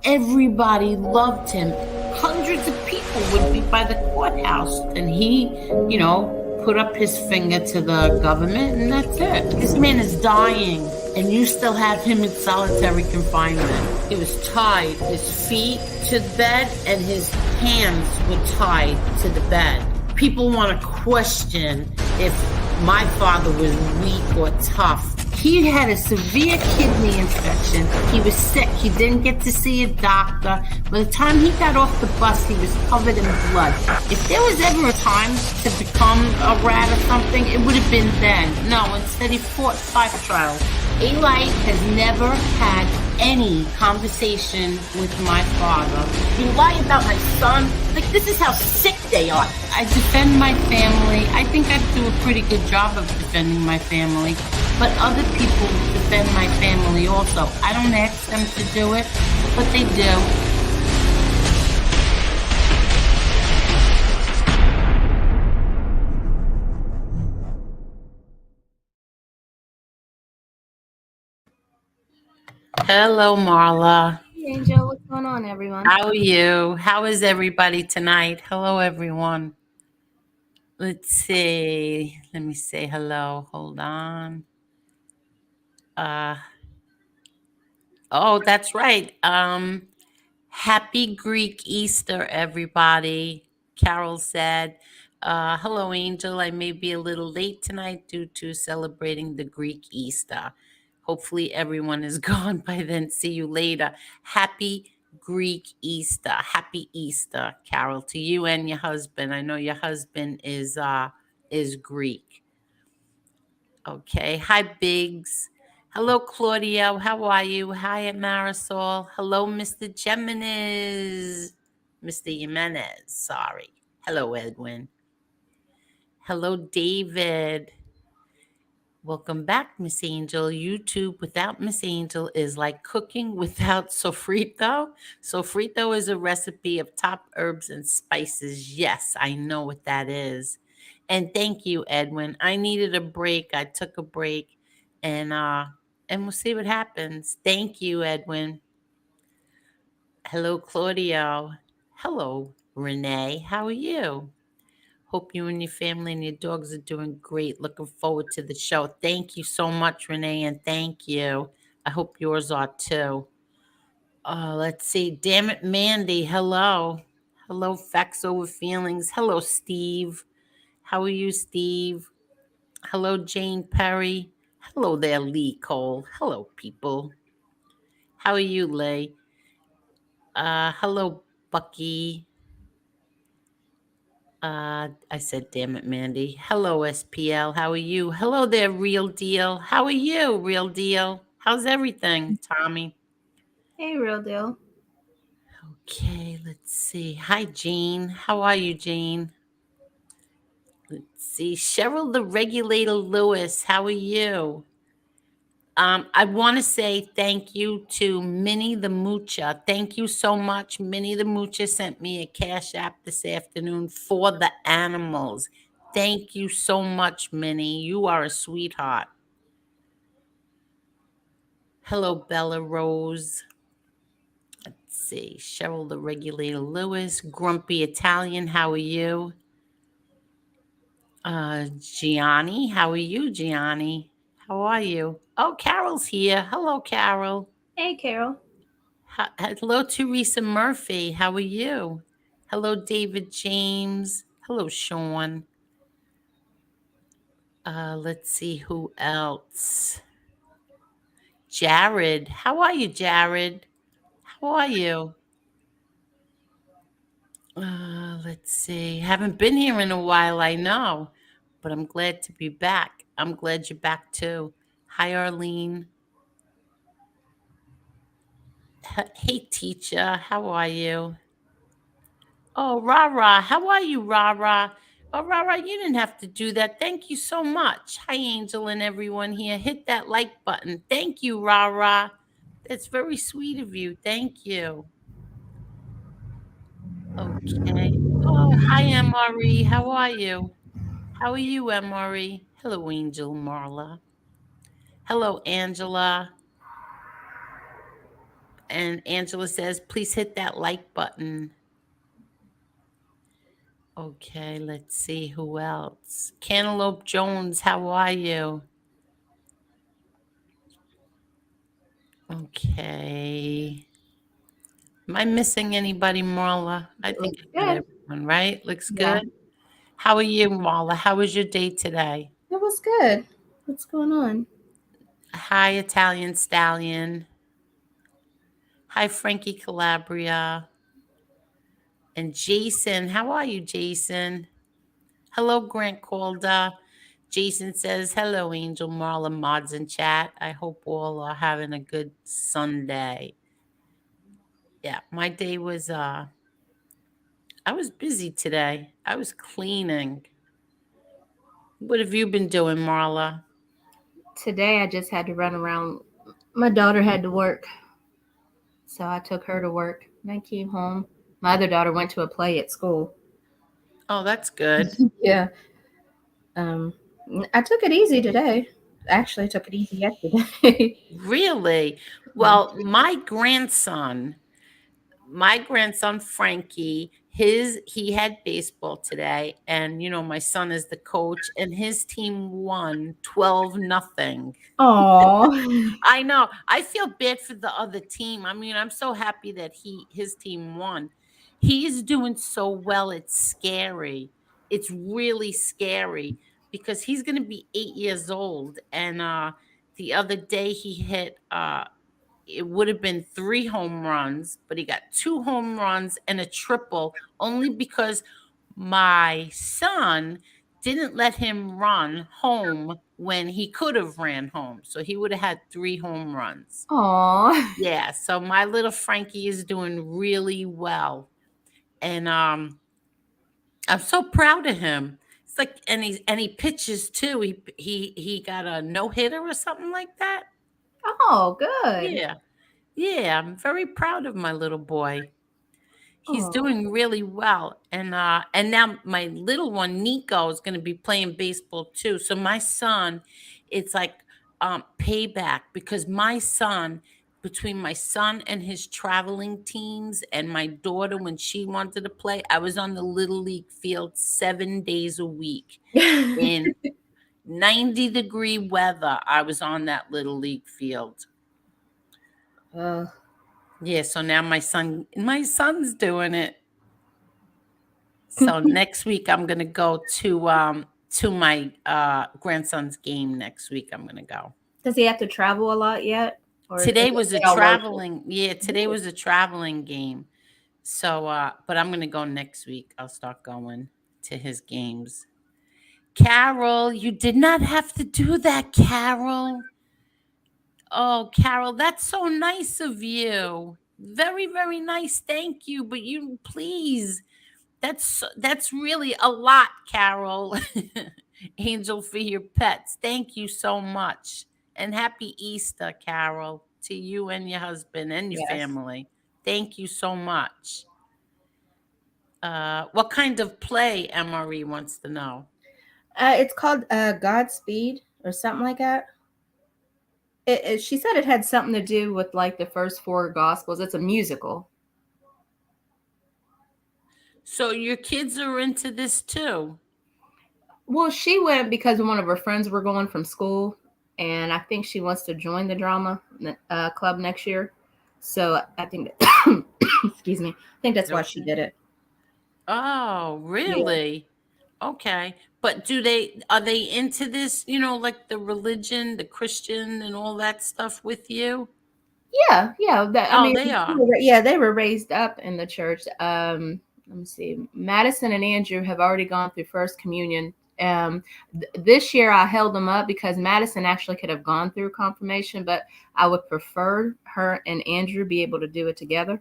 Everybody loved him. Hundreds of people would be by the courthouse, and he, put up his finger to the government, and that's it. This man is dying, and you still have him in solitary confinement. He was tied, his feet to the bed, and his hands were tied to the bed. People want to question if my father was weak or tough. He had a severe kidney infection. He was sick. He didn't get to see a doctor. By the time he got off the bus, he was covered in blood. If there was ever a time to become a rat or something, it would have been then. No, instead he fought 5 trials. Eli has never had any conversation with my father. You lie about my son? Like, this is how sick they are. I defend my family. I think I do a pretty good job of defending my family. But other people defend my family also. I don't ask them to do it, but they do. Hello, Marla. Hey, Angel, what's going on, everyone? How are you? How is everybody tonight? Hello, everyone. Let's see. Let me say hello. Hold on. Oh, that's right. Happy Greek Easter, everybody. Carol said, hello, Angel. I may be a little late tonight due to celebrating the Greek Easter. Hopefully, everyone is gone by then. See you later. Happy Greek Easter. Happy Easter, Carol, to you and your husband. I know your husband is Greek. Okay. Hi, Biggs. Hello, Claudia. How are you? Hi, Marisol. Hello, Mr. Geminis. Mr. Jimenez. Sorry. Hello, Edwin. Hello, David. Welcome back, Miss Angel. YouTube without Miss Angel is like cooking without sofrito. Sofrito is a recipe of top herbs and spices. Yes, I know what that is. And thank you, Edwin. I needed a break. I took a break, and we'll see what happens. Thank you, Edwin. Hello, Claudio. Hello, Renee. How are you? Hope you and your family and your dogs are doing great. Looking forward to the show. Thank you so much, Renee, and thank you. I hope yours are too. Let's see. Damn it, Mandy. Hello. Hello, Facts Over Feelings. Hello, Steve. How are you, Steve? Hello, Jane Perry. Hello there, Lee Cole. Hello, people. How are you, Lee? Hello, Bucky. I said, damn it, Mandy. Hello, SPL. How are you? Hello there, Real Deal. How are you, Real Deal? How's everything, Tommy? Hey, real deal. Okay, let's see. Hi, Jean. How are you, Jean? Let's see. Cheryl the Regulator Lewis. How are you? I want to say thank you to Minnie the Moocher. Thank you so much. Minnie the Moocher sent me a cash app this afternoon for the animals. Thank you so much, Minnie. You are a sweetheart. Hello, Bella Rose. Let's see. Cheryl the Regulator Lewis. Grumpy Italian. How are you? Gianni. How are you, Gianni? How are you? Oh, Carol's here. Hello, Carol. Hey, Carol. Hello, Teresa Murphy. How are you? Hello, David James. Hello, Sean. Let's see who else. Jared. How are you, Jared? How are you? Let's see. Haven't been here in a while, I know, but I'm glad to be back. I'm glad you're back too. Hi, Arlene. Hey, teacher. How are you? Oh, Rara, how are you, Rara? Oh, Rara, you didn't have to do that. Thank you so much. Hi, Angel and everyone here. Hit that like button. Thank you, Rara. That's very sweet of you. Thank you. Okay. Oh, hi, MRE. How are you? How are you, MRE? Hello, Angel Marla. Hello, Angela. And Angela says, please hit that like button. Okay, let's see who else. Cantaloupe Jones, how are you? Okay. Am I missing anybody, Marla? I It think looks I got good. everyone, right? Looks Yeah, good. How are you, Marla? How was your day today? it was good. What's going on? Hi, Italian Stallion. Hi, Frankie Calabria. And Jason. How are you, Jason? Hello, Grant Calder. Jason says, hello, Angel, Marla, mods in chat. I hope all are having a good Sunday. Yeah, my day was I was busy today. I was cleaning. What have you been doing, Marla? Today I just had to run around. My daughter had to work, so I took her to work and I came home. My other daughter went to a play at school. Oh, that's good. Yeah. Um, I took it easy today. Actually, I took it easy yesterday. Really? Yeah. Well, my grandson Frankie, his he had baseball today, and my son is the coach, and his team won 12-0. Aw. I know. I feel bad for the other team. I mean, I'm so happy that his team won. He is doing so well. It's scary. It's really scary because he's going to be 8 years old. And the other day he hit. It would have been 3 home runs, but he got 2 home runs and a triple only because my son didn't let him run home when he could have ran home. So he would have had 3 home runs. Aw. Yeah. So my little Frankie is doing really well. And I'm so proud of him. It's like and he pitches too. He got a no-hitter or something like that. Oh, good. Yeah. Yeah, I'm very proud of my little boy. He's Oh. doing really well. And now my little one Nico is going to be playing baseball too. So my son, it's like payback because my son between my son and his traveling teams and my daughter when she wanted to play, I was on the little league field 7 days a week in 90-degree weather. I was on that little league field. uh, Yeah, so now my son's doing it. So next week I'm gonna go to my grandson's game next week. I'm gonna go. does he have to travel a lot yet, or is Today it was a all local? traveling yeah, today was a traveling game. So but I'm gonna go next week. I'll start going to his games. Carol, you did not have to do that, Carol. Oh, Carol, that's so nice of you. Very, very nice. Thank you. But you please that's really a lot, Carol. Angel for your pets. Thank you so much. And happy Easter, Carol, to you and your husband and your Yes. family. Thank you so much. What kind of play MRE wants to know? It's called Godspeed or something like that. She said it had something to do with like the first four gospels. It's a musical. So your kids are into this too. Well, she went because one of her friends were going from school, and I think she wants to join the drama club next year. So I think, excuse me, I think that's why she Okay. did it. Oh, Yeah, really? Okay. But are they into this, like the religion, the Christian and all that stuff with you? yeah. That I Oh, mean, they are. yeah, they were raised up in the church. Let me see. Madison and Andrew have already gone through First Communion. This year I held them up because Madison actually could have gone through confirmation, but I would prefer her and Andrew be able to do it together.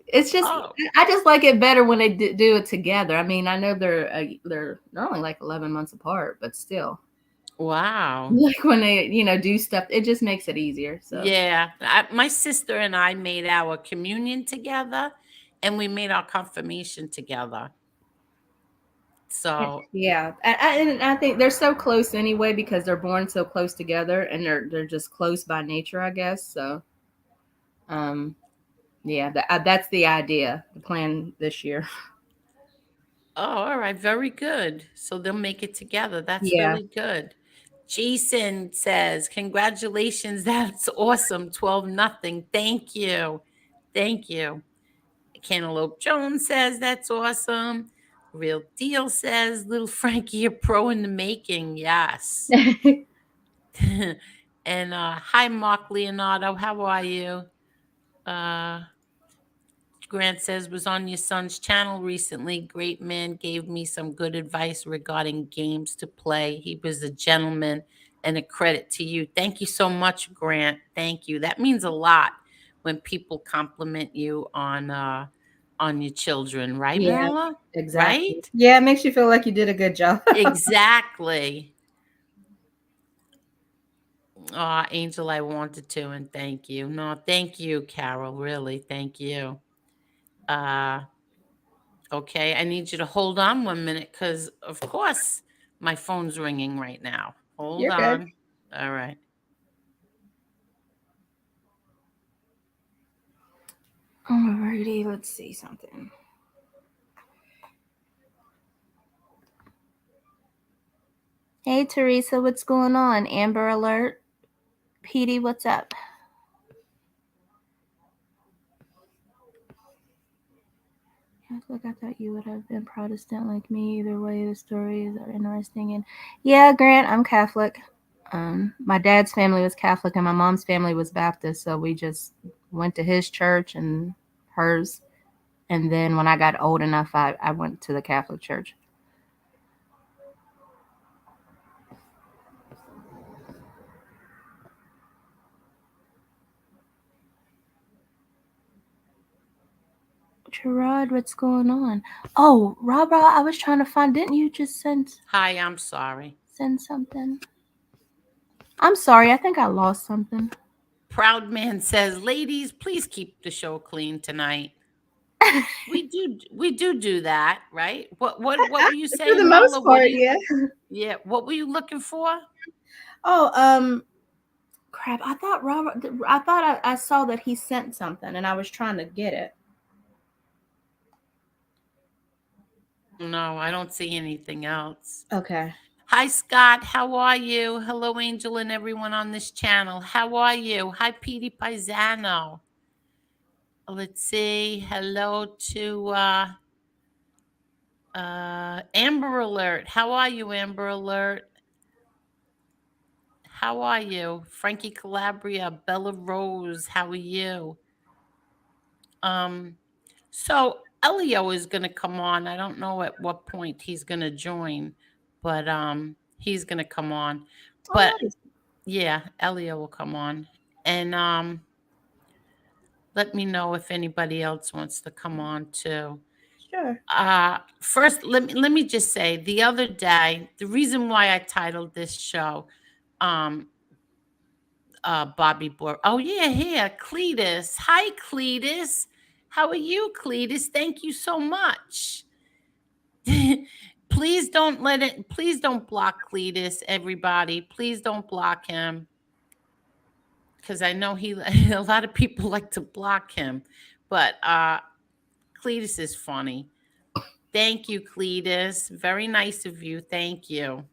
It's just Oh, I just like it better when they do it together. I mean, I know they're only like 11 months apart, but still, wow. like when they do stuff, it just makes it easier. So Yeah. My sister and I made our communion together and we made our confirmation together. So, yeah, and I think they're so close anyway because they're born so close together and they're just close by nature, I guess. So Um, yeah, that's the idea, the plan this year. Oh, all right. Very good. So they'll make it together. That's Yeah. really good. Jason says, congratulations. That's awesome. 12-0. Thank you. Thank you. Cantaloupe Jones says, that's awesome. Real Deal says, little Frankie, a pro in the making. Yes. And hi, Mark Leonardo. How are you? Uh, Grant says, was on your son's channel recently. Great man, gave me some good advice regarding games to play. He was a gentleman and a credit to you. Thank you so much, Grant. Thank you. That means a lot when people compliment you on your children, right, Yeah, Marla? exactly. Right? Yeah, it makes you feel like you did a good job. Exactly. Oh, Angel, I wanted to, and thank you. No, thank you, Carol. Really, thank you. Uh, okay, I need you to hold on 1 minute because, of course, my phone's ringing right now. Hold You're good. on. All right. Alrighty, let's see something. Hey Teresa, what's going on? Amber Alert. Petey, what's up? Look, I thought you would have been Protestant like me. Either way, the stories are interesting. And yeah, Grant, I'm Catholic. My dad's family was Catholic, and my mom's family was Baptist. So we just went to his church and hers. And then when I got old enough, I went to the Catholic church. Gerard, what's going on? Oh, Rob, I was trying to find. Didn't you just Hi, I'm sorry. send something? I'm sorry. I think I lost something. Proud Man says, ladies, please keep the show clean tonight. We do that, right? What were you For the saying, most Marla? What part, do you yeah. yeah, what were you looking for? Oh, crap. I thought Robert. I thought I saw that he sent something, and I was trying to get it. No, I don't see anything else. Okay. Hi, Scott. How are you? Hello, Angel, and everyone on this channel. How are you? Hi, Petey Paisano. Let's see. Hello to Amber Alert. How are you, Amber Alert? How are you? Frankie Calabria, Bella Rose. How are you? Um, so Elio is gonna come on. I don't know at what point he's gonna join, but he's gonna come on. Oh, But nice. yeah, Elio will come on. And let me know if anybody else wants to come on too. Sure. First, let me just say the other day, the reason why I titled this show, um, Bobby Bor. Oh yeah, here, Cletus. Hi, Cletus. How are you, Cletus? Thank you so much. Please don't let it. Please don't block Cletus, everybody. Please don't block him because I know he. A lot of people like to block him, but Cletus is funny. Thank you, Cletus. Very nice of you. Thank you.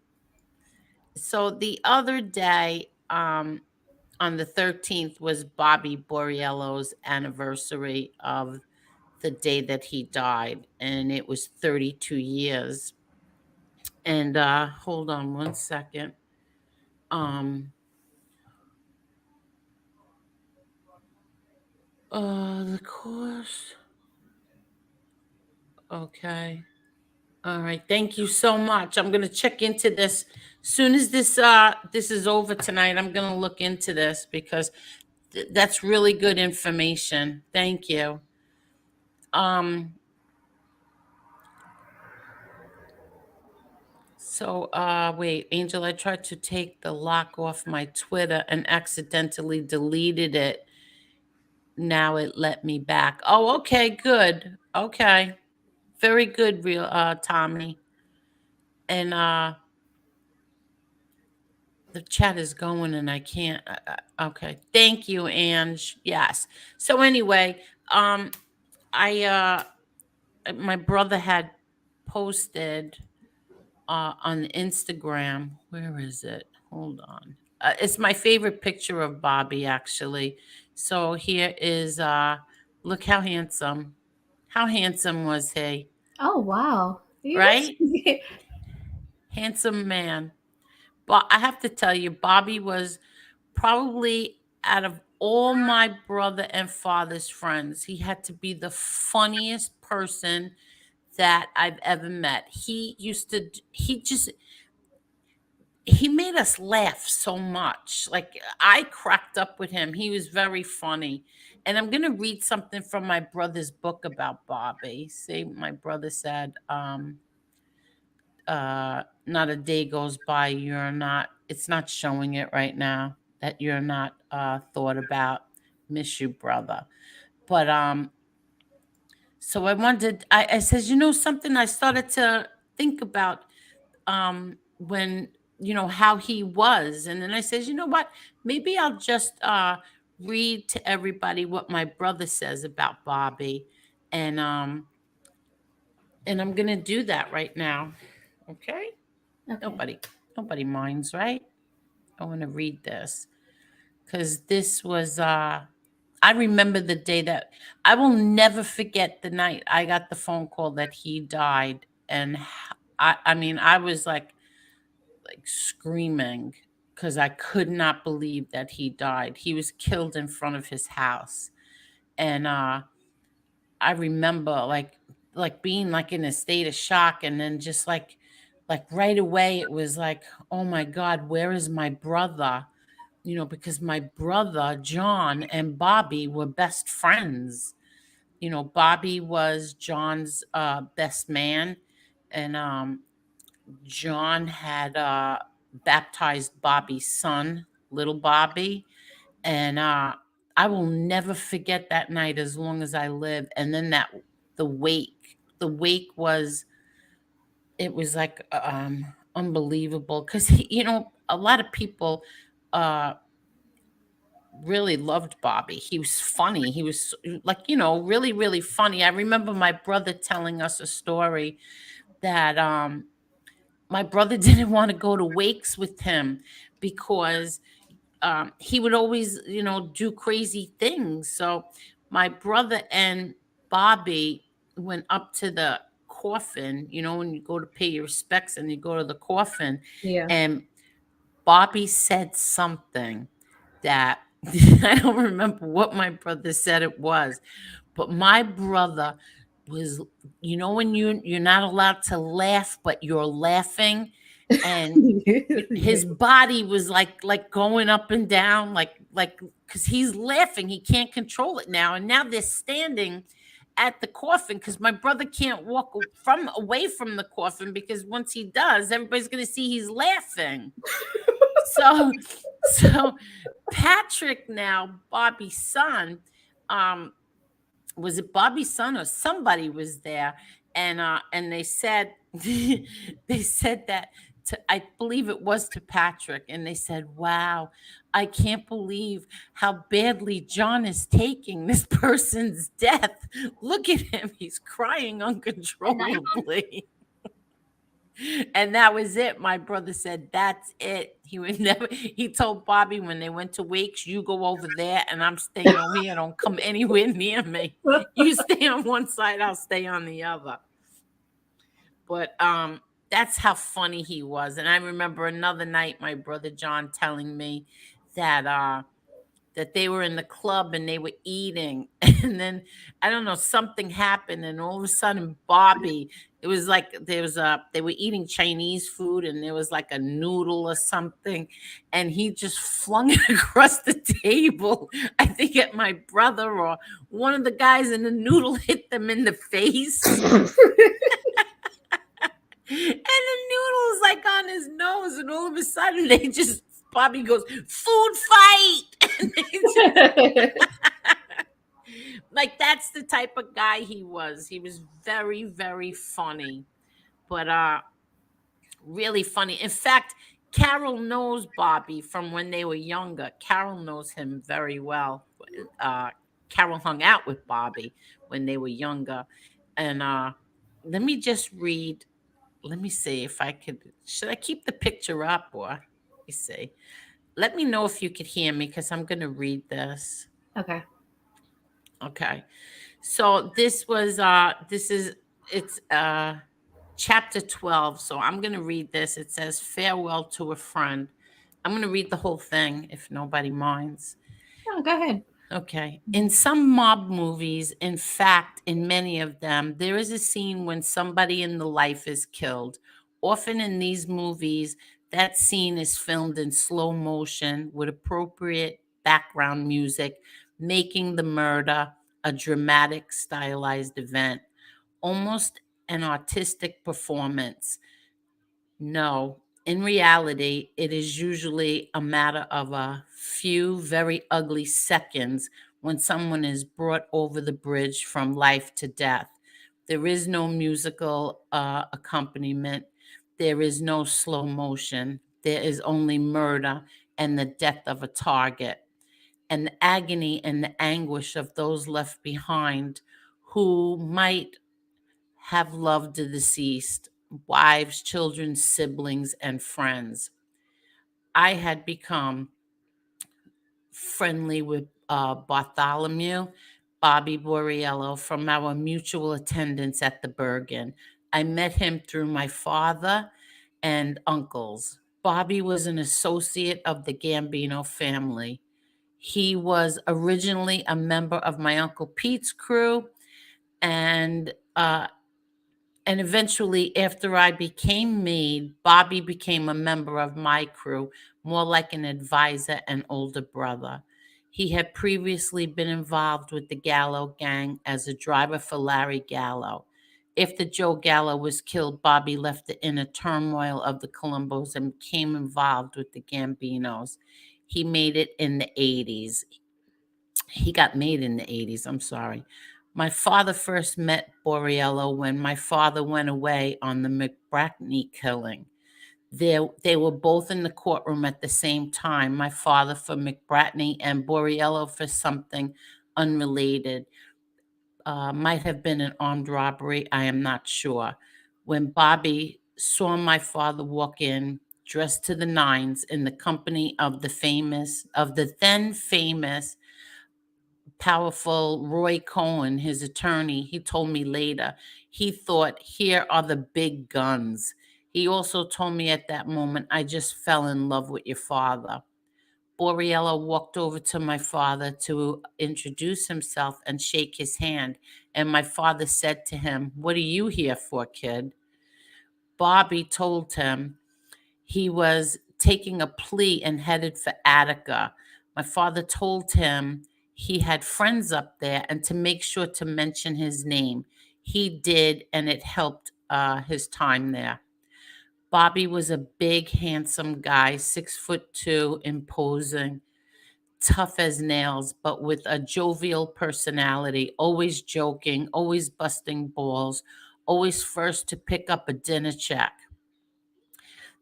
So the other day, on the 13th, was Bobby Borriello's anniversary of the day that he died, and it was 32 years. And hold on 1 second. Um, the course. Okay. All right. Thank you so much. I'm gonna check into this. Soon as this is over tonight, I'm gonna look into this because that's really good information. Thank you. Um. So, wait, Angel, I tried to take the lock off my Twitter and accidentally deleted it. Now it let me back. Oh, okay, good. Okay. Very good, real Tommy. And The chat is going and I can't. Okay. Thank you, Ange. Yes. So anyway, um, my brother had posted on Instagram. Where is it? Hold on. It's my favorite picture of Bobby, actually. So here is, look how handsome. How handsome was he? Oh wow. He looks Right? Handsome man. But I have to tell you, Bobby was probably out of all my brother and father's friends, he had to be the funniest person that I've ever met. He made us laugh so much. Like I cracked up with him. He was very funny. And I'm going to read something from my brother's book about Bobby. See, my brother said, not a day goes by you're not, it's not showing it right now that you're not thought about. Miss you, brother. But so I says, you know something, I started to think about when, how he was. And then I says, you know what, maybe I'll just read to everybody what my brother says about Bobby. And I'm gonna do that right now. Okay. okay. Nobody minds, right? I want to read this because this was I remember the day that I will never forget the night I got the phone call that he died. And I mean, I was like screaming because I could not believe that he died. He was killed in front of his house. And I remember like being like in a state of shock, and then just like right away it was like, oh my God, where is my brother? Because my brother John and Bobby were best friends. Bobby was John's best man, and John had baptized Bobby's son, little Bobby. And I will never forget that night as long as I live. And then the wake was, it was like unbelievable, because a lot of people uh really loved Bobby. He was funny. He was like, really, really funny. I remember my brother telling us a story that my brother didn't want to go to wakes with him because he would always, do crazy things. So my brother and Bobby went up to the coffin, when you go to pay your respects and you go to the coffin, Yeah. and Bobby said something that I don't remember what my brother said it was, but my brother was, when you're not allowed to laugh, but you're laughing, and his body was like going up and down, like because he's laughing, he can't control it now, and now they're standing at the coffin because my brother can't walk from away from the coffin, because once he does, everybody's going to see he's laughing. So Patrick, now Bobby's son, um was it Bobby's son or somebody was there, and they said they said that to, I believe it was to Patrick, and they said, "Wow, I can't believe how badly John is taking this person's death. Look at him, he's crying uncontrollably." And that was it. My brother said, "That's it." He would never. He told Bobby when they went to wakes, "You go over there, and I'm staying over here. Don't come anywhere near me. You stay on one side, I'll stay on the other." But that's how funny he was. And I remember another night, my brother John telling me that that they were in the club and they were eating, and then I don't know, something happened, and all of a sudden Bobby, it was like they were eating Chinese food, and there was like a noodle or something, and he just flung it across the table, I think at my brother or one of the guys, and the noodle hit them in the face. And the noodle was like on his nose, and all of a sudden they just, Bobby goes, "Food fight!" And they just, like, that's the type of guy he was. He was very, very funny, but really funny. In fact, Carol knows Bobby from when they were younger. Carol knows him very well. Uh, Carol hung out with Bobby when they were younger. And let me just read. Let me see if I could. Should I keep the picture up or let me see? Let me know if you could hear me because I'm going to read this. Okay. Okay. So this is it's chapter 12. So I'm going to read this. It says farewell to a friend. I'm going to read the whole thing if nobody minds. Oh, go ahead. Okay. In some mob movies, in fact, in many of them, there is a scene when somebody in the life is killed. Often in these movies, that scene is filmed in slow motion with appropriate background music, making the murder a dramatic, stylized event, almost an artistic performance. No, in reality, it is usually a matter of a few very ugly seconds when someone is brought over the bridge from life to death. There is no musical accompaniment, there is no slow motion, there is only murder and the death of a target. And the agony and the anguish of those left behind who might have loved the deceased, wives, children, siblings, and friends. I had become friendly with Bartholomew, Bobby Borriello, from our mutual attendance at the Bergen. I met him through my father and uncles. Bobby was an associate of the Gambino family. He was originally a member of my Uncle Pete's crew, and eventually, after I became maid, Bobby became a member of my crew, more like an advisor and older brother. He had previously been involved with the Gallo gang as a driver for Larry Gallo. After Joe Gallo was killed, Bobby left the inner turmoil of the Colombos and became involved with the Gambinos. He made it in the 80s. He got made in the 80s, I'm sorry. My father first met Borriello when my father went away on the McBratney killing. They were both in the courtroom at the same time, my father for McBratney and Borriello for something unrelated. Might have been an armed robbery, I am not sure. When Bobby saw my father walk in, dressed to the nines, in the company of the then famous powerful Roy Cohen, his attorney, he told me later, he thought, here are the big guns. He also told me at that moment, I just fell in love with your father. Borriello walked over to my father to introduce himself and shake his hand. And my father said to him, what are you here for, kid? Bobby told him he was taking a plea and headed for Attica. My father told him he had friends up there and to make sure to mention his name. He did, and it helped his time there. Bobby was a big, handsome guy, 6'2", imposing, tough as nails, but with a jovial personality, always joking, always busting balls, always first to pick up a dinner check.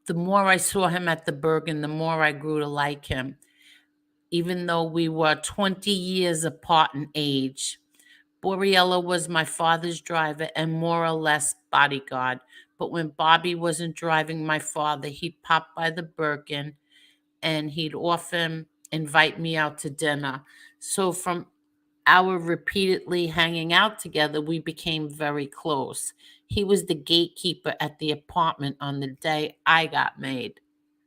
The more I saw him at the Bergen, the more I grew to like him, even though we were 20 years apart in age. Borriello was my father's driver and more or less bodyguard. But when Bobby wasn't driving my father, he'd pop by the Bergen and he'd often invite me out to dinner. So from our repeatedly hanging out together, we became very close. He was the gatekeeper at the apartment on the day I got made.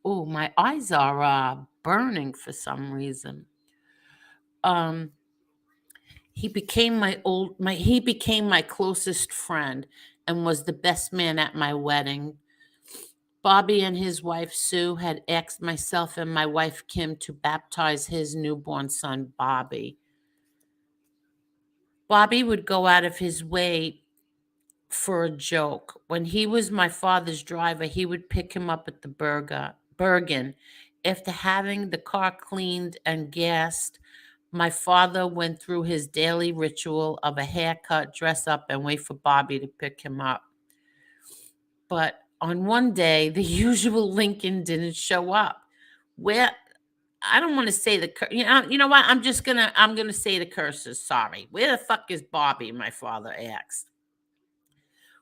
Oh, my eyes are burning for some reason. Um, he became my closest friend and was the best man at my wedding. Bobby and his wife Sue had asked myself and my wife Kim to baptize his newborn son Bobby. Bobby would go out of his way for a joke. When he was my father's driver, he would pick him up at the Bergen. After having the car cleaned and gassed, my father went through his daily ritual of a haircut, dress up, and wait for Bobby to pick him up. But On one day, the usual Lincoln didn't show up. Where I don't want to say you know what? I'm gonna say the curses. Sorry. Where the fuck is Bobby? My father asked.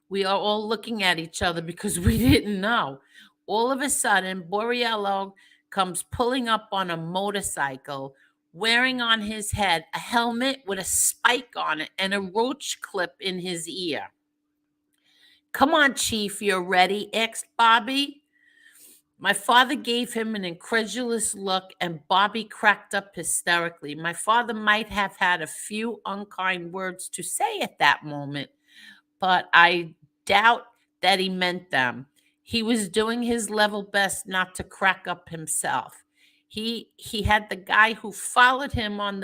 We are all looking at each other because we didn't know. All of a sudden, Borriello comes pulling up on a motorcycle, wearing on his head a helmet with a spike on it and a roach clip in his ear. Come on, Chief, you're ready, asked Bobby. My father gave him an incredulous look, and Bobby cracked up hysterically. My father might have had a few unkind words to say at that moment, but I doubt that he meant them. He was doing his level best not to crack up himself. He had the guy who followed him in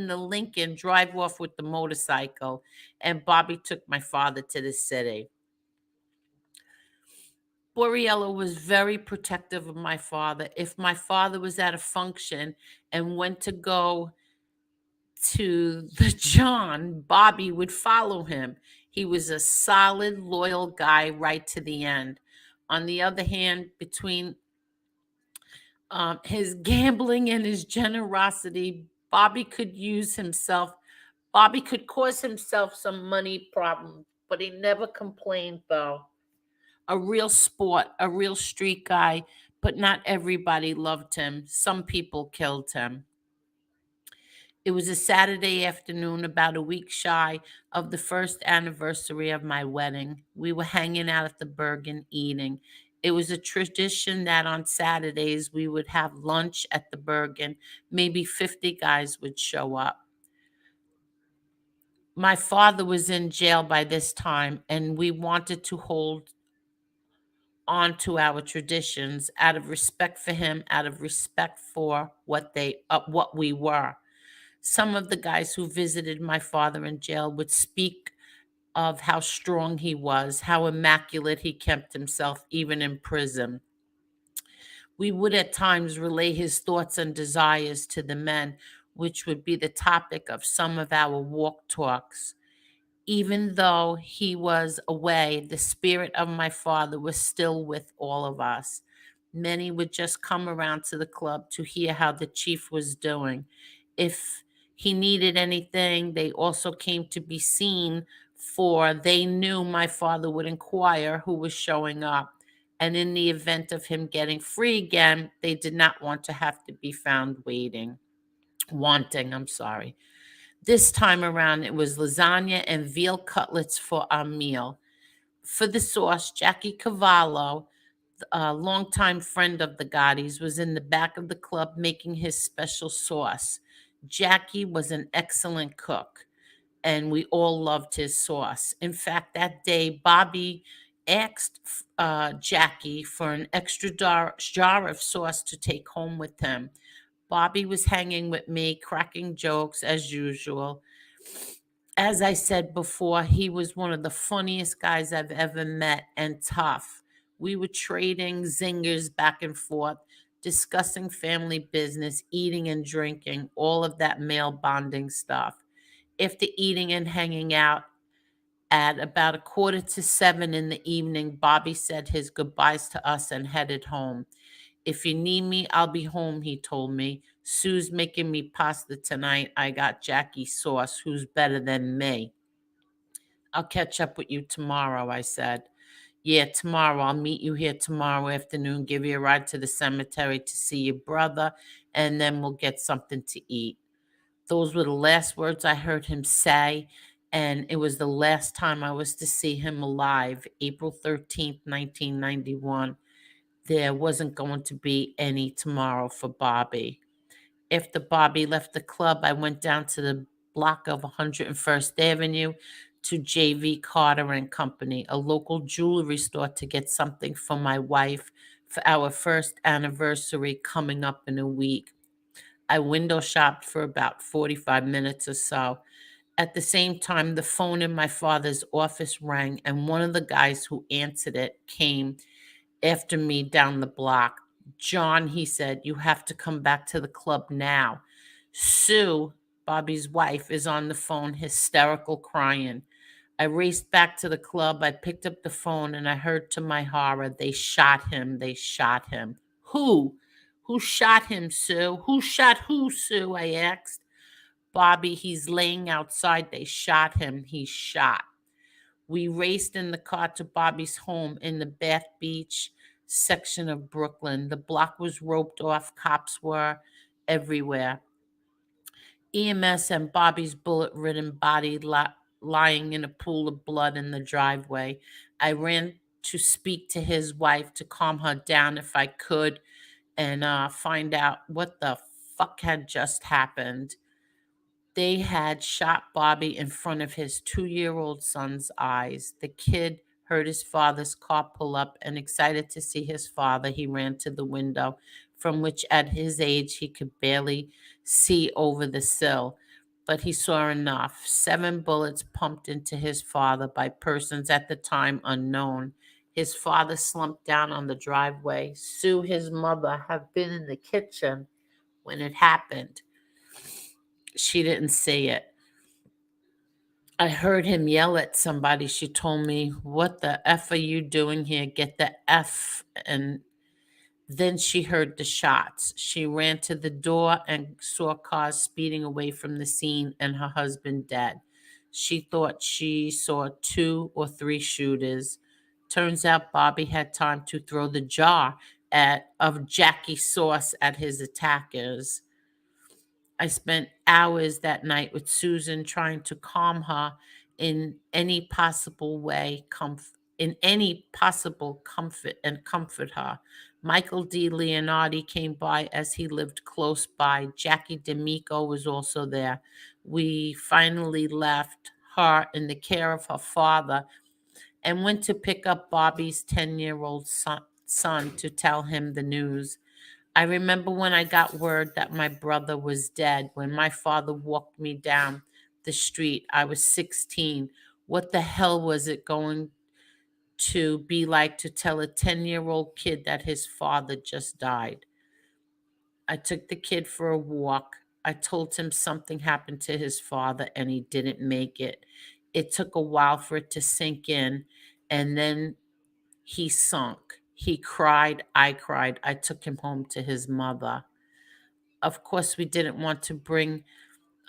the Lincoln drive off with the motorcycle, and Bobby took my father to the city. Borriello was very protective of my father. If my father was at a function and went to go to the John, Bobby would follow him. He was a solid, loyal guy right to the end. On the other hand, between his gambling and his generosity, Bobby could cause himself some money problems, but he never complained though. A real sport, a real street guy, but not everybody loved him. Some people killed him. It was a Saturday afternoon, about a week shy of the first anniversary of my wedding. We were hanging out at the Bergen eating. It was a tradition that on Saturdays we would have lunch at the Bergen. Maybe 50 guys would show up. My father was in jail by this time, and we wanted to hold on to our traditions out of respect for him, out of respect for what we were. Some of the guys who visited my father in jail would speak of how strong he was, how immaculate he kept himself even in prison. We would at times relay his thoughts and desires to the men, which would be the topic of some of our walk talks. Even though he was away, the spirit of my father was still with all of us. Many would just come around to the club to hear how the chief was doing. If he needed anything, they also came to be seen, for they knew my father would inquire who was showing up. And in the event of him getting free again, they did not want to have to be found wanting, I'm sorry. This time around, it was lasagna and veal cutlets for our meal. For the sauce, Jackie Cavallo, a longtime friend of the Gottis, was in the back of the club making his special sauce. Jackie was an excellent cook, and we all loved his sauce. In fact, that day, Bobby asked Jackie for an extra jar of sauce to take home with him. Bobby was hanging with me, cracking jokes as usual. As I said before, he was one of the funniest guys I've ever met and tough. We were trading zingers back and forth, discussing family business, eating and drinking, all of that male bonding stuff. After eating and hanging out at about 6:45 in the evening, Bobby said his goodbyes to us and headed home. If you need me, I'll be home, he told me. Sue's making me pasta tonight. I got Jackie's sauce. Who's better than me? I'll catch up with you tomorrow, I said. Yeah, tomorrow. I'll meet you here tomorrow afternoon, give you a ride to the cemetery to see your brother, and then we'll get something to eat. Those were the last words I heard him say, and it was the last time I was to see him alive, April 13th, 1991. There wasn't going to be any tomorrow for Bobby. After Bobby left the club, I went down to the block of 101st Avenue to JV Carter and Company, a local jewelry store, to get something for my wife for our first anniversary coming up in a week. I window shopped for about 45 minutes or so. At the same time, the phone in my father's office rang, and one of the guys who answered it came after me down the block. John, he said, you have to come back to the club now. Sue, Bobby's wife, is on the phone, hysterical, crying. I raced back to the club. I picked up the phone and I heard to my horror, they shot him. They shot him. Who? Who shot him, Sue? Who shot who, Sue? I asked. Bobby, he's laying outside. They shot him. He's shot. We raced in the car to Bobby's home in the Bath Beach section of Brooklyn. The block was roped off, cops were everywhere. EMS and Bobby's bullet ridden body lying in a pool of blood in the driveway. I ran to speak to his wife to calm her down if I could and find out what the fuck had just happened. They had shot Bobby in front of his 2-year-old son's eyes. The kid heard his father's car pull up and, excited to see his father, he ran to the window, from which at his age he could barely see over the sill. But he saw enough. 7 bullets pumped into his father by persons at the time unknown. His father slumped down on the driveway. Sue, his mother, had been in the kitchen when it happened. She didn't see it. I heard him yell at somebody. She told me, "What the F are you doing here? Get the F." And then she heard the shots. She ran to the door and saw cars speeding away from the scene and her husband dead. She thought she saw 2 or 3 shooters. Turns out Bobby had time to throw the jar of Jackie sauce at his attackers. I spent hours that night with Susan trying to calm her in any possible way, in any possible comfort and comfort her. Michael D. Leonardi came by as he lived close by. Jackie D'Amico was also there. We finally left her in the care of her father and went to pick up Bobby's 10-year-old son to tell him the news. I remember when I got word that my brother was dead, when my father walked me down the street. I was 16. What the hell was it going to be like to tell a 10-year-old kid that his father just died? I took the kid for a walk. I told him something happened to his father and he didn't make it. It took a while for it to sink in, and then he sunk. He cried. I cried. I took him home to his mother. Of course, we didn't want to bring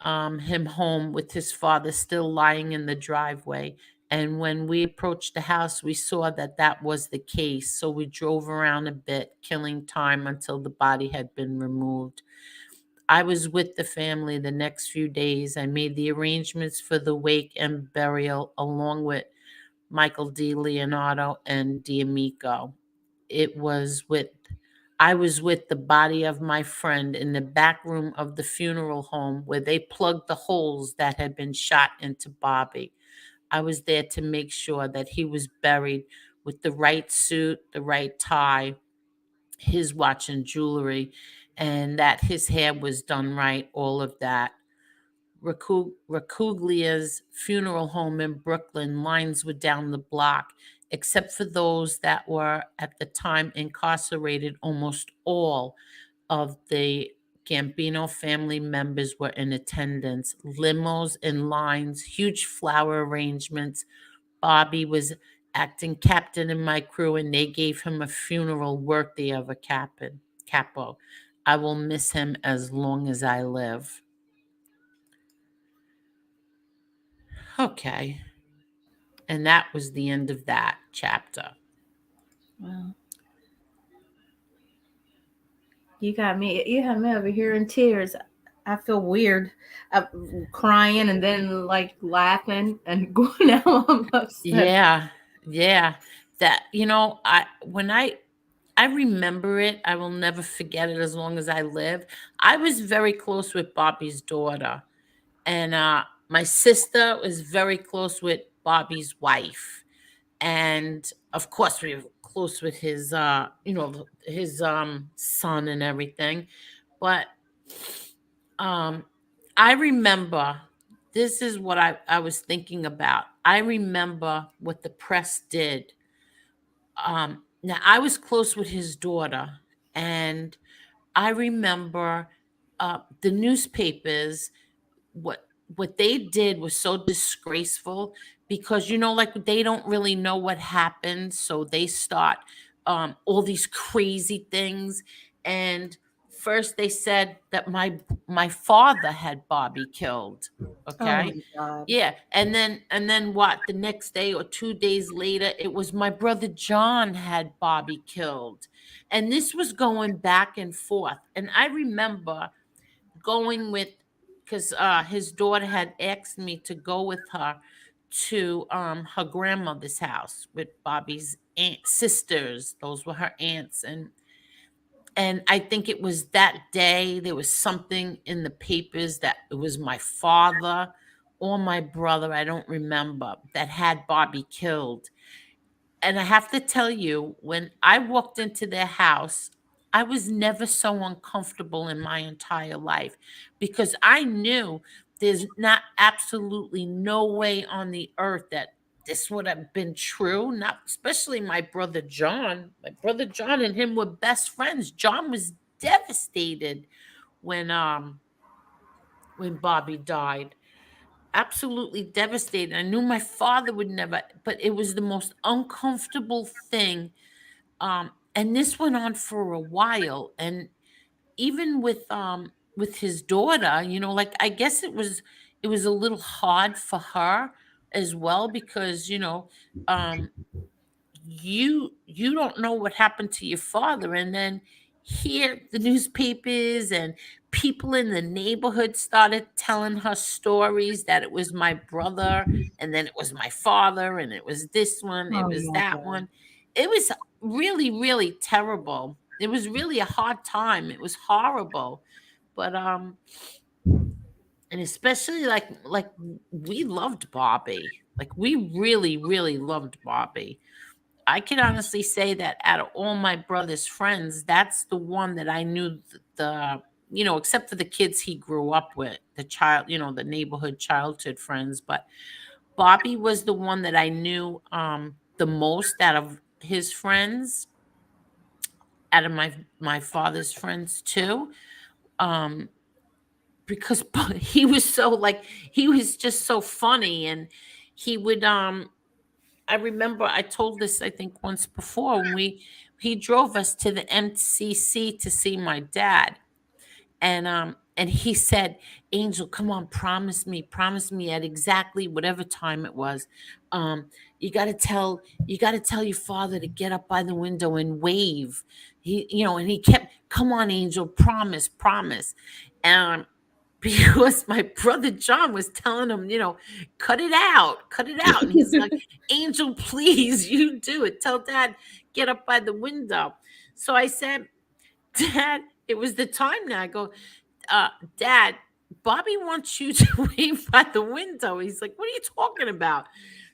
him home with his father still lying in the driveway. And when we approached the house, we saw that that was the case. So we drove around a bit, killing time until the body had been removed. I was with the family the next few days. I made the arrangements for the wake and burial along with Michael D. Leonardo and D'Amico. It was with I was with the body of my friend in the back room of the funeral home where they plugged the holes that had been shot into Bobby. I was there to make sure that he was buried with the right suit, the right tie, his watch and jewelry, and that his hair was done right, all of that. Racuglia's funeral home in Brooklyn, lines were down the block. Except for those that were at the time incarcerated, almost all of the Gambino family members were in attendance. Limos and lines, huge flower arrangements. Bobby was acting captain in my crew, and they gave him a funeral worthy of a capo. I will miss him as long as I live. Okay. And that was the end of that chapter. Well, you have me over here in tears. I feel weird. I'm crying and then like laughing and going now I'm upset. Yeah. Yeah. That I when I remember it, I will never forget it as long as I live. I was very close with Bobby's daughter, and my sister was very close with Bobby's wife. And of course we were close with his his son and everything. But um I remember, this is what I was thinking about. I remember what the press did. Now I was close with his daughter, and I remember the newspapers, what what they did was so disgraceful. because like they don't really know what happened, so they start all these crazy things. And first they said that my father had Bobby killed. Oh Okay. my God. Yeah, and then what, the next day or 2 days later, it was my brother John had Bobby killed. And this was going back and forth. And I remember going with, because his daughter had asked me to go with her to her grandmother's house with Bobby's sisters. Those were her aunts. And I think it was that day there was something in the papers that it was my father or my brother, I don't remember, that had Bobby killed. And I have to tell you, when I walked into their house, I was never so uncomfortable in my entire life, because I knew there's not absolutely no way on the earth that this would have been true. Not especially my brother John. My brother John and him were best friends. John was devastated when when Bobby died. Absolutely devastated. I knew my father would never, but it was the most uncomfortable thing. And this went on for a while. And even with his daughter, like, I guess it was a little hard for her as well, because um you don't know what happened to your father. And then here the newspapers and people in the neighborhood started telling her stories that it was my brother, and then it was my father, and it was this one, it Oh was my that God. one. It was really, really terrible. It was really a hard time. It was horrible. But and especially like we loved Bobby. Like, we really, really loved Bobby. I can honestly say that out of all my brother's friends, that's the one that I knew except for the kids he grew up with, the child, the neighborhood childhood friends. But Bobby was the one that I knew the most out of his friends, out of my father's friends too. Um, because he was so, like, he was just so funny. And he would I remember I told this, I think, once before, when he drove us to the MCC to see my dad. And he said, Angel, come on, promise me at exactly whatever time it was. You gotta tell your father to get up by the window and wave. And he kept, come on, Angel, promise. Um, because my brother John was telling him, cut it out. And he's like, Angel, please, you do it. Tell dad, get up by the window. So I said, Dad, it was the time now. I go, uh, Dad, Bobby wants you to wave by the window. He's like, what are you talking about?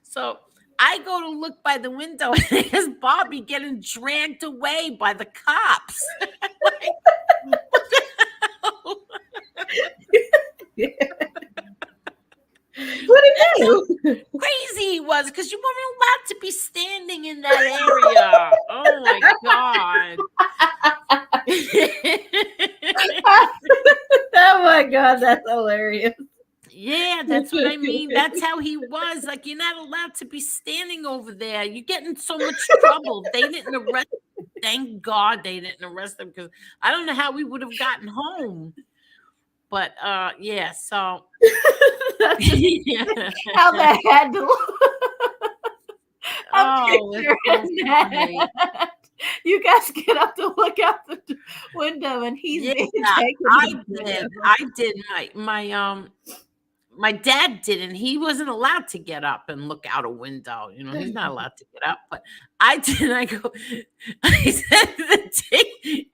So I go to look by the window, and there's Bobby getting dragged away by the cops. Like, what the hell? What did he do? Crazy he was, because you weren't allowed to be standing in that area. Oh my God. Oh my God, that's hilarious. Yeah, that's what I mean. That's how he was. Like, you're not allowed to be standing over there. You get in so much trouble. They didn't arrest. Thank God they didn't arrest him, because I don't know how we would have gotten home. But yeah, so That's just yeah. how that had to look. I'm Oh, it's so picturing funny. that. You guys get up to look out the window, and he's Yeah, being taken I to did. jail. I did. My dad didn't. He wasn't allowed to get up and look out a window. He's not allowed to get up. But I did. I go. I said,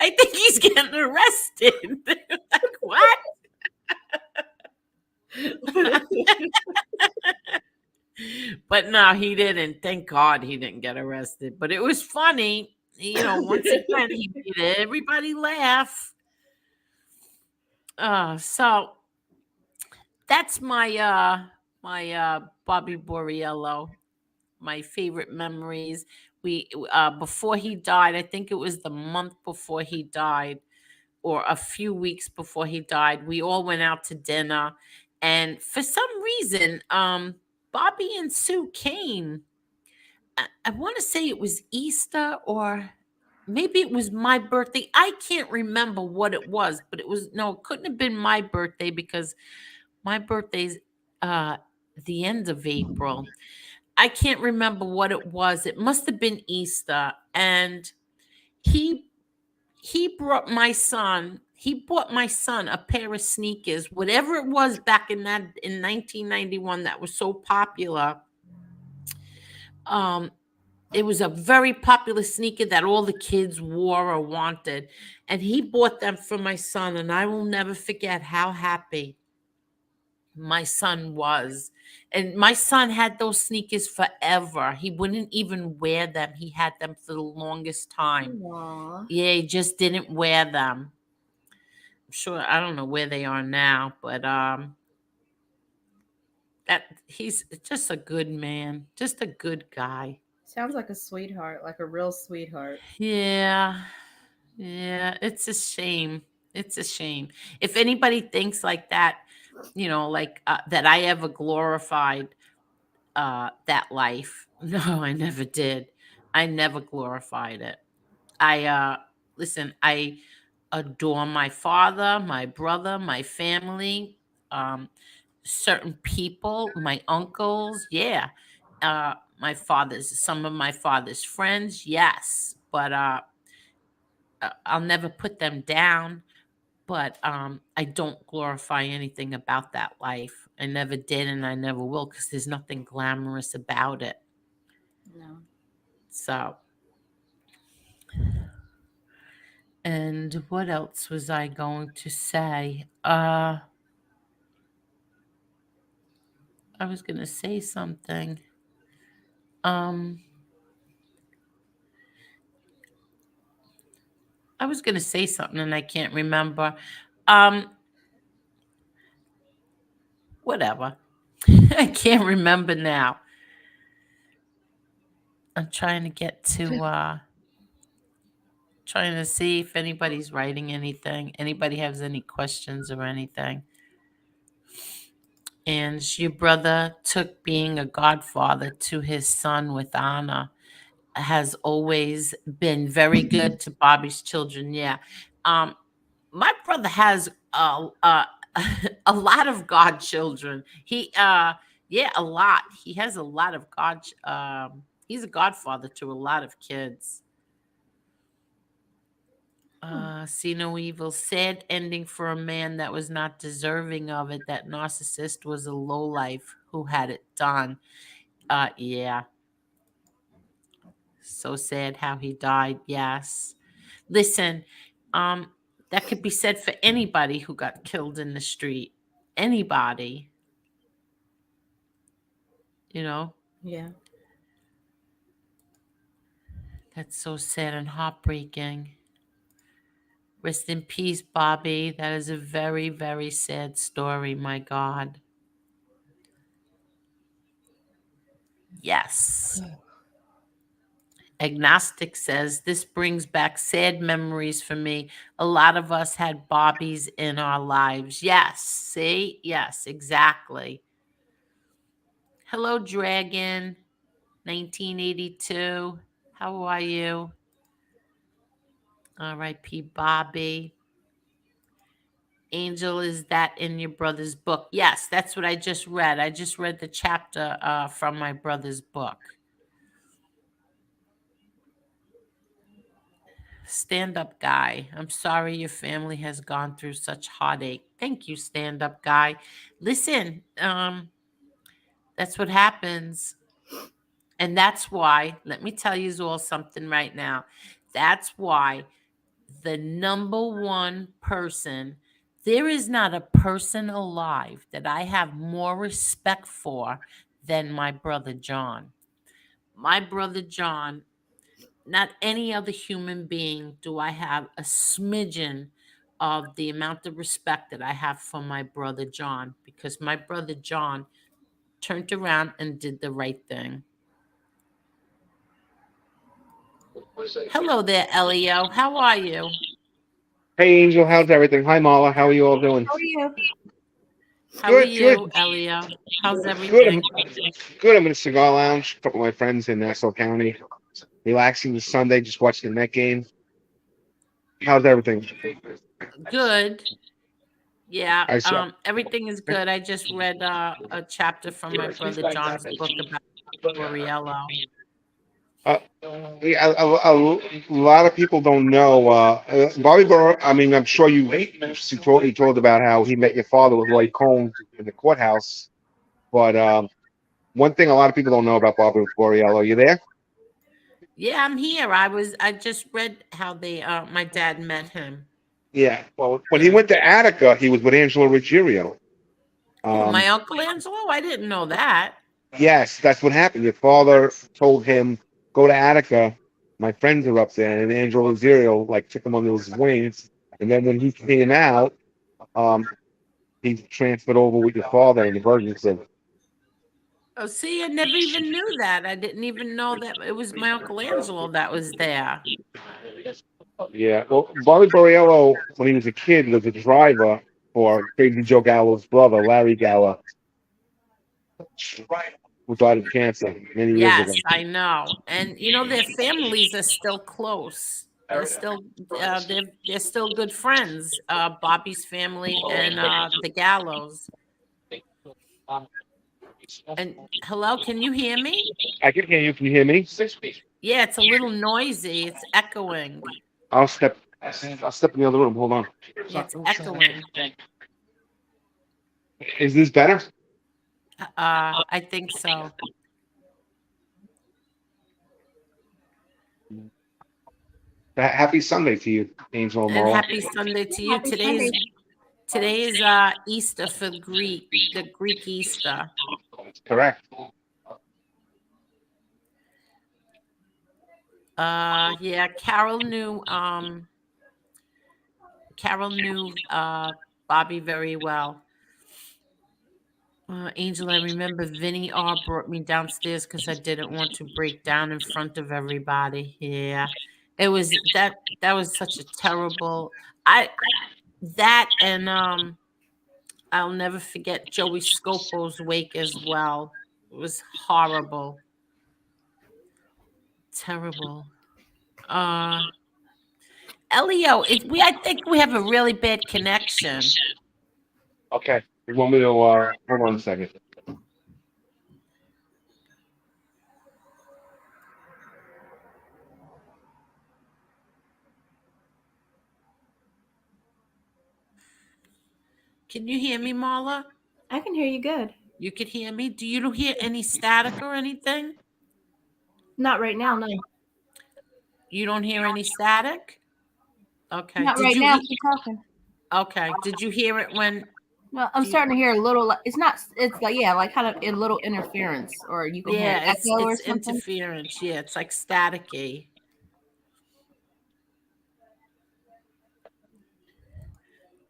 I think he's getting arrested. Like, what? But no, he didn't. Thank God he didn't get arrested. But it was funny. Once again, he made everybody laugh. So that's my Bobby Borriello, my favorite memories. We Before he died, I think it was the month before he died, or a few weeks before he died, we all went out to dinner. And for some reason, Bobby and Sue came. I want to say it was Easter or maybe it was my birthday. I can't remember what it was, but it was no, it couldn't have been my birthday because my birthday's uh the end of April. I can't remember what it was. It must have been Easter. And he he bought my son a pair of sneakers, whatever it was back in 1991 that was so popular. Um it was a very popular sneaker that all the kids wore or wanted. And he bought them for my son. And I will never forget how happy my son was. And my son had those sneakers forever. He wouldn't even wear them. He had them for the longest time. Aw. Yeah, he just didn't wear them. I'm sure I don't know where they are now, but that he's just a good man, just a good guy. Sounds like a sweetheart, like a real sweetheart. Yeah. Yeah, it's a shame. It's a shame. If anybody thinks like that, like that I ever glorified that life. No, I never did. I never glorified it. I listen, I adore my father, my brother, my family, um certain people, my uncles, yeah. Some of my father's friends, yes. But I'll never put them down, but I don't glorify anything about that life. I never did and I never will because there's nothing glamorous about it. No. So, and what else was I going to say? I was going to say something. Um, I was going to say something and I can't remember. Um, Whatever. I can't remember now. I'm trying to get to trying to see if anybody's writing anything. Anybody has any questions or anything. And your brother took being a godfather to his son with honor. Has always been very good to Bobby's children. Yeah. Um, my brother has a lot of godchildren. Yeah, a lot. He has a lot of he's a godfather to a lot of kids. See no evil. Sad ending for a man that was not deserving of it. That narcissist was a lowlife who had it done. Yeah. So sad how he died. Yes. Listen, um, that could be said for anybody who got killed in the street. Anybody, you know. Yeah. That's so sad and heartbreaking. Rest in peace, Bobby. That is a very, very sad story. My God. Yes. Agnostic says this brings back sad memories for me. A lot of us had Bobbies in our lives. Yes. See? Yes, exactly. Hello, Dragon. 1982. How are you? R.I.P. Bobby. Angel, is that in your brother's book? Yes, that's what I just read. I just read the chapter from my brother's book. Stand up guy. I'm sorry your family has gone through such heartache. Thank you, stand up guy. Listen, that's what happens. And that's why, let me tell you all something right now. That's why the number one person, there is not a person alive that I have more respect for than my brother John. My brother John, not any other human being do I have a smidgen of the amount of respect that I have for my brother John, because my brother John turned around and did the right thing. Hello there, Elio. How are you? Hey Angel, how's everything? Hi Mala, how are you all doing? How are you? How are Good, good, you, Elio? How's good. everything? Good. I'm in a cigar lounge. A couple of my friends in Nassau County, relaxing this Sunday, just watching the Met game. How's everything? Good. Yeah, I saw. everything is good. I just read a chapter from my brother John's book about Borriello. Uh, yeah, a lot of people don't know. Bobby Burrow. I mean, I'm sure you told about how he met your father with Lloyd Cohn in the courthouse. But one thing a lot of people don't know about Bobby Borriello. You there? Yeah, I'm here. I just read how they my dad met him. Yeah. Well, when he Yeah. went to Attica, he was with Angelo Ruggiero. Who, Um, my Uncle Angelo? I didn't know that. Yes, that's what happened. Your father told him, "Go to Attica. My friends are up there." And Angelo Lazzaro like took him under his wings. And then when he came out, um, he transferred over with your father in the Ferguson. Oh, see, I never even knew that. I didn't even know that it was my Uncle Angelo that was there. Yeah. Well, Bobby Borriello, when he was a kid, was a driver for Crazy Joe Gallo's brother, Larry Gallo, who died of cancer many years ago. Yes, I know. And you know their families are still close. They're still they're still good friends. Bobby's family and the Gallows. And hello, can you hear me? I can hear you. Can you hear me? Yeah, it's a little noisy. It's echoing. I'll step. I'll step in the other room. Hold on. Yeah, it's echoing. Is this better? I think so. Happy Sunday to you, Angel And Mora. happy Sunday to you. Happy Sunday. Today is Easter for the Greek Easter. Correct. Yeah, Carol knew Bobby very well. Angel, I remember Vinny R brought me downstairs because I didn't want to break down in front of everybody. Yeah, it was that was such a terrible. I that and I'll never forget Joey Scopo's wake as well. It was horrible, terrible. Uh, Elio, I think we have a really bad connection. Okay. You want me to hold on a second? Can you hear me, Marla? I can hear you good. You could hear me. Do you hear any static or anything? Not right now, no. You don't hear any static? Okay. Not Did right you now. hear? Keep talking. Okay. Did you hear it when? Well, I'm Do you, starting to hear a little. It's not. It's like yeah, like kind of a little interference, or you can hear an yeah, echo or it's something. interference. Yeah, it's like staticky.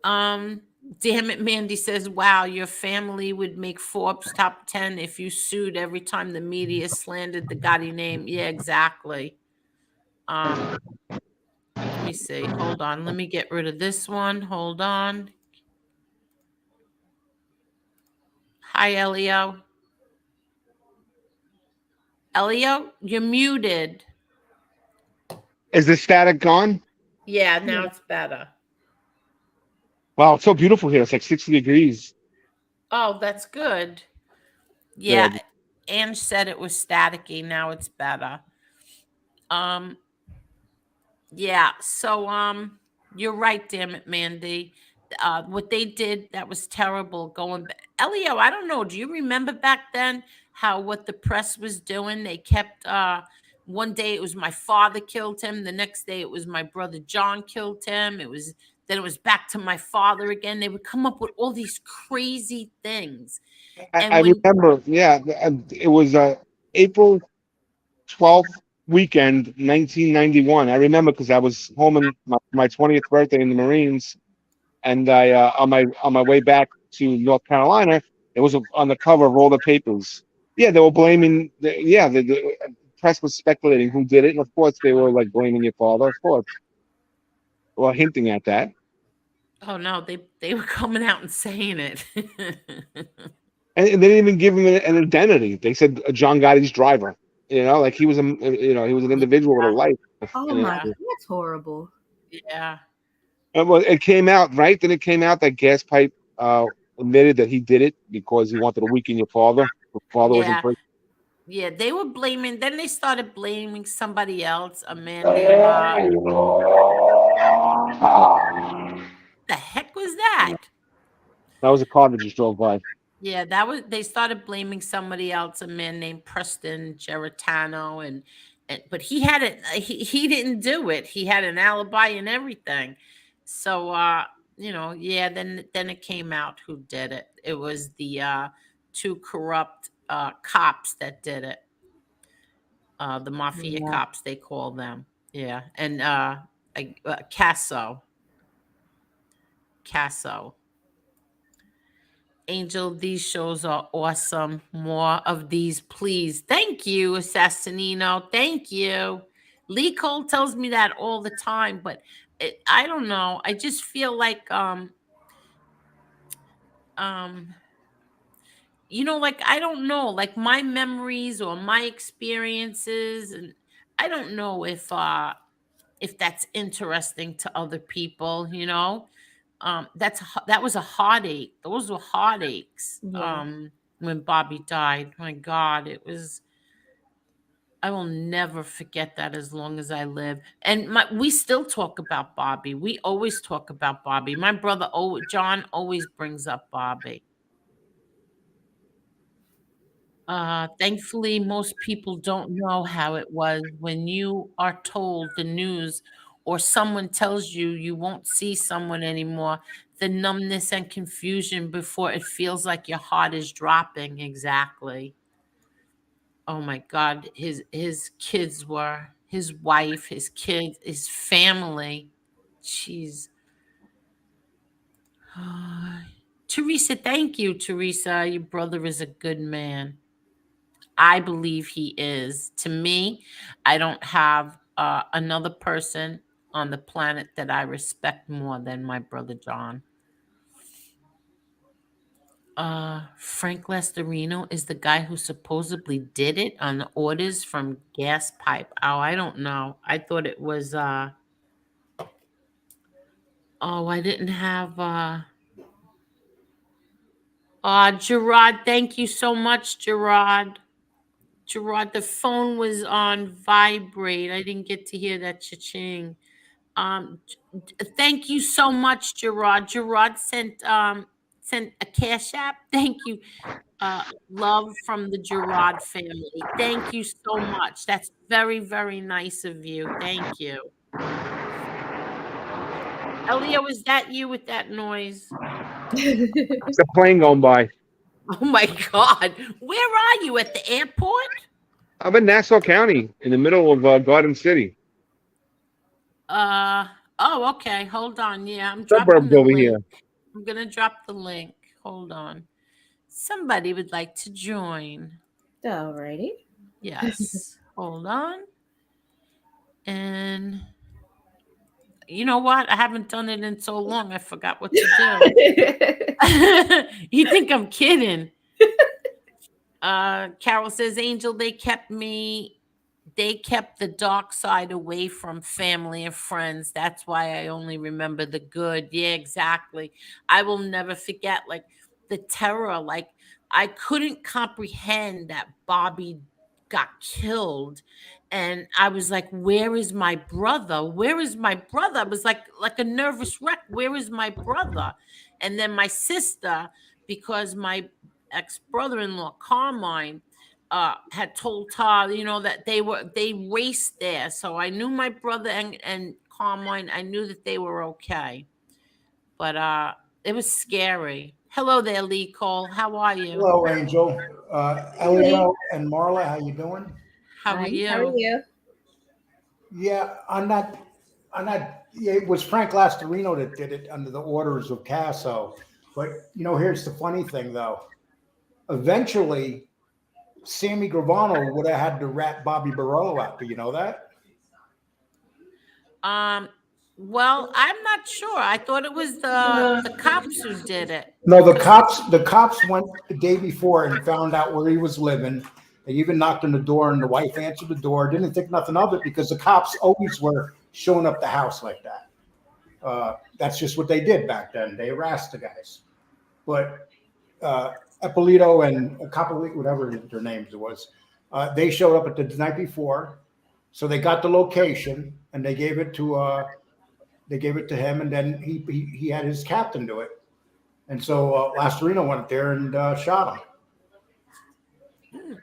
Um, Damn it, Mandy says, "Wow, your family would make Forbes top 10 if you sued every time the media slandered the Gotti name." Yeah, exactly. Um, Let me see. Hold on. Let me get rid of this one. Hold on. Hi, Elio. Elio, you're muted. Is the static gone? Yeah, now Yeah. it's better. Wow, it's so beautiful here. It's like 60 degrees. Oh, that's good. Yeah, Good. Ange said it was staticky. Now it's better. Um, yeah. So, you're right. Damn it, Mandy. What they did that was terrible. Going back, Elio. I don't know. Do you remember back then how what the press was doing? They kept. One day it was my father killed him. The next day it was my brother John killed him. It was back to my father again. They would come up with all these crazy things. I And when remember, yeah, it was April 12th weekend, 1991. I remember because I was home in my 20th birthday in the Marines, and I on my way back to North Carolina, it was on the cover of all the papers. Yeah, they were blaming. The press was speculating who did it, and of course they were like blaming your father, of course, or hinting at that. Oh no, they were coming out and saying it. And they didn't even give him an identity. They said John Gotti's driver. Like he was he was an individual with a life. Oh And my, Yeah, that's horrible. yeah, well, it came out right. Then it came out that gas pipe admitted that he did it because he wanted to weaken your father. Your father was in yeah, prison. yeah. They were blaming. Then they started blaming somebody else. A man named the heck was that? That was a car that just drove by. Yeah, that was they started blaming somebody else, a man named Preston Geritano, and but he had it. He didn't do it. He had an alibi and everything. So yeah. Then it came out who did it. It was the two corrupt cops that did it. The mafia Yeah. cops they call them. Yeah, and Casso. Angel, these shows are awesome. More of these, please. Thank you, Assassinino. Thank you. Lee Cole tells me that all the time, but I don't know. I just feel like um like I don't know, like my memories or my experiences, and I don't know if that's interesting to other people. That was a heartache. Those were heartaches. Yeah. When Bobby died, my God, I will never forget that as long as I live. And we still talk about Bobby. We always talk about Bobby. My brother, John, always brings up Bobby. Thankfully, most people don't know how it was when you are told the news or someone tells you you won't see someone anymore. The numbness and confusion before it feels like your heart is dropping. Exactly. Oh my God. His kids were his wife, his kids, his family. Jeez. Teresa, thank you, Teresa. Your brother is a good man. I believe he is. To me, I don't have another person on the planet that I respect more than my brother John. Frank Lestarino is the guy who supposedly did it on the orders from Gas Pipe. Oh, I don't know. I thought it was oh, I didn't have Gerard, thank you so much, Gerard. Gerard, the phone was on vibrate. I didn't get to hear that cha-ching. Thank you so much, Gerard. Gerard sent a cash app. Thank you. Love from the Gerard family. Thank you so much. That's very, very nice of you. Thank you. Elio, is that you with that noise? It's a plane going by. Oh my God. Where are you at the airport? I'm in Nassau County, in the middle of Garden City, Uh oh, okay. Hold on. Yeah, I'm dropping suburbs the over link. here. I'm gonna drop the link. Hold on. Somebody would like to join. Alrighty. Yes. Hold on. And you know what? I haven't done it in so long. I forgot what to do. You think I'm kidding? Carol says, Angel, they kept the dark side away from family and friends. That's why I only remember the good. Yeah, exactly. I will never forget, like, the terror. Like, I couldn't comprehend that Bobby got killed. And I was like, where is my brother? Where is my brother? I was like a nervous wreck. Where is my brother? And then my sister, because my ex-brother-in-law, Carmine, had told Todd, that they raced there. So I knew my brother and Carmine, I knew that they were okay. But it was scary. Hello there, Lee Cole. How are you? Hello, Angel. Hey. Elio and Marla, how you doing? How are How are you? you? Yeah, yeah, it was Frank Lastarino that did it under the orders of Casso. But here's the funny thing, though. Eventually, Sammy Gravano would have had to rat Bobby Borello out. Do you know that? Um, Well, I'm not sure. I thought it was the cops who did it. No, the 'Cause- cops went the day before and found out where he was living. They even knocked on the door, and the wife answered the door. Didn't think nothing of it because the cops always were showing up the house like that. That's just what they did back then. They harassed the guys. But Eppolito and Capolito, whatever their names was, they showed up at the night before, so they got the location and they gave it to him, and then he had his captain do it. And so Lastarino went there and shot him.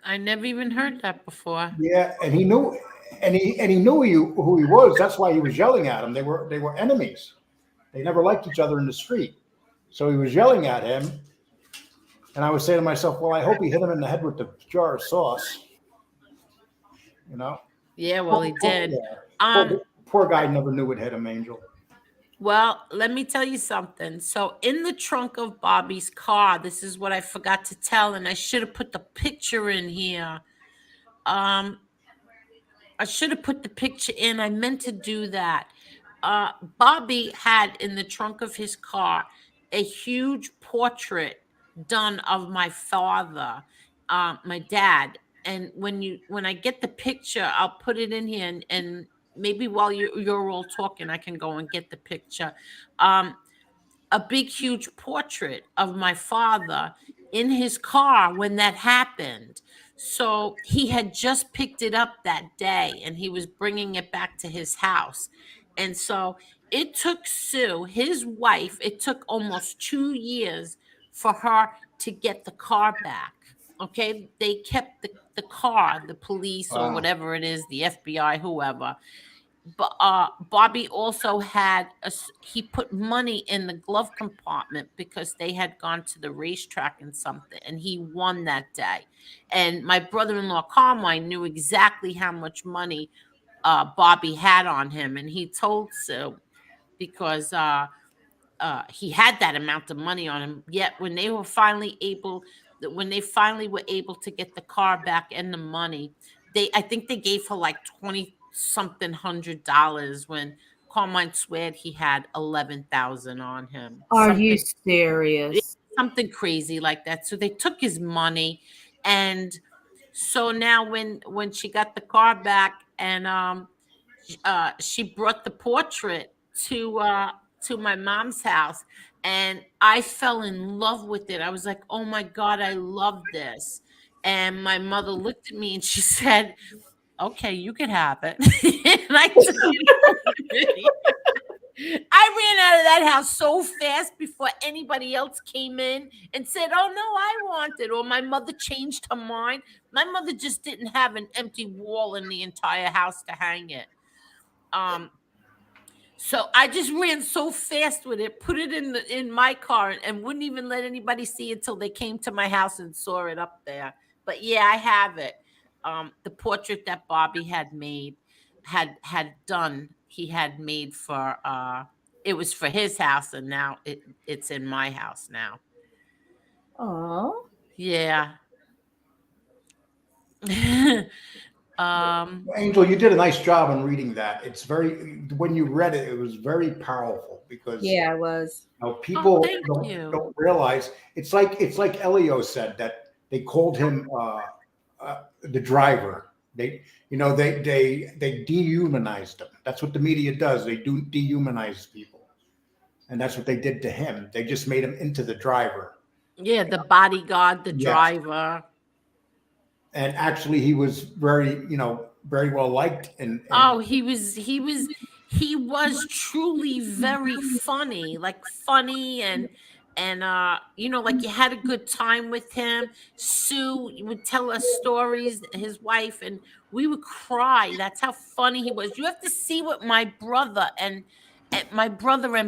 I never even heard that before. Yeah, and he knew, and he knew who he was. That's why he was yelling at him. They were enemies. They never liked each other in the street. So he was yelling at him, and I was saying to myself, "Well, I hope he hit him in the head with the jar of sauce." You know? Yeah, well, he did. Yeah. Poor guy never knew it hit him, Angel. Well, let me tell you something. So, in the trunk of Bobby's car, this is what I forgot to tell, and I should have put the picture in here. Um, I should have put the picture in. I meant to do that. Bobby had in the trunk of his car a huge portrait done of my father, my dad. And when I get the picture, I'll put it in here, and maybe while you're all talking, I can go and get the picture. Um, a big, huge portrait of my father in his car when that happened. So he had just picked it up that day and he was bringing it back to his house. And so it took Sue, his wife, it took almost 2 years for her to get the car back. Okay. They kept the car, the police or Wow. whatever it is, the FBI, whoever. But Bobby also had he put money in the glove compartment because they had gone to the racetrack and something, and he won that day. And my brother-in-law Carmine knew exactly how much money Bobby had on him, and he told Sue because he had that amount of money on him. Yet when they finally were able to get the car back and the money, I think they gave her like 20 something $100 when Carmine sweared he had 11,000 on him. Are you serious? Something crazy like that. So they took his money, and so now when she got the car back and she brought the portrait to my mom's house, and I fell in love with it. I was like, "Oh my god, I love this." And my mother looked at me and she said, "Okay, you can have it." And I took it. I ran out of that house so fast before anybody else came in and said, "Oh no, I want it," or my mother changed her mind. My mother just didn't have an empty wall in the entire house to hang it. So I just ran so fast with it, put it in my car, and wouldn't even let anybody see it until they came to my house and saw it up there. But yeah, I have it. The portrait that Bobby had made had done. He had made for it was for his house, and now it's in my house now. Oh, Yeah. um Angel, you did a nice job in reading that. It's very when you read it, it was very powerful because yeah, it was. people thank you. don't realize it's like Elio said that they called him the driver. They dehumanized him. That's what the media does. They do dehumanize people, and that's what they did to him. They just made him into the driver. Yeah, the bodyguard, the Yes. driver. And actually, he was very well liked. And Oh, he was truly very funny, like funny and like you had a good time with him. Sue would tell us stories, his wife, and we would cry. That's how funny he was. You have to see what my brother and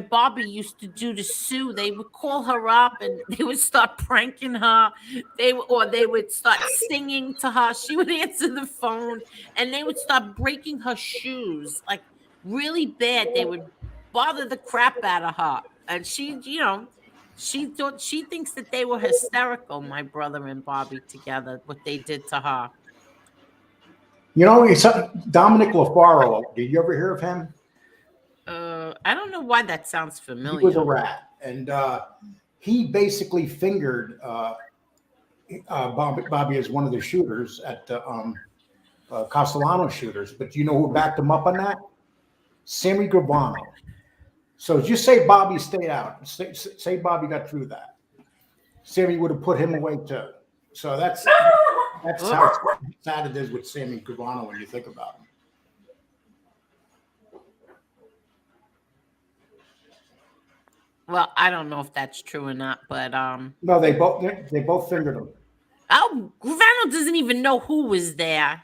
Bobby used to do to Sue. They would call her up and they would start pranking her. They would start singing to her. She would answer the phone and they would start breaking her shoes like really bad. They would bother the crap out of her. And she thinks that they were hysterical, my brother and Bobby together, what they did to her. it's Dominic LaFaro. Did you ever hear of him? don't know why that sounds He familiar. was a rat, and he basically fingered Bobby as one of the shooters at the Castellano shooters. But you know who backed him up on that? Sammy Gravano. So just say Bobby stayed out. Say Bobby got through that. Sammy would have put him away too. So that's how sad it is with Sammy Gravano when you think about him. Well, I don't know if that's true or not, but No, they both fingered him. oh, Gravano doesn't even know who was there.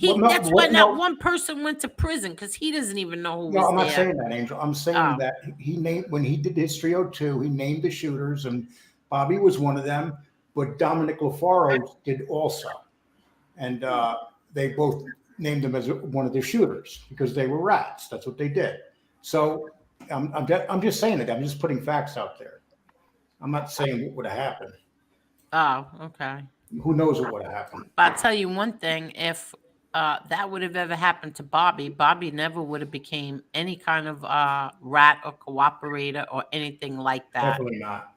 That's why not one person went to prison, because he doesn't even know who was there. No, I'm not saying that, Angel. I'm saying that he named, when he did his 302, he named the shooters, and Bobby was one of them, but Dominic LaFaro did also. And they both named him as one of the shooters because they were rats. That's what they did. So I'm just saying it. I'm just putting facts out there. I'm not saying what would have happened. Oh, okay. Who knows what would have happened? But I'll tell you one thing: if that would have ever happened to Bobby, Bobby never would have became any kind of rat or cooperator or anything like that. Definitely not.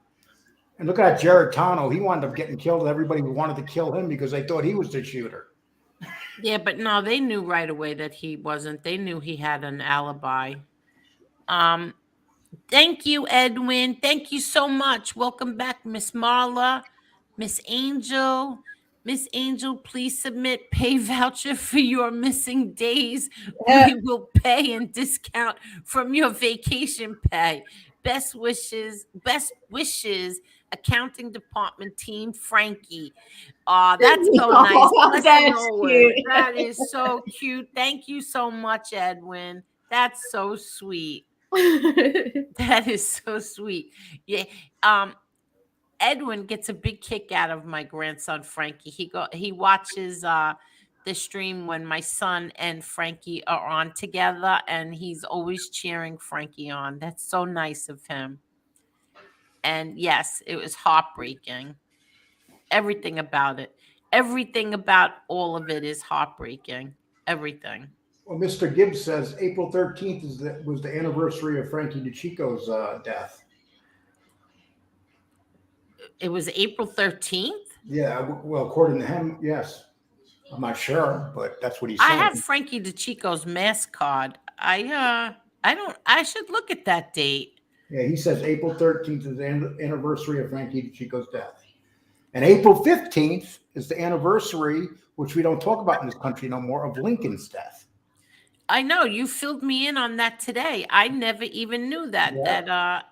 And look at Jared Tano. He wound up getting killed. Everybody wanted to kill him because they thought he was the shooter. Yeah, but no, they knew right away that he wasn't. They knew he had an alibi. Thank you, Edwin. Thank you so much. Welcome back, Miss Marla, Miss Angel. Miss Angel, please submit pay voucher for your missing days. We will pay and discount from your vacation pay. Best wishes, accounting department team, Frankie. That's so nice. That's cute. That is so cute. Thank you so much, Edwin. That's so sweet. That is so sweet. Yeah. Edwin gets a big kick out of my grandson Frankie. He watches the stream when my son and Frankie are on together, and he's always cheering Frankie on. That's so nice of him. And yes, it was heartbreaking. Everything about it. Everything about all of it is heartbreaking. Everything. Well, Mr. Gibbs says April 13th was the anniversary of Frankie DeChico's death. It was April 13th? Yeah, well, according to him, yes. I'm not sure, but that's what he said. I have Frankie DeChico's mask card. I should look at that date. Yeah, he says April 13th is the anniversary of Frankie DeChico's death. And April 15th is the anniversary, which we don't talk about in this country no more, of Lincoln's death. I know, you filled me in on that today. I never even knew that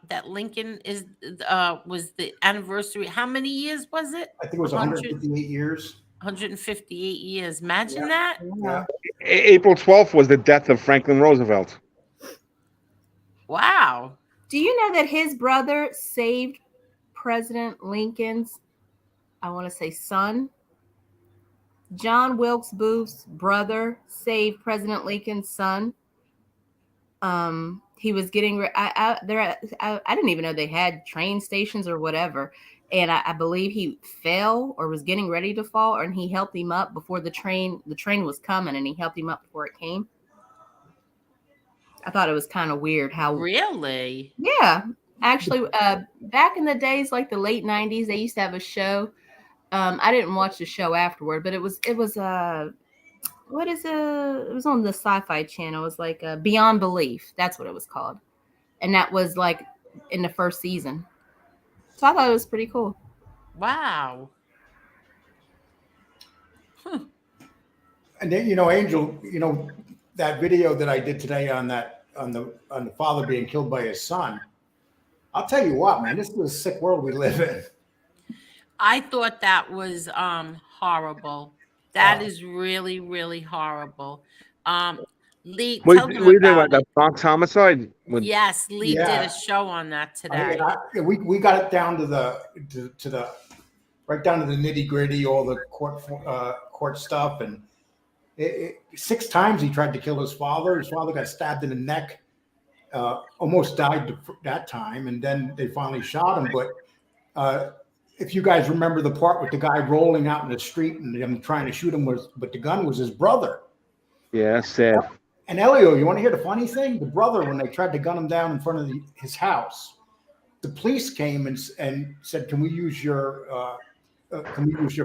that Lincoln was the anniversary. How many years was it? I think it was 158 years. 158 years. Imagine that. Yeah. April 12th was the death of Franklin Roosevelt. Wow. Do you know that his brother saved President Lincoln's, I want to say, son? John Wilkes Booth's brother saved President Lincoln's son. He was getting I didn't even know they had train stations or whatever, and I believe he fell or was getting ready to fall, and he helped him up before the train was coming, and he helped him up before it came. I thought it was kind of weird how. Really? Yeah, actually, back in the days, like the late 90s, they used to have a show. I didn't watch the show afterward, but it was it was on the Sci-Fi Channel. It was like Beyond Belief. That's what it was called. And that was like in the first season. So I thought it was pretty cool. Wow. And then, Angel, that video that I did today on the father being killed by his son. I'll tell you what, man, this is a sick world we live in. I thought that was horrible. That is really, really horrible. Lee, tell them about the Bronx homicide? Yes, Lee did a show on that today. We got it down to the right down to the nitty gritty, all the court stuff, and 6 times he tried to kill his father. His father got stabbed in the neck, almost died that time, and then they finally shot him. But if you guys remember the part with the guy rolling out in the street and them trying to shoot him, but the gun was his brother. Yeah, sad. And Elio, you want to hear the funny thing? The brother, when they tried to gun him down in front of his house, the police came and said, can we use your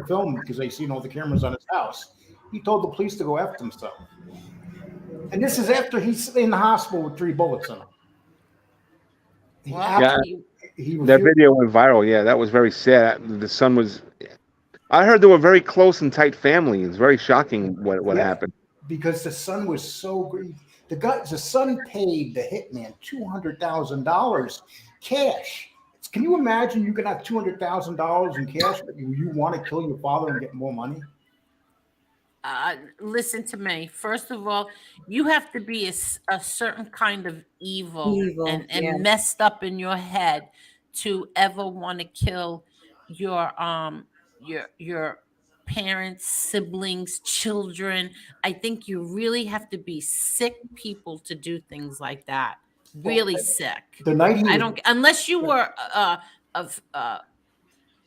film?" Because they seen all the cameras on his house. He told the police to go after himself. And this is after he's in the hospital with 3 bullets in him. Well, Yeah, He that refused. video went viral. Yeah, that was very sad. The son was. I heard they were very close and tight family. It's very shocking what Yeah, happened. because the son was so greedy. The son paid the hitman $200,000 cash. Can you imagine you can have $200,000 in cash, but you want to kill your father and get more money? Listen to me. First of all, you have to be a certain kind of evil Evil, and yeah. messed up in your head to ever want to kill your parents, siblings, children. I think you really have to be sick people to do things like that. Well, Really sick. the night he I was don't unless you were of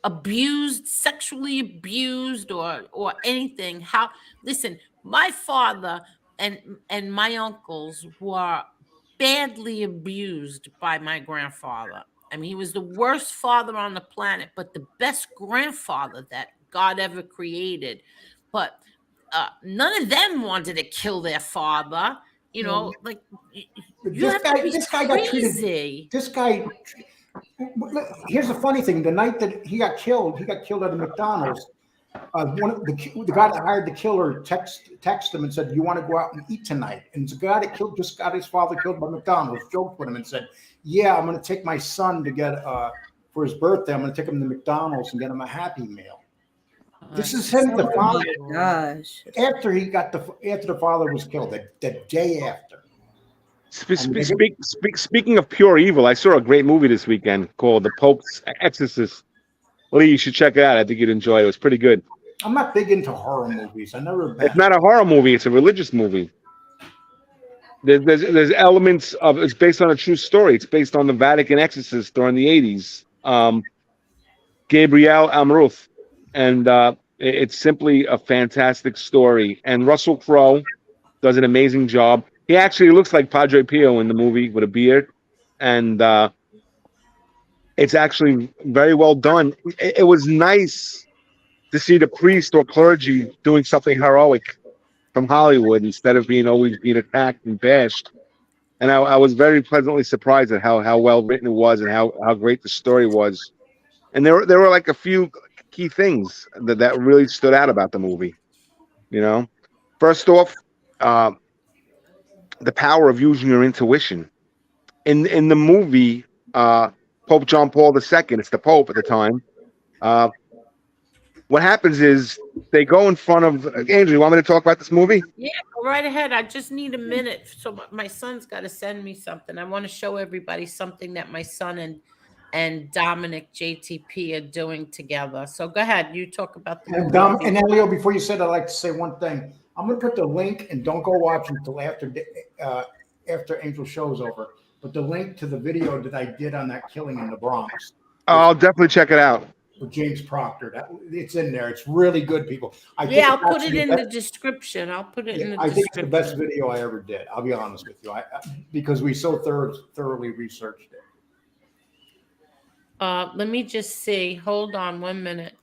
abused, sexually abused, or anything. How listen, my father and my uncles were badly abused by my grandfather. I mean, he was the worst father on the planet, but the best grandfather that God ever created. But none of them wanted to kill their father. You know, like you have to be this guy got treated. crazy. This guy. Here's the funny thing: the night that he got killed at a McDonald's. One of the guy that hired the killer text him and said, "You want to go out and eat tonight?" And the guy that just got his father killed by McDonald's joked with him and said, "Yeah, I'm going to take my son to get for his birthday. I'm going to take him to McDonald's and get him a Happy Meal." This is him, the Oh father. my gosh. After the father was killed, the day after. Speaking of pure evil, I saw a great movie this weekend called The Pope's Exorcist. Lee, you should check it out. I think you'd enjoy it. It was pretty good. I'm not big into horror movies. I never been. It's not a horror movie. It's a religious movie. There's elements of it's based on a true story. It's based on the Vatican exorcist during the 80s. Gabriel Amruth. And it's simply a fantastic story. And Russell Crowe does an amazing job. He actually looks like Padre Pio in the movie with a beard. And it's actually very well done. It was nice to see the priest or clergy doing something heroic from Hollywood instead of always being attacked and bashed. And I was very pleasantly surprised at how well written it was and how great the story was. And there were like a few key things that really stood out about the movie. First off, the power of using your intuition. In the movie, Pope John Paul II, it's the Pope at the time. What happens is they go in front of Angel. You want me to talk about this movie? Yeah, go right ahead. I just need a minute. So my son's got to send me something. I want to show everybody something that my son and Dominic JTP are doing together. So go ahead. You talk about the movie. And Elio, before you said, I'd like to say one thing. I'm going to put the link, and don't go watch until after Angel show's over. But the link to the video that I did on that killing in the Bronx. I'll definitely check it out. With James Proctor, it's in there. It's really good, people. I'll put it in the description. I'll put it in the description. I think it's the best video I ever did. I'll be honest with you, because we so thoroughly researched it. Let me just see. Hold on 1 minute.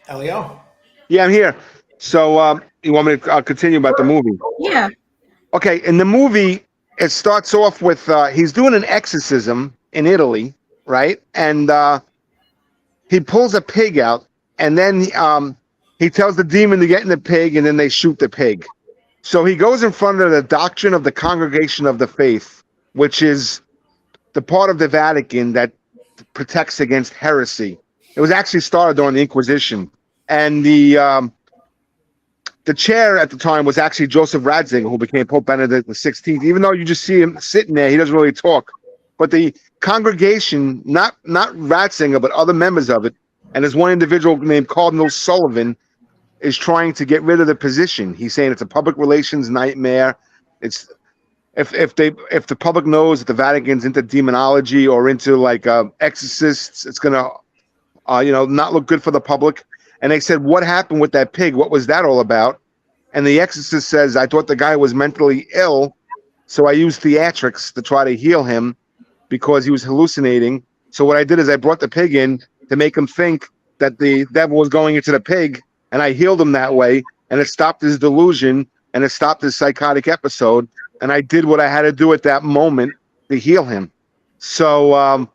Elio? Yeah, I'm here. So you want me to continue about the movie? Yeah. Okay, in the movie, it starts off with he's doing an exorcism in Italy, right? And he pulls a pig out, and then he tells the demon to get in the pig, and then they shoot the pig. So he goes in front of the doctrine of the Congregation of the Faith, which is the part of the Vatican that protects against heresy. It was actually started during the Inquisition. And the chair at the time was actually Joseph Ratzinger, who became Pope Benedict XVI. Even though you just see him sitting there, he doesn't really talk. But the congregation, not Ratzinger, but other members of it, and there's one individual named Cardinal Sullivan, is trying to get rid of the position. He's saying it's a public relations nightmare. It's if the public knows that the Vatican's into demonology or into like exorcists, it's gonna not look good for the public. And they said, what happened with that pig? What was that all about? And the exorcist says, I thought the guy was mentally ill, so I used theatrics to try to heal him because he was hallucinating. So what I did is I brought the pig in to make him think that the devil was going into the pig, and I healed him that way, and it stopped his delusion and it stopped his psychotic episode. And I did what I had to do at that moment to heal him. So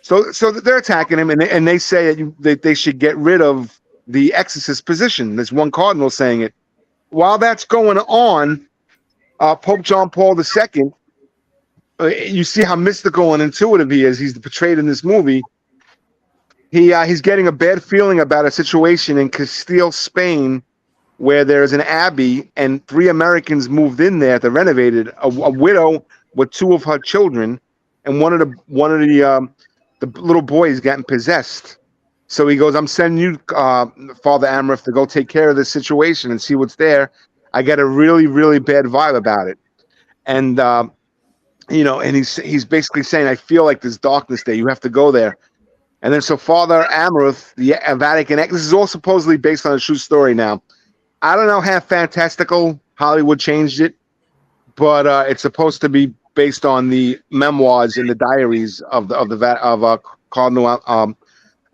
so they're attacking him, and they say that they should get rid of the exorcist position. There's one cardinal saying it. While that's going on, Pope John Paul II, you see how mystical and intuitive he is. He's portrayed in this movie. He's getting a bad feeling about a situation in Castile, Spain, where there's an abbey and 3 Americans moved in there to renovate it. A widow with 2 of her children, and one of the little boys getting possessed. So he goes, I'm sending you, Father Amorth, to go take care of this situation and see what's there. I get a really, really bad vibe about it. And, and he's basically saying, I feel like there's darkness there. You have to go there. And then so Father Amorth, the Vatican, this is all supposedly based on a true story now. I don't know how fantastical Hollywood changed it, but it's supposed to be based on the memoirs and the diaries of Cardinal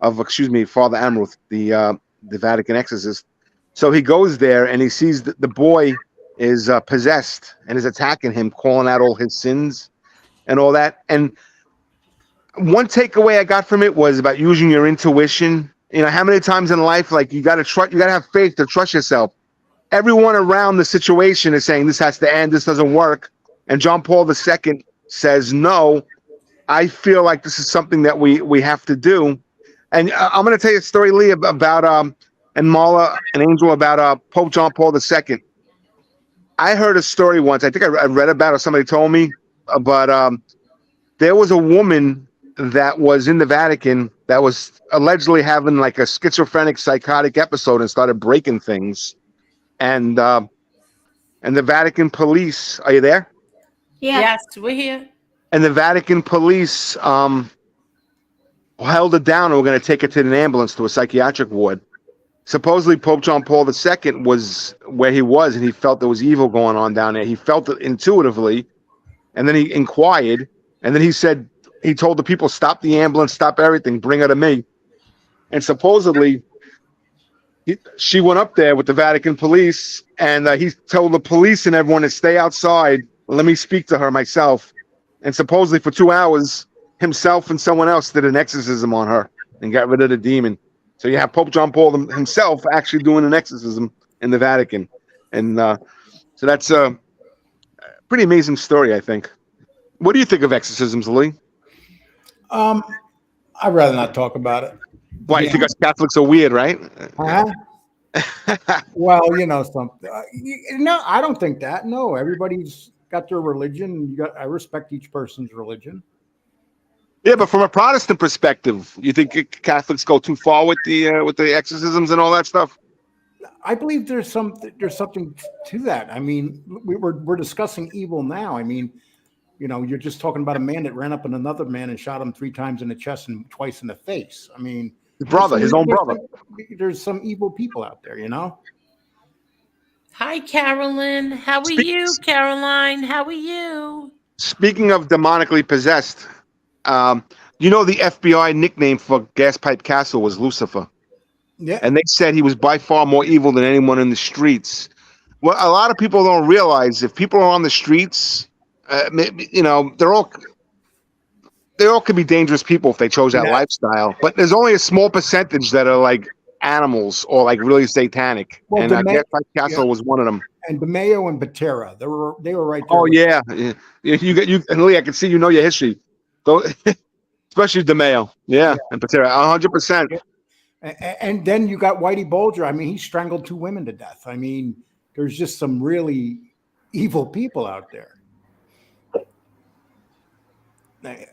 Father Amorth, the Vatican exorcist. So he goes there and he sees that the boy is possessed and is attacking him, calling out all his sins and all that. And one takeaway I got from it was about using your intuition. How many times in life, like you got to have faith to trust yourself. Everyone around the situation is saying this has to end, this doesn't work. And John Paul II says, no, I feel like this is something that we have to do. And I'm going to tell you a story, Lee, about and Marla, an angel, about Pope John Paul II. I heard a story once. I think I read about it, or somebody told me, but there was a woman that was in the Vatican that was allegedly having like a schizophrenic psychotic episode and started breaking things. And the Vatican police, are you there? Yeah. Yes, we're here. And the Vatican police held her down and were going to take her to an ambulance to a psychiatric ward. Supposedly Pope John Paul II was where he was, and he felt there was evil going on down there. He felt it intuitively, and then he inquired, and then he told the people, stop the ambulance, stop everything, bring her to me. And supposedly she went up there with the Vatican police, and he told the police and everyone to stay outside. Let me speak to her myself. And supposedly for 2 hours, himself and someone else did an exorcism on her and got rid of the demon. So you have Pope John Paul himself actually doing an exorcism in the Vatican. And so that's a pretty amazing story, I think. What do you think of exorcisms, Lee? I'd rather not talk about it. Why, you think us Catholics are weird, right? Huh? Well, something. No, I don't think that. No, everybody's got their religion. I respect each person's religion. Yeah, but from a Protestant perspective, you think Catholics go too far with the exorcisms and all that stuff? I believe there's something to that. I mean, we're discussing evil now. I mean, you're just talking about a man that ran up on another man and shot him 3 times in the chest and twice in the face. I mean, his own brother. There's some evil people out there, Hi, Carolyn. How are you, Caroline? How are you? Speaking of demonically possessed, the FBI nickname for Gaspipe Castle was Lucifer. Yeah. And they said he was by far more evil than anyone in the streets. Well, a lot of people don't realize if people are on the streets, they all could be dangerous people if they chose that lifestyle. But there's only a small percentage that are like animals or like really satanic. Well, and Gaspipe Castle was one of them. And DeMeo and Patera, they were right there. Oh yeah, you and Lee, I can see your history. Especially DeMeo, and Patera, 100%. And then you got Whitey Bulger. I mean, he strangled 2 women to death. I mean, there's just some really evil people out there.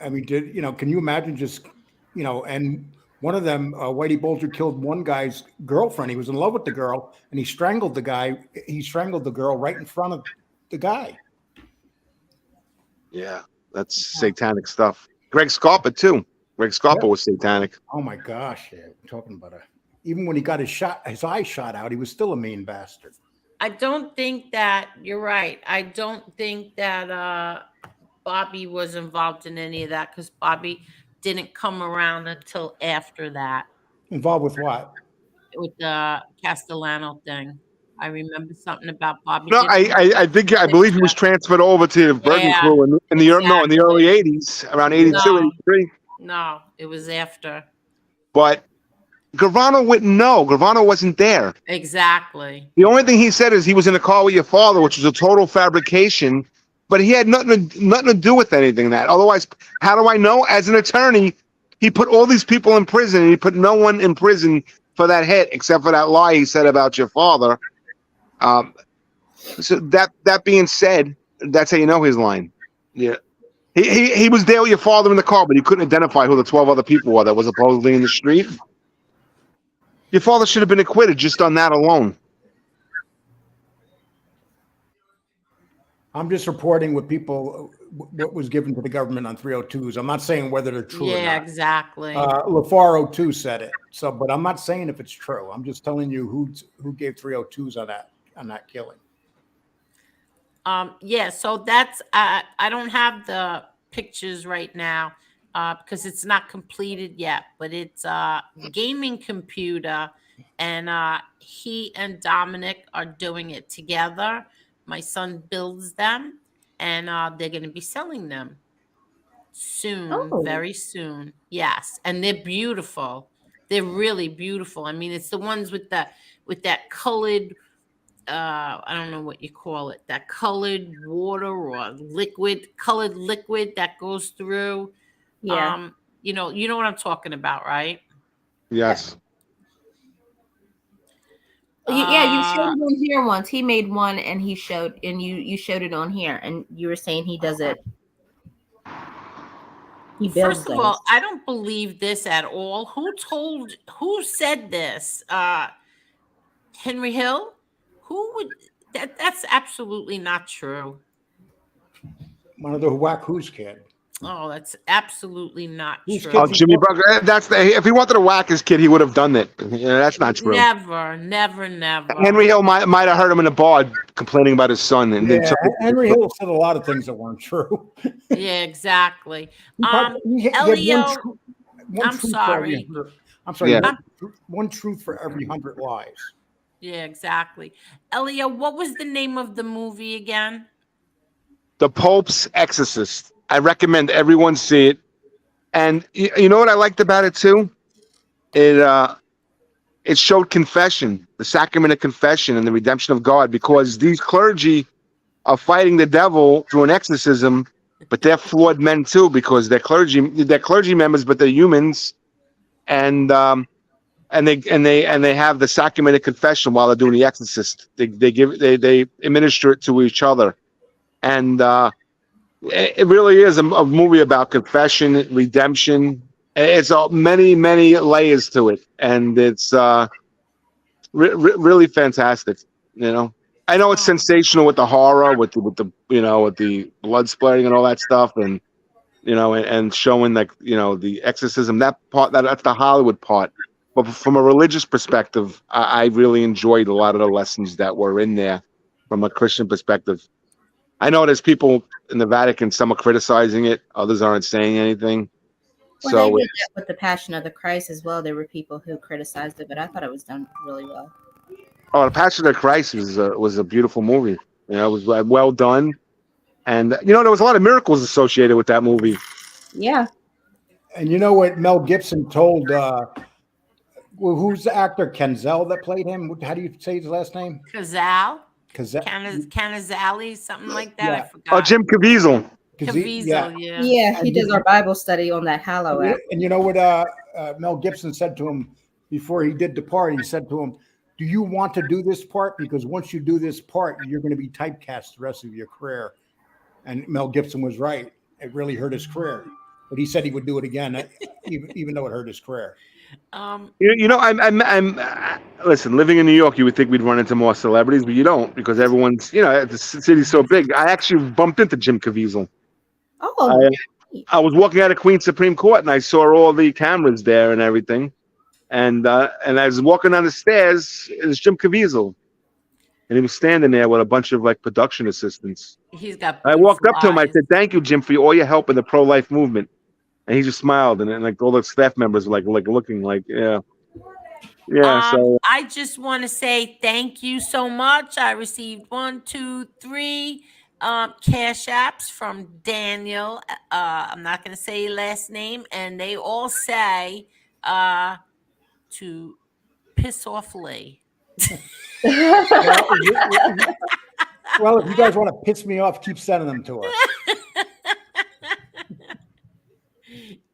I mean, can you imagine just, and one of them, Whitey Bulger, killed one guy's girlfriend. He was in love with the girl, and he strangled the guy. He strangled the girl right in front of the guy. Yeah, that's satanic stuff. Greg Scarpa too. Greg Scarpa was satanic. Oh my gosh, yeah. I'm talking about even when he got his eye shot out, he was still a mean bastard. I don't think that you're right. I don't think that Bobby was involved in any of that because Bobby didn't come around until after that Involved with what? with the Castellano thing. I remember something about Bobby No, getting. I believe he was transferred over to the Bergen Yeah, crew in the early exactly. '80s, around 82, No, 83. no, it was after. But Gravano wouldn't know. Gravano wasn't there. Exactly. The only thing he said is he was in the car with your father, which was a total fabrication. But he had nothing to do with anything that. Otherwise, how do I know? As an attorney, he put all these people in prison, and he put no one in prison for that hit, except for that lie he said about your father. So that being said, that's how you know his line. Yeah, he was there with your father in the car, but he couldn't identify who the 12 other people were that was supposedly in the street. Your father should have been acquitted just on that alone. I'm just reporting what was given to the government on 302s. I'm not saying whether they're true or Yeah, not. exactly. LaFaro too said it. So, but I'm not saying if it's true. I'm just telling you who gave 302s on that killing. Yeah, so that's I don't have the pictures right now because it's not completed yet, but it's a gaming computer and he and Dominic are doing it together. My son builds them and they're going to be selling them soon, Oh. very soon. Yes, and they're beautiful. They're really beautiful. I mean, it's the ones with that colored I don't know what you call it, that colored water or colored liquid that goes through. Yeah. You know what I'm talking about, right? Yes. Yeah, you showed Uh it on here once. He made one and you showed it on here and you were saying he does it. He builds First of those. all, I don't believe this at all. Who said this? Henry Hill? Who would that's absolutely not true. One of the Whack Who's kid. Oh, that's absolutely not Whose true. Oh, kids he Jimmy took? Buck. If he wanted to whack his kid, he would have done that. Yeah, that's not true. Never, never, never. Henry Hill might have heard him in a bar complaining about his son, and then Yeah, Henry Hill said a lot of things that weren't true. Yeah, exactly. He had Elio, one I'm truth sorry. For every, I'm sorry. Yeah. One truth for every 100 lies. Yeah, exactly. Elio, what was the name of the movie again? The Pope's Exorcist. I recommend everyone see it. And you know what I liked about it too? It showed confession, the sacrament of confession, and the redemption of God, because these clergy are fighting the devil through an exorcism, but they're flawed men too, because they're clergy members, but they're humans, and they have the sacrament of confession while they're doing the exorcist. They administer it to each other, and it really is a movie about confession, redemption. It's many layers to it, and it's really fantastic. I know it's sensational with the horror, with the blood splattering and all that stuff, and and showing the exorcism. That's the Hollywood part. But from a religious perspective, I really enjoyed a lot of the lessons that were in there from a Christian perspective. I know there's people in the Vatican, some are criticizing it, others aren't saying anything. Well, So they did that with the Passion of the Christ as well. There were people who criticized it, but I thought it was done really well. Oh, The Passion of Christ was a beautiful movie. It was well done, and there was a lot of miracles associated with that movie. Yeah. And you know what Mel Gibson told? Who's the actor Kenzel that played him? How do you say his last name? Canizali, something like that. Yeah. I forgot. Oh, Jim Caviezel. Caviezel, yeah. Yeah, he does our Bible study on that Hallow app. And you know what Mel Gibson said to him before he did the part? He said to him, "Do you want to do this part? Because once you do this part, you're going to be typecast the rest of your career." And Mel Gibson was right. It really hurt his career. But he said he would do it again, even though it hurt his career. I'm listen. Living in New York, you would think we'd run into more celebrities, but you don't, because everyone's the city's so big. I actually bumped into Jim Caviezel. Oh, I was walking out of Queens Supreme Court and I saw all the cameras there and everything. And I was walking down the stairs. It was Jim Caviezel, and he was standing there with a bunch of like production assistants. He's got I walked beautiful up to him. I eyes. said, "Thank you, Jim, for all your help in the pro-life movement." And he just smiled, and like all the staff members were like looking like, yeah, yeah. So I just want to say thank you so much. I received 1, 2, 3 cash apps from Daniel. I'm not going to say your last name, and they all say to piss off Lee. Well, well, if you guys want to piss me off, keep sending them to her.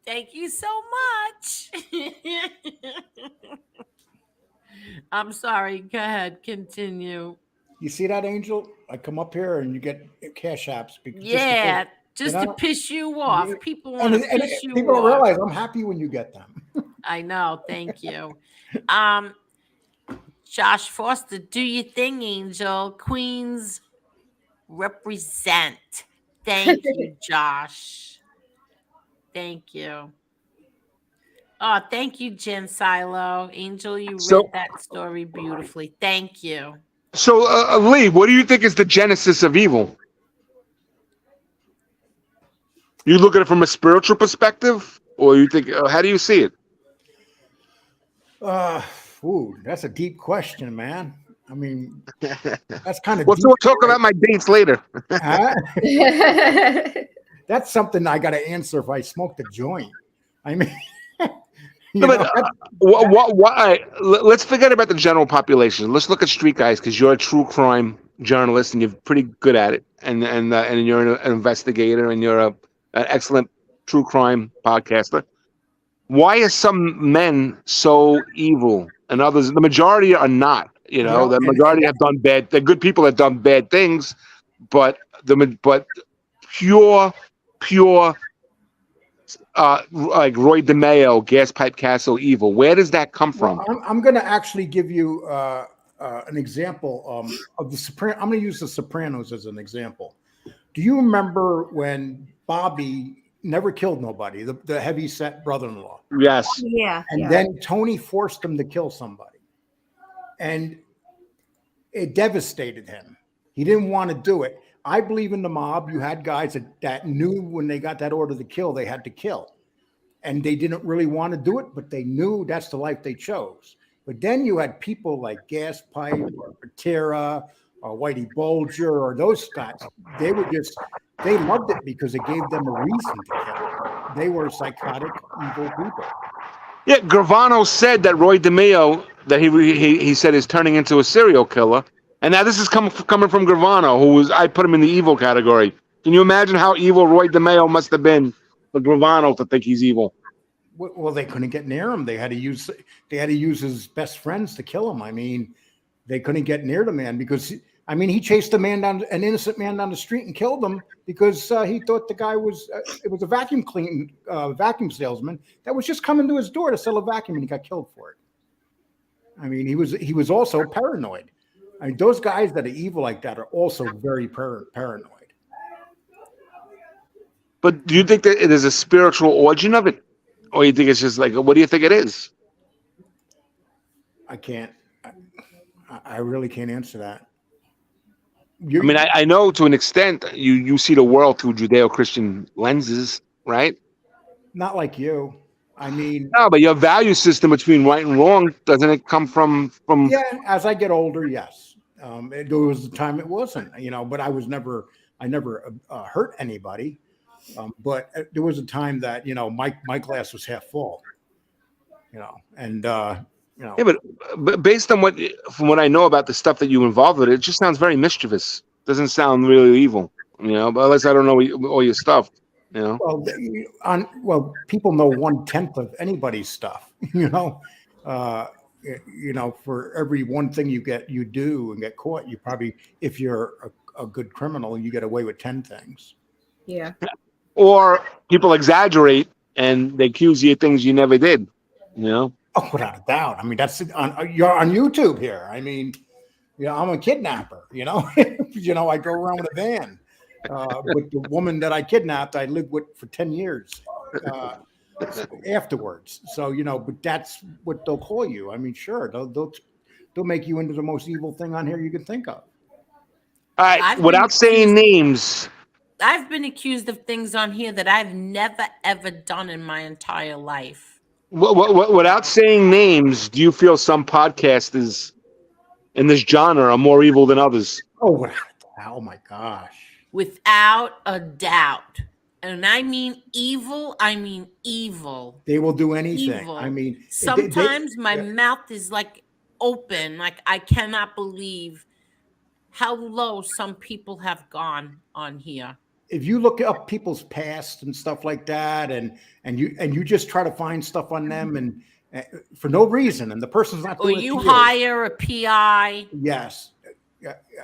Thank you so much. I'm sorry. Go ahead. Continue. You see that, Angel? I come up here and you get cash apps because Yeah, just you to know? piss you off. People and, want to and piss you people don't off. realize I'm happy when you get them. I know. Thank you. Josh Foster, do your thing, Angel. Queens represent. Thank you, Josh. Thank you. Oh, thank you, Jen Silo. Angel, you read that story beautifully. Thank you. So, Lee, what do you think is the genesis of evil? You look at it from a spiritual perspective, or you think, how do you see it? That's a deep question, man. I mean, that's kind of. We'll talk about my dates later. That's something I got to answer if I smoked a joint. I mean, let's forget about the general population. Let's look at street guys because you're a true crime journalist and you're pretty good at it, and you're an investigator and you're an excellent true crime podcaster. Why are some men so evil and others? The majority are not. The majority have done bad. They're good people that have done bad things, but pure. Like Roy DeMeo, Gas Pipe Castle evil. Where does that come from? Well, I'm going to actually give you an example of the Sopranos. I'm going to use the Sopranos as an example. Do you remember when Bobby never killed nobody, the heavy-set brother-in-law? Yes. Yeah. And then Tony forced him to kill somebody, and it devastated him. He didn't want to do it. I believe in the mob. You had guys that knew when they got that order to kill, they had to kill. And they didn't really want to do it, but they knew that's the life they chose. But then you had people like Gas Pipe or Patera or Whitey Bulger or those guys. They loved it because it gave them a reason to kill. They were psychotic, evil people. Yeah, Gravano said that Roy DeMeo, that he said is turning into a serial killer. And now this is coming from Gravano, I put him in the evil category. Can you imagine how evil Roy DeMeo must have been for Gravano to think he's evil? Well, they couldn't get near him. They had to use his best friends to kill him. I mean, they couldn't get near the man because he chased an innocent man down the street and killed him because he thought the guy was a vacuum salesman that was just coming to his door to sell a vacuum, and he got killed for it. I mean, he was also paranoid. I mean, those guys that are evil like that are also very paranoid. But do you think that it is a spiritual origin of it? Or you think it's just like, what do you think it is? I really can't answer that. I know to an extent you see the world through Judeo-Christian lenses, right? Not like you. No, but your value system between right and wrong, doesn't it come from? Yeah, as I get older, yes. There was a time it wasn't, but I never hurt anybody. But there was a time that, my glass was half full, and. Yeah, but based on from what I know about the stuff that you involved with, it just sounds very mischievous. Doesn't sound really evil, but unless I don't know all your stuff, Well, people know 1/10 of anybody's stuff, for every one thing you do and get caught, you probably, if you're a good criminal, you get away with 10 things. Yeah. Or people exaggerate and they accuse you of things you never did, Oh, without a doubt. That's you're on YouTube here. I'm a kidnapper. I go around with a van. But the woman that I kidnapped, I lived with for 10 years afterwards. So, but that's what they'll call you. I mean, sure, they'll make you into the most evil thing on here you can think of. All right, I've been without saying accused. names, I've been accused of things on here that I've never ever done in my entire life. without saying names, do you feel some podcasters in this genre are more evil than others? Oh my gosh. Without a doubt. And I mean evil, I mean evil. They will do anything. Evil. I mean, Sometimes my yeah. mouth is like open, like I cannot believe how low some people have gone on here. If you look up people's past and stuff like that, and you just try to find stuff on them and for no reason, and the person's not Or doing you it to you. hire a PI. Yes.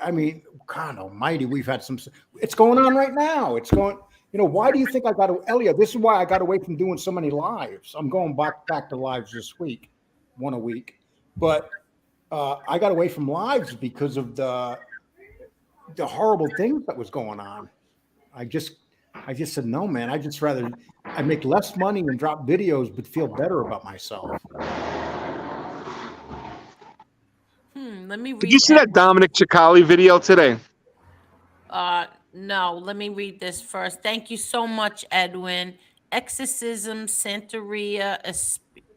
I mean, God almighty, we've had some. It's going on right now. It's going. Why do you think I got to, Elio? This is why I got away from doing so many lives. I'm going back to lives this week, one a week, but I got away from lives because of the horrible things that was going on. I just said, no, man, I make less money and drop videos, but feel better about myself. Let me read. Did you see that Dominic Cicali video today? No, let me read this first. Thank you so much, Edwin. Exorcism, Santeria,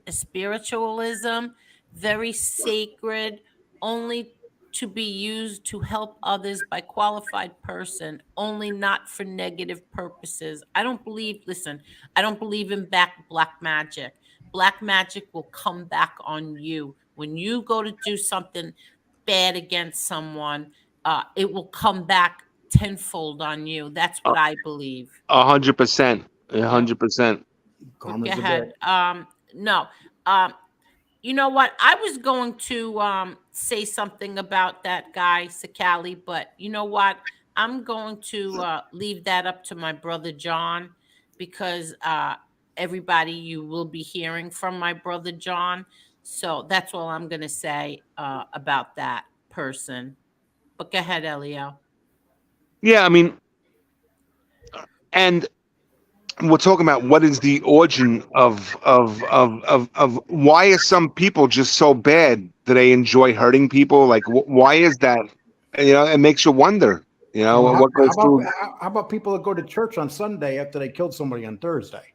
spiritualism, very sacred, only to be used to help others by qualified person, only not for negative purposes. I don't believe in black magic. Black magic will come back on you. When you go to do something bad against someone, it will come back tenfold on you. That's what I believe. 100%. 100%. Go ahead. No. You know what? I was going to say something about that guy, Sakali, but you know what? I'm going to leave that up to my brother John, because everybody, you will be hearing from my brother John. So that's all I'm going to say about that person. But go ahead, Elio. Yeah, I mean, and we're talking about what is the origin of why are some people just so bad? Do they enjoy hurting people? Like, why is that? It makes you wonder. What goes through. How about people that go to church on Sunday after they killed somebody on Thursday?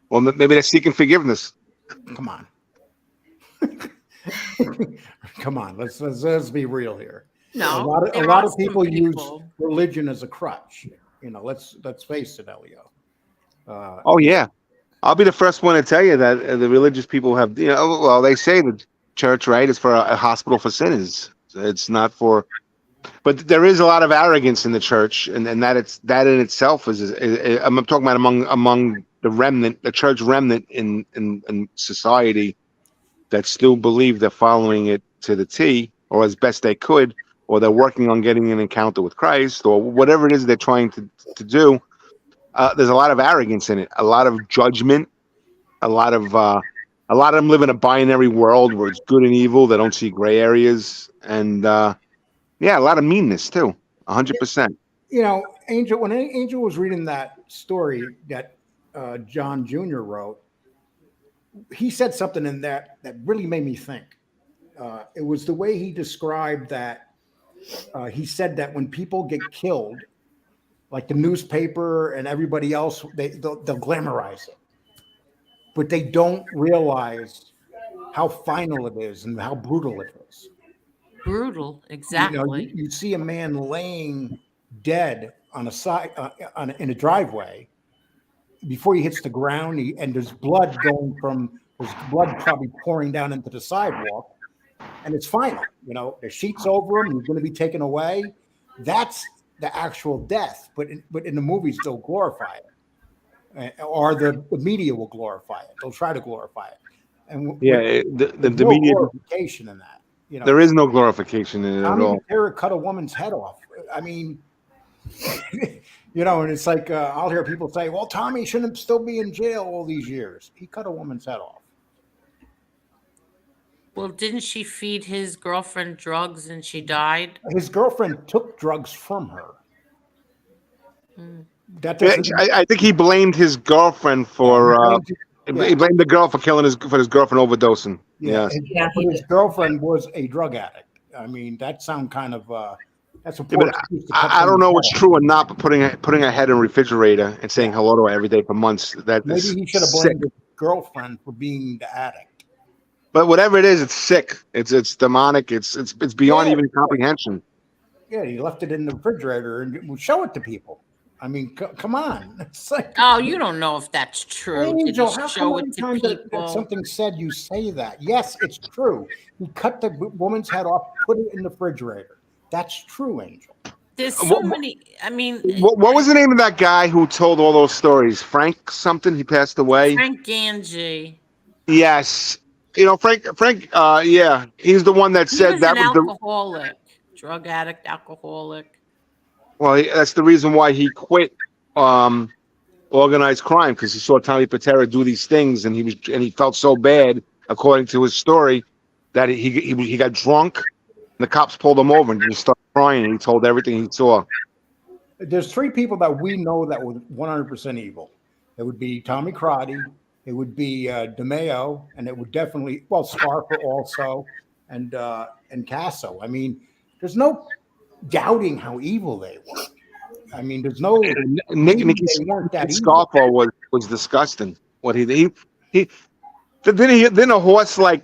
Well, maybe they're seeking forgiveness. Come on. Come on. Let's be real here. No, a lot of people use religion as a crutch. Let's face it, Elio. Oh yeah, I'll be the first one to tell you that the religious people have. Well, they say the church, right, is for a hospital for sinners. It's not for. But there is a lot of arrogance in the church, and that in itself is I'm talking about among the remnant, the church remnant in society that still believe they're following it to the T, or as best they could, or they're working on getting an encounter with Christ, or whatever it is they're trying to do. There's a lot of arrogance in it, a lot of judgment, a lot of them live in a binary world where it's good and evil. They don't see gray areas, and yeah, a lot of meanness too. 100%. Angel, when Angel was reading that story that John Jr. wrote, he said something in that really made me think. It was the way he described that. He said that when people get killed, like the newspaper and everybody else, they'll glamorize it, but they don't realize how final it is and how brutal it is. Brutal, exactly. You see a man laying dead on a side in a driveway before he hits the ground, and there's blood probably pouring down into the sidewalk, and it's final. There's sheets over him. He's going to be taken away. That's the actual death. But in the movies, they'll glorify it, or the media will glorify it. They'll try to glorify it. And yeah, the no media glorification in that. There is no glorification in it at all. Tommy cut a woman's head off. I mean, and it's like I'll hear people say, "Well, Tommy shouldn't still be in jail all these years. He cut a woman's head off." Well, didn't she feed his girlfriend drugs and she died? His girlfriend took drugs from her. Mm. That doesn't. I think he blamed his girlfriend Yeah, for. yeah, He blamed the girl for killing his girlfriend overdosing. yeah. Yes. But his girlfriend was a drug addict. I mean, that sounds kind of. That's a Yeah, poor but excuse to cut I don't someone's know head what's off. true or not, but putting her head in a refrigerator and saying hello to her every day for months, that Maybe is he should have sick. blamed his girlfriend for being the addict. But whatever it is, it's sick. It's demonic. It's beyond Yeah, even comprehension. yeah. He left it in the refrigerator and would show it to people. I mean, come on. It's like, Oh, you don't know if that's true. Did he Angel, how come show every it to time that people? something's said, you say that? Yes, it's true. He cut the woman's head off, put it in the refrigerator. That's true, Angel. There's so many. I mean, What was the name of that guy who told all those stories? Frank something. He passed away. Frank Ganji. Yes. You know, Frank. Yeah, he's the one that He said was that an was the. alcoholic, drug addict, alcoholic. Well, that's the reason why he quit organized crime, because he saw Tommy Patera do these things, and he felt so bad, according to his story, that he got drunk. And the cops pulled him over and just started crying. And he told everything he saw. There's three people that we know that were 100% evil. It would be Tommy Crotty, it would be DeMeo, and it would definitely, well, Scarpa also, and Casso. I mean, there's no doubting how evil they were. I mean, there's no. Nicky they weren't that evil. Scarfo was disgusting. What he didn't a horse knock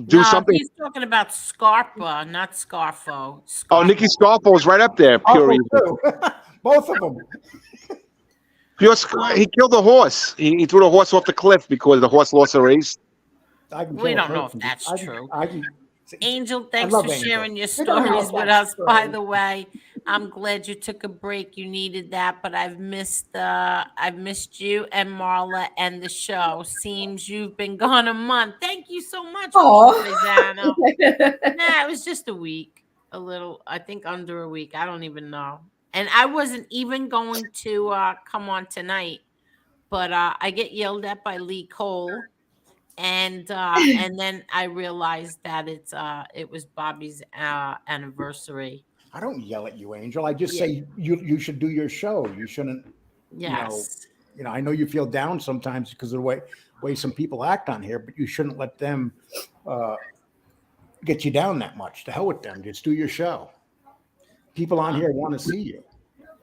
do No, something. he's talking about Scarpa, not Scarfo. Oh, Nicky Scarfo was right up there. Pure evil. Too. Both of them. He killed a horse. He threw the horse off the cliff because the horse lost a race. We don't know if that's true. Angel, thanks love for Angel. sharing your We don't know stories if with that's us. true. By the way, I'm glad you took a break. You needed that, but I've missed you and Marla and the show. Seems you've been gone a month. Thank you so much, Rosanna. Nah, it was just a week, a little. I think under a week. I don't even know. And I wasn't even going to come on tonight, but I get yelled at by Lee Cole. And then I realized that it was Bobby's anniversary. I don't yell at you, Angel. I just say you should do your show. You shouldn't. Yes. You know. I know you feel down sometimes because of the way some people act on here, but you shouldn't let them get you down that much. To hell with them. Just do your show. People on here want to see you.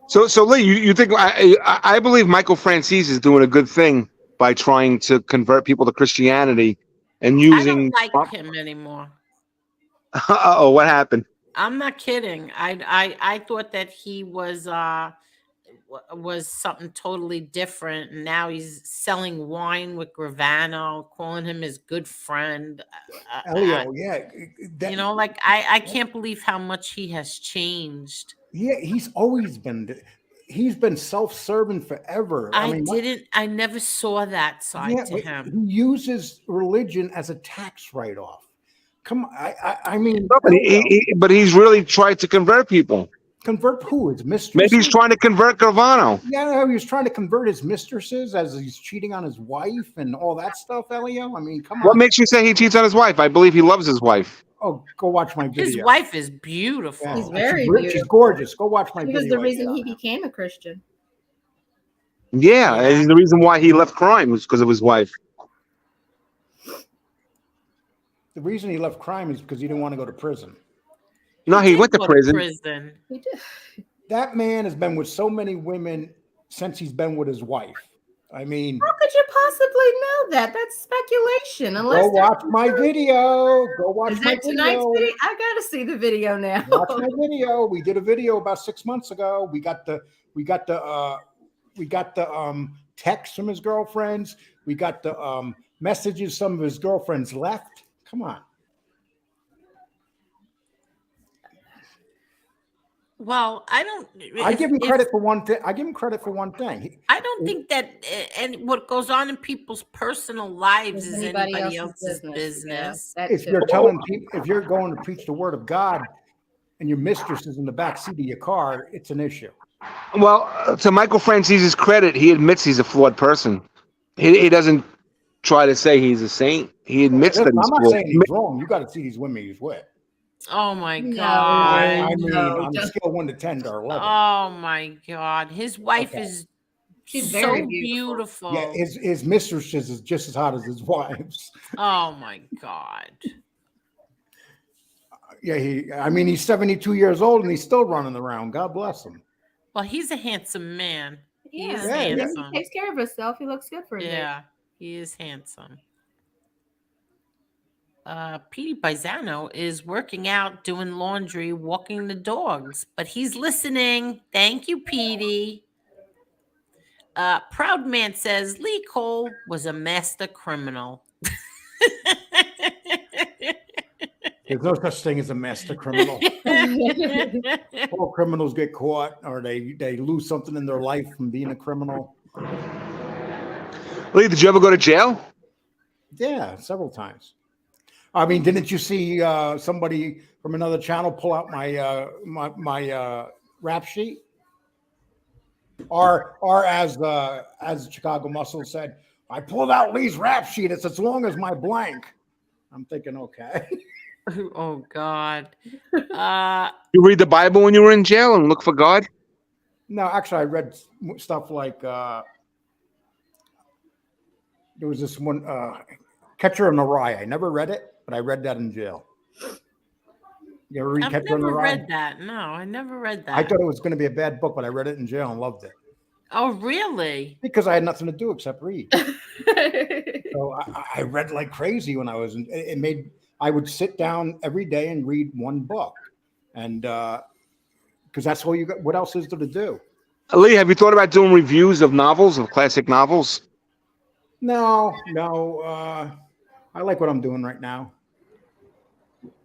So Lee, you think I believe Michael Francis is doing a good thing by trying to convert people to Christianity and using. I don't like him anymore. Oh, what happened? I'm not kidding. I thought that he was something totally different. And now he's selling wine with Gravano, calling him his good friend. Elio, yeah. I can't believe how much he has changed. Yeah, he's been self-serving forever. I never saw that side to him. He uses religion as a tax write-off. Come on, I mean, but he's really tried to convert people. Convert who? His mistresses? Maybe he's trying to convert Gravano. Yeah, he was trying to convert his mistresses as he's cheating on his wife and all that stuff, Elio. I mean, come on. What makes you say he cheats on his wife? I believe he loves his wife. Oh, go watch my video. His wife is beautiful. Yeah. He's very beautiful. She's gorgeous. Go watch my video. She was the reason he became a Christian. Yeah, and the reason why he left crime was because of his wife. The reason he left crime is because he didn't want to go to prison. No, he went to prison. He did. That man has been with so many women since he's been with his wife. I mean, how could you possibly know that? That's speculation. Unless go watch my video. Go watch is my that tonight's video. video. I gotta see the video now. Watch my video. We did a video about 6 months ago. We got the texts from his girlfriends. We got the messages some of his girlfriends left. Come on. Well, I give him credit for one thing. I give him credit for one thing. I don't think that and what goes on in people's personal lives is anybody else's business. Yeah, if you're telling people, if you're going to preach the word of God, and your mistress is in the back seat of your car, it's an issue. Well, to Michael Francis's credit, he admits he's a flawed person. He doesn't try to say he's a saint. He admits Listen, that he's I'm not flawed. saying he's wrong. You got to see these women he's with. Oh my No, God. I mean, no, on a just- scale of 1 to 10 or 11. Oh my God. His wife Okay. is She's so very beautiful. Yeah, his mistress is just as hot as his wife's. Oh my God. Yeah, he's 72 years old and he's still running around. God bless him. Well, he's a handsome man. He is Yeah, handsome. he takes care of himself. He looks good for his age. Yeah, he is handsome. Petey Paisano is working out, doing laundry, walking the dogs, but he's listening. Thank you, Petey. Proud Man says Lee Cole was a master criminal. There's no such thing as a master criminal. All criminals get caught or they lose something in their life from being a criminal. Lee, did you ever go to jail? Yeah, several times. I mean, didn't you see somebody from another channel pull out my rap sheet? Or as Chicago Muscle said, I pulled out Lee's rap sheet. It's as long as my blank. I'm thinking, okay. Oh God. You read the Bible when you were in jail and look for God? No, actually, I read stuff like there was this one, Catcher in the Rye. I never read it, but I read that in jail. You ever read I've Catcher in the never Rye? read that. No, I never read that. I thought it was going to be a bad book, but I read it in jail and loved it Oh, really? because I had nothing to do except read. So I read like crazy when I was in. It made I would sit down every day and read one book, and because that's all you got. What else is there to do? Lee, have you thought about doing reviews of novels, of classic novels? No. I like what I'm doing right now.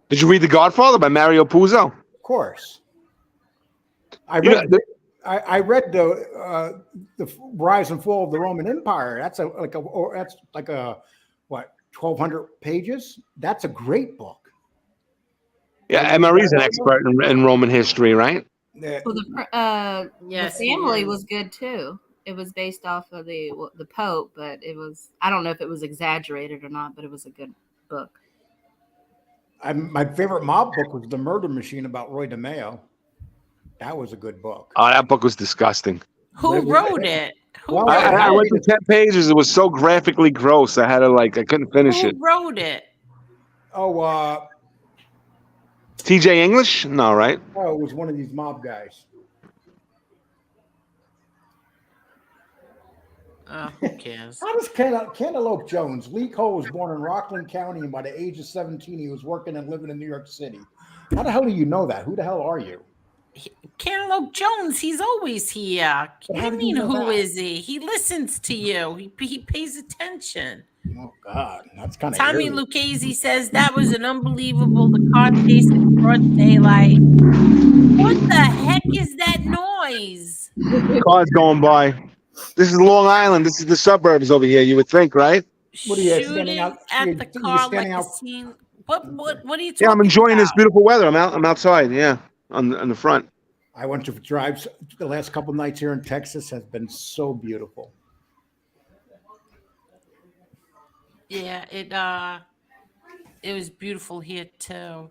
Did you read The Godfather by Mario Puzo? Of course, I You read. know, I read the Rise and Fall of the Roman Empire. That's like a what 1,200 pages. That's a great book. yeah, MRE's an expert in Roman history, right? Well, Yes, the he family is. was good too. It was based off of the Pope, but it was I don't know if it was exaggerated or not, but it was a good book. My favorite mob book was The Murder Machine about Roy DeMeo. That was a good book. Oh, that book was disgusting. Who wrote it? Who Well, wrote I it? went to 10 pages. It was so graphically gross. I couldn't finish Who it. wrote it? Oh, TJ English? No, right? it was one of these mob guys. Who cares? How does Cantaloupe Jones? Lee Cole was born in Rockland County, and by the age of 17, he was working and living in New York City. How the hell do you know that? Who the hell are you? Cantaloupe Jones, he's always here. But What how do you did you mean, know who that? is he? He listens to you. He pays attention. Oh God, that's kind of Tommy Lucchese says that was an unbelievable. The car chase in broad daylight. What the heck is that noise? Cars going by. This is Long Island. This is the suburbs over here. You would think, right? What are you, standing Shooting out- at you're the standing car like out- a scene. What are you talking Yeah, I'm enjoying this about? beautiful weather. I'm outside. Yeah, on the front. I went to drives the last couple nights here in Texas has been so beautiful. Yeah, it was beautiful here too.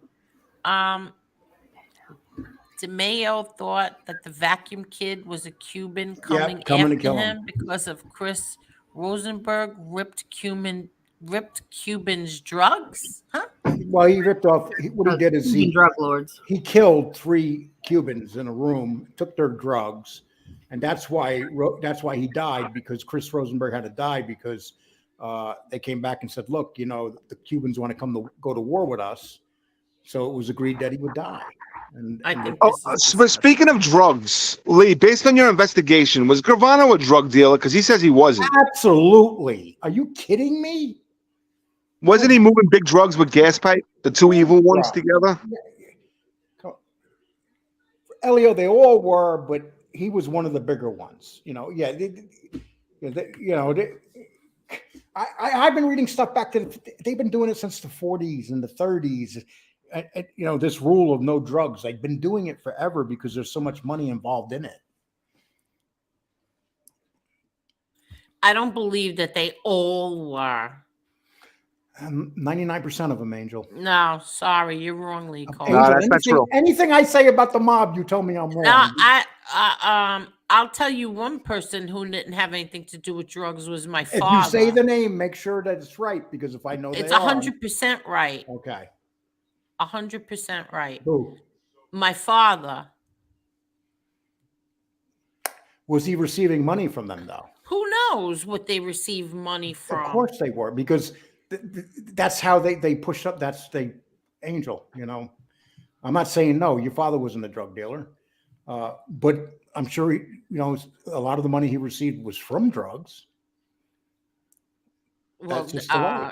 DeMeo thought that the vacuum kid was a Cuban coming coming to after kill him him. because of Chris Rosenberg ripped Cuban's drugs. Huh? Well, he ripped off. What he did is Cuban drug lords. he killed 3 Cubans in a room, took their drugs, and that's why he died, because Chris Rosenberg had to die because they came back and said, "Look, the Cubans want to go to war with us," so it was agreed that he would die. I think Oh, this is but disgusting. speaking of drugs, Lee, based on your investigation, was Gravano a drug dealer? Because he says he wasn't. Absolutely. Are you kidding me? Wasn't he moving big drugs with gas pipe? The two evil ones Right. together? Elio, they all were, but he was one of the bigger ones. I've been reading stuff back to they've been doing it since the 40s and the 30s. This rule of no drugs. They've been doing it forever because there's so much money involved in it. I don't believe that they all were. 99% of them, Angel. No, sorry, you're wrongly called. No, Angel, that's not true. anything I say about the mob, you tell me I'm No, wrong. I'll tell you one person who didn't have anything to do with drugs was my If you say father. the name, make sure that it's right, because if I know It's they are, 100% right. okay. 100% right. Who My father. was he receiving money from them though? Who knows what they receive money from? Of course they were, because that's how they push up. Angel. You know, I'm not saying no. Your father wasn't a drug dealer, but I'm sure a lot of the money he received was from drugs. Well, That's just the way.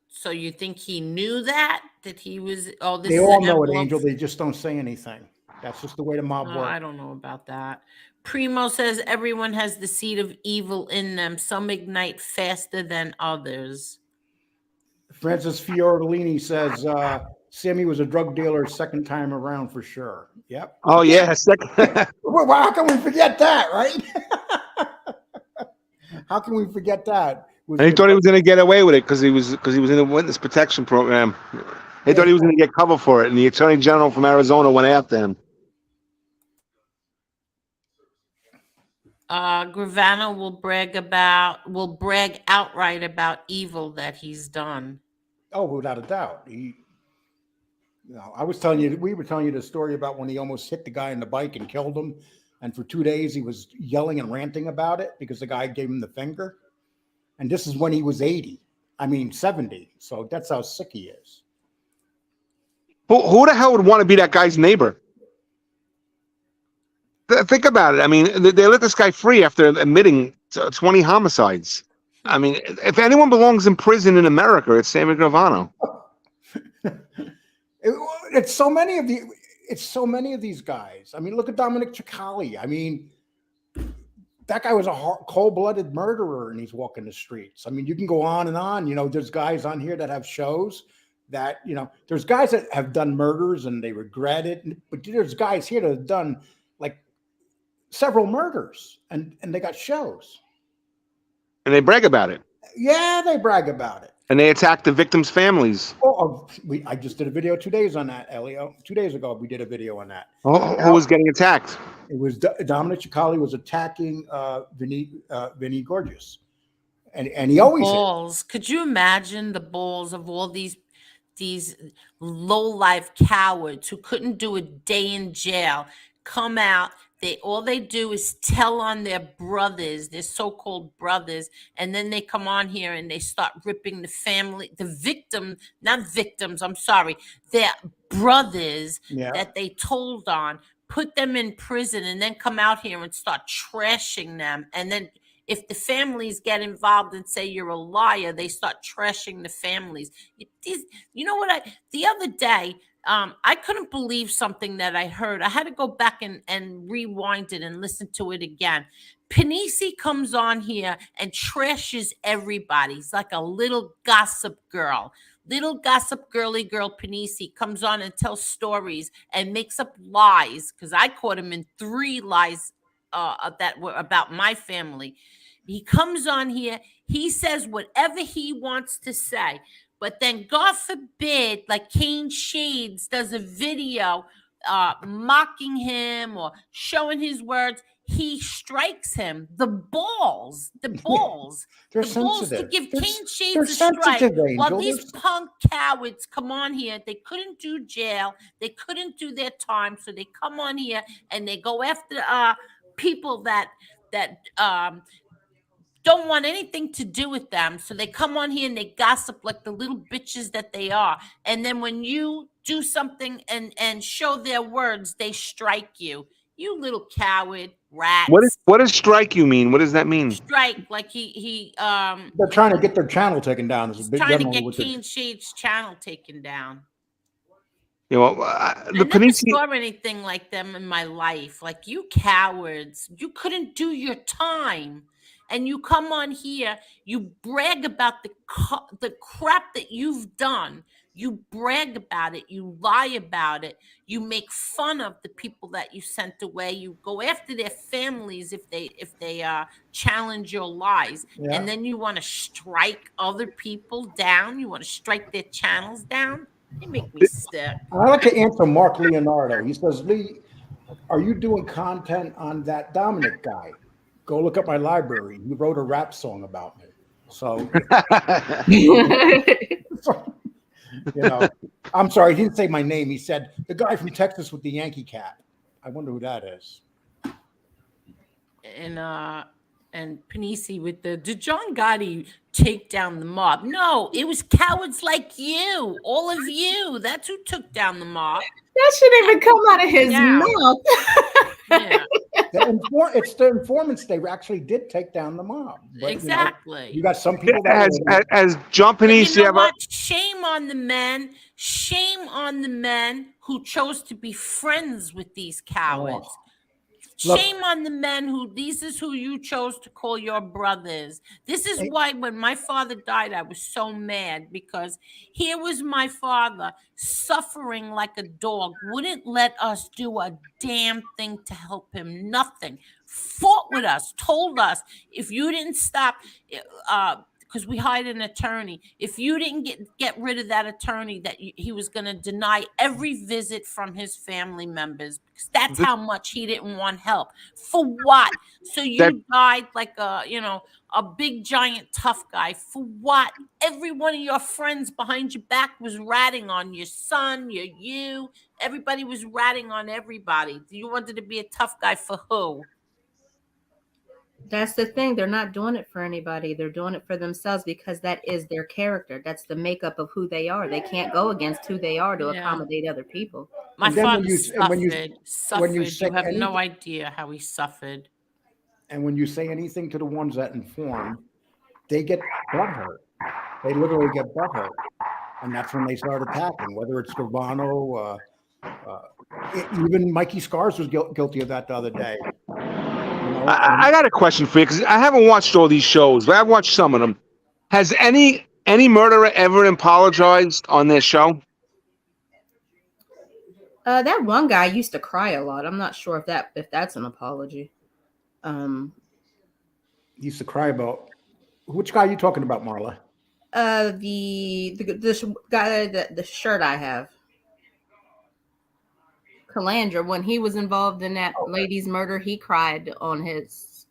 so you think he knew that he was? Oh, this They is all an know it, envelope. Angel. They just don't say anything. That's just the way the mob Oh, works. I don't know about that. Primo says everyone has the seed of evil in them. Some ignite faster than others. Francis Fiorellini says Sammy was a drug dealer second time around for sure. Yep. Oh yeah, second. Well, how can we forget that, right? How can we forget that? And he thought he was going to get away with it because he was in the witness protection program. He thought he was going to get cover for it, and the Attorney General from Arizona went after him. Gravano will brag outright about evil that he's done. Oh, without a doubt. We were telling you the story about when he almost hit the guy on the bike and killed him, and for 2 days he was yelling and ranting about it because the guy gave him the finger. And this is when he was 70. So that's how sick he is. Who the hell would want to be that guy's neighbor? Think about it. I mean, they let this guy free after admitting 20 homicides. I mean, if anyone belongs in prison in America, it's Sammy Gravano. It's so many of these guys. I mean, look at Dominic Ciccali. I mean, that guy was a cold-blooded murderer, and he's walking the streets. I mean, you can go on and on. You know, there's guys on here that have shows that, there's guys that have done murders and they regret it. But there's guys here that have done like several murders and they got shows. And they brag about it. Yeah, they brag about it. And they attack the victims' families. I just did a video 2 days on that, Elio. 2 days ago, we did a video on that. Who was getting attacked? It was Dominic Ciccali was attacking Vinny Gorgeous. And he always balls. Could you imagine the balls of all these low-life cowards who couldn't do a day in jail come out? All they do is tell on their brothers, their so-called brothers, and then they come on here and they start ripping their brothers that they told on, put them in prison, and then come out here and start trashing them. And then if the families get involved and say you're a liar, they start trashing the families. You know what? The other day, I couldn't believe something that I heard. I had to go back and rewind it and listen to it again. Panisi comes on here and trashes everybody. He's like a little gossip girl. Little gossip girly girl Panisi comes on and tells stories and makes up lies, because I caught him in 3 lies that were about my family. He comes on here, he says whatever he wants to say, but then God forbid, like Kane Shades does a video mocking him or showing his words, he strikes him. The balls they're the balls sensitive. to give Kane Shades They're a strike, sensitive, Angel. while these punk cowards come on here. They couldn't do jail, they couldn't do their time, so they come on here and they go after people that don't want anything to do with them. So they come on here and they gossip like the little bitches that they are. And then when you do something and show their words, they strike you. You little coward rats. What does strike you mean? What does that mean? Strike, like he they're trying to get their channel taken down. He's trying to get Kane Shades' channel taken down. The I never Panisi saw anything like them in my life. Like, you cowards, you couldn't do your time, and you come on here, you brag about the crap that you've done. You brag about it, you lie about it, you make fun of the people that you sent away, you go after their families if they challenge your lies, and Yeah. then you want to strike other people down, you want to strike their channels down. They make me sick. I like to answer Mark Leonardo. He says, Lee, are you doing content on that Dominic guy? Go look up my library. He wrote a rap song about me. So, you know, I'm sorry, he didn't say my name. He said the guy from Texas with the Yankee cap. I wonder who that is. And Panisi with the did John Gotti take down the mob? No, it was cowards like you, all of you. That's who took down the mob. That shouldn't even come out of his Yeah. mouth. Yeah, It's the informants. They actually did take down the mob. But, exactly. you got some people that As John But Panisi you know ever. what? Shame on the men. Shame on the men who chose to be friends with these cowards. Look- Shame on the men who, this is who you chose to call your brothers. This is why when my father died, I was so mad, because here was my father suffering like a dog, wouldn't let us do a damn thing to help him, nothing. Fought with us, told us, if you didn't stop, because we hired an attorney. If you didn't get rid of that attorney, that he was going to deny every visit from his family members, because that's how much he didn't want help. For what? So you died like a big giant tough guy. For what? Every one of your friends behind your back was ratting on your son, you. Everybody was ratting on everybody. You wanted to be a tough guy for who? That's the thing. They're not doing it for anybody. They're doing it for themselves, because that is their character. That's the makeup of who they are. They can't go against who they are to accommodate other people. My And then father when you suffered. say You have no anything- idea how he suffered. and when you say anything to the ones that inform, they get butthurt. They literally get butthurt. And that's when they start attacking, whether it's Gravano, even Mikey Scars was guilty of that the other day. I got a question for you, because I haven't watched all these shows, but I've watched some of them. Has any murderer ever apologized on their show? That one guy used to cry a lot. I'm not sure if that's an apology. He used to cry about which guy are you talking about, Marla? The guy, the shirt I have, Calandra, when he was involved in that lady's murder, he cried on his.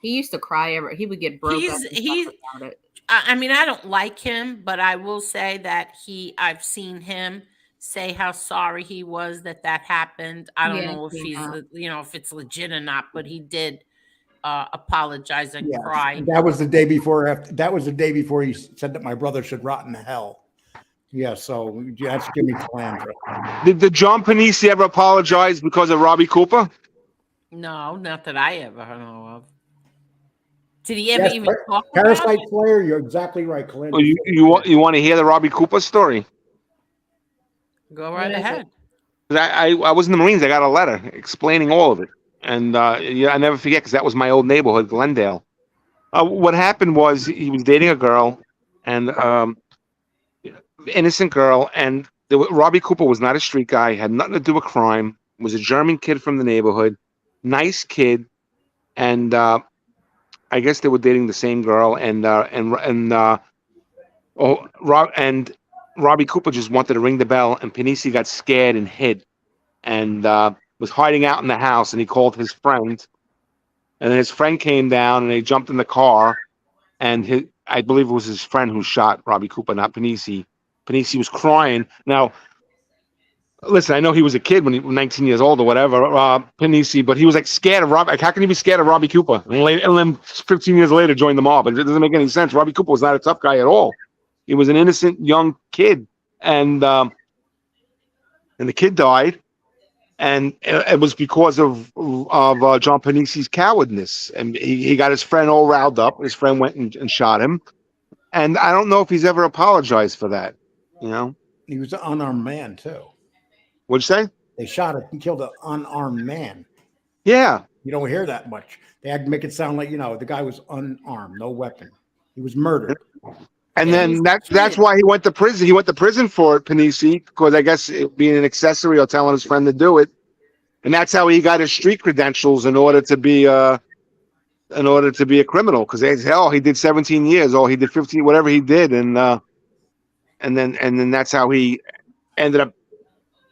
He used to cry he would get broke up. He's about it. I mean, I don't like him, but I will say that I've seen him say how sorry he was that happened. I don't know if he's, if it's legit or not, but he did apologize and cry. That was the day before. That was the day before he said that my brother should rot in hell. Yeah, so you have to give me Calandra. Did John Panisi ever apologize because of Robbie Cooper? No, not that I ever know of. Did he ever even talk about Parasite it? Slayer? You're exactly right, Calandra. Well, you want to hear the Robbie Cooper story? Go right ahead. I was in the Marines. I got a letter explaining all of it, and I never forget, because that was my old neighborhood, Glendale. What happened was he was dating a girl, and innocent girl, and Robbie Cooper was not a street guy, had nothing to do with crime, was a German kid from the neighborhood, nice kid, and I guess they were dating the same girl, and Robbie Cooper just wanted to ring the bell, and Panisi got scared and hid, and was hiding out in the house, and he called his friend, and then his friend came down, and they jumped in the car, and I believe it was his friend who shot Robbie Cooper, not Panisi. Panisi was crying. Now, listen, I know he was a kid when he was 19 years old or whatever, Panisi, but he was like scared of Robbie. Like, how can he be scared of Robbie Cooper? And then 15 years later, joined the mob. It doesn't make any sense. Robbie Cooper was not a tough guy at all. He was an innocent young kid, and the kid died, and it was because of John Panisi's cowardness. And he got his friend all riled up. His friend went and shot him, and I don't know if he's ever apologized for that. He was an unarmed man too. What'd you say? They shot it and killed an unarmed man. Yeah. You don't hear that much. They had to make it sound like, the guy was unarmed, no weapon. He was murdered. And Yeah, then he's a that's kid. why he went to prison. He went to prison for it, Panisi, because I guess it being an accessory or telling his friend to do it. And that's how he got his street credentials in order to be a criminal. Because they say, oh, he did 17 years, or he did 15, whatever he did, and then that's how he ended up,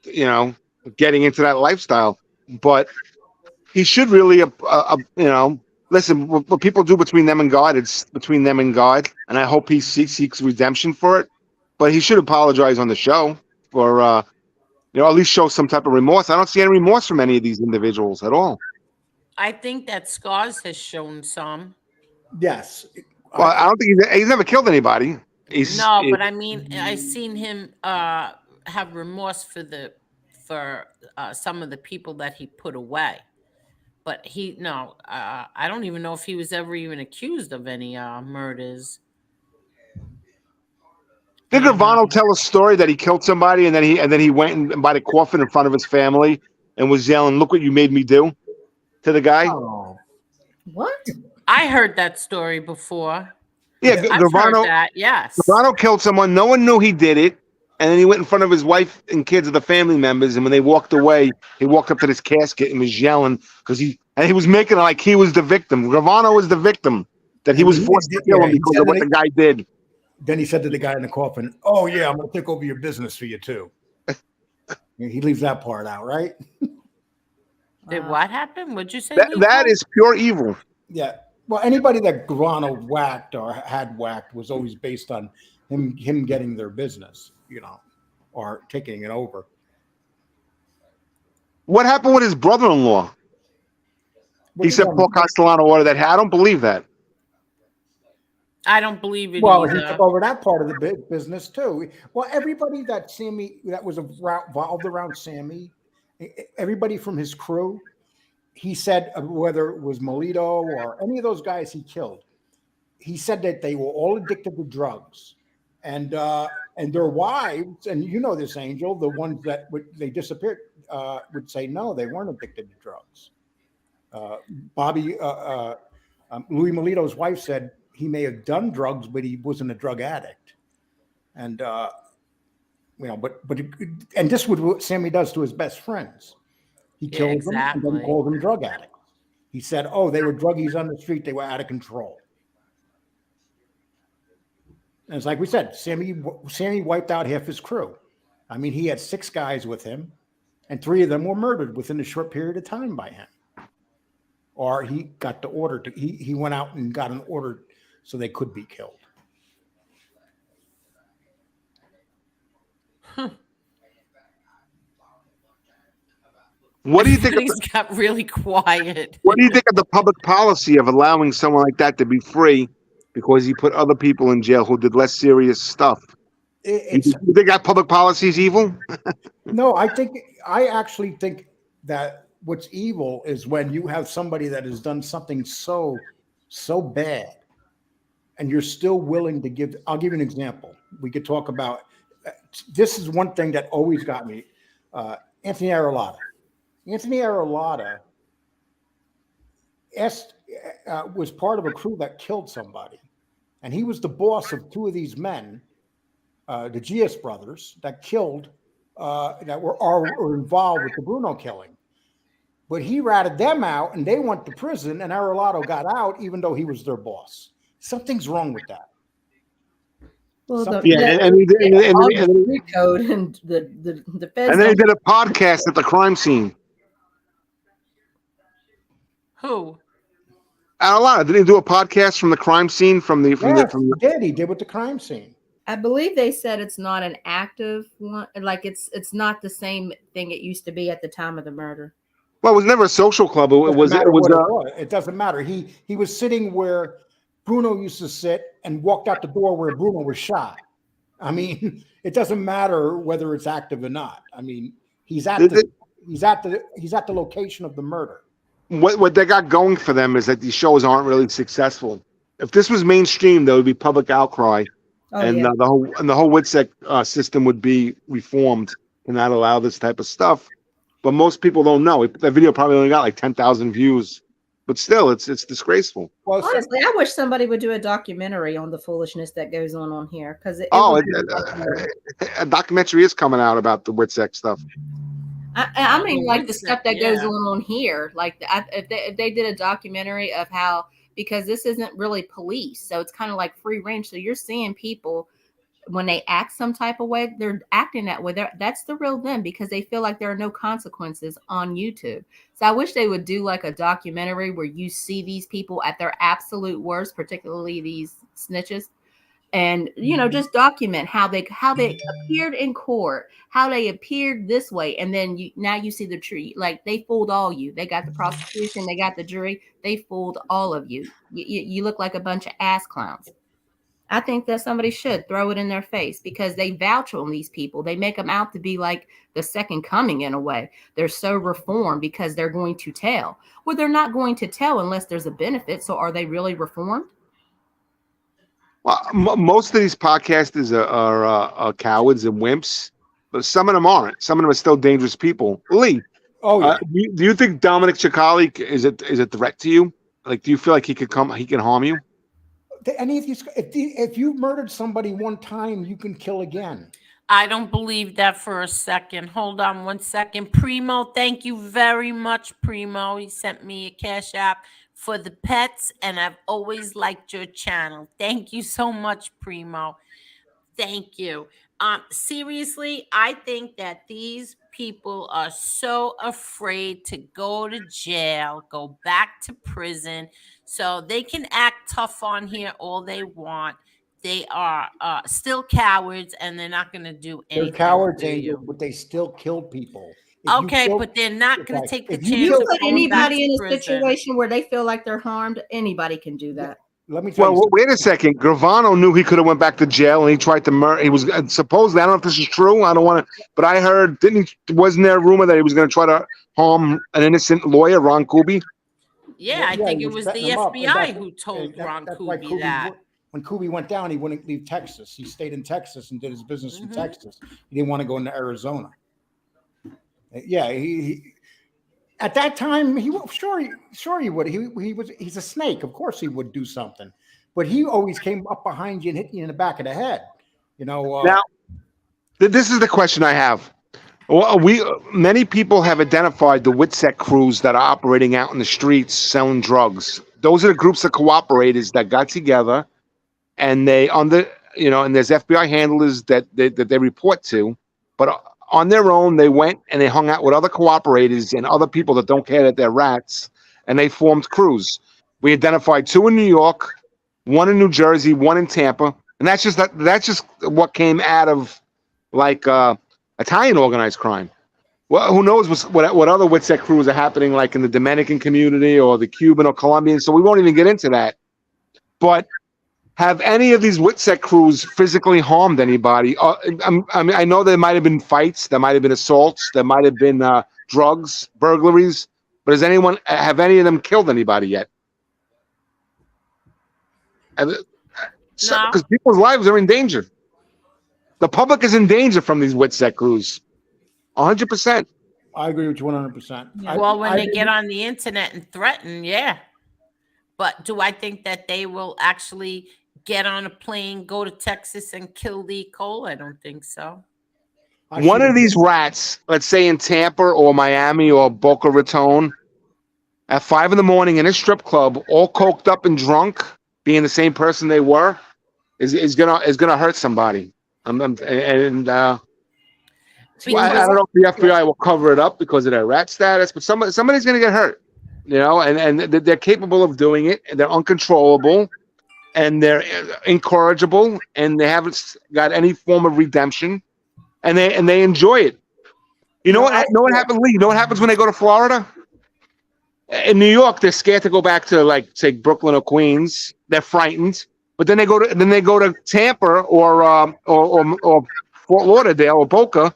you know, getting into that lifestyle. But he should really, listen. What people do between them and God, it's between them and God, and I hope he seeks redemption for it. But he should apologize on the show for, at least show some type of remorse. I don't see any remorse from any of these individuals at all. I think that Scars has shown some. Yes. Well, I don't think he's never killed anybody. No, but I mean, I seen him have remorse for some of the people that he put away. But I don't even know if he was ever even accused of any murders. Did And Gravano tell a story that he killed somebody and then he went and bought a coffin in front of his family and was yelling, "Look what you made me do," to the guy? Oh, What? I heard that story before. Yeah, I've heard that. Yes. Gravano killed someone. No one knew he did it, and then he went in front of his wife and kids of the family members. And when they walked away, he walked up to this casket and was yelling because he was making it like he was the victim. Gravano was the victim that he was forced to kill him because of what the guy did. Then he said to the guy in the coffin, "Oh yeah, I'm gonna take over your business for you too." He leaves that part out, right? Did what happen? What'd you say? That is pure evil. Yeah. Well, anybody that Grano whacked or had whacked was always based on him getting their business, or taking it over. What happened with his brother-in-law? He said Paul Castellano ordered that. I don't believe that. I don't believe it Well, either. he took over that part of the business too. Well, everybody that was involved around Sammy, everybody from his crew, he said, whether it was Melito or any of those guys he killed, he said that they were all addicted to drugs, and their wives, and you know this, Angel, the ones that they disappeared, would say no, they weren't addicted to drugs. Louis Melito's wife said he may have done drugs, but he wasn't a drug addict, and and this was what Sammy does to his best friends. He killed them and then called them drug addicts. He said, "Oh, they were druggies on the street. They were out of control." And it's like we said, Sammy wiped out half his crew. I mean, he had 6 guys with him, and 3 of them were murdered within a short period of time by him. Or he got the order he went out and got an order so they could be killed. What do you think? He's got really quiet. What do you think of the public policy of allowing someone like that to be free because he put other people in jail who did less serious stuff? You think that public policy is evil? No, I actually think that what's evil is when you have somebody that has done something so bad and you're still willing to give. I'll give you an example. We could talk about, this is one thing that always got me. Anthony Arlotta. Anthony Arlotta was part of a crew that killed somebody. And he was the boss of 2 of these men, the Gias brothers, that killed, that were involved with the Bruno killing. But he ratted them out and they went to prison, and Arlotta got out even though he was their boss. Something's wrong with that. Well, code and the feds. And then he did a podcast at the crime scene. Who? Arlotta, did he do a podcast from the crime scene He did with the crime scene. I believe they said it's not an active one, like it's not the same thing it used to be at the time of the murder. Well, it was never a social club. It doesn't matter. He was sitting where Bruno used to sit and walked out the door where Bruno was shot. I mean, it doesn't matter whether it's active or not. I mean, he's at the location of the murder. What they got going for them is that these shows aren't really successful. If this was mainstream, there would be public outcry, the whole WITSEC system would be reformed to not allow this type of stuff. But most people don't know. The video probably only got like 10,000 views but still, it's disgraceful. Well, Honestly, I wish somebody would do a documentary on the foolishness that goes on here because it Oh, would be a lot more. a documentary is coming out about the Witsec stuff. I mean, the like the Woodstock, stuff that goes yeah. on here. Like if they did a documentary of how, because this isn't really police, so it's kind of like free range. So you're seeing people when they act some type of way, they're acting that way. That's the real them because they feel like there are no consequences on YouTube. So I wish they would do like a documentary where you see these people at their absolute worst, particularly these snitches, and just document how they appeared in court, how they appeared this way, and then now you see the tree. Like they fooled all you. They got the prosecution, they got the jury, they fooled all of you. You look like a bunch of ass clowns. I think that somebody should throw it in their face because they vouch on these people. They make them out to be like the second coming in a way. They're so reformed because they're going to tell. Well, they're not going to tell unless there's a benefit. So are they really reformed? Well, most of these podcasters are cowards and wimps, but some of them aren't. Some of them are still dangerous people. Lee, oh yeah. do you think Dominic Chikali is a threat to you? Like, do you feel like he can harm you? Any of these, if you murdered somebody one time, you can kill again. I don't believe that for a second. Hold on one second. Primo, thank you very much, Primo. He sent me a cash app for the pets, and I've always liked your channel. Thank you so much, Primo. Thank you. Seriously, I think that these people are so afraid to go to jail, go back to prison, so they can act tough on here all they want. They are still cowards, and they're not going to do They're anything cowards, to Angel, you. but they still kill people. If you Okay, kill- but they're not going to okay, take the if you chance You of put going back anybody in to a prison. situation where they feel like they're harmed, anybody can do that. Let me tell you Well, something. wait a second. Gravano knew he could have went back to jail, and he tried to murder. He was supposedly. I don't know if this is true. I don't want to, but I heard. Wasn't there a rumor that he was going to try to harm an innocent lawyer, Ron Kuby? Yeah, I Yeah, think he it was setting the them up, and FBI who told and Ron that's why Kuby that. when Kuby went down, he wouldn't leave Texas. He stayed in Texas and did his business in Mhm. Texas. He didn't want to go into Arizona. Yeah, he at that time sure he would. He's a snake. Of course he would do something, but he always came up behind you and hit you in the back of the head. Now, this is the question I have. Well, many people have identified the Witsec crews that are operating out in the streets selling drugs. Those are the groups of cooperators that got together, and and there's FBI handlers that they report to, but on their own they went and they hung out with other cooperators and other people that don't care that they're rats, and they formed crews. We identified 2 in New York, 1 in New Jersey, 1 in Tampa, and that's just what came out of like Italian organized crime. Well, who knows what other Witsec crews are happening like in the Dominican community or the Cuban or Colombian, so we won't even get into that. But have any of these Witsec crews physically harmed anybody? I know there might have been fights, there might have been assaults, there might have been drugs, burglaries, but have any of them killed anybody yet? No. Because people's lives are in danger. The public is in danger from these Witsec crews. 100%. I agree with you 100%. Yeah. Well, when they get on the internet and threaten, yeah. But do I think that they will actually get on a plane, go to Texas, and kill Lee Cole? I don't think so. One of these rats, let's say in Tampa or Miami or Boca Raton, at 5 a.m. in a strip club, all coked up and drunk, being the same person they were, is gonna hurt somebody. I don't know if the FBI will cover it up because of their rat status, but somebody's gonna get hurt, and they're capable of doing it, and they're uncontrollable, and they're incorrigible, and they haven't got any form of redemption, and they enjoy it. You know what happens, Lee? You know what happens when they go to Florida? In New York, they're scared to go back to, like, say, Brooklyn or Queens. They're frightened, but then they go to Tampa or Fort Lauderdale or Boca,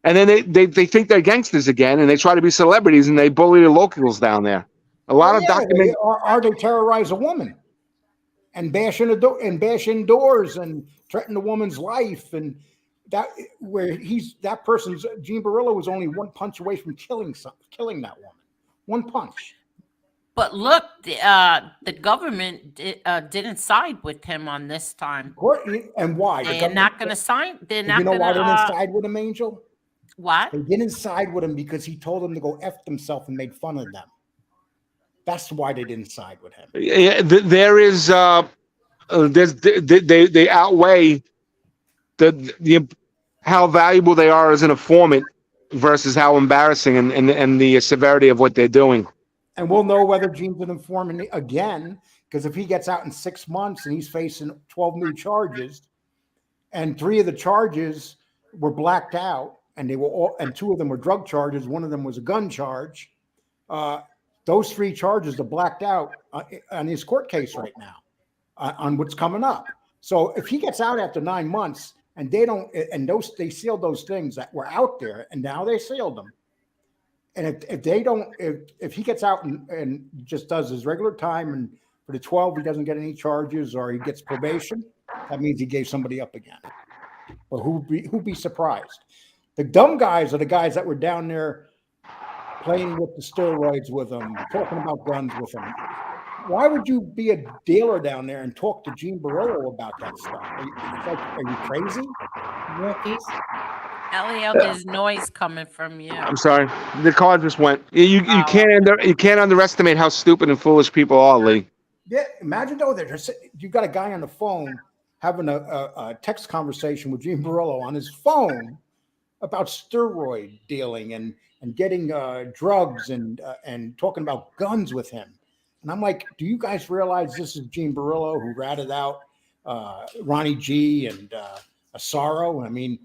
and then they think they're gangsters again, and they try to be celebrities, and they bully the locals down there. A lot of documents. Or they terrorize a woman and bash in doors and threaten the woman's life, and that Gene Borriello was only 1 punch away from killing that woman. 1 punch. But look, the government didn't side with him on this time. And why? The They're government. not going to sign. They're You not know going why they didn't to. side with him, Angel? What? They didn't side with him because he told them to go F themselves and made fun of them. That's why they didn't side with him. Yeah, there is they outweigh the how valuable they are as an informant versus how embarrassing and the severity of what they're doing. And we'll know whether Gene's an informant again, because if he gets out in 6 months and he's facing 12 new charges, and 3 of the charges were blacked out, and they were all, and 2 of them were drug charges, one of them was a gun charge. Those 3 charges are blacked out on his court case right now, on what's coming up. So if he gets out after 9 months and they don't, and they sealed those things that were out there, and now they sealed them. And if they don't, if he gets out and just does his regular time, and for the 12 he doesn't get any charges or he gets probation, that means he gave somebody up again. But who'd be surprised? The dumb guys are the guys that were down there playing with the steroids with them, talking about guns with them. Why would you be a dealer down there and talk to Gene Borelli about that stuff? Are you crazy? Rookies. Elio, there's noise coming from you. I'm sorry, the car just went. You can't underestimate how stupid and foolish people are, Lee. Yeah, imagine though that you got a guy on the phone having a text conversation with Gene Borelli on his phone about steroid dealing and getting drugs and talking about guns with him. And I'm like, do you guys realize this is Gene Borelli who ratted out Ronnie G and Asaro? I mean,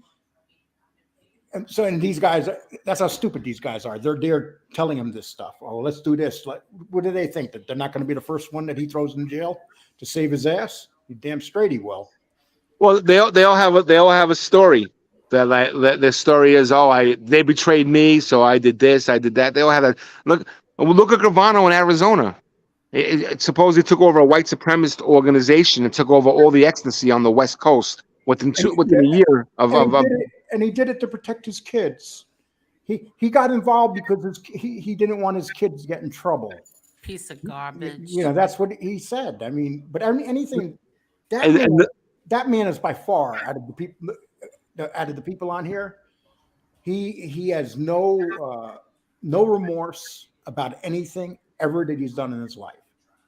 and these guys, that's how stupid these guys are. They're telling him this stuff. Oh, let's do this. What do they think? That they're not going to be the first one that he throws in jail to save his ass? You damn straight he will. Well, they all have a story. That their story is, they betrayed me, so I did this, I did that. They all have a look. Look at Gravano in Arizona. It supposedly took over a white supremacist organization and took over all the ecstasy on the West Coast within a year of. And he did it to protect his kids. He got involved because he didn't want his kids to get in trouble. Piece of garbage. You know, that's what he said. I mean, but anything that man is by far out of the people on here. He has no remorse about anything ever that he's done in his life.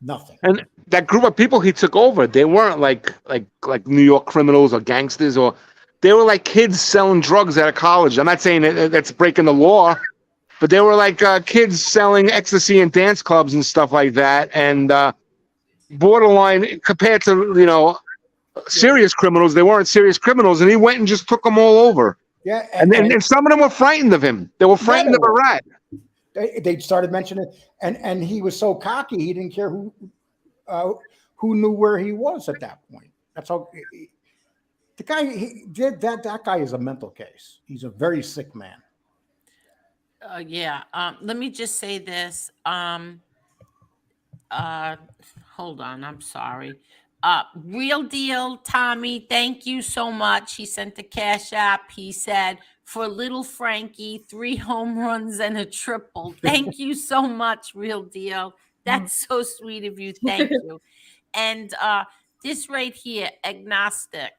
Nothing. And that group of people he took over, they weren't like New York criminals or gangsters, or they were like kids selling drugs out of college. I'm not saying that's breaking the law, but they were like kids selling ecstasy in dance clubs and stuff like that, and borderline compared to serious criminals. They weren't serious criminals, and he went and just took them all over. Yeah, and some of them were frightened of him. They were frightened of a rat. They started mentioning it, and he was so cocky he didn't care who knew where he was at that point. That's how the guy he did that. That guy is a mental case. He's a very sick man. Yeah. Let me just say this. Hold on. I'm sorry. Real deal, Tommy. Thank you so much. He sent the cash app. He said, for little Frankie, 3 home runs and a triple. Thank you so much, real deal. That's so sweet of you. Thank you. And this right here, agnostic.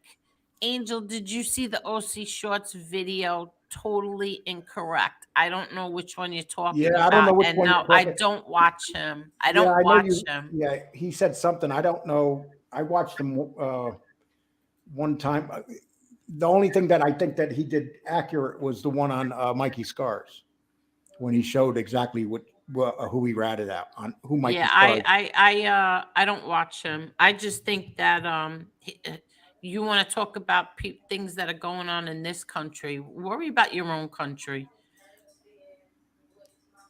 Angel, did you see the OC Shorts video? Totally incorrect. I don't know which one you're talking about. I don't know which one. No, I don't watch him. I don't watch him. Yeah, he said something. I don't know. I watched him one time. The only thing that I think that he did accurate was the one on Mikey Scars, when he showed exactly who he ratted out on who Mikey Scars. I don't watch him. I just think that you want to talk about things that are going on in this country. Worry about your own country.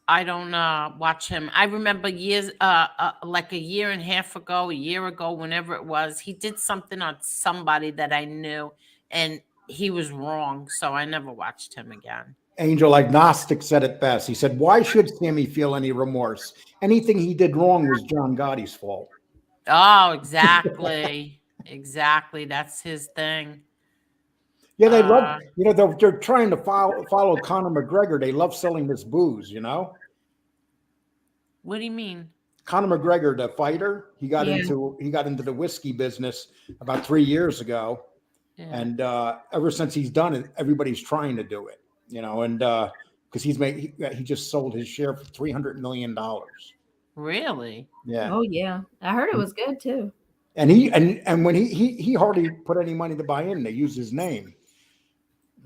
I don't watch him. I remember years, like a year and a half ago, a year ago, whenever it was, he did something on somebody that I knew, and he was wrong. So I never watched him again. Angel Agnostic said it best. He said, "Why should Sammy feel any remorse? Anything he did wrong was John Gotti's fault." Oh, exactly. Exactly. That's his thing. Yeah, they love, they're trying to follow Conor McGregor. They love selling this booze, What do you mean? Conor McGregor, the fighter, Yeah. he got into the whiskey business about 3 years ago, Yeah. and ever since he's done it, everybody's trying to do it. And because he just sold his share for $300 million. Really? Yeah, Oh yeah, I heard it was good too. and when he hardly put any money to buy in, they used his name,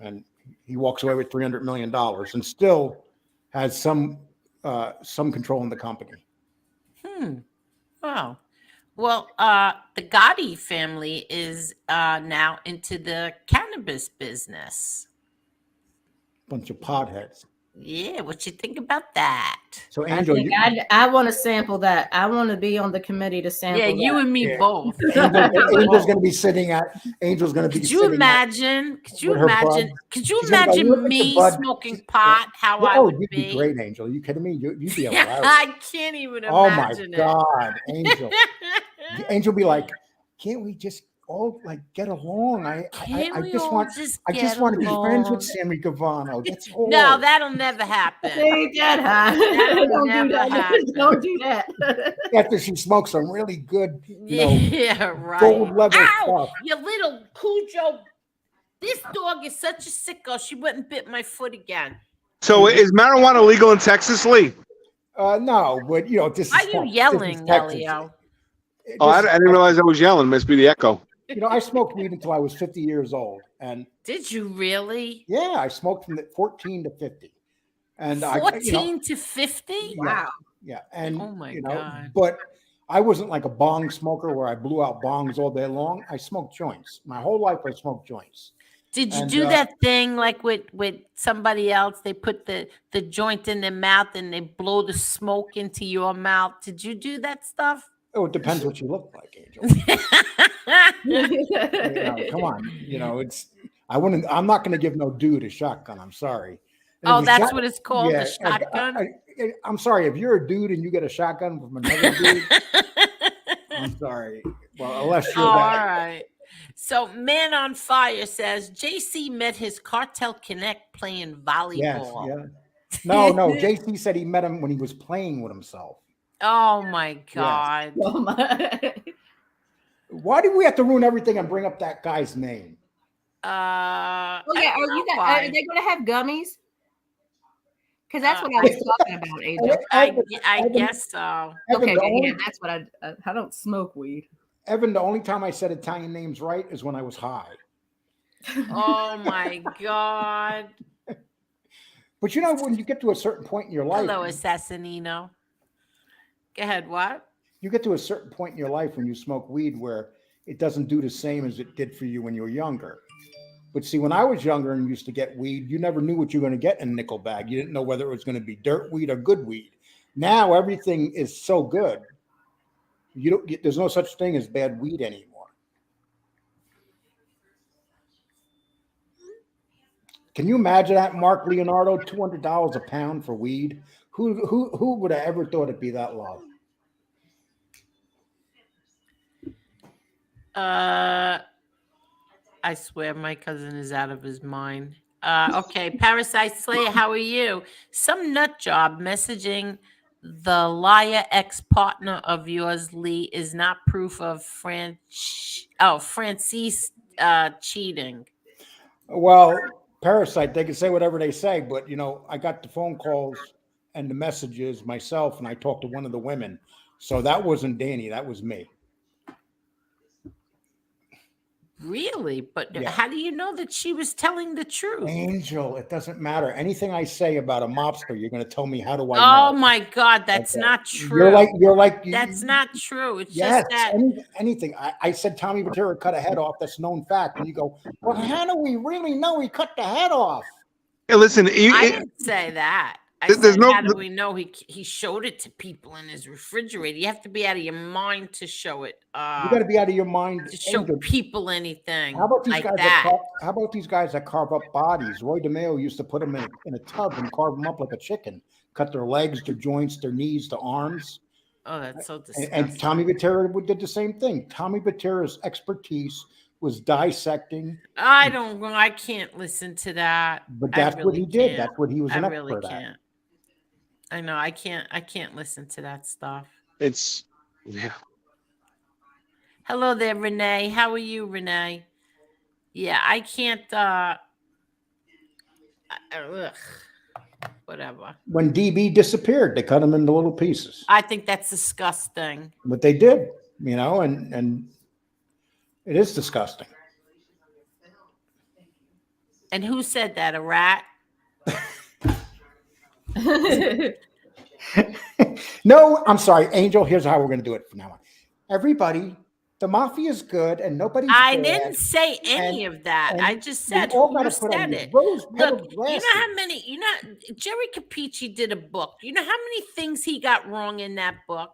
and he walks away with $300 million, and still has some control in the company. Wow. Well, the Gotti family is now into the cannabis business. Bunch of potheads. Yeah, what you think about that? So I Angel, think I want to sample that. I want to be on the committee to sample. Yeah, you that. and me Yeah. both. Angel's going to be sitting at. Angel's going to be Could you sitting imagine? Could you with her bud. imagine? Could you She's gonna go, imagine "Look at the me bud." smoking pot? How I Oh, would you'd be be? great, Angel. Are you kidding me? You'd be hilarious. I can't even Oh my imagine God, Angel. it. Angel be like, can't we just all like get along? Can I we just all want just I get just want to be friends along? with Sammy Gavano. That's all. No, that'll never happen. Ain't that high? That'll Don't do never that. happen. Don't do that. After she smokes some really good, Yeah, right. gold level Ow! stuff. You little Cujo. This dog is such a sicko. She went and bit my foot again. So is marijuana legal in Texas, Lee? No, but this is Why are you Texas. yelling, Texas. Elio? Oh, I didn't realize I was yelling. Must be the echo. I smoked weed until I was 50 years old, and Did you really? yeah, I smoked from 14 to 50, and 14 to 50? Wow. yeah, and Oh my God. but I wasn't like a bong smoker where I blew out bongs all day long. I smoked joints. My whole life I smoked joints. Did you And, do that thing like with somebody else? They put the joint in their mouth and they blow the smoke into your mouth. Did you do that stuff? Oh, it depends what you look like, Angel. Come on. I'm not going to give no dude a shotgun. I'm sorry. And Oh, if that's what it's called, yeah, a shotgun? I'm sorry. If you're a dude and you get a shotgun from another dude, I'm sorry. Well, unless you're All that. right. So, Man on Fire says JC met his Cartel Connect playing volleyball. Yes, yeah. No. JC said he met him when he was playing with himself. Oh my God. Oh my. Why do we have to ruin everything and bring up that guy's name? Oh I yeah, don't are know they why. going to have gummies? Because that's what I was talking about, Angel. I guess so. Okay, yeah, that's what I don't smoke weed. Evan, the only time I said Italian names right is when I was high. Oh my God. But when you get to a certain point in your life, Hello, Assassinino. Go ahead, what? you get to a certain point in your life when you smoke weed where it doesn't do the same as it did for you when you were younger. But see, when I was younger and used to get weed, you never knew what you were going to get in a nickel bag. You didn't know whether it was going to be dirt weed or good weed. Now everything is so good. There's no such thing as bad weed anymore. Can you imagine that, Mark Leonardo? $200 a pound for weed. Who would have ever thought it'd be that low? I swear my cousin is out of his mind. Okay, Parasite Slayer, how are you? Some nut job messaging the liar ex-partner of yours, Lee, is not proof of Francis cheating. Well, Parasite, they can say whatever they say, but I got the phone calls and the messages myself, and I talked to one of the women. So that wasn't Danny, that was me. Really? But Yeah. how do you know that she was telling the truth? Angel, it doesn't matter. Anything I say about a mobster, you're going to tell me how do I know? Oh my God, that's not true. You're like That's not true. It's yes, just that anything. I said Tommy Patera cut a head off. That's known fact. And you go, well, how do we really know he cut the head off? Hey, listen. I didn't say that. I There's said, no- how do we know he showed it to people in his refrigerator? You have to be out of your mind to show it. You got to be out of your mind To show Angel. people anything How about these like guys? that. How about these guys that carve up bodies? Roy DeMeo used to put them in a tub and carve them up like a chicken. Cut their legs, their joints, their knees, their arms. Oh, that's so disgusting. And Tommy Patera did the same thing. Tommy Patera's expertise was dissecting. I can't listen to that. But that's what he did. Can't. That's what he was an I expert really at. can't. I know I can't listen to that stuff. It's yeah. Hello there, Renee. How are you, Renee? Yeah, I can't. Ugh, whatever. When DB disappeared, they cut him into little pieces. I think that's disgusting. What they did, and it is disgusting. And who said that? A rat? No, I'm sorry, Angel. Here's how we're going to do it from now on. Everybody, the mafia is good, and nobody's I bad. didn't say any And- of that. and I just we said all who gotta put on said these it. rose-petaled Look, you glasses. know how many, Jerry Capici did a book. You know how many things he got wrong in that book?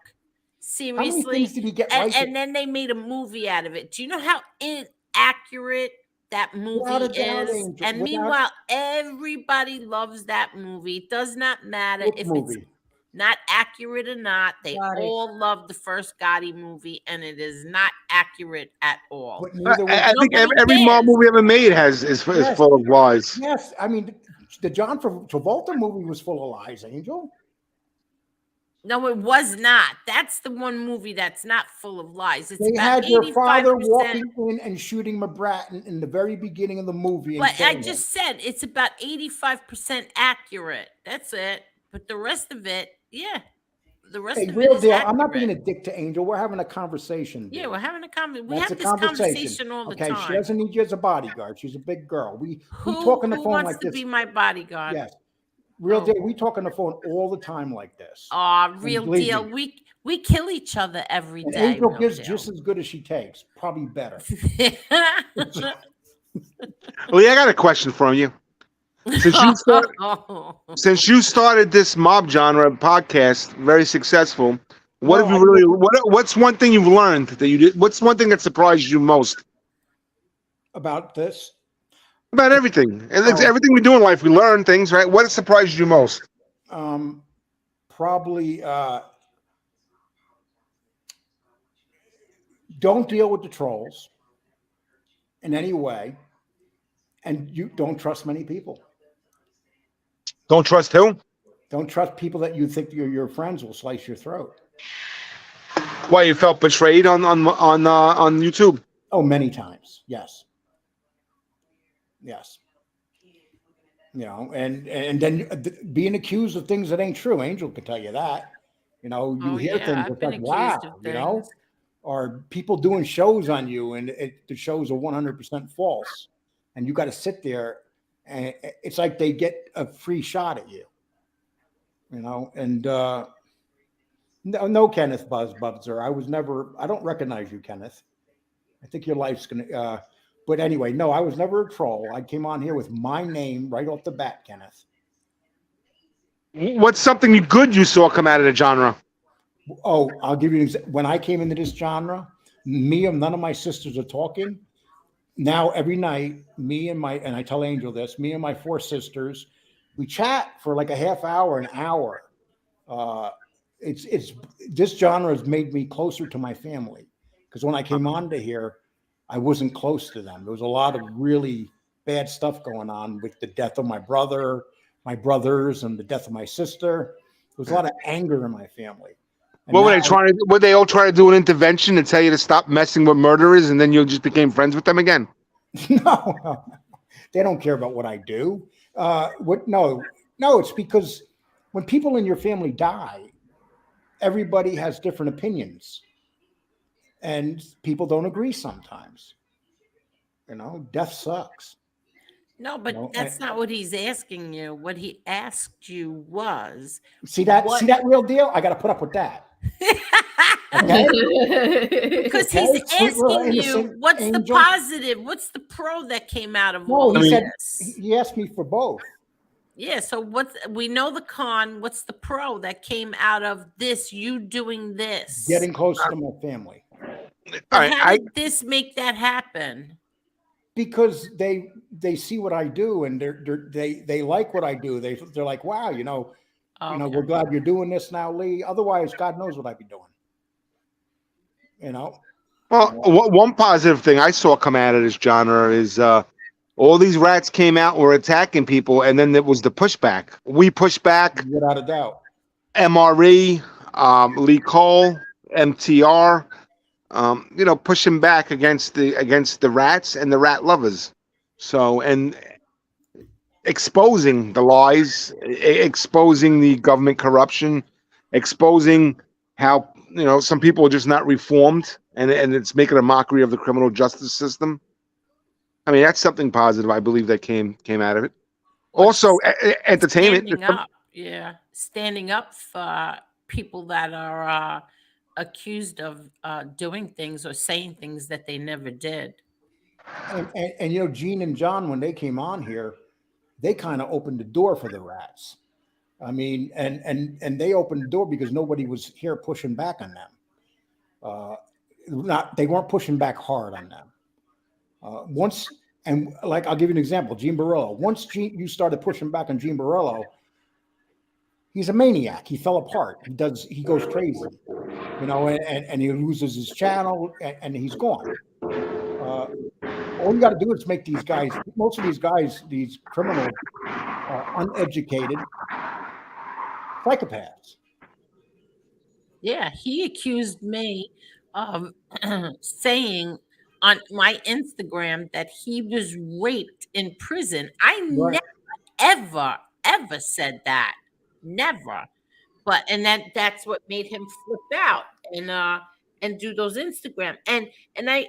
How many Seriously? things did he get right? And then they made a movie out of it. Do you know how inaccurate that movie Without a doubt, is? Angel, And without- meanwhile, everybody loves that movie. It does not matter Which if movie? it's not accurate or not. They Gotti. all love the first Gotti movie, and it is not accurate at all. But neither was, I think Nobody every mob cares. movie ever made is Yes. full of lies. yes, I mean, the John Travolta movie was full of lies, Angel. No, it was not. That's the one movie that's not full of lies. It's They about had your father 85%. walking in and shooting McBratton in the very beginning of the movie. And But I killing just said it's about 85% accurate. That's it. But the rest of it, yeah. The rest him. Hey, of it real is deal. accurate. I'm not being a dick to Angel. We're having a conversation. Yeah, dude. we're having a conversation. We That's have a this conversation all the okay, time. she doesn't need you as a bodyguard. She's a big girl. We who talk on the who phone wants like to this. be my bodyguard? Yes, real Oh. deal. We talk on the phone all the time like this. Real believe deal. me. We kill each other every And day. Angel real gives deal. just as good as she takes, probably better. Well, yeah, I got a question from you. Since you started this mob genre podcast, very successful. What No, have you really? What's one thing you've learned that you did? What's one thing that surprised you most About this, about everything? And it's Oh. everything we do in life, we learn things, right? What has surprised you most? probably don't deal with the trolls in any way, and you don't trust many people. Don't trust who? Don't trust people that you think your friends will slice your throat. Why you felt betrayed on YouTube? Oh, many times. Yes. Yes. And then being accused of things that ain't true. Angel can tell you that. You Oh, hear yeah, things I've it's been like, accused wow, of things. or people doing shows on you, and the shows are 100% false, and you got to sit there, and it's like they get a free shot at you. And no, Kenneth Buzzer. I don't recognize you, Kenneth. I think your life's gonna. But anyway, no, I was never a troll. I came on here with my name right off the bat, Kenneth. What's something good you saw come out of the genre? Oh, I'll give you an example. When I came into this genre, none of my sisters are talking. Now every night, and I tell Angel this, me and my 4 sisters, we chat for like a half hour, an hour. It's this genre has made me closer to my family, because when I came onto here, I wasn't close to them. There was a lot of really bad stuff going on with the death of my brothers, and the death of my sister. There was a lot of anger in my family. And What were they now- trying to? Would they all try to do an intervention to tell you to stop messing with murderers, and then you just became friends with them again? No, they don't care about what I do. No, it's because when people in your family die, everybody has different opinions, and people don't agree sometimes. Death sucks. No, but No, that's not what he's asking you. What he asked you was See that real deal? I got to put up with that. Okay? because Okay, he's sweet little asking you innocent what's the angel. positive, what's the pro that came out of No, all he of said this? he asked me for both. Yeah, so we know the con, what's the pro that came out of this, you doing this? Getting closer to my family. But All right, how did this make that happen? Because they see what I do, and they like what I do. They're like, wow, Okay. we're glad you're doing this now, Lee. Otherwise, God knows what I'd be doing. Well, one positive thing I saw come out of this genre is all these rats came out, were attacking people, and then there was the pushback. We pushed back. Without a doubt. MRE. Lee Cole, MTR, pushing back against the rats and the rat lovers. So, and exposing the lies, exposing the government corruption, exposing how some people are just not reformed, and it's making a mockery of the criminal justice system. I mean, that's something positive I believe that came out of it. Also, What's entertainment. standing up? Yeah, standing up for people that are accused of doing things or saying things that they never did. And Gene and John, when they came on here, they kind of opened the door for the rats. I mean, and they opened the door because nobody was here pushing back on them. Not they weren't pushing back hard on them. Once and like I'll give you an example, Gene Borello. Once you started pushing back on Gene Borello, he's a maniac. He fell apart. He goes crazy, and he loses his channel and he's gone. All you got to do is make these guys, most of these guys, these criminals, uneducated psychopaths. Yeah, he accused me of saying on my Instagram that he was raped in prison. I Right. never, ever said that. Never. But and that's what made him flip out and do those Instagram. And I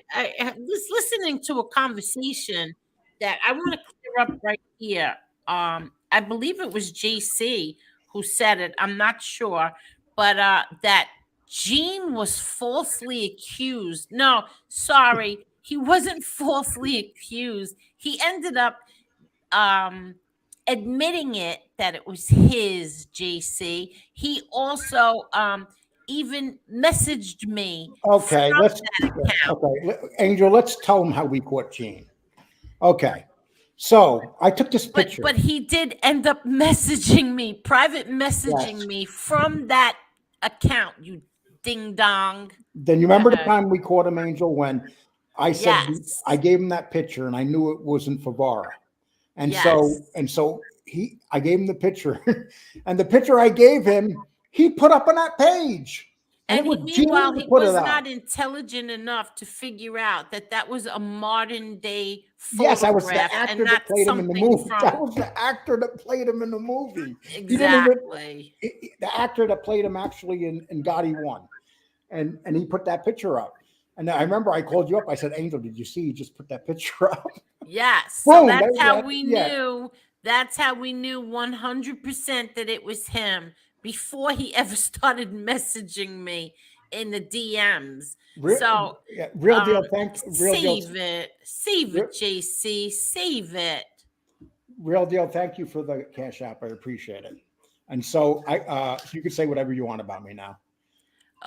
was listening to a conversation that I want to clear up right here. I believe it was JC who said it. I'm not sure, but that Gene was falsely accused. No, sorry, he wasn't falsely accused. He ended up um admitting it that it was his. JC, he also even messaged me Okay, from let's that account. okay, Angel, let's tell them how we caught Gene. Okay. So I took this but picture. but he did end up messaging me, private Yes. messaging me from that account. You ding dong. Then you Go remember the ahead. time we caught him, Angel, when I said I Yes. gave him that picture and I knew it wasn't Favara. Yes. And so I gave him the picture, and the picture I gave him, he put up on that page, and it And was meanwhile, Gene he that put it was up. not intelligent enough to figure out that that was a modern day Yes, I was the photograph and actor that not played him in the something movie. That from was the actor that played him in the movie. He didn't even exactly. the actor that played him actually in Gotti One, and he put that picture up. And I remember I called you up. I said, Angel, did you see he just put that picture up? Yes. So Boom. that's how That we yeah. knew. That's how we knew 100% that it was him before he ever started messaging me in the DMs. So Real deal. Real deal. save it, JC, save it. Real deal. Thank you for the cash app. I appreciate it. And so you can say whatever you want about me now.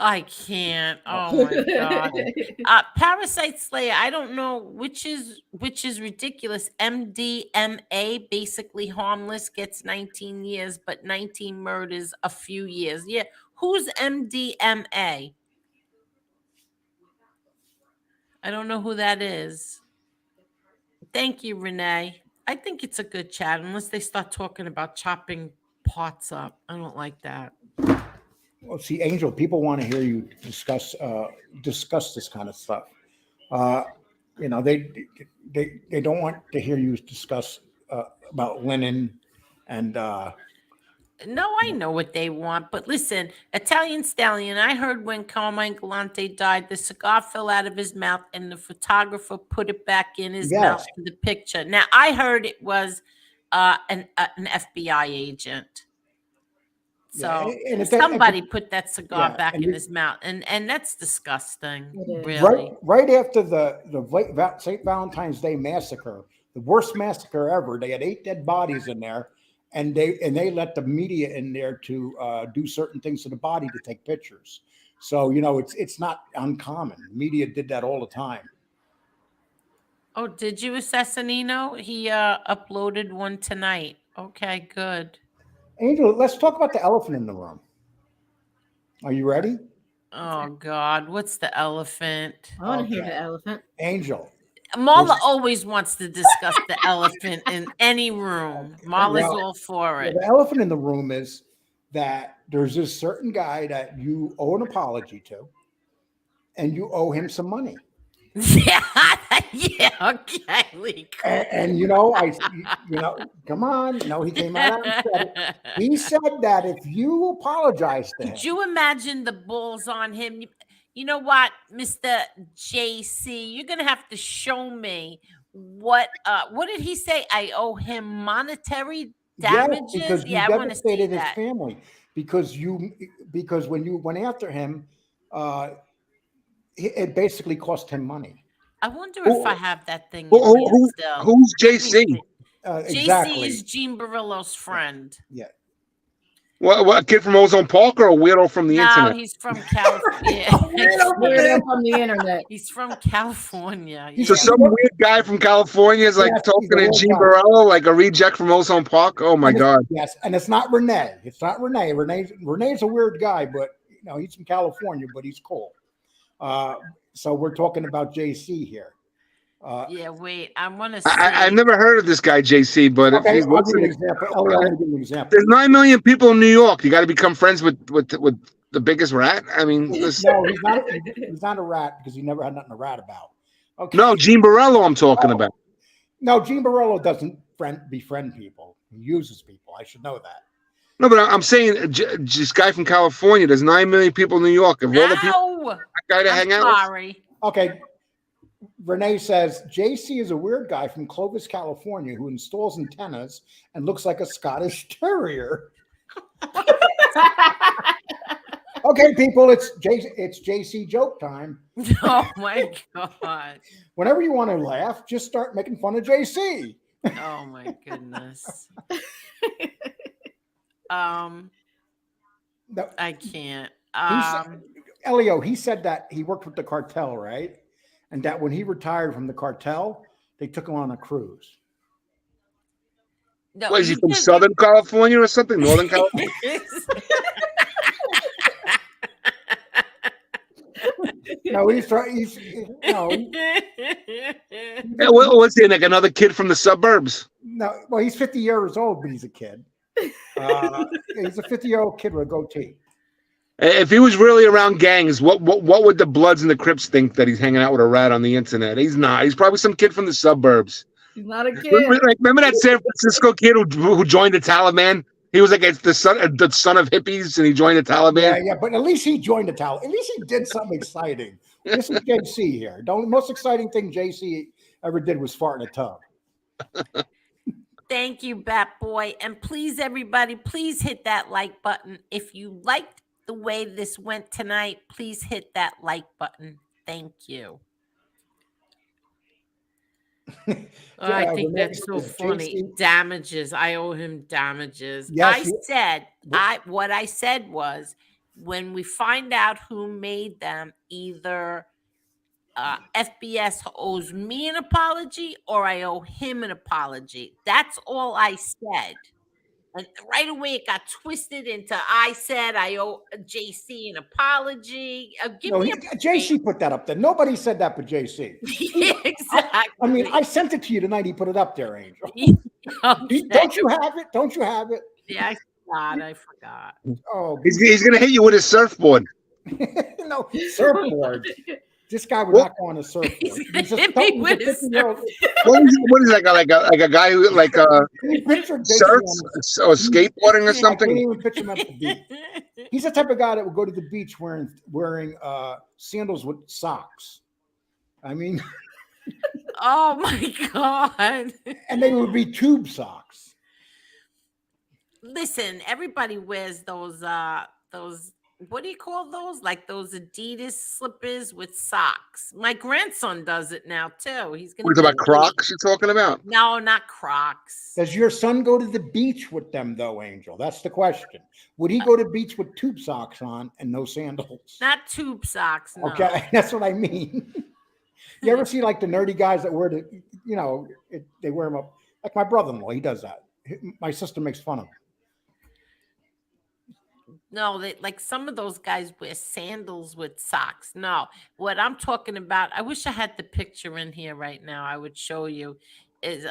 I can't. Oh Oh, my god. Parasite Slayer. I don't know which is ridiculous. MDMA, basically harmless, gets 19 years, but 19 murders a few years. Yeah. Who's MDMA? I don't know who that is. Thank you, Renee. I think it's a good chat, unless they start talking about chopping pots up. I don't like that. well, see, Angel, people want to hear you discuss this kind of stuff. Uh, they don't want to hear you discuss about Lenin and No, I know what they want, but listen, Italian Stallion, I heard when Carmine Galante died, the cigar fell out of his mouth and the photographer put it back in his mouth yes, for the picture. Now, I heard it was an FBI agent. yeah, So and somebody put that cigar yeah, back and in his mouth, and that's disgusting, It is. right really. right after the St. Valentine's Day massacre, the worst massacre ever. They had 8 dead bodies in there, and they let the media in there to do certain things to the body to take pictures. So it's not uncommon. Media did that all the time. Oh, did you, Assassinino? He uploaded one tonight. Okay, good. Angel, let's talk about the elephant in the room. Are you ready, Oh God, what's the elephant? I want to hear Okay. the elephant. Angel? Marla always wants to discuss the elephant in any room. Marla's Well, all for well, it. the elephant in the room is that there's this certain guy that you owe an apology to, and you owe him some money. Yeah, yeah, okay, Lee. And come on, he came out and said it. He said that if you apologize to Could him, you imagine the balls on him? You know what, Mr. JC, you're gonna have to show me what did he say? I owe him monetary yes, damages? because you Yeah, I want to see devastated his that. family, because when you went after him, uh, it basically cost him money. I wonder if I Who, have that thing who, in who, here who- still. who's Let me JC? see. JC Exactly. is Gene Barillo's friend. Yeah. What, a kid from Ozone Park or a weirdo from the No, internet? he's from California. Weirdo from the internet. He's from California. He's So Yeah. some weird guy from California is like Yes, he's a talking to weird Gene guy. Borello, like a reject from Ozone Park. Oh my God! Yes, and it's not Renee. It's not Renee. Renee's a weird guy, but he's from California, but he's cool. So we're talking about JC here. Yeah, wait. I want to I've see. never heard of this guy JC, but if Okay, he's I'll give you an listening, example. Elio, I'm going to give you an example. there's 9 million people in New York. You got to become friends with the biggest rat. I mean, No, he's not. He's not a rat because he never had nothing to rat about. Okay. no, Gene Borello. I'm talking about. No, Gene Borello doesn't befriend people. He uses people. I should know that. No, but I'm saying this guy from California. There's 9 million people in New York. Of all the people, Ow! that guy to I'm hang out with. sorry. Okay. Renee says JC is a weird guy from Clovis, California, who installs antennas and looks like a Scottish terrier. Okay, people, it's JC joke time. Oh my god. Whenever you want to laugh, just start making fun of JC. Oh my goodness. No, I can't. Elio, he said that he worked with the cartel, right? And that when he retired from the cartel, they took him on a cruise. No, What is he you from did- Southern California or something? Northern California? No, he's no, Yeah, what's he like? Another kid from the suburbs? no. Well, he's 50 years old, but he's a kid. He's a 50-year-old kid with a goatee. If he was really around gangs, what would the Bloods and the Crips think that he's hanging out with a rat on the internet? He's not. He's probably some kid from the suburbs. He's not a kid. Remember that San Francisco kid who joined the Taliban? He was like the son of hippies, and he joined the Taliban. Yeah, but at least he joined the Taliban. At least he did something exciting. This is JC here. The most exciting thing JC ever did was fart in a tub. Thank you, Bat Boy. And please, everybody, please hit that like button. If you liked the way this went tonight, please hit that like button. Thank you. I think that's so funny. Damages. I owe him damages. Yes, What I said was when we find out who made them, either FBS owes me an apology or I owe him an apology. That's all I said. And right away it got twisted into I said I owe JC an apology. JC put that up there. Nobody said that but JC. Yeah, exactly. I mean, I sent it to you tonight. He put it up there, Angel. Okay. Don't you have it? Don't you have it? Yeah, I forgot. Oh, He's gonna hit you with his surfboard. no, surfboard. This guy would not go on a surfboard. He's hit me with his 50-year-old. What is like a guy who surfs or skateboarding or I something? can't even picture him at the beach. He's the type of guy that would go to the beach wearing sandals with socks. I mean, oh my god! And they would be tube socks. Listen, everybody wears those. What do you call those? Like those Adidas slippers with socks. My grandson does it now too. He's gonna. What about Crocs? You're talking about? No, not Crocs. Does your son go to the beach with them though, Angel? That's the question. Would he go to the beach with tube socks on and no sandals? Not tube socks. No. Okay, that's what I mean. You ever see like the nerdy guys that wear they wear them up? Like my brother-in-law, he does that. My sister makes fun of him. No, like some of those guys wear sandals with socks. No, what I'm talking about, I wish I had the picture in here right now. I would show you. is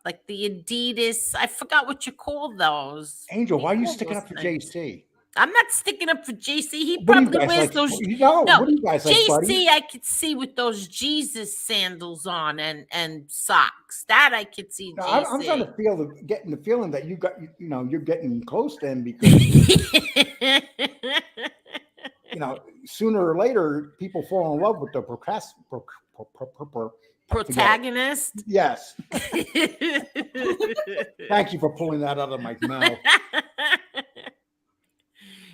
like the Adidas. I forgot what you call those. Angel, What do why you are you call sticking those up for things? JC? I'm not sticking up for JC. He What do you probably guys wears like? those. No, No, what do you guys like, buddy? JC I could see with those Jesus sandals on and socks. That I could see No, I'm starting JC. to feel getting the feeling that you're getting close to him because sooner or later people fall in love with the forget it. Protagonist. Yes. Thank you for pulling that out of my mouth.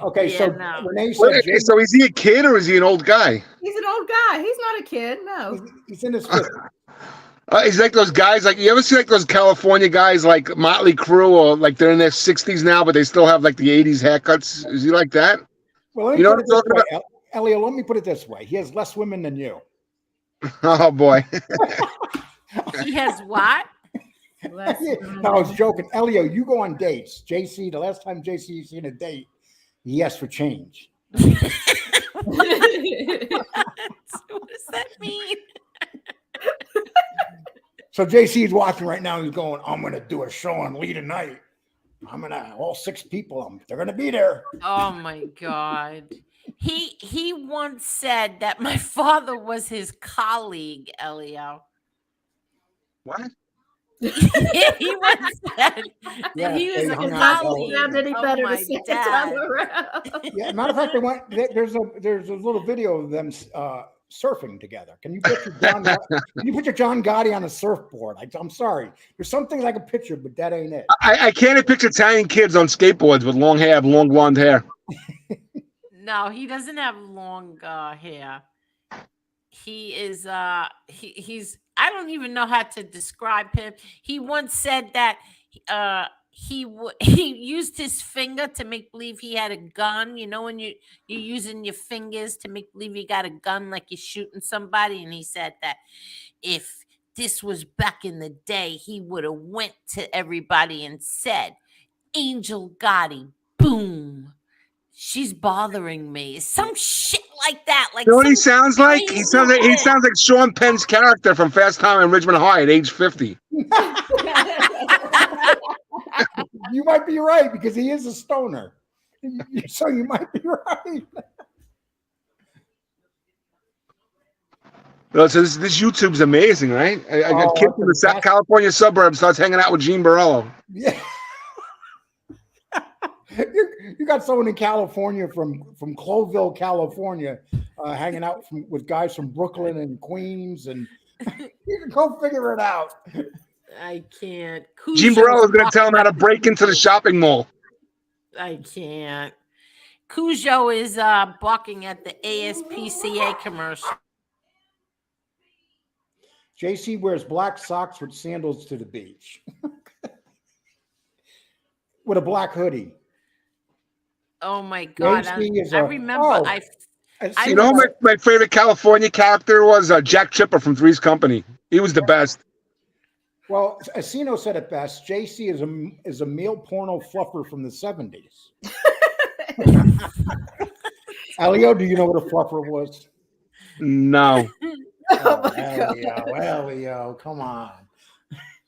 Okay, Yeah, so no. Renee Wait, said okay, so is he a kid or is he an old guy? He's an old guy. He's not a kid. No. he's in his 50s. He's like those guys, like you ever see like those California guys like Motley Crue, or like they're in their 60s now, but they still have like the 80s haircuts. Is he like that? Well, let You me know put what it I'm this talking way, about? Elio. Let me put it this way: he has less women than you. Oh boy. He has what? No, I was joking. Elio, you go on dates. JC, the last time JC seen a date, he asked for change. What does that mean? So JC is watching right now. He's going, I'm going to do a show on Lee tonight. All 6 people, they're going to be there. Oh my God. He once said that my father was his colleague, Elio. What? He once said that he was they a hung out colleague sound any of better to my say it the dad. other way around. Yeah, matter of fact, there's a little video of them surfing together. Can you picture John? Can you picture John Gotti on a surfboard? I'm sorry. There's some things I can picture, but that ain't it. I can't picture Italian kids on skateboards with long hair, long blonde hair. No, he doesn't have long hair. He is he's I don't even know how to describe him. He once said that he used his finger to make believe he had a gun. You know, when you're using your fingers to make believe you got a gun, like you're shooting somebody. And he said that if this was back in the day, he would have went to everybody and said, "Angel Gotti, boom. She's bothering me." Some shit like that. Like You know what he some sounds like? He crazy sounds like Sean Penn's character from Fast Time in Ridgemont High at age 50. You might be right because he is a stoner. So you might be right. So this YouTube's amazing, right? I got Oh, kid from the South California suburbs starts hanging out with Gene Borello. Yeah. You got someone in California from Cloville, California, hanging out with guys from Brooklyn and Queens, and you can go figure it out. I can't. Gene Borello is going to tell him how to break into the shopping mall. I can't. Cujo is barking at the ASPCA commercial. JC wears black socks with sandals to the beach. With a black hoodie. Oh my God. I remember. You know who my favorite California character was? Jack Tripper from Three's Company. He was the best. Well, Asino said it best. JC is a male porno fluffer from the 70s. Elio, do you know what a fluffer was? No. Oh Elio, come on.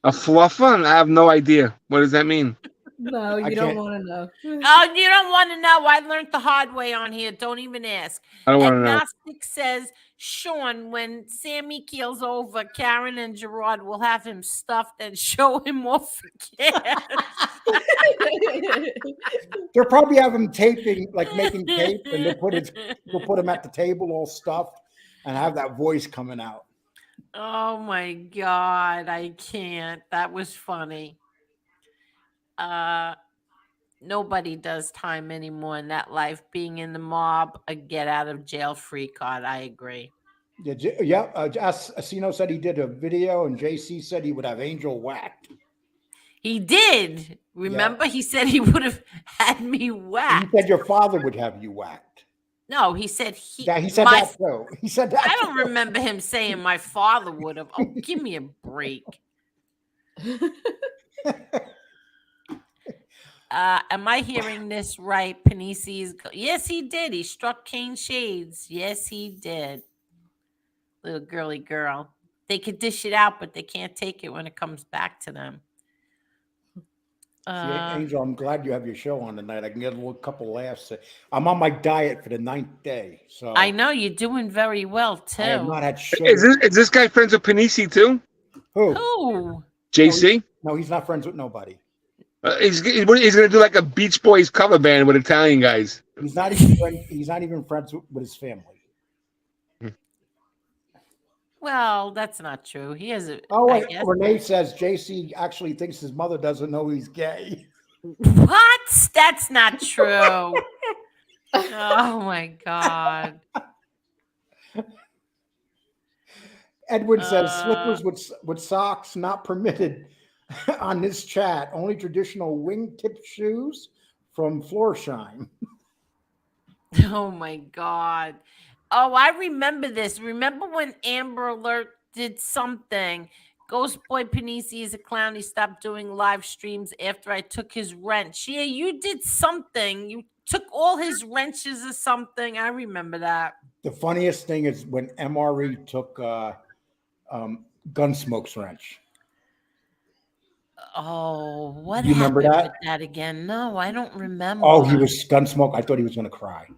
A fluffer? I have no idea. What does that mean? No, you don't want to know. Oh, you don't want to know. I learned the hard way on here. Don't even ask. I don't want to know. Agnostic says, Sean, when Sammy keels over, Karen and Gerard will have him stuffed and show him off again. They'll probably have him taping, like making tape, and they'll put him at the table all stuffed and have that voice coming out. Oh my God, I can't. That was funny. Nobody does time anymore in that life. Being in the mob, a get out of jail free card. I agree. Yeah. Asino said he did a video, and JC said he would have Angel whacked. He did. Remember, he said he would have had me whacked. He said your father would have you whacked. No, he said he said that too. He said that. I don't remember him saying my father would have. Oh, give me a break. Am I hearing this right? Panisi's. Yes, he did. He struck Kane Shades. Yes, he did. Little girly girl. They could dish it out, but they can't take it when it comes back to them. See, Angel, I'm glad you have your show on tonight. I can get a little couple laughs. I'm on my diet for the 9th day, so I know you're doing very well I have too. not had Is sugar. this guy friends with Panisi too? Who? Who? JC? No, he's not friends with nobody. He's going to do like a Beach Boys cover band with Italian guys. He's not even he's not even friends with his family. Well, that's not true. He has a. Oh I wait, guess. Renee says JC actually thinks his mother doesn't know he's gay. What? That's not true. Oh my god. Edwin says slippers with socks not permitted on this chat. Only traditional wingtip shoes from Florsheim. Oh my god. Oh, I remember this. Remember when Amber Alert did something? Ghost Boy Panisi is a clown. He stopped doing live streams after I took his wrench. Yeah, you did something. You took all his wrenches or something. I remember that. The funniest thing is when MRE took Gunsmoke's wrench. Oh, what You remember happened that? with that again? No, I don't remember. Oh, he was Gunsmoke. I thought he was going to cry.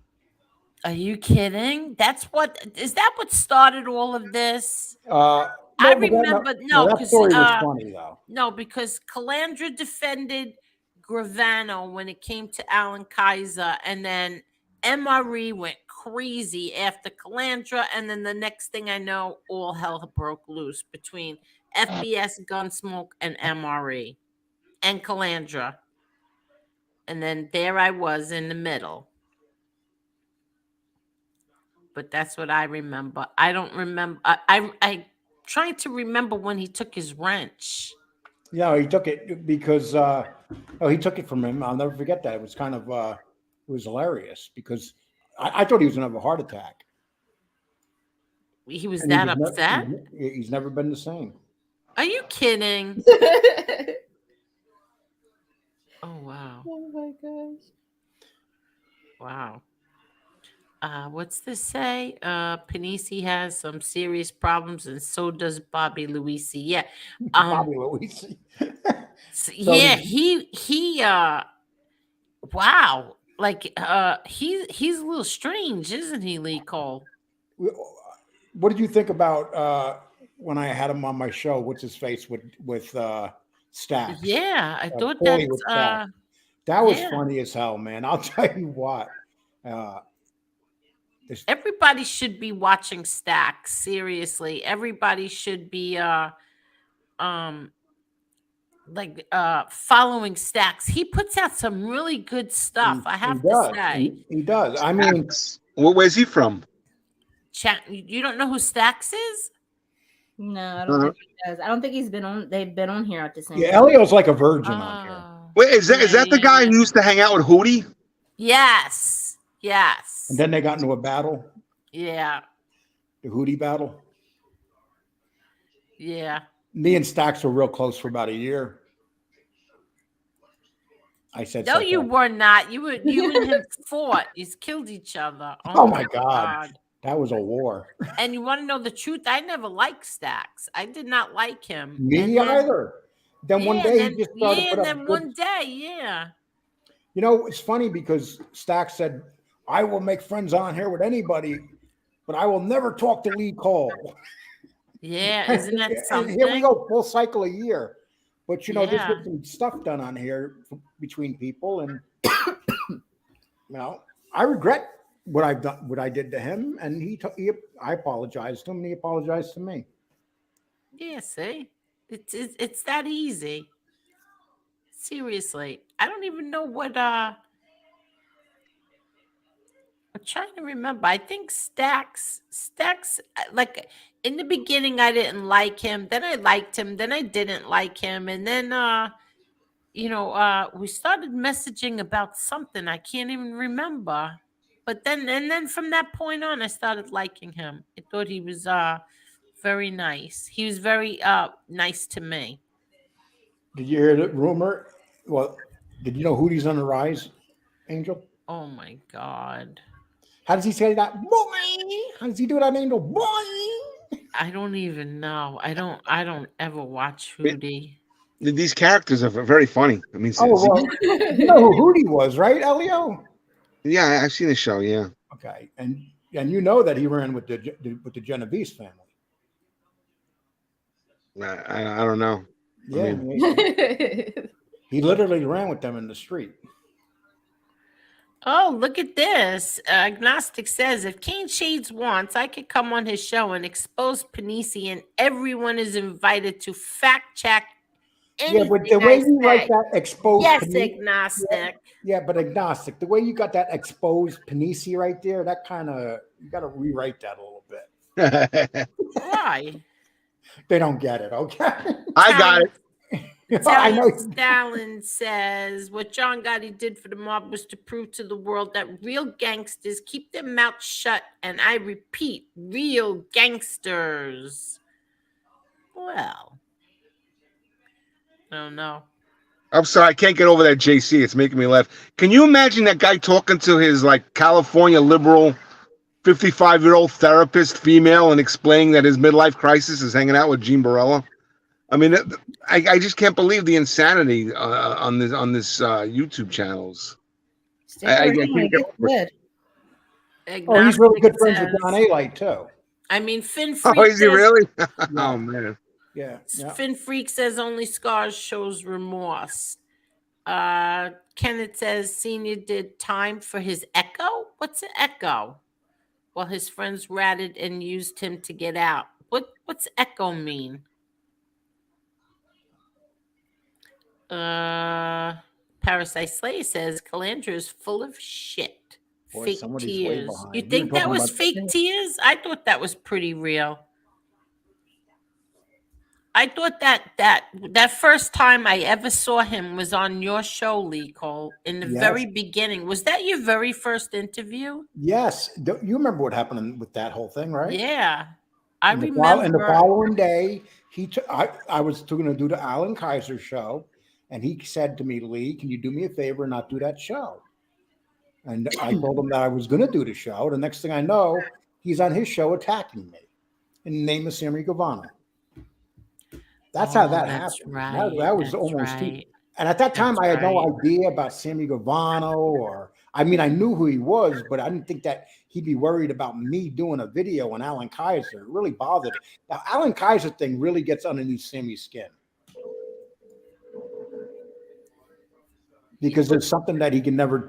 Are you kidding? Is that what started all of this? No, I but that- remember that because story was funny though. no, because Calandra defended Gravano when it came to Alan Kaiser, and then MRE went crazy after Calandra, and then the next thing I know, all hell broke loose between FBS, Gunsmoke, and MRE and Calandra. And then there I was in the middle. But that's what I remember. I don't remember. I trying to remember when he took his wrench. Yeah, he took it because he took it from him. I'll never forget that. It was kind of it was hilarious because I thought he was gonna have a heart attack. He was And that upset? He's never been the same. Are you kidding? Oh wow. Oh my gosh. Wow. What's this say? Panisi has some serious problems, and so does Bobby Luisi. Yeah. Bobby Luisi. Yeah, he wow. Like he's a little strange, isn't he, Lee Cole? What did you think about when I had him on my show? What's his face with Stacks? Yeah, I thought Paulie with Stacks. That was yeah. funny as hell, man. I'll tell you what. Everybody should be watching Stacks. Seriously, everybody should be following Stacks. He puts out some really good stuff. I have to say, he does. I mean, where's he from? You don't know who Stacks is? No, I don't think he does. I don't think he's been on. They've been on here at the same. Yeah, time. Elio's like a virgin on here. Wait, is that the guy who used to hang out with Hootie? Yes. And then they got into a battle. Yeah. The Hootie battle. Yeah. Me and Stacks were real close for about a year. I said, no, you were not. You and him fought. You killed each other. Oh my God. That was a war. And you want to know the truth? I never liked Stacks. I did not like him. Me either. Then one day he just started. Yeah, and then one day, yeah. You know, it's funny because Stacks said, "I will make friends on here with anybody, but I will never talk to Lee Cole." Yeah, isn't that something? Here we go, full cycle a year. But you know, Yeah. there's been some stuff done on here between people, and you know, I regret what I've done, what I did to him, and I apologized to him, and he apologized to me. Yeah, see, it's that easy. Seriously, I don't even know what. I'm trying to remember. I think Stacks. Like in the beginning, I didn't like him. Then I liked him. Then I didn't like him, and then we started messaging about something I can't even remember. But then from that point on, I started liking him. I thought he was very nice. He was very nice to me. Did you hear the rumor? Well, did you know Hootie's on the rise, Angel? Oh my God. How does he say that? Boy! How does he do that, Angel? Boy! I don't even know. I don't ever watch Hootie. These characters are very funny. I mean, Oh well, you know who Hootie was, right, Elio? yeah, I've seen the show. Yeah, Okay, and you know that he ran with the Genovese family. I don't know. I Yeah, mean, he literally ran with them in the street. Oh, look at this. Agnostic says if Kane Shades wants, I could come on his show and expose Panisi, and everyone is invited to fact check Yeah, but the anything way I you write say. that exposed Yes, Panisi, yeah, agnostic. yeah, but agnostic. The way you got that exposed Panisi right there, that kind of you got to rewrite that a little bit. Why? They don't get it. Okay, I got it. I know. Italian Stalin says what John Gotti did for the mob was to prove to the world that real gangsters keep their mouths shut, and I repeat, real gangsters. Well, I don't know. I'm sorry, I can't get over that JC. It's making me laugh. Can you imagine that guy talking to his like California liberal 55-year-old therapist female and explaining that his midlife crisis is hanging out with Gene Borello? I mean, I just can't believe the insanity on this YouTube channels. Stick around, I it can't get gets over it. good. Oh, he's really Agnostic good friends with says, John A. too. I mean, Finn Oh, Freak is he says, really? Yeah, Oh man. yeah, yeah. Finn Freak says only scars shows remorse. Kenneth says Senior did time for his echo. What's an echo? Well, his friends ratted and used him to get out. What's echo mean? Parasite Slay says Calandra is full of shit. Boy, Fake somebody's way tears. You behind. We were think that talking was about fake tears? I thought that was pretty real. I thought that first time I ever saw him was on your show, Lee Cole, in the yes, very beginning. Was that your very first interview? yes. You remember what happened with that whole thing, right? Yeah, I In the remember. following day, I was going to do the Alan Kaiser show, and he said to me, "Lee, can you do me a favor and not do that show?" And I told him that I was going to do the show. The next thing I know, he's on his show attacking me in the name of Sammy Gavano. That's how Oh, that that's happened. right. That was That's almost too. right. And at that time, That's I had no right. idea about Sammy Gavano, or I mean, I knew who he was, but I didn't think that he'd be worried about me doing a video on Alan Kaiser. It really bothered him. Now, Alan Kaiser thing really gets underneath Sammy's skin because there's something that he can never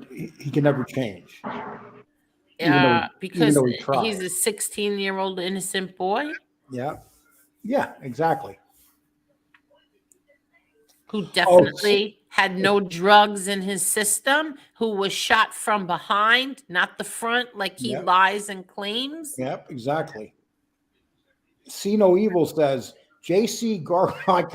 change, even Because though he he's tried. a 16-year-old innocent boy Yeah, yeah, exactly. who Oh, definitely had no drugs in his system, who was shot from behind, not the front, like he yep, lies and claims. yep, exactly. See No Evil says JC Gargon.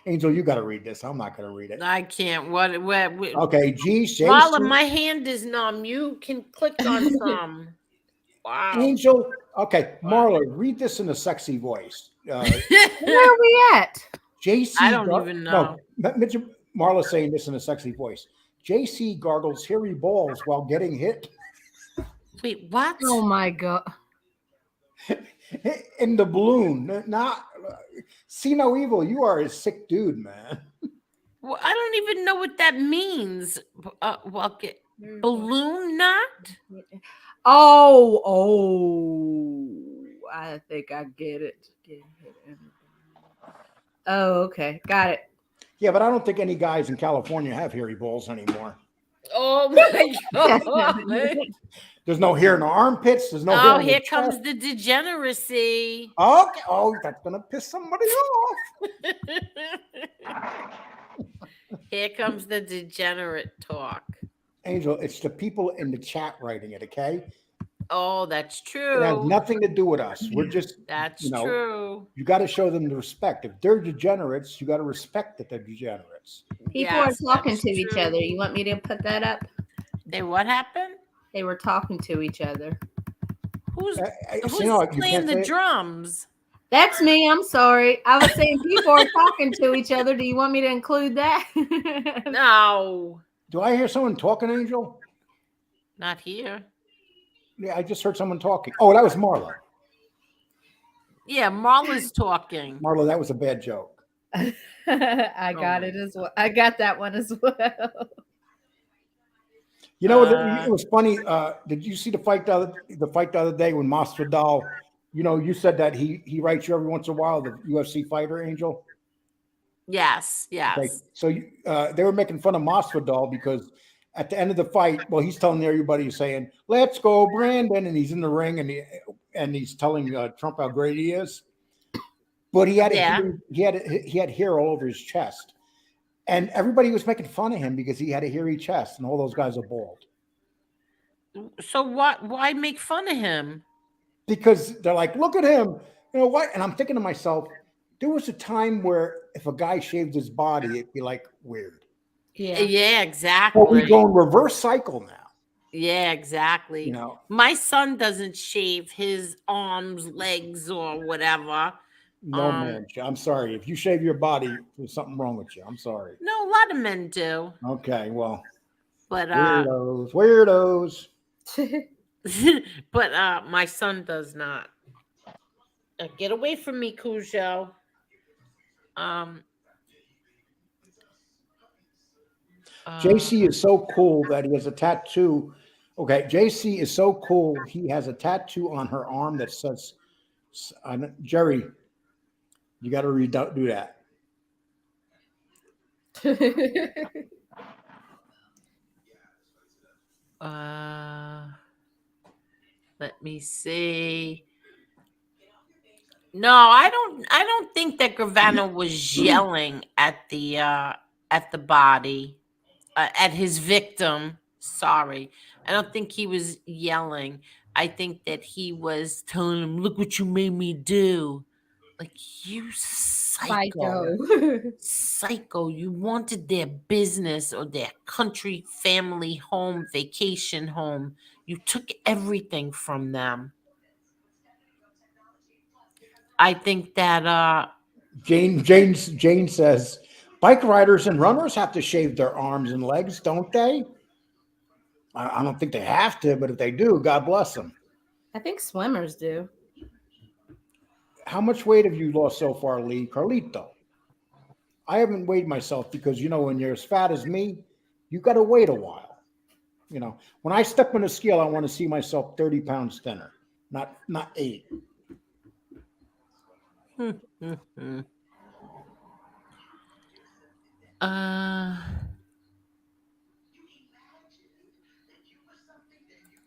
Angel, you got to read this. I'm not going to read it. I can't. Okay, geez, Marla, JC. my hand is numb. You can click on some. Wow. Angel. Okay, Marla, read this in a sexy voice. Where are we at? JC. I don't even know. No, Marla saying this in a sexy voice. JC gargles hairy balls while getting hit Wait, what? Oh my god. in the balloon. Not see no evil. You are a sick dude, man. Well, I don't even know what that means. Balloon knot? Oh, I think I get it. Oh, okay. Got it. Yeah, but I don't think any guys in California have hairy balls anymore. Oh my god. There's no hair in the armpits. There's no hair Oh, in the here chest. comes the degeneracy. Okay. Oh, that's gonna piss somebody off. Here comes the degenerate talk. Angel, it's the people in the chat writing it, okay? Oh, that's It has true. nothing to do with us. We're just, That's you know, true. you got to show them the respect. If they're degenerates, you got to respect that they're degenerates. People Yes, are talking that's to each true. other. You want me to put that up? What happened? They were talking to each other. Who's So, you know, you playing can't the say it. drums? That's me. I'm sorry. I was saying people are talking to each other. Do you want me to include that? No, Do I hear someone talking, Angel? not here. Yeah, I just heard someone talking. Oh, that was Marla. Yeah, Marla's talking. Marla, that was a bad joke. I Oh got my it as well. I got that one as well. You know, Uh, it was funny. Did you see the fight the other day when Masvidal? You know, you said that he writes you every once in a while, the UFC fighter Angel. yes, Okay, yes. so they were making fun of Masvidal because at the end of the fight, well, he's telling everybody, he's saying, "Let's go, Brandon," and he's in the ring and he's telling Trump how great he is. But Yeah. he had hair all over his chest, and everybody was making fun of him because he had a hairy chest, and all those guys are bald. So what? Why make fun of him? Because they're like, look at him, you know what? And I'm thinking to myself, there was a time where if a guy shaved his body, it'd be like weird. Yeah. Yeah, But we exactly. go in reverse cycle now, Yeah, you exactly. know. My son doesn't shave his arms, legs, or whatever. No Um, man, I'm sorry. If you shave your body, there's something wrong with you. I'm sorry. no, a lot of men do, Okay, well, but weirdos. but my son does not. Get away from me, Cujo. Um, uh, JC is so cool that he has a tattoo. Okay, JC is so cool. He has a tattoo on her arm that says, Jerry, you got to do that. uh, let me see. No, I don't think that Gravano was yelling at the body, at his victim. Sorry, I don't think he was yelling. I think that he was telling him, "Look what you made me do." Like, you psycho, Psycho. psycho. You wanted their business or their country, family, home, vacation home. You took everything from them. I think that Jane says, bike riders and runners have to shave their arms and legs, don't they? I don't think they have to, but if they do, God bless them. I think swimmers do. How much weight have you lost so far, Lee? Carlito. I haven't weighed myself because, you know, when you're as fat as me, you got to wait a while. You know, when I step on a scale, I want to see myself 30 pounds thinner, not 8. uh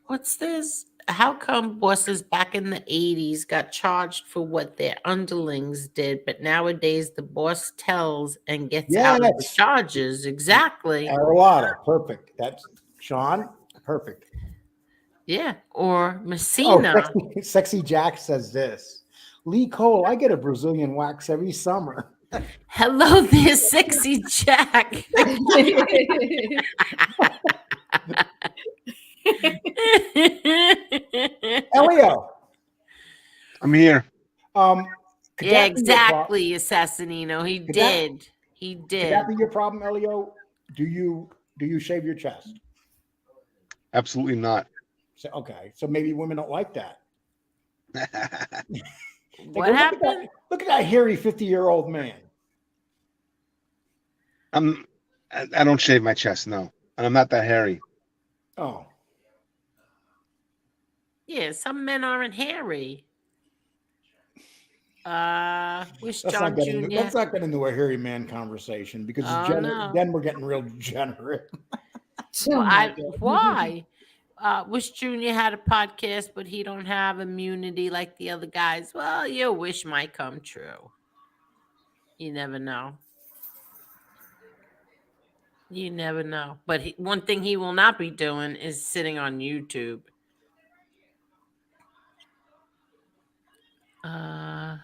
what's this? How come bosses back in the 80s got charged for what their underlings did, but nowadays the boss tells and gets Yeah, out of the that's charges? Exactly. Arolata. Perfect. That's Sean. Perfect. Yeah. Or Oh, Messina. sexy Jack says this. Lee Cole, I get a Brazilian wax every summer. Hello there, sexy Jack. Elio, I'm here. could Yeah, that be your problem? exactly, Assassinino. He Could that did. He could that did. be your problem, Elio? Do you shave your chest? Absolutely not. So, okay, so maybe women don't like that. They go, What happened? look at that hairy 50-year-old man. I don't shave my chest, no. And I'm not that hairy. Oh, Yeah, some men aren't hairy. Wish let's John not get into Jr. a hairy man conversation because Oh no. then we're getting real degenerate. Oh my Why? Wish Jr. had a podcast, but he don't have immunity like the other guys. Well, your wish might come true. You never know. You never know. But one thing he will not be doing is sitting on YouTube. Uh,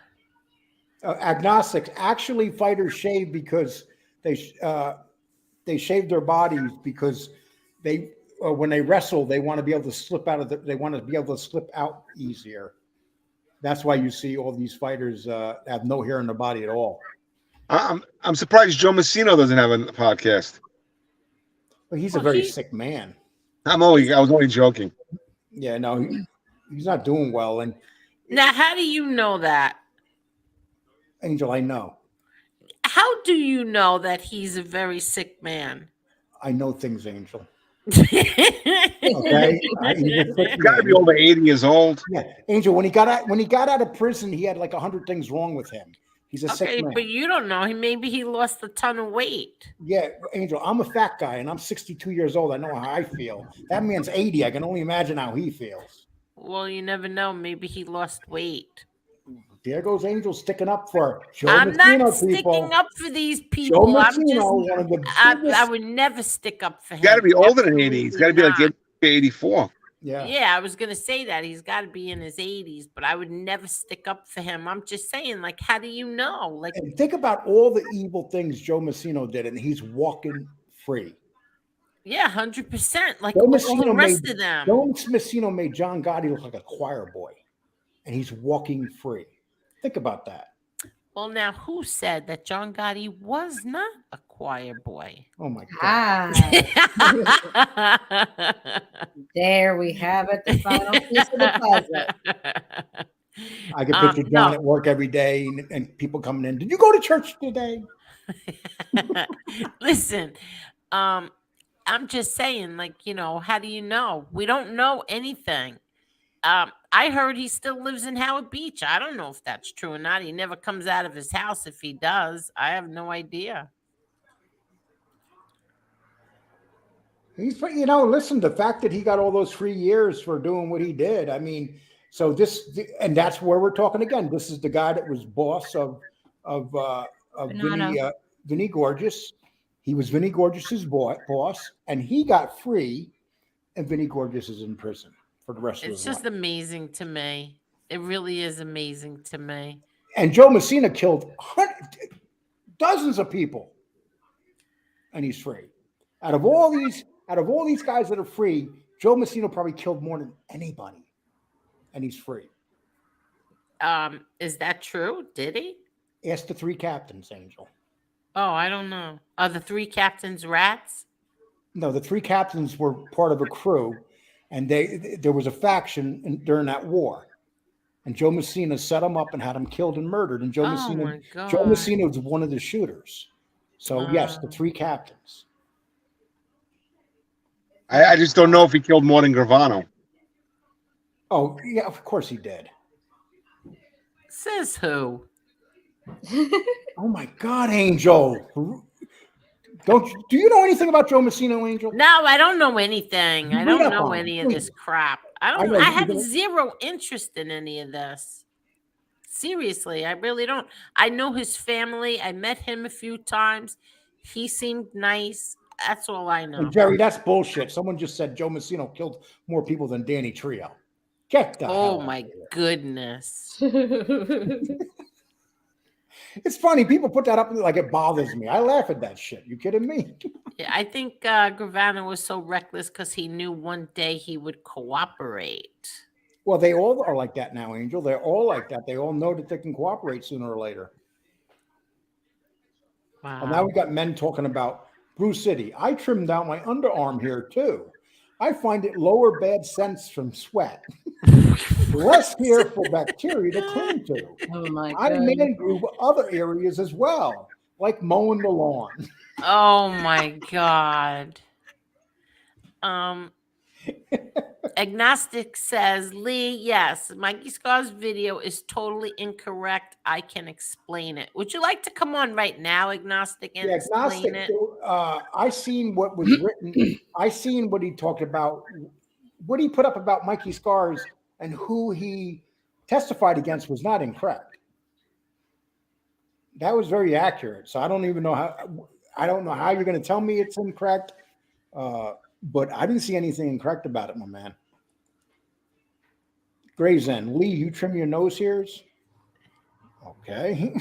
Agnostics, actually, fighters shave because they shave their bodies because they when they wrestle they want to be able to slip out of they want to be able to slip out easier. That's why you see all these fighters have no hair in their body at all. I'm surprised Joe Messino doesn't have a podcast. But he's a well, very sick man. I was only joking. Yeah, no, he's not doing well. And now, how do you know that? Angel, I know. How do you know that he's a very sick man? I know things, Angel. Okay. Okay, he's a sick Got to be man. over 80 years old. Yeah, Angel. When he got out of prison, he had like 100 things wrong with him. He's a sick But man. you don't know. Maybe he lost a ton of weight. Yeah, Angel. I'm a fat guy, and I'm 62 years old. I know how I feel. That man's 80. I can only imagine how he feels. Well, you never know. Maybe he lost weight. There goes Angel sticking up for Joe I'm not Messino, sticking people. up for these Joe people. I'm just. Messino, one of the I biggest. would never stick up for He's got to him. be older than 80. He's got to be like Absolutely 84. Yeah. Yeah, I was gonna say that he's got to be in his 80s, but I would never stick up for him. I'm just saying, like, how do you know? Like, And think about all the evil things Joe Messino did, and he's walking free. yeah, 100%. Like Joe all the Messino rest made of them. Joe Messino made John Gotti look like a choir boy, and he's walking free. Think about that. Well, now who said that John Gotti was not a choir boy? Oh my God. There we have it, the final piece of the puzzle. I can picture John No. at work every day, and people coming in. Did you go to church today? Listen, I'm just saying, like, how do you know? We don't know anything. I heard he still lives in Howard Beach. I don't know if that's true or not. He never comes out of his house. If he does, I have no idea. Listen, the fact that he got all those 3 years for doing what he did. I mean, so and that's where we're talking again. This is the guy that was boss of Vinny Gorgeous. He was Vinny Gorgeous's boss, and he got free, and Vinny Gorgeous is in prison for the rest of It's his just life. amazing to me. It really is amazing to me. And Joe Messina killed dozens of people, and he's free. Out of all these guys that are free, Joe Messina probably killed more than anybody, and he's free. Is that true? Did he? Ask the three captains, Angel. Oh, I don't know. Are the three captains rats? No, the three captains were part of a crew, and there was a faction during that war. And Joe Messina set them up and had them killed and murdered. And Joe Oh my Messina was one of the shooters. So yes, the three captains. I just don't know if he killed more than Gravano. Oh yeah, of course he did. Says who? Oh my God, Angel! Do you know anything about Joe Messina, Angel? No, I don't know anything. I Read don't up know on him, any of this please. crap. I know, I you have don't- zero interest in any of this. Seriously, I really don't. I know his family. I met him a few times. He seemed nice. That's all I know. And Jerry, that's bullshit. Someone just said Joe Messina killed more people than Danny Trio. Get the hell Oh out my of here. goodness. It's funny. People put that up like it bothers me. I laugh at that shit. You kidding me? Yeah, I think Gravano was so reckless because he knew one day he would cooperate. Well, they all are like that now, Angel. They're all like that. They all know that they can cooperate sooner or later. Wow. Well, now we got men talking about Bruce City. I trimmed out my underarm here too. I find it lower bad sense from sweat. Less here for bacteria to cling to. Oh my I God. man groove other areas as well, like mowing the lawn. Oh my God. Agnostic says, Lee, yes, Mikey Scar's video is totally incorrect. I can explain it. Would you like to come on right now, Agnostic, and Yeah, explain agnostic. it? I seen what was written. I seen what he talked about, what he put up about Mikey Scars and who he testified against was not incorrect. That was very accurate. So I don't even know how. I don't know how you're going to tell me it's incorrect, but I didn't see anything incorrect about it, my man. Gray's End. Lee, you trim your nose hairs? Okay.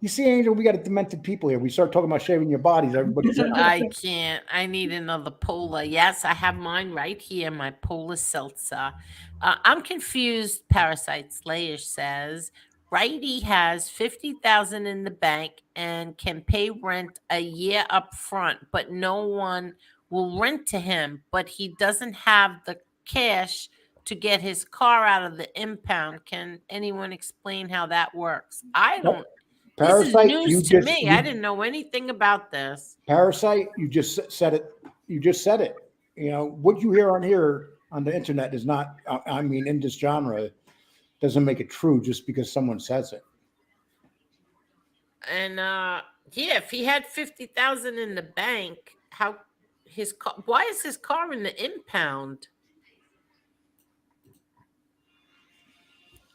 You see, Angel, we got a demented people here. We start talking about shaving your bodies. Everybody's I can't. I need another Polar. Yes, I have mine right here, my Polar Seltzer. I'm confused, Parasite Slayer says. Righty has 50,000 in the bank and can pay rent a year up front, but no one will rent to him, but he doesn't have the cash to get his car out of the impound. Can anyone explain how that works? I don't. This is Parasite, news to me. I didn't know anything about this. Parasite, you just said it. You just said it. You know, what you hear on here on the internet is not, I mean, in this genre, doesn't make it true just because someone says it. And yeah, if he had 50,000 in the bank, how his car? Why is his car in the impound?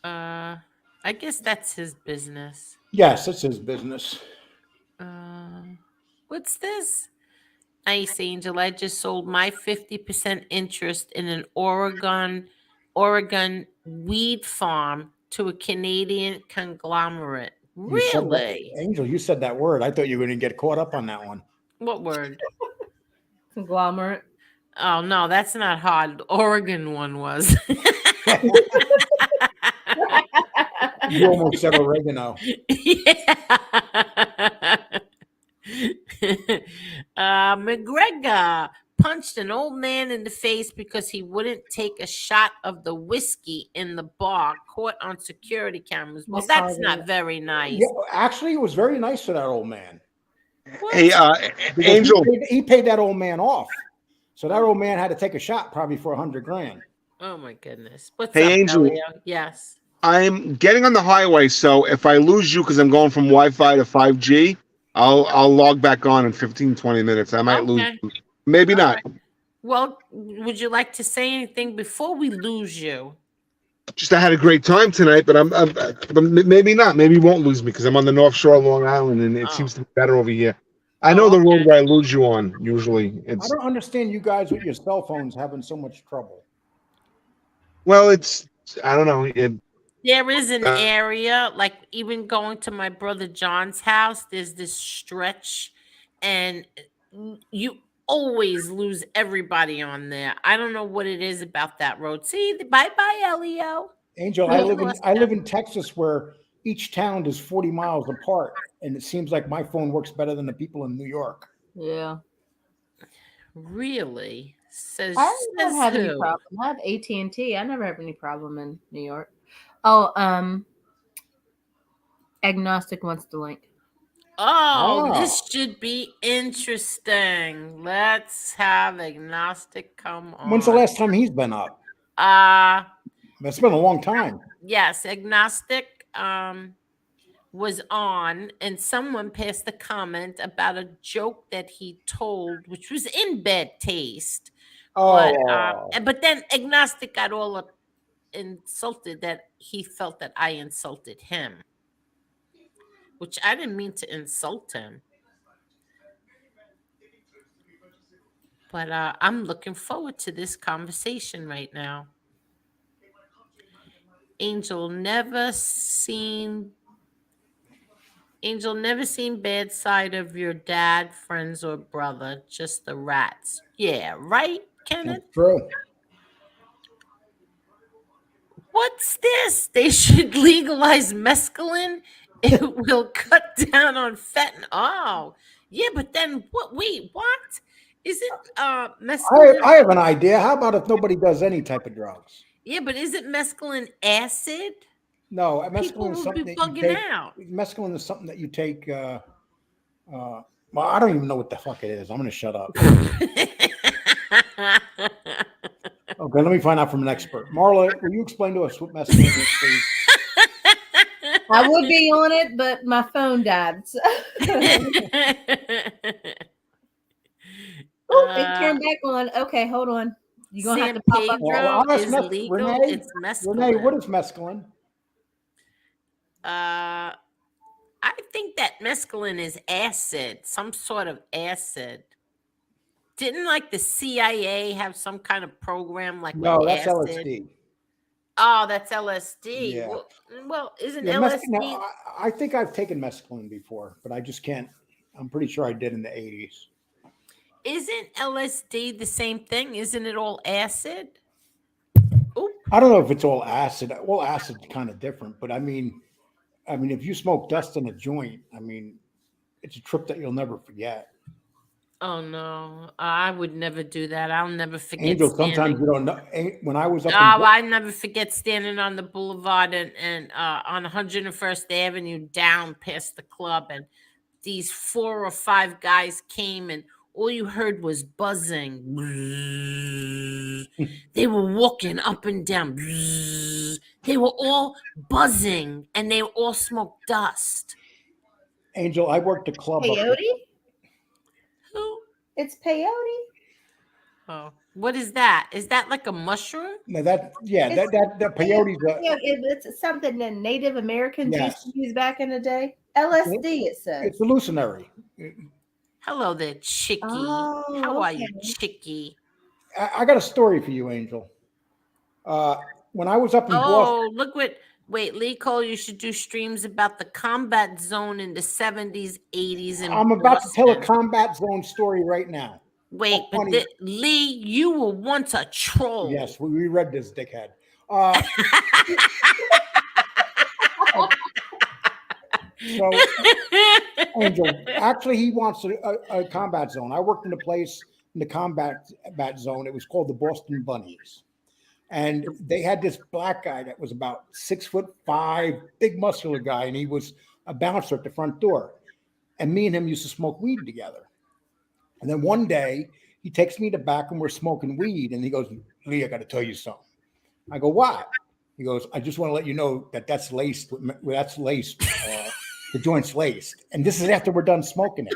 I guess that's his business. Yes, it's his business. What's this? Nice, Angel. I just sold my 50% interest in an Oregon weed farm to a Canadian conglomerate. You said that, Really? Angel, you said that word. I thought you were going to get caught up on that one. What word? Conglomerate. Oh no, that's not hard. The Oregon one was. You almost said oregano. Yeah. McGregor punched an old man in the face because he wouldn't take a shot of the whiskey in the bar, caught on security cameras. Well, that's not very nice. Yeah, actually, it was very nice for that old man. What? Hey, Because Angel. he paid that old man off. So that old man had to take a shot probably for $100,000. Oh my goodness. What's Hey, up, Angel. Elio? Yes. I'm getting on the highway, so if I lose you because I'm going from Wi-Fi to 5G, I'll log back on in 15, 20 minutes. I might lose Okay. you. Maybe not. Right. Well, would you like to say anything before we lose you? Just I had a great time tonight, but but maybe not. Maybe you won't lose me because I'm on the North Shore of Long Island, and it seems to be better over here. I know the road Okay. where I lose you on usually. I don't understand you guys with your cell phones having so much trouble. Well, I don't know. There is an area, like even going to my brother John's house, there's this stretch, and you always lose everybody on there. I don't know what it is about that road. See, bye bye, Elio. Angel, We I lost live them. in Texas where each town is 40 miles apart, and it seems like my phone works better than the people in New York. Yeah. Really? Says, I don't says have any who? problem. I have AT&T. I never have any problem in New York. Oh, Agnostic wants the link. Oh, Ah. this should be interesting. Let's have Agnostic come on. When's the last time he's been up? It's been a long time. Yes, Agnostic was on, and someone passed a comment about a joke that he told, which was in bad taste. Oh, But then Agnostic got all up insulted that he felt that I insulted him, which I didn't mean to insult him. But I'm looking forward to this conversation right now. Angel never seen Angel never seen bad side of your dad, friends, or brother, just the rats. Yeah, right, Kenneth? that's true. What's this? They should legalize mescaline. It will cut down on fentanyl. Oh, yeah, but then what? Wait, what? Isn't mescaline? I have an idea. How about if nobody does any type of drugs? Yeah, but isn't mescaline acid? No, People mescaline is will something be that you bugging take. out. Mescaline is something that you take. Well, I don't even know what the fuck it is. I'm going to shut up. Okay, let me find out from an expert. Marla, will you explain to us what mescaline is, please? I would be on it, but my phone died. So. Oh, it turned back on. Okay, hold on. You're going to have San to pop up. Pedro Well, is legal. Renee, It's mescaline. Renee, what is mescaline? I think that mescaline is acid, some sort of acid. Didn't like the CIA have some kind of program like No, with that's acid? LSD. Oh, that's LSD. Yeah. Well, isn't Yeah, LSD? now, I think I've taken mescaline before, but I just can't. I'm pretty sure I did in the 80s. Isn't LSD the same thing? Isn't it all acid? Oop. I don't know if it's all acid. Well, acid's kind of different, but I mean, if you smoke dust in a joint, I mean, it's a trip that you'll never forget. Oh no, I would never do that. I'll never forget Angel, sometimes standing. you don't know. When I was Oh, up in I never forget standing on the boulevard and on 101st Avenue down past the club, and these 4 or 5 guys came, and all you heard was buzzing. They were walking up and down. They were all buzzing, and they all smoked dust. Angel, I worked a club up there. Peyote? Who? It's peyote. Oh, what is that? Is that like a mushroom? Now that, yeah, It's, that peyote's it's something that Native Americans used yes, to use back in the day. LSD, it says. it's hallucinatory. Hello there, Chicky. How Oh, are okay. you, Chicky? I got a story for you, Angel. When I was up in Boston, Oh, look what. Wait, Lee Cole, you should do streams about the combat zone in the 70s, 80s in I'm about to tell a Boston. combat zone story right now. Wait, Oh, but funny. Lee, you were once a troll. Yes, we read this, dickhead. Uh, so, Angel, actually, he wants a combat zone. I worked in a place in the combat zone. It was called the Boston Bunnies. And they had this black guy that was about 6'5", big muscular guy, and he was a bouncer at the front door. And me and him used to smoke weed together. And then one day he takes me to back and we're smoking weed, and he goes, "Lee, I got to tell you something." I go, "What?" He goes, "I just want to let you know that that's laced. That's laced. The joint's laced, and this is after we're done smoking it."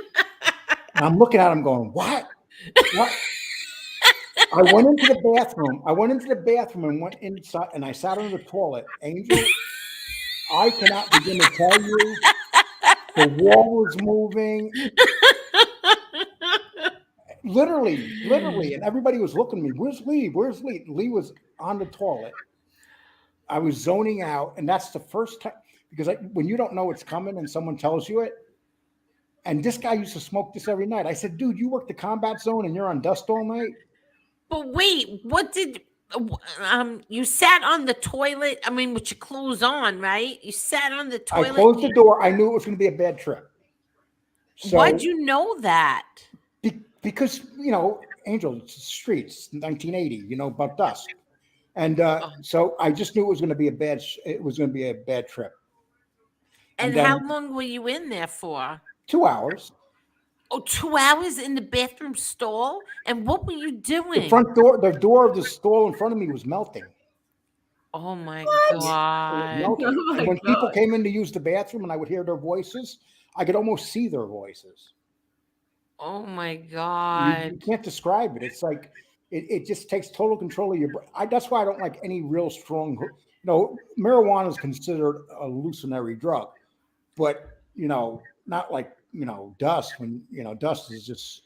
And I'm looking at him, going, "What? What?" I went into the bathroom. And went inside, and I sat on the toilet. Angel, I cannot begin to tell you. The wall was moving. Literally, and everybody was looking at me. Where's Lee? Where's Lee? Lee was on the toilet. I was zoning out, and that's the first time because when you don't know it's coming and someone tells you it, and this guy used to smoke this every night. I said, "Dude, you work the combat zone and you're on dust all night?" But wait, what did you sat on the toilet? I mean, with your clothes on, right? You sat on the I toilet. closed the door. I knew it was going to be a bad trip. So, Why'd you know that? because Angel, it's the streets, 1980, about dust, and so I just knew it was going to be a bad trip. And then how long were you in there for? 2 hours. Oh, 2 hours in the bathroom stall? And what were you doing? The door of the stall in front of me was melting. Oh my What? It was God. melting. Oh my And when people God. came in to use the bathroom and I would hear their voices, I could almost see their voices. Oh my You God. can't describe it. It's like it just takes total control of your brain. That's why I don't like any real strong. Marijuana is considered a hallucinatory drug, but not like dust. When dust is just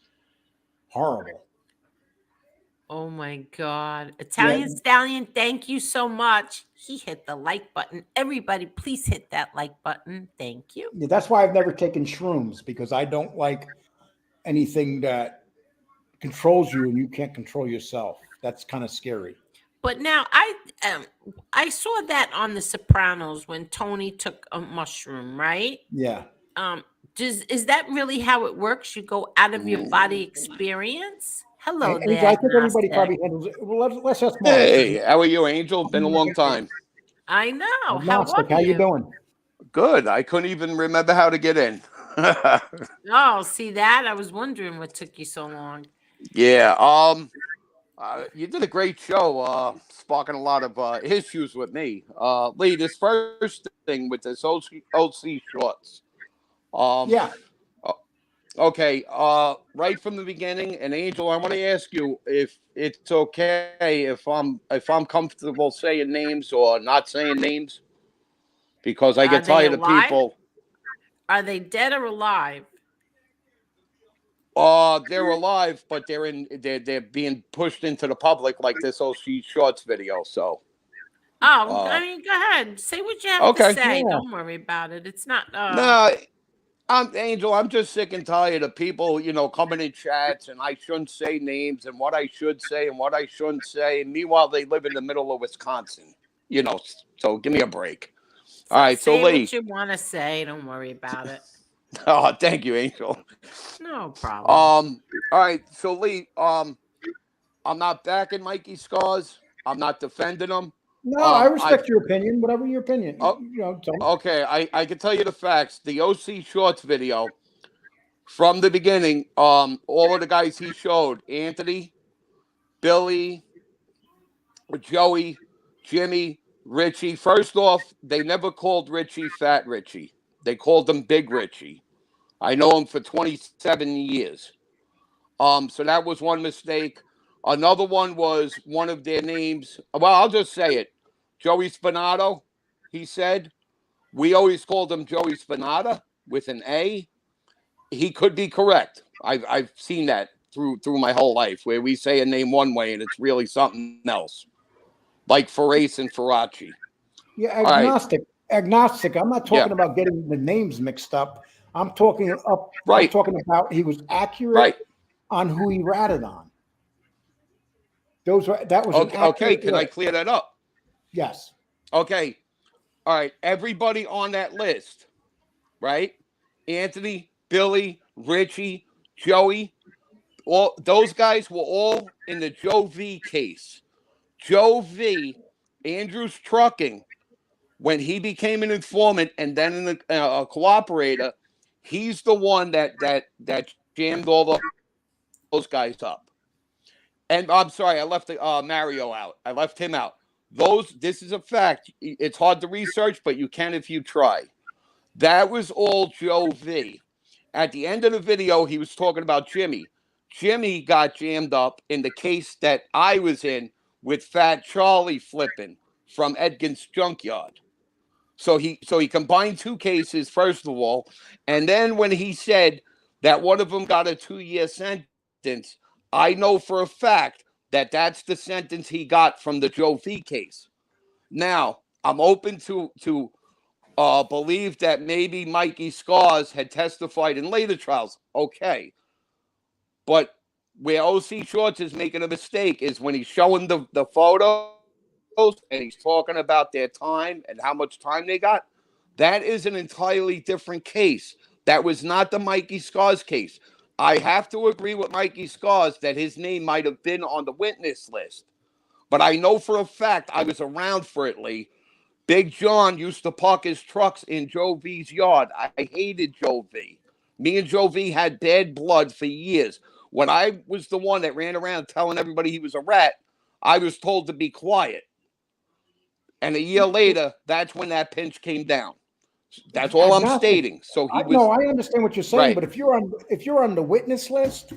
horrible. Oh my God. Yeah, Italian Stallion, thank you so much. He hit the like button. Everybody, please hit that like button. Thank you. yeah, that's why I've never taken shrooms, because I don't like anything that controls you and you can't control yourself. That's kind of scary. But now I saw that on The Sopranos when Tony took a mushroom, right? Yeah. Is that really how it works? You go out of your body experience? Hello And I there, think everybody Gnostic. probably handles it. Well, let's ask Mark. Hey, how are you, Angel? Been a long time. I know. How Agnostic, are how you you? doing? Good. I couldn't even remember how to get in. Oh, see that? I was wondering what took you so long. Yeah. You did a great show. Sparking a lot of issues with me. Lee, this first thing with this OC shorts. Yeah. Okay. Right from the beginning, and Angel, I want to ask you if it's okay if I'm comfortable saying names or not saying names, because I Are get they tired of alive? people. Are they dead or alive? They're alive, but they're being pushed into the public like this OC Shorts video. So, Oh, I uh, mean, go ahead. Say what you have to okay. say. Yeah. Don't worry about it. It's not No, I'm Angel. I'm just sick and tired of people, coming in chats and I shouldn't say names and what I should say and what I shouldn't say. And meanwhile, they live in the middle of Wisconsin. So give me a break. All right, so say Lee. what you want to say. Don't worry about it. Oh, thank you, Angel. No problem. All right. So Lee, I'm not backing Mikey's scars. I'm not defending him. No, I I've respect your opinion. Whatever your opinion, oh, tell me. okay. I can tell you the facts. The OC Shorts video from the beginning. All of the guys he showed: Anthony, Billy, Joey, Jimmy, Richie. First off, they never called Richie Fat Richie. They called him Big Richie. I know him for 27 years. So that was one mistake. Another one was one of their names. Well, I'll just say it. Joey Spinato, he said. We always called him Joey Spinata with an A. He could be correct. I've seen that through my whole life where we say a name one way and it's really something else. Like Farace and Faraci. Yeah, All right. agnostic. Agnostic. I'm not Yeah. talking about getting the names mixed up. I'm talking up. I'm Right. talking about he was accurate Right. on who he ratted on. That was an Okay. accurate. Can I clear that up? Yes. Okay. All right. Everybody on that list, right? Anthony, Billy, Richie, Joey, all those guys were all in the Joe V case. Joe V, Andrews Trucking, when he became an informant and then a cooperator, he's the one that jammed all those guys up. And I'm sorry, I left Mario out. I left him out. This is a fact. It's hard to research, but you can if you try. That was all Joe V. At the end of the video, he was talking about Jimmy. Jimmy got jammed up in the case that I was in with Fat Charlie flipping from Edgin's Junkyard. So he combined two cases, first of all, and then when he said that one of them got a 2-year sentence, I know for a fact that that's the sentence he got from the Joe V case. Now, I'm open to believe that maybe Mikey Scars had testified in later trials. Okay. But where OC Shorts is making a mistake is when he's showing the photos and he's talking about their time and how much time they got. That is an entirely different case. That was not the Mikey Scars case. I have to agree with Mikey Scars that his name might have been on the witness list. But I know for a fact I was around for it, Lee. Big John used to park his trucks in Joe V's yard. I hated Joe V. Me and Joe V had bad blood for years. When I was the one that ran around telling everybody he was a rat, I was told to be quiet. And a year later, that's when that pinch came down. That's all I'm stating. So he was. No, I understand what you're saying, Right. but if you're on the witness list,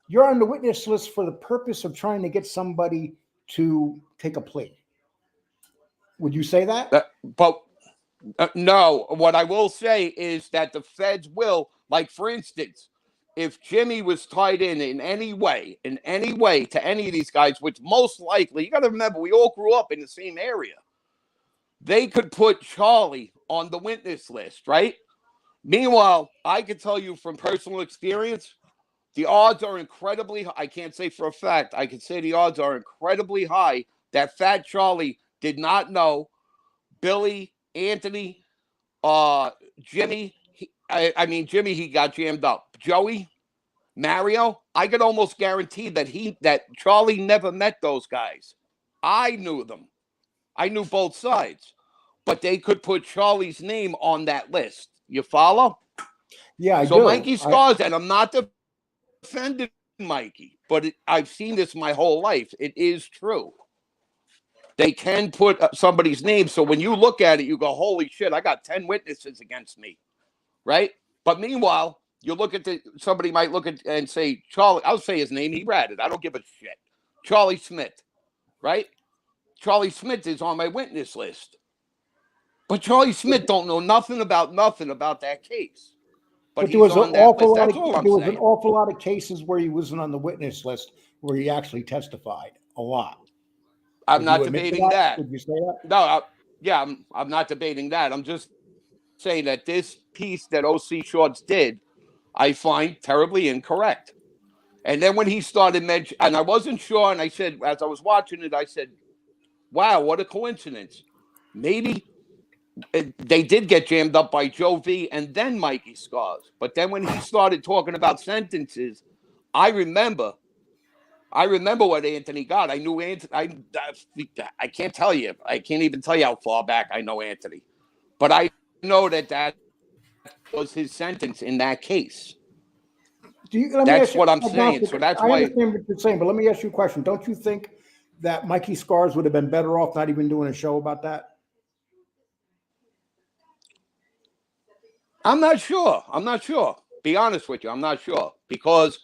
you're on the witness list for the purpose of trying to get somebody to take a plea. Would you say that? But no, what I will say is that the feds will, like for instance, if Jimmy was tied in any way to any of these guys, which most likely, you got to remember, we all grew up in the same area. They could put Charlie on the witness list, right? Meanwhile, I can tell you from personal experience, the odds are incredibly high. I can't say for a fact. I can say the odds are incredibly high that Fat Charlie did not know Billy, Anthony, Jimmy. Jimmy, he got jammed up. Joey, Mario, I could almost guarantee that Charlie never met those guys. I knew them. I knew both sides. But they could put Charlie's name on that list. You follow? Yeah, I so do. Mikey Scars, and I'm not defending Mikey, but I've seen this my whole life. It is true. They can put somebody's name. So when you look at it, you go, holy shit, I got 10 witnesses against me. Right? But meanwhile, you look at somebody might look at and say, Charlie, I'll say his name. He ratted. I don't give a shit. Charlie Smith. Right? Charlie Smith is on my witness list. But Charlie Smith don't know nothing about that case. But there was an awful lot. There was saying. an awful lot of cases where he wasn't on the witness list where he actually testified. A lot. I'm not debating that. Would you say that? No, I'm not debating that. I'm just saying that this piece that OC Shorts did, I find terribly incorrect. And then when he started mentioning, and I wasn't sure, and I said, as I was watching it, I said, wow, what a coincidence. Maybe they did get jammed up by Joe V and then Mikey Scars. But then when he started talking about sentences, I remember what Anthony got. I knew Anthony. I can't tell you. I can't even tell you how far back I know Anthony. But I know that was his sentence in that case. That's what I'm saying. So that's why. I understand what you're saying, but let me ask you a question. Don't you think that Mikey Scars would have been better off not even doing a show about that? I'm not sure. Be honest with you. I'm not sure because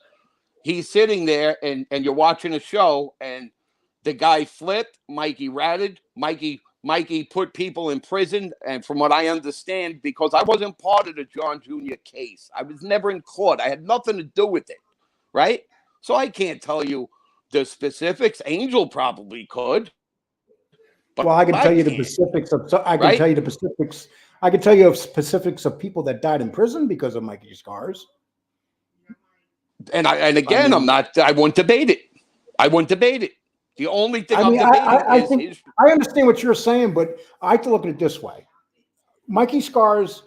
he's sitting there and you're watching a show and the guy flipped, Mikey ratted, Mikey put people in prison. And from what I understand, because I wasn't part of the John Jr. case, I was never in court. I had nothing to do with it. Right. So I can't tell you the specifics. Angel probably could. Well, I can tell you the specifics of. I can tell you the specifics. I can tell you of specifics of people that died in prison because of Mikey Scars. And again, I won't debate it. The only thing I'm debating is I understand what you're saying, but I have to look at it this way. Mikey Scars,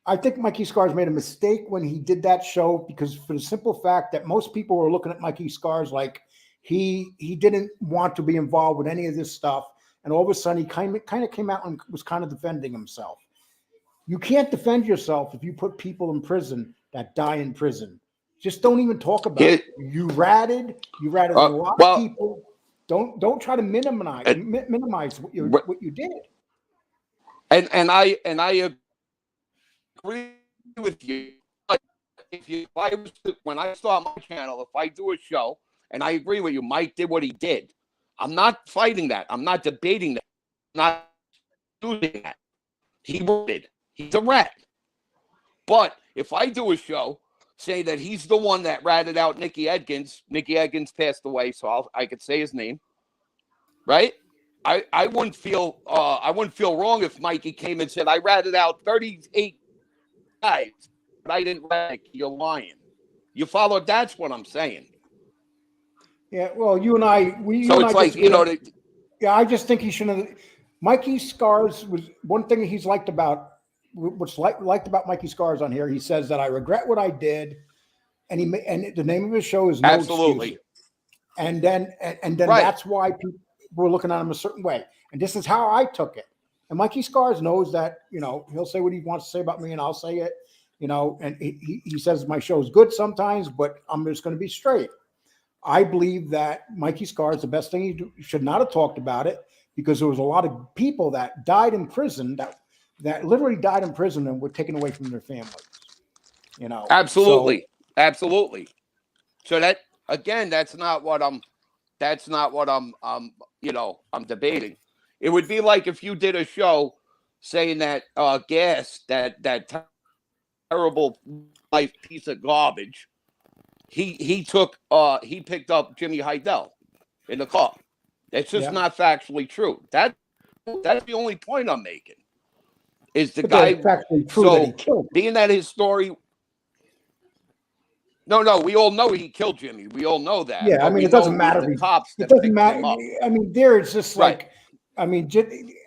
I think Mikey Scars made a mistake when he did that show because for the simple fact that most people were looking at Mikey Scars like he didn't want to be involved with any of this stuff. And all of a sudden, he kind of came out and was kind of defending himself. You can't defend yourself if you put people in prison that die in prison. Just don't even talk about it. You ratted a lot of people. Don't try to minimize what you did. And I agree with you. When I start my channel, if I do a show, and I agree with you, Mike did what he did. I'm not fighting that. I'm not debating that. I'm not doing that. He did. He's a rat. But if I do a show, say that he's the one that ratted out Nicky Edgins. Nicky Edgins passed away, so I could say his name, right? I wouldn't feel wrong if Mikey came and said I ratted out 38 guys, but I didn't rat. You're lying. You follow? That's what I'm saying. Yeah, well, you and I, I just think he shouldn't have. Mikey Scars was one thing he's liked about. What's liked about Mikey Scars on here? He says that I regret what I did, and the name of his show is No Absolutely. Excuses. And then that's why people were looking at him a certain way. And this is how I took it. And Mikey Scars knows that he'll say what he wants to say about me, and I'll say it. And he says my show is good sometimes, but I'm just going to be straight. I believe that Mikey Scars, the best thing he should not have talked about it because there was a lot of people that died in prison that literally died in prison and were taken away from their families. Absolutely. So that again, that's not what I'm debating. It would be like if you did a show saying that Gas, that terrible life piece of garbage. He picked up Jimmy Heidel in the car. That's just not factually true. That's the only point I'm making. Is the guy factually true that he killed him. Being that his story? No, we all know he killed Jimmy. We all know that. Yeah, I mean, it doesn't matter. The cops it doesn't matter. I mean, there it's just like, I mean,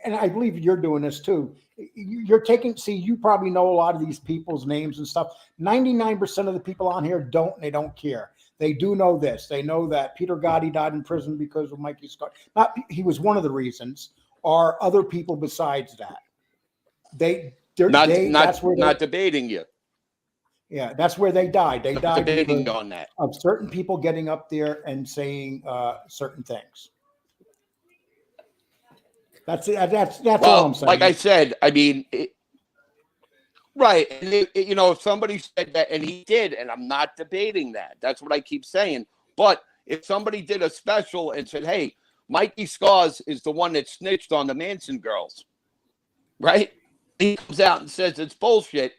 and I believe you're doing this too. You're taking, you probably know a lot of these people's names and stuff. 99% of the people on here they don't care. They do know this. They know that Peter Gotti died in prison because of Mikey Scars. He was one of the reasons, or other people besides that. Not debating you. Yeah, that's where they died. They died debating on that of certain people getting up there and saying certain things. That's all I'm saying. Like I said, I mean, right. And if somebody said that, and he did, and I'm not debating that. That's what I keep saying. But if somebody did a special and said, hey, Mikey Scars is the one that snitched on the Manson girls, right? He comes out and says it's bullshit.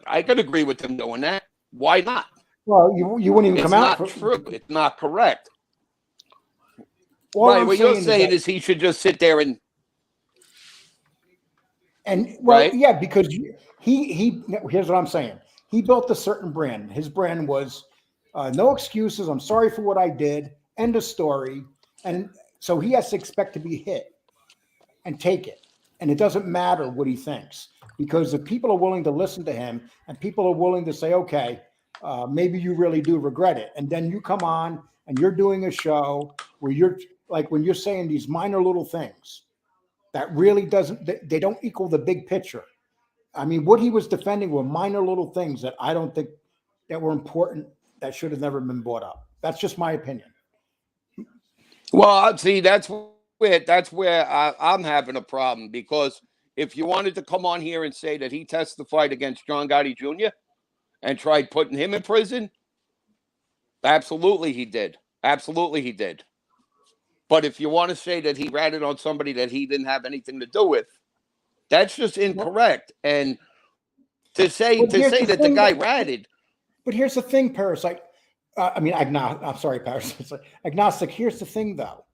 I could agree with him doing that. Why not? Well, you wouldn't even come out. It's not true. It's not correct. What you're saying is he should just sit there and yeah, because he here's what I'm saying. He built a certain brand. His brand was no excuses. I'm sorry for what I did. End of story. And so he has to expect to be hit and take it. And it doesn't matter what he thinks, because if people are willing to listen to him and people are willing to say, okay, maybe you really do regret it. And then you come on and you're doing a show where you're like, when you're saying these minor little things that really they don't equal the big picture. I mean, what he was defending were minor little things that I don't think that were important, that should have never been brought up. That's just my opinion. Well, see, that's where I'm having a problem, because if you wanted to come on here and say that he testified against John Gotti Jr. and tried putting him in prison, absolutely he did. Absolutely he did. But if you want to say that he ratted on somebody that he didn't have anything to do with, that's just incorrect. And to say that the guy ratted. But here's the thing, Parasite. I'm sorry, Parasite. Agnostic. Here's the thing, though.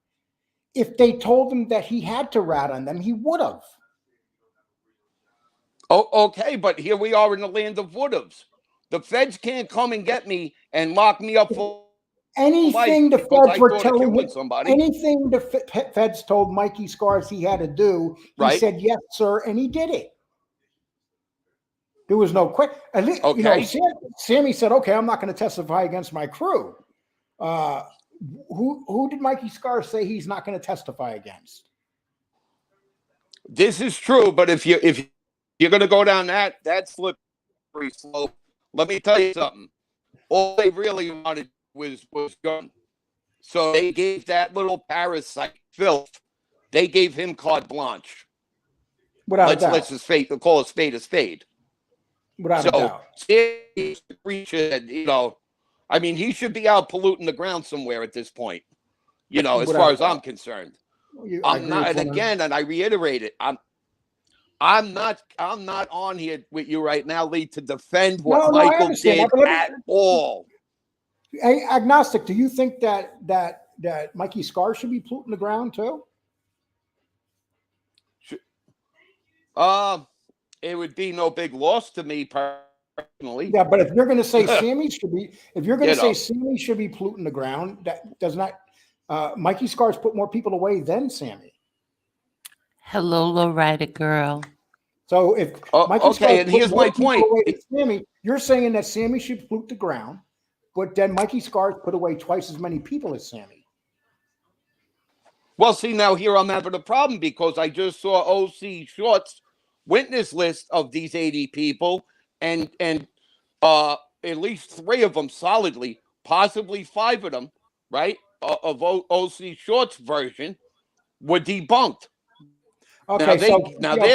If they told him that he had to rat on them, he would have. Oh, okay, but here we are in the land of would-haves. The feds can't come and get me and lock me up for anything the feds were telling him. Somebody. Anything the feds told Mikey Scars he had to do, he said yes, sir, and he did it. There was no question. Okay. You know, Sammy said, "Okay, I'm not going to testify against my crew." Who did Mikey Scars say he's not going to testify against? This is true, but if you're going to go down that slippery slope, let me tell you something. All they really wanted was gun. So they gave that little parasite filth. They gave him carte blanche. Let's just call a spade a spade. Without a doubt. You know, I mean, he should be out polluting the ground somewhere at this point. You know, as far as I'm concerned. I'm not, and again, and I reiterate it, I'm not on here with you right now, Lee, to defend what Michael did at all. Hey, Agnostic, do you think that Mikey Scars should be polluting the ground too? It would be no big loss to me personally. Yeah, but if you're going to say Sammy should be, Sammy should be polluting the ground, that does not. Mikey Scars put more people away than Sammy. Hello, lowrider girl. So if Mikey Scars and here's my point, Sammy, you're saying that Sammy should pollute the ground, but then Mikey Scars put away twice as many people as Sammy. Well, see, now here I'm having a problem, because I just saw OC Short's witness list of these 80 people, and at least 3 of them solidly, possibly 5 of them, right, of OC Short's version were debunked. Okay, they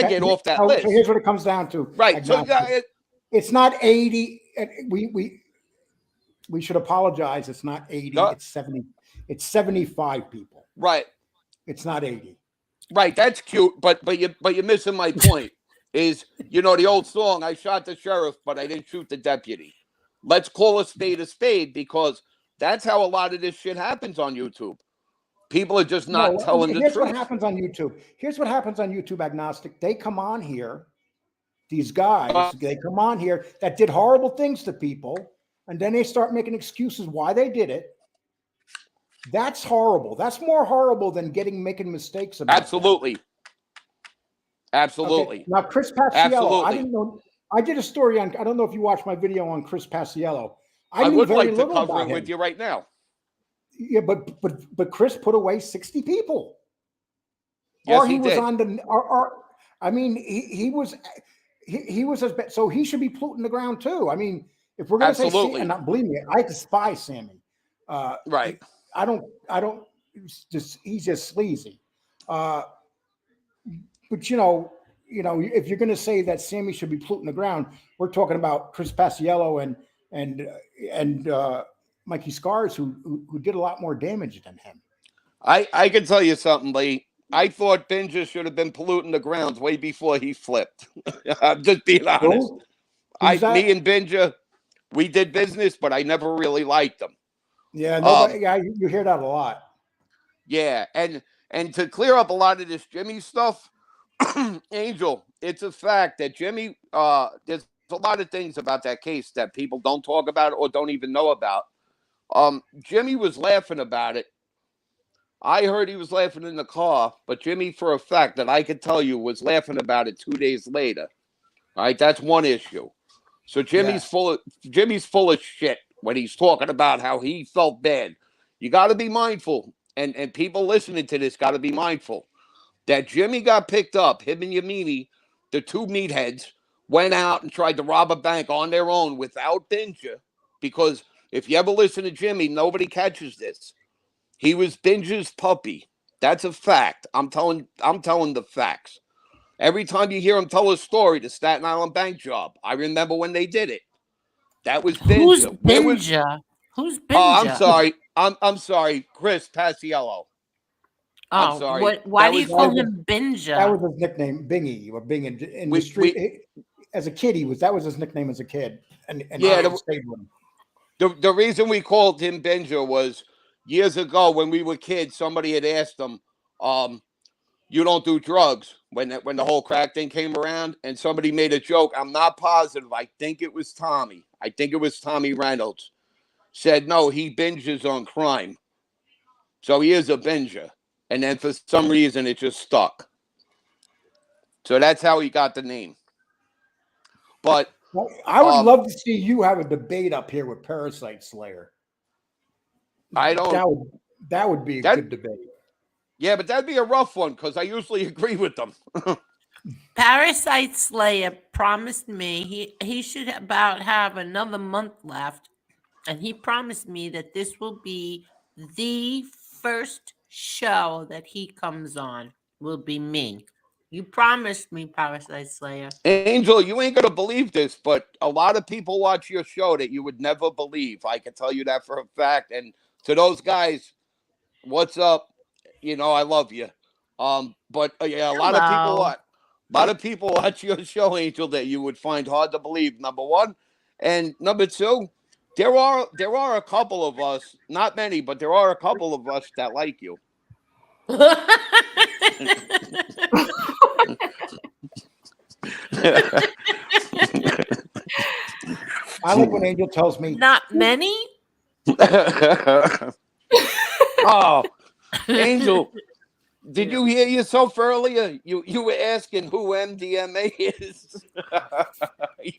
get off that list. So here's what it comes down to. Right. So it's not 80. We should apologize. It's not 80. It's 70. It's 75 people. Right. It's not 80. Right. That's cute, but you're missing my point. Is, you know, the old song, I shot the sheriff, but I didn't shoot the deputy. Let's call a spade, because that's how a lot of this shit happens on YouTube. People are just not telling the truth. Here's what happens on YouTube, Agnostic. They come on here, these guys, they come on here that did horrible things to people, and then they start making excuses why they did it. That's horrible. That's more horrible than making mistakes about Absolutely. Them. Absolutely. Okay. Now, Chris Paciello, I didn't know. I did a story on. I don't know if you watched my video on Chris Paciello. I would like to cover it with you right now. Yeah, but Chris put away 60 people. Yes, or he was did. on the. I mean, he was as bad. So he should be polluting the ground too. I mean, if we're going to say, and not believe me, I despise Sammy. Right. I don't. He's just sleazy. But you know, if you're going to say that Sammy should be polluting the ground, we're talking about Chris Paciello and Mikey Scars, who did a lot more damage than him. I can tell you something, Lee. I thought Benja should have been polluting the grounds way before he flipped. I'm just being honest. Me and Benja, we did business, but I never really liked him. Yeah, you hear that a lot. Yeah, and to clear up a lot of this Jimmy stuff, Angel, it's a fact that Jimmy, there's a lot of things about that case that people don't talk about or don't even know about. Jimmy was laughing about it. I heard he was laughing in the car, but Jimmy, for a fact that I could tell you, was laughing about it 2 days later. All right, that's one issue. So Yeah. Jimmy's full of shit when he's talking about how he felt bad. You got to be mindful, and people listening to this got to be mindful that Jimmy got picked up. Him and Yamini, the two meatheads, went out and tried to rob a bank on their own without Binger. Because if you ever listen to Jimmy, nobody catches this. He was Binger's puppy. That's a fact. I'm telling the facts. Every time you hear him tell a story, the Staten Island bank job, I remember when they did it. That was Who's Binger. Where was? Binja? Who's Oh, I'm Binja? sorry. I'm sorry, Chris Paciello. I'm Oh, sorry. what? Why That do you was call that him That Binja? was his nickname, Bingy, or Bing in the we street. we As a kid, that was his nickname as a kid, and yeah. it stayed with him. The reason we called him Binger was years ago when we were kids. Somebody had asked him, "You don't do drugs?" When the whole crack thing came around, and somebody made a joke. I'm not positive. I think it was Tommy. I think it was Tommy Reynolds. Said no, he binges on crime, so he is a binger. And then for some reason, it just stuck. So that's how he got the name. But Well, I would um, love to see you have a debate up here with Parasite Slayer. I don't. That would be a That good debate. Yeah, but that'd be a rough one because I usually agree with them. Parasite Slayer promised me he should about have another month left, and he promised me that this will be the first show that he comes on. Will be me. You promised me, Parasite Slayer. Angel, you ain't gonna believe this, but a lot of people watch your show that you would never believe. I can tell you that for a fact. And to those guys, what's up? I love you. But yeah, Hello. a lot of people watch your show, Angel, that you would find hard to believe. Number one, and number two, there are a couple of us, not many, but there are a couple of us that like you. I like when Angel tells me, Not many. Oh, Angel, did Yeah. you hear yourself earlier? You were asking who MDMA is. Who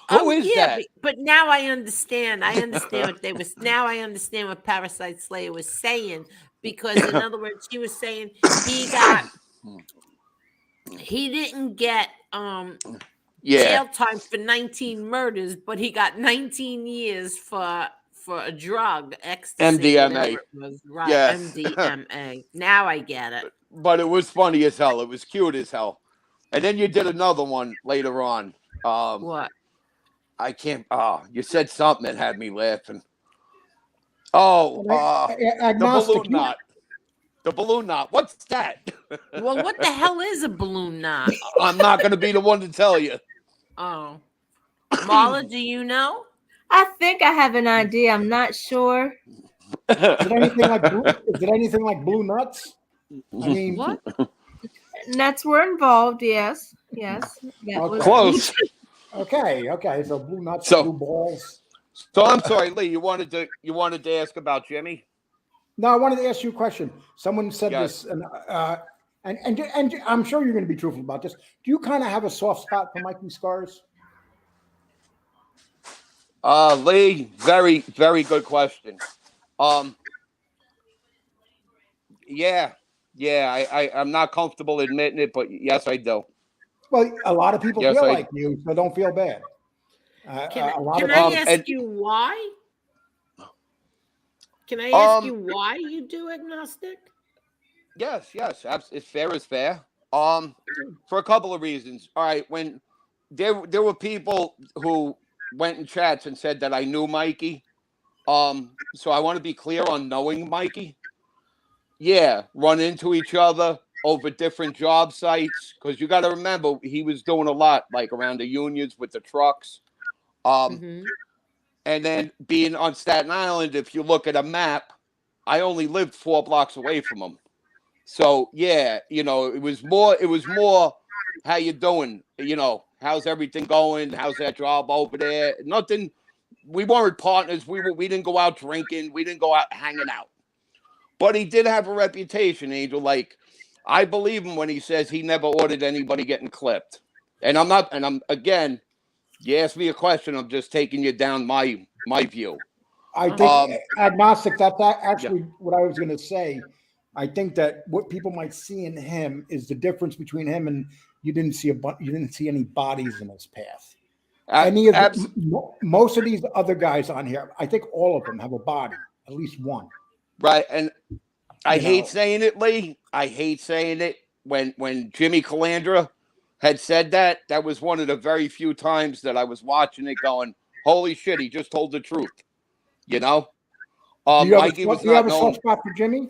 Oh is yeah, that? but now I understand. I understand what they was. Now I understand what Parasite Slayer was saying, because in other words, she was saying he didn't get Yeah, jail time for 19 murders, but he got 19 years for a drug, ecstasy, whatever MDMA. it was. Right, Yes. MDMA. Now I get it. But it was funny as hell. It was cute as hell. And then you did another one later on. What? I can't. Oh, you said something that had me laughing. Oh, the agnostic. balloon knot. The balloon knot. What's that? Well, what the hell is a balloon knot? I'm not going to be the one to tell you. Oh, Marla, do you know? I think I have an idea. I'm not sure. Is it anything like blue nuts? I mean, What? Nuts were involved. Yes. Yes. That Okay. was Close. Okay. So blue nuts, So- blue balls. So I'm sorry, Lee. You wanted to ask about Jimmy? No, I wanted to ask you a question. Someone said Yes. this, and I'm sure you're going to be truthful about this. Do you kind of have a soft spot for Mikey Scars? Lee, very, very good question. Yeah. I'm not comfortable admitting it, but yes, I do. Well, a lot of people Yes, feel I- like you, so don't feel bad. A lot Can of I Um, ask and- you why? Can I ask you Um, why you do agnostic? Yes. It's fair is fair. For a couple of reasons. All right, when there were people who went in chats and said that I knew Mikey. So I want to be clear on knowing Mikey. Yeah, run into each other over different job sites, because you got to remember he was doing a lot like around the unions with the trucks. Mm-hmm. And then being on Staten Island, if you look at a map, I only lived 4 blocks away from him. So yeah, it was more how you doing? How's everything going? How's that job over there? Nothing. We weren't partners. We didn't go out drinking. We didn't go out hanging out. But he did have a reputation, Angel. Like, I believe him when he says he never ordered anybody getting clipped. And I'm not, and I'm, again, you asked me a question, I'm just taking you down my view. I think Um, agnostic. That's yeah. actually what I was going to say. I think that what people might see in him is the difference between him and you didn't see you didn't see any bodies in his path. Any of Abs- most of these other guys on here, I think all of them have a body, at least one. right. And I You hate know, saying it, Lee. I hate saying it. When Jimmy Calandra had said that, that was one of the very few times that I was watching it going, holy shit, he just told the truth. You know? Mikey was do you have not a soft known, spot for Jimmy?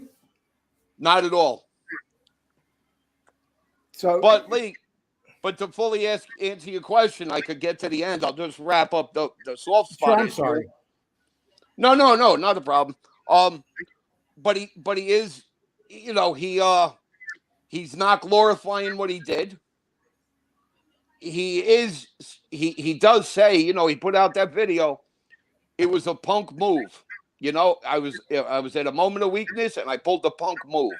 not at all. So But Lee, but to fully answer your question, I could get to the end. I'll just wrap up the soft sure, spot I'm issue. sorry. No, not a problem. But he is, you know, he's not glorifying what he did. He is he does say, you know, he put out that video. It was a punk move. You know, I was at a moment of weakness and I pulled the punk move.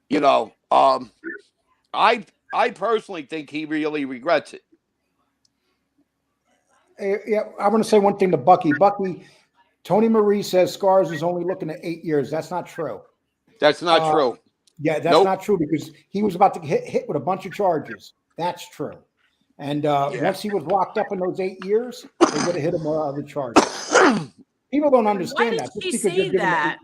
You know, I personally think he really regrets it. Yeah, I want to say one thing to Bucky. Bucky, Tony Marie says Scars is only looking at 8 years. That's not true. That's not Uh, true. yeah, that's Nope. not true because he was about to get hit with a bunch of charges. That's true. And Yeah. once he was locked up in those 8 years, they would have hit him with other charges. People don't Why understand did that just she because they're say given that?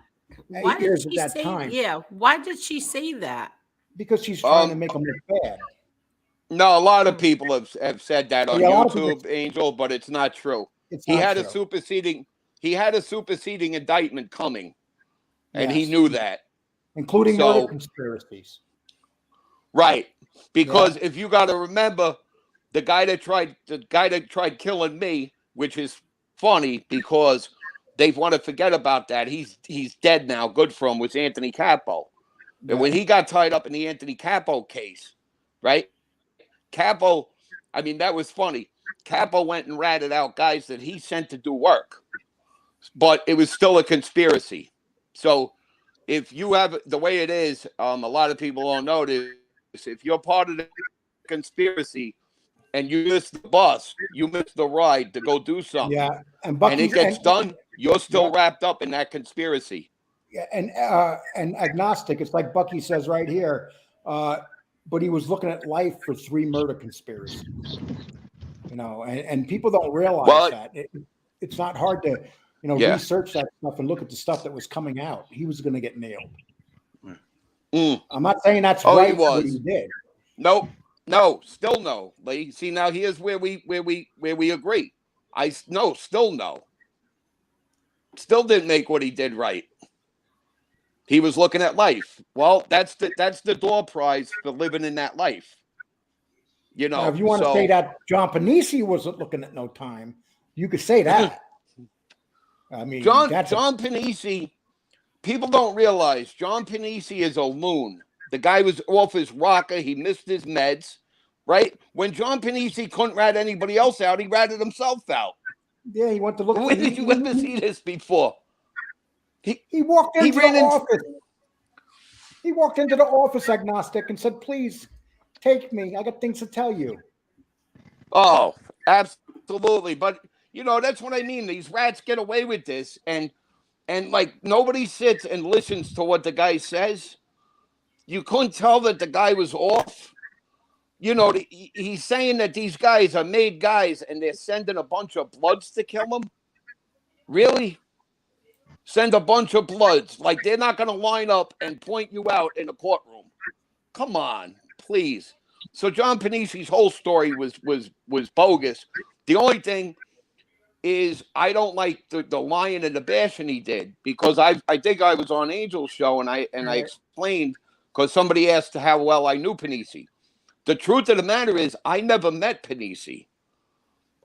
Why eight did years at she that say, time yeah, why did she say that? because she's trying to Um, make him look bad. no, a lot of Hmm. people have said that on Yeah, a lot of people. YouTube, Angel, but it's not true. It's He not had a true. superseding indictment coming, and he Yes, knew that. including murder So conspiracies. right, Yeah, because if you got to remember, the guy that tried killing me, which is funny because they want to forget about that. He's dead now. Good for him. Was Anthony Capo. And yeah, when he got tied up in the Anthony Capo case, right? Capo, I mean, that was funny. Capo went and ratted out guys that he sent to do work, but it was still a conspiracy. So if you have the way it is, a lot of people don't notice. If you're part of the conspiracy and you miss the bus, you miss the ride to go do something, yeah. And and it Bucky's gets done, you're still yeah, wrapped up in that conspiracy. yeah, and agnostic. It's like Bucky says right here. But he was looking at life for 3 murder conspiracies. You know, and people don't realize Well, that it's not hard to yeah. research that stuff and look at the stuff that was coming out. He was going to get nailed. Mm. I'm not saying that's Oh, he right what he was. did. Nope. No, still no. Lee. See, now here's where we agree. Still no. Still didn't make what he did right. He was looking at life. Well, that's the door prize for living in that life. You Now, know. if you want to say So that John Panisi wasn't looking at no time, you could say that. I mean, John that's Panisi, people don't realize John Panisi is a loon. The guy was off his rocker. He missed his meds. Right? When John Panisi couldn't rat anybody else out, he ratted himself out. yeah. He went to look. When did you ever see this before? He walked He into the ran into office. He walked into the office, agnostic, and said, "Please take me. I got things to tell you." Oh, absolutely. But you know, that's what I mean. These rats get away with this, and like nobody sits and listens to what the guy says. You couldn't tell that the guy was off. You know, he's saying that these guys are made guys and they're sending a bunch of bloods to kill him. Really? Send a bunch of bloods. Like they're not going to line up and point you out in a courtroom. Come on, please. So John Panisi's whole story was bogus. The only thing is I don't like the lying and the bashing he did because I think I was on Angel's show and I Right. explained because somebody asked how well I knew Panisi. The truth of the matter is I never met Panisi.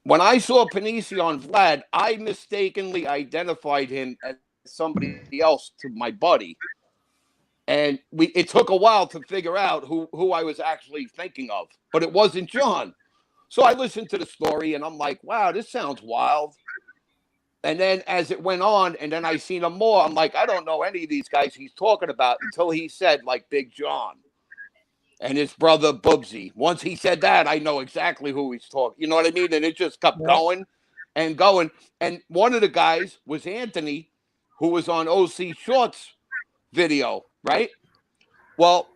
When I saw Panisi on Vlad, I mistakenly identified him as somebody else to my buddy. And it took a while to figure out who I was actually thinking of, but it wasn't John. So I listened to the story and I'm like, wow, this sounds wild. And then as it went on, and then I seen him more, I'm like, I don't know any of these guys he's talking about until he said like Big John and his brother Bubsy. Once he said that, I know exactly who he's talking. You know what I mean? And it just kept going and going. And one of the guys was Anthony, who was on OC Shorts video, right? Well,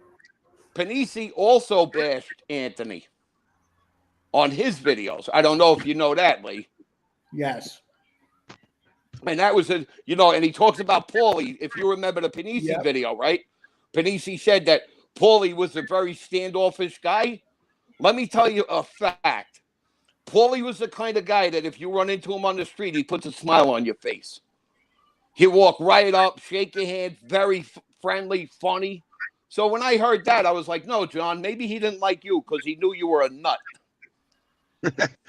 Panisi also bashed Anthony on his videos. I don't know if you know that, Lee. Yes. And that was and he talks about Paulie. If you remember the Panisi video, right? Panisi said that Paulie was a very standoffish guy. Let me tell you a fact. Paulie was the kind of guy that if you run into him on the street, he puts a smile on your face. He'd walk right up, shake your hand, very friendly, funny. So when I heard that, I was like, no, John, maybe he didn't like you because he knew you were a nut.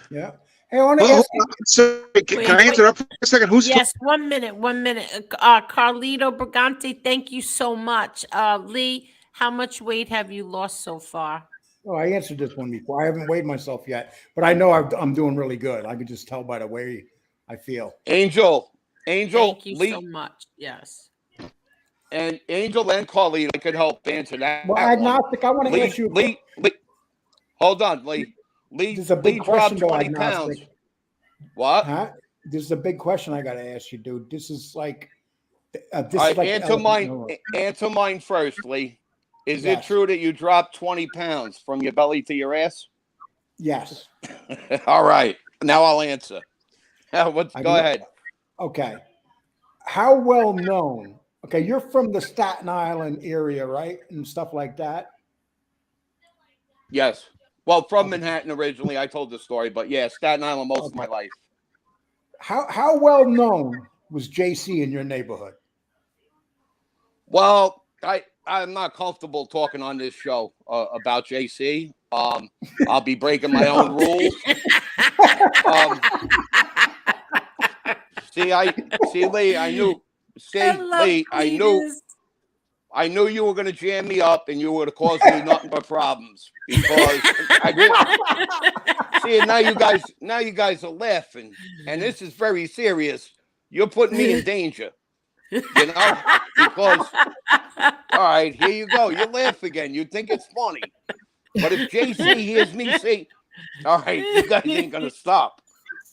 Yeah. Hey, I want to ask you. So, can I interrupt for a second? Who's Yes, 1 minute. Carlito Brigante, thank you so much. Lee, how much weight have you lost so far? Oh, I answered this one before. I haven't weighed myself yet, but I know I'm doing really good. I could just tell by the way I feel. Angel, Thank you Lee, so much. Yes. and Angel and Carlito could help answer that. Well, agnostic, I want to ask you. Lee, hold on, Lee. Lee, This is a big Lee question, dropped though, 20 pounds. agnostic. What? Huh? This is a big question I got to ask you, dude. This is like. All right, answer mine first, Lee. Is it true that you dropped 20 pounds from your belly to your ass? Yes. All right. Now I'll answer. Go ahead. Okay. How well known? Okay, you're from the Staten Island area, right? And stuff like that. Yes. Well, from Manhattan originally, I told the story, but yeah, Staten Island most of my life. How well known was JC in your neighborhood? Well, I'm not comfortable talking on this show about JC. I'll be breaking my own rules. Lee, I knew you were going to jam me up and you were going to cause me nothing but problems because now you guys are laughing and this is very serious. You're putting me in danger, because all right, here you go. You laugh again. You think it's funny, but if JC hears me say, all right, you guys ain't going to stop.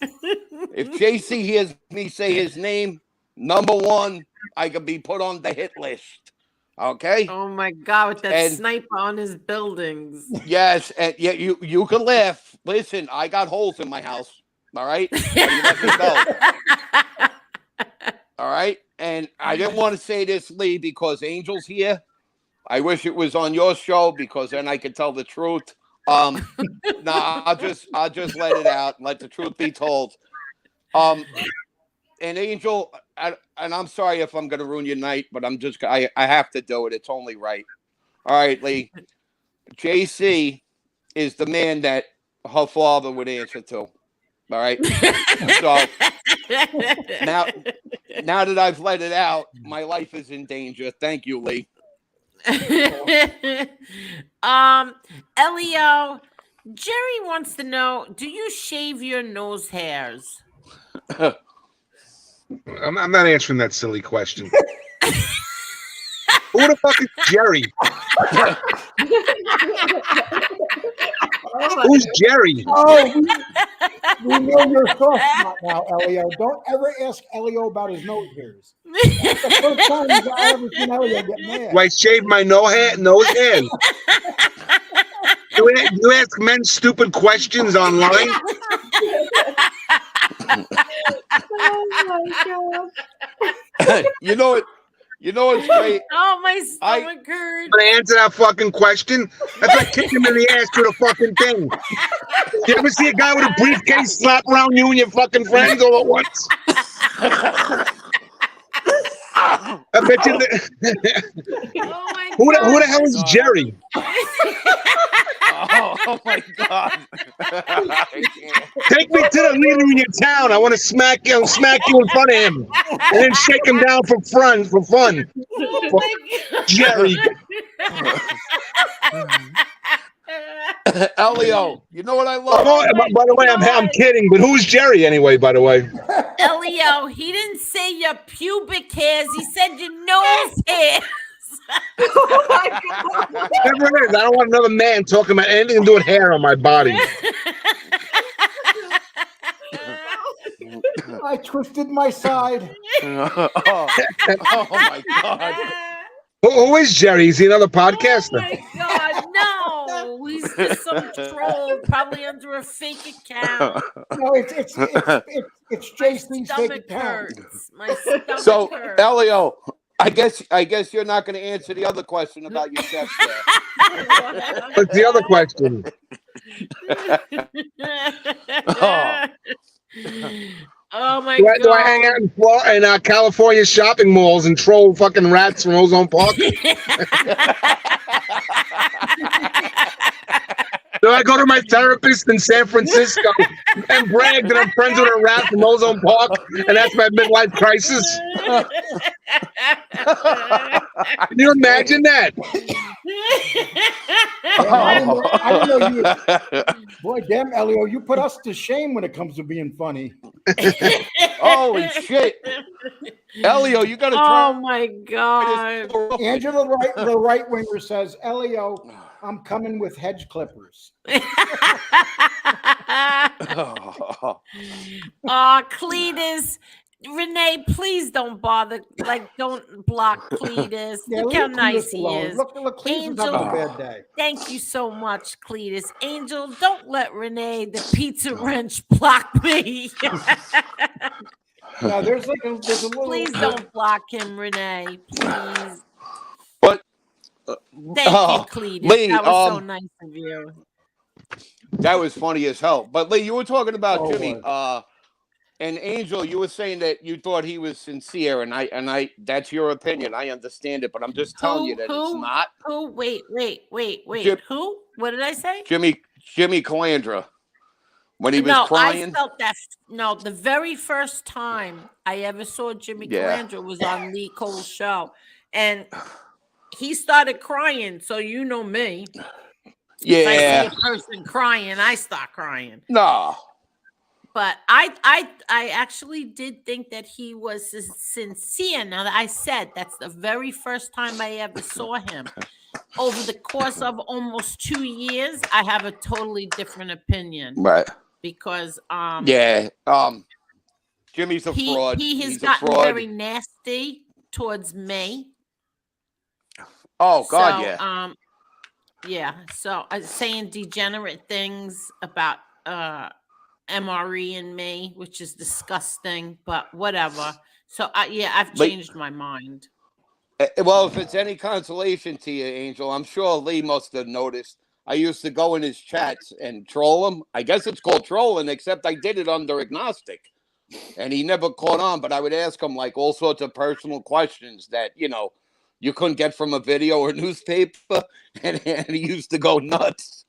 If JC hears me say his name, number one, I could be put on the hit list. Okay. Oh my God, with that sniper on his buildings. Yes, and yeah, you can laugh. Listen, I got holes in my house. All right. You let me go. All right. And I didn't want to say this, Lee, because Angel's here. I wish it was on your show because then I could tell the truth. No, I'll just let it out and let the truth be told. And Angel, and I'm sorry if I'm going to ruin your night, but I have to do it. It's only right. All right, Lee. JC is the man that her father would answer to. All right. So now that I've let it out, my life is in danger. Thank you, Lee. Elio, Jerry wants to know, do you shave your nose hairs? I'm not answering that silly question. Who the fuck is Jerry? Who's Jerry? Oh, we know your soft spot now, Elio. Don't ever ask Elio about his nose hairs. That's the first time I've ever seen Elio get mad. Do I shave my nose hair? You ask men stupid questions online? Oh my God. You know what's great? Oh, my stomach hurts. To answer that fucking question, that's like kicking him in the ass with a fucking thing. You ever see a guy with a briefcase slap around you and your fucking friends all at once? I bet you. Who the hell is Jerry? Oh my God! Take me to the leader in your town. I want to smack you in front of him, and then shake him down for fun. Oh Jerry. Elio, you know what I Oh, love? by the way, I'm God. kidding, but who's Jerry anyway? By the way, Elio, he didn't say your pubic hairs. He said your nose hairs. Oh my God. whatever it is, I don't want another man talking about anything to do with hair on my body. I twisted my side. Oh my God. Who is Jerry? Is he another Oh podcaster? my God, no! He's just some troll, probably under a fake account. No, it's My JC's fake stomach account. hurts. My stomach So, hurts. Elio, I guess you're not going to answer the other question about your chest hair. What's the other question? Oh my Do I hang out God. in California shopping malls and troll fucking rats from Ozone Park? Do I go to my therapist in San Francisco and brag that I'm friends with a rat from Ozone Park and that's my midlife crisis? Can you imagine that? I didn't know you were, boy, damn, Elio, you put us to shame when it comes to being funny. Holy shit. Elio, you got to Oh try my God. this. Angela, the right winger, says, Elio, I'm coming with hedge clippers. Oh, Cletus. Renee, please don't bother. Like, don't block Cletus. Yeah, Look leave how Cletus nice he alone. is. Look, Cletus was having a bad day. Thank you so much, Cletus. Angel, don't let Renee, the pizza wrench, block me. No, there's a little. Please don't block him, Renee. Please. But Thank you, Cletus. Lee, That was so nice of you. that was funny as hell. But Lee, you were talking about Oh, Jimmy. And Angel, you were saying that you thought he was sincere, and I that's your opinion. I understand it, but I'm just telling you that it's not. Who? Wait. Jim- Who? What did I say? Jimmy Calandra, when he was No, crying. I felt that. No, the very first time I ever saw Jimmy Calandra was on Lee Cole's show, and he started crying. So you know me. If I see a person crying, I start crying. No. But I actually did think that he was sincere. Now that I said that's the very first time I ever saw him. Over the course of almost 2 years, I have a totally different opinion. Right. Because Jimmy's a fraud. He has He's gotten a fraud. very nasty towards me. Oh God, yeah. So saying degenerate things about MRE and me, which is disgusting, but whatever. So I've changed my mind. Well, if it's any consolation to you, Angel, I'm sure Lee must have noticed. I used to go in his chats and troll him. I guess it's called trolling, except I did it under agnostic. And he never caught on, but I would ask him like all sorts of personal questions that, you couldn't get from a video or newspaper. And he used to go nuts.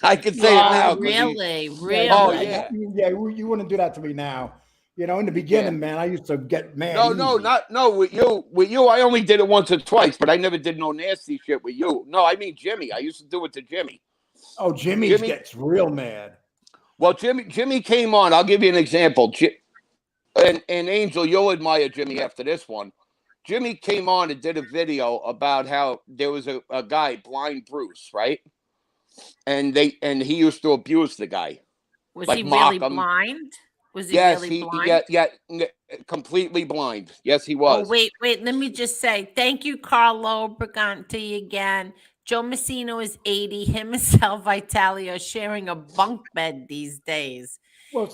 I can say it now. Really? Oh, yeah. Yeah, you wouldn't do that to me now. In the beginning, man, I used to get mad. No, with you, I only did it once or twice, but I never did no nasty shit with you. No, I mean Jimmy. I used to do it to Jimmy. Oh, Jimmy gets real mad. Well, Jimmy came on. I'll give you an example. And Angel, you'll admire Jimmy after this one. Jimmy came on and did a video about how there was a guy, Blind Bruce, right? And he used to abuse the guy. Was like he really him. blind? Was he yes, really blind? Yeah, completely blind. Yes, he was. Oh, wait. Let me just say thank you, Carlo Briganti again. Joe Messino is 80. Him and Sal Vitale are sharing a bunk bed these days. Well,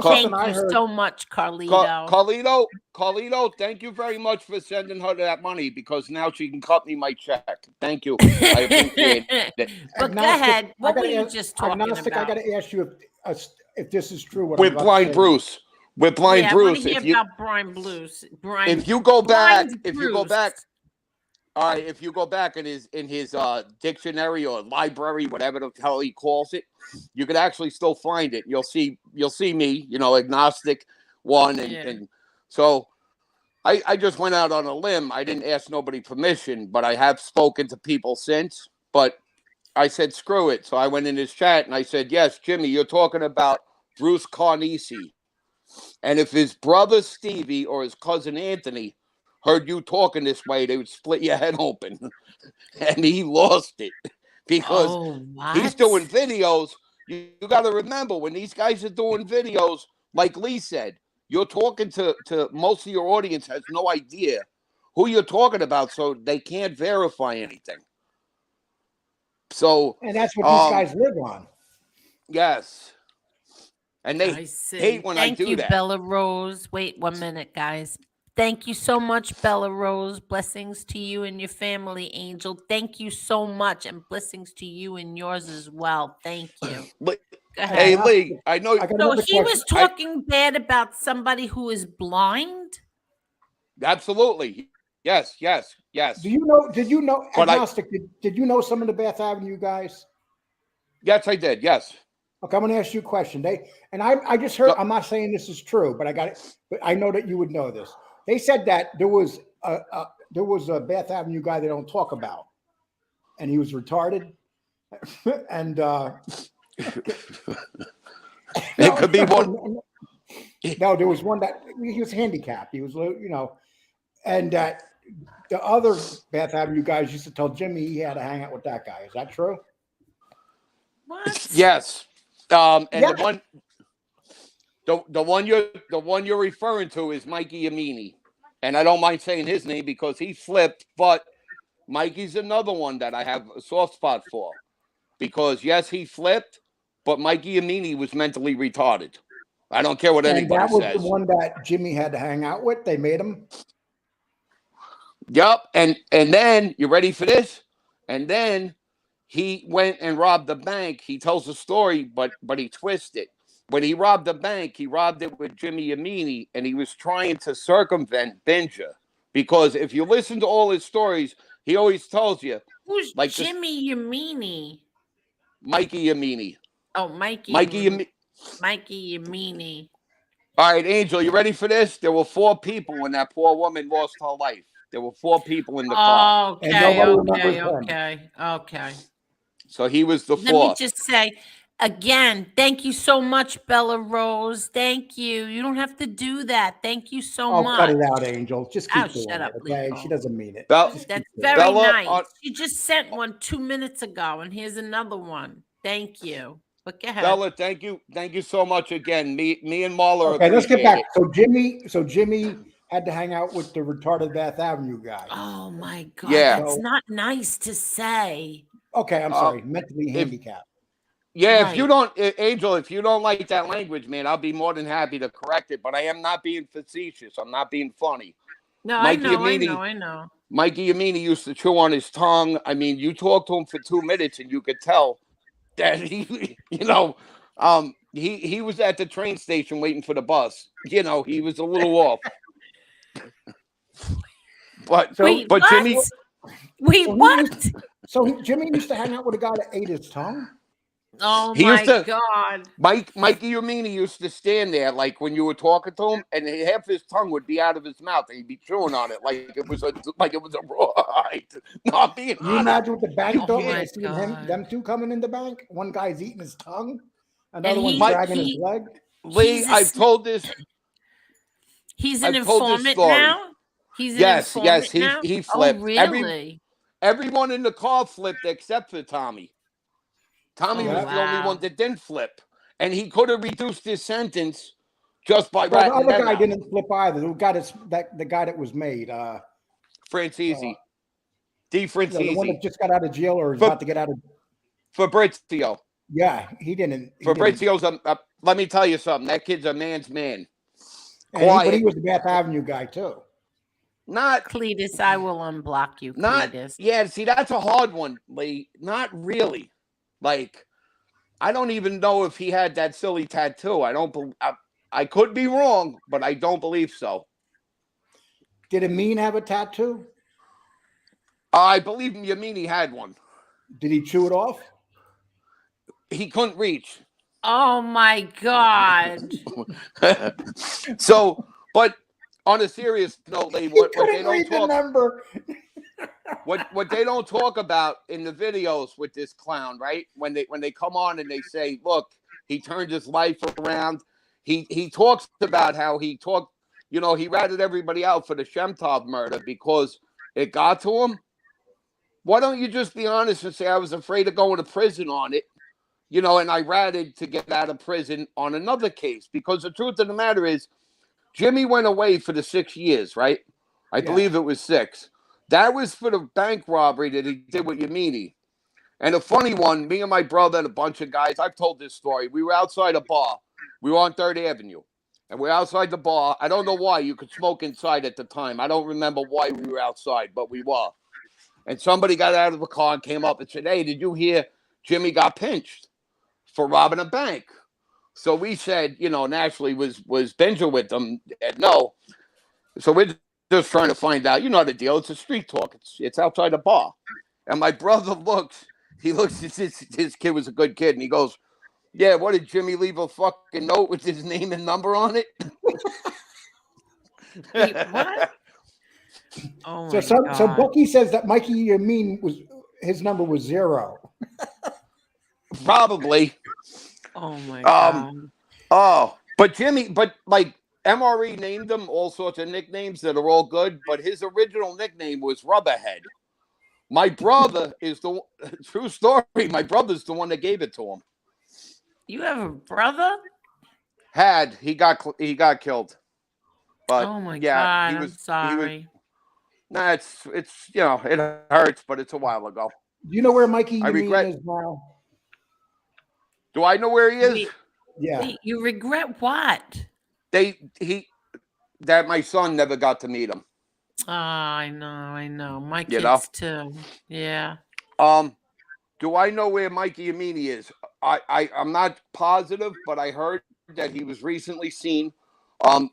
thank you so much, Carlito. Carlito, thank you very much for sending her that money because now she can cut me my check. Thank you. I appreciate it. But go ahead. What were you just talking about? I got to ask you if this is true. With Blind Bruce. With Blind Bruce. I want to hear about Brian Blues. If you go back, all right, if you go back in his dictionary or library, whatever the hell he calls it, you could actually still find it. You'll see me, agnostic one, and so I just went out on a limb. I didn't ask nobody permission, but I have spoken to people since. But screw it. So I went in his chat and I said, yes, Jimmy, you're talking about Bruce Carnesi. And if his brother Stevie or his cousin Anthony heard you talking this way, they would split your head open. And he lost it because Oh, he's what? doing videos. You got to remember, when these guys are doing videos, like Lee said, you're talking to most of your audience has no idea who you're talking about, so they can't verify anything. So, And that's what these guys live on. yes. And they I see. hate when I Thank do you, that. Bella Rose. Wait 1 minute, guys. Thank you so much, Bella Rose. Blessings to you and your family, Angel. Thank you so much, and blessings to you and yours as well. Thank you. Go Hey, ahead. Lee, I know. I got So another he question. was talking bad about somebody who is blind? Absolutely. Yes. Do you know? Did you know, But agnostic? Did you know some of the Bath Avenue guys? Yes, I did. Yes. Okay, I'm going to ask you a question. I just heard. I'm not saying this is true, but I got it. But I know that you would know this. They said that there was a Bath Avenue guy they don't talk about, and he was retarded, and It could be one. No, there was one that he was handicapped. He was, and that the other Bath Avenue guys used to tell Jimmy he had to hang out with that guy. Is that true? What? Yes. And Yeah. the one you're referring to is Mikey Amini, and I don't mind saying his name because he flipped. But Mikey's another one that I have a soft spot for, because yes, he flipped, but Mikey Amini was mentally retarded. I don't care what anybody And that was says. the one that Jimmy had to hang out with. They made him. Yep. And then you ready for this? And then he went and robbed the bank. He tells the story, but he twisted. When he robbed the bank, he robbed it with Jimmy Amini, and he was trying to circumvent Benja. Because if you listen to all his stories, he always tells you, Who's like Jimmy Yamini? Mikey Amini. Oh, Mikey Yamini. All right, Angel, you ready for this? There were 4 people when that poor woman lost her life. There were 4 people in the car. Okay. So he was the 4th. Let me just say again, thank you so much, Bella Rose. Thank you. You don't have to do that. Thank you so much. Cut it out, Angel. Just keep doing shut it, up, okay? Leo. She doesn't mean it. That's very Bella, nice. She just sent one 2 minutes ago, and here's another one. Thank you. But go ahead. Bella, thank you so much again. Me and Marla. Okay, let's get back. It. So Jimmy had to hang out with the retarded Bath Avenue guy. Oh my God, Yeah. that's not nice to say. Okay, I'm sorry. Mentally handicapped. Yeah, Right. if you don't, Angel, if you don't like that language, man, I'll be more than happy to correct it. But I am not being facetious. I'm not being funny. No, Mikey I know. Mikey Amini used to chew on his tongue. I mean, you talk to him for 2 minutes, and you could tell that he, he was at the train station waiting for the bus. He was a little off. But Wait, but what? Jimmy, Wait, what? Jimmy used to hang out with a guy that ate his tongue. Oh He my used to- God. Mikey Amini used to stand there like when you were talking to him, and half his tongue would be out of his mouth, and he'd be chewing on it like it was a raw. Not being. Can you imagine what the bank thought when my they see God. them two coming in the bank? One guy's eating his tongue, another one's he- dragging he- his leg. Lee, He's a I've told this. He's an I've told this informant story. now? He's an Yes, informant now? he flipped. Oh, really? Everyone in the car flipped except for Tommy. Tommy Oh, was the only wow. one that didn't flip, and he could have reduced his sentence just by Well, the ratting other them guy out. didn't flip either. The guy that was made. Francesi, D. The one Francesi, that just got out of jail or is about to get out of. Fabrizio. Yeah, he didn't. Fabrizio's let me tell you something. That kid's a man's man. But he was the Bath Avenue guy too. Not Cletus, I will unblock you, Not Cletus. yeah. See, that's a hard one, Lee. Not really. Like, I don't even know if he had that silly tattoo. I could be wrong, but I don't believe so. Did Amin have a tattoo? I believe Yamini had one. Did he chew it off? He couldn't reach. Oh my God. So, but on a serious note, Lee, what they Couldn't don't read the talk. number. what they don't talk about in the videos with this clown, right? When they come on and they say, look, he turned his life around. He talks about how he talked, he ratted everybody out for the Shemtov murder because it got to him. Why don't you just be honest and say, I was afraid of going to prison on it, and I ratted to get out of prison on another case? Because the truth of the matter is, Jimmy went away for the 6 years, right? I believe it was 6. That was for the bank robbery that he did with Yamini. And a funny one, me and my brother and a bunch of guys, I've told this story. We were outside a bar. We were on 3rd Avenue. And we're outside the bar. I don't know why. You could smoke inside at the time. I don't remember why we were outside, but we were. And somebody got out of the car and came up and said, hey, did you hear Jimmy got pinched for robbing a bank? So we said, naturally, was Benja with them? And no. So we're just trying to find out. You know the deal. It's a street talk. It's outside a bar. And my brother he looks at his kid was a good kid. And he goes, yeah, what did Jimmy leave a fucking note with his name and number on it? Wait, what? Oh my So God. Bucky says that Mikey Yamin his number was 0. Probably. Oh my God. But like MRE named him all sorts of nicknames that are all good, but his original nickname was Rubberhead. My brother is the true story. My brother's the one that gave it to him. You have a brother? He got killed. But Oh my yeah, God, I'm sorry. Nah, it's it hurts, but it's a while ago. Do you know where Mikey I Yamin regret- is now? Do I know where he is? Wait, Yeah. wait, you regret what? That my son never got to meet him. Oh, I know. My You kids know? too. Yeah. Do I know where Mikey Amini is? I'm not positive, but I heard that he was recently seen.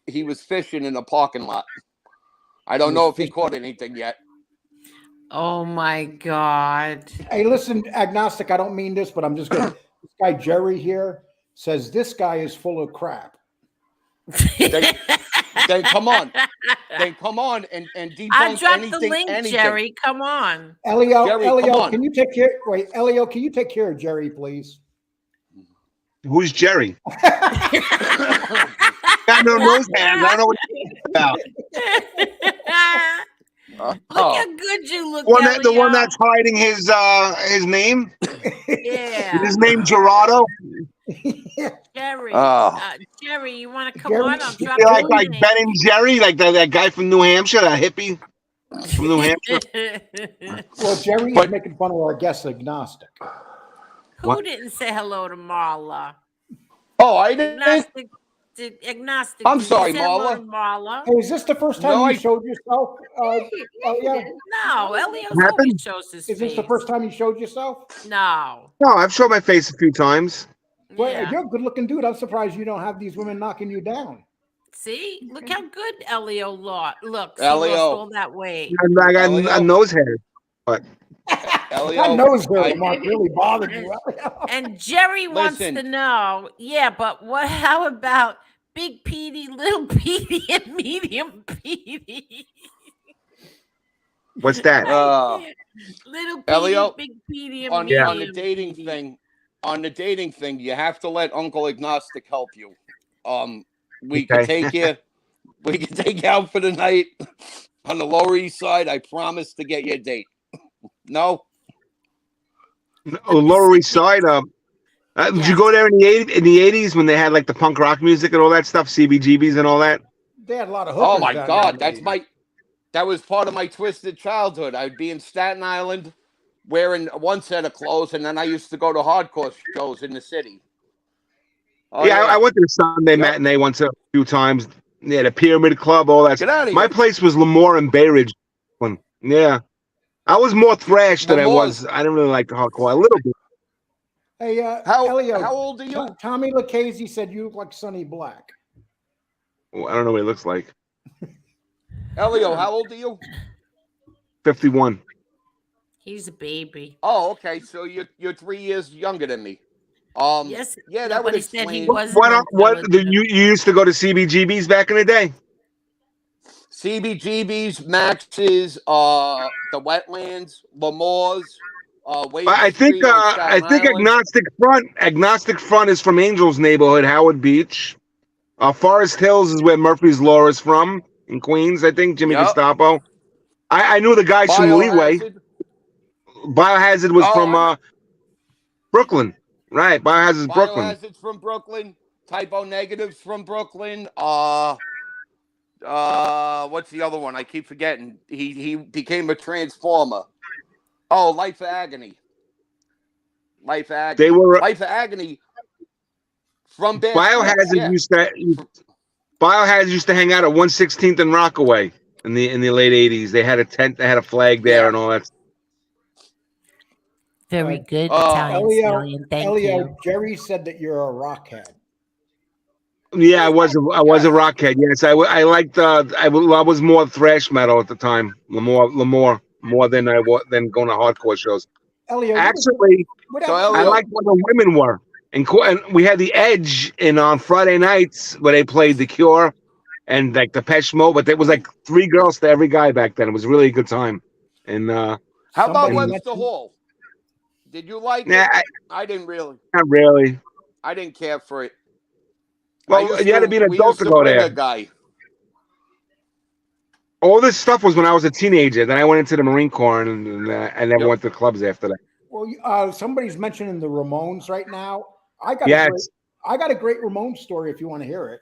He was fishing in a parking lot. I don't know if he caught anything yet. Oh my God. Hey, listen, agnostic, I don't mean this, but I'm just going to. This guy Jerry here says this guy is full of crap. Then come on. and debunk I dropped anything. the link, Jerry. Come on. Elio, Jerry, come Elio, on. can you take care? Wait, Elio, can you take care of Jerry, please? Who's Jerry? Got no nose hands. I don't know what you're talking about. Look how good you look. The one Elio. that's hiding his name. Yeah. His name Gerardo. Jerry. Oh. Jerry, you want to come Jerry, on? I'll drop You the like link. Ben and Jerry, like that guy from New Hampshire, that hippie from New Hampshire. Well, Jerry is making fun of our guest agnostic. Who What? didn't say hello to Marla? Oh, I didn't. Agnostic. I'm did you sorry, say hello Marla. to Marla? Hey, is this the first time No, you I- showed yourself? Elio? No, Elio What happened? always shows his Is face. this the first time you showed yourself? No. No, I've showed my face a few times. Well, Yeah. you're a good-looking dude. I'm surprised you don't have these women knocking you down. See, look how good Elio looks. He lost Elio. all that weight. I got Elio. a nose hair. Elio, That nose hair I- remark really bothered you. And Jerry wants Listen. to know, yeah, but what? How about Big Petey, Little Petey, and Medium Petey? What's that? Little Petey, Elio, Big Petey, and on Medium the dating Petey. thing, you have to let Uncle Agnostic help you. We can Okay. take you. We can take you out for the night on the Lower East Side. I promise to get you a date. No, Lower East Side. Did you go there in the '80s when they had like the punk rock music and all that stuff, CBGBs and all that? They had a lot of hookers oh my down God, there. that was part of my twisted childhood. I'd be in Staten Island wearing one set of clothes, and then I used to go to hardcore shows in the city. Oh, yeah, I went to the Sunday matinee once a few times. Yeah, the Pyramid Club, all that. Get out of My here. place was Lemoore and Bay Ridge. Yeah, I was more thrash than I Lemoore's- was. I didn't really like the hardcore. A little bit. Hey, How Elio, old are you? Tommy Lucchese said you look like Sonny Black. I don't know what he looks like. Elio, how old are you? 51. He's a baby. Oh, okay. So you're 3 years younger than me. Yes. Yeah, that would Nobody said he explain. wasn't. What? You intelligent. used to go to CBGBs back in the day? CBGB's, Max's, the Wetlands, Lamore's, Wade I think Street on I Staten think Island. Agnostic Front is from Angel's neighborhood, Howard Beach. Forest Hills is where Murphy's Law is from in Queens. I think Jimmy Yep. Gestapo. I knew the guys from Leeway. Biohazard. Biohazard was Oh, from Brooklyn, right? Biohazard's Brooklyn. Biohazard's from Brooklyn. Typo Negatives from Brooklyn. What's the other one? I keep forgetting. He became a transformer. Oh, Life of Agony. Life of Agony. They were Life of Agony from Bear Biohazard yeah. Biohazard used to hang out at 116th and Rockaway in the late 80s. They had a tent, they had a flag there Yeah. and all that. Very good, Uh, Italian Elio, Stallion. Thank Elio, you. Jerry said that you're a rockhead. Yeah, I was a rockhead. Yes, I liked I was more thrash metal at the time. Lamore more than than going to hardcore shows. Elio, Actually, So I Elio, liked what the women were. And we had the Edge on Friday nights where they played The Cure and like the Depeche Mode, but there was like 3 girls to every guy back then. It was really a good time. And how about somebody Webster Hall? Did you like nah, it? I didn't really. not really. I didn't care for it. Well, you had to be an we adult used to go bring there. A guy. All this stuff was when I was a teenager. Then I went into the Marine Corps and I never Yep. went to clubs after that. Well, somebody's mentioning the Ramones right now. I got Yes, a great Ramones story if you want to hear it.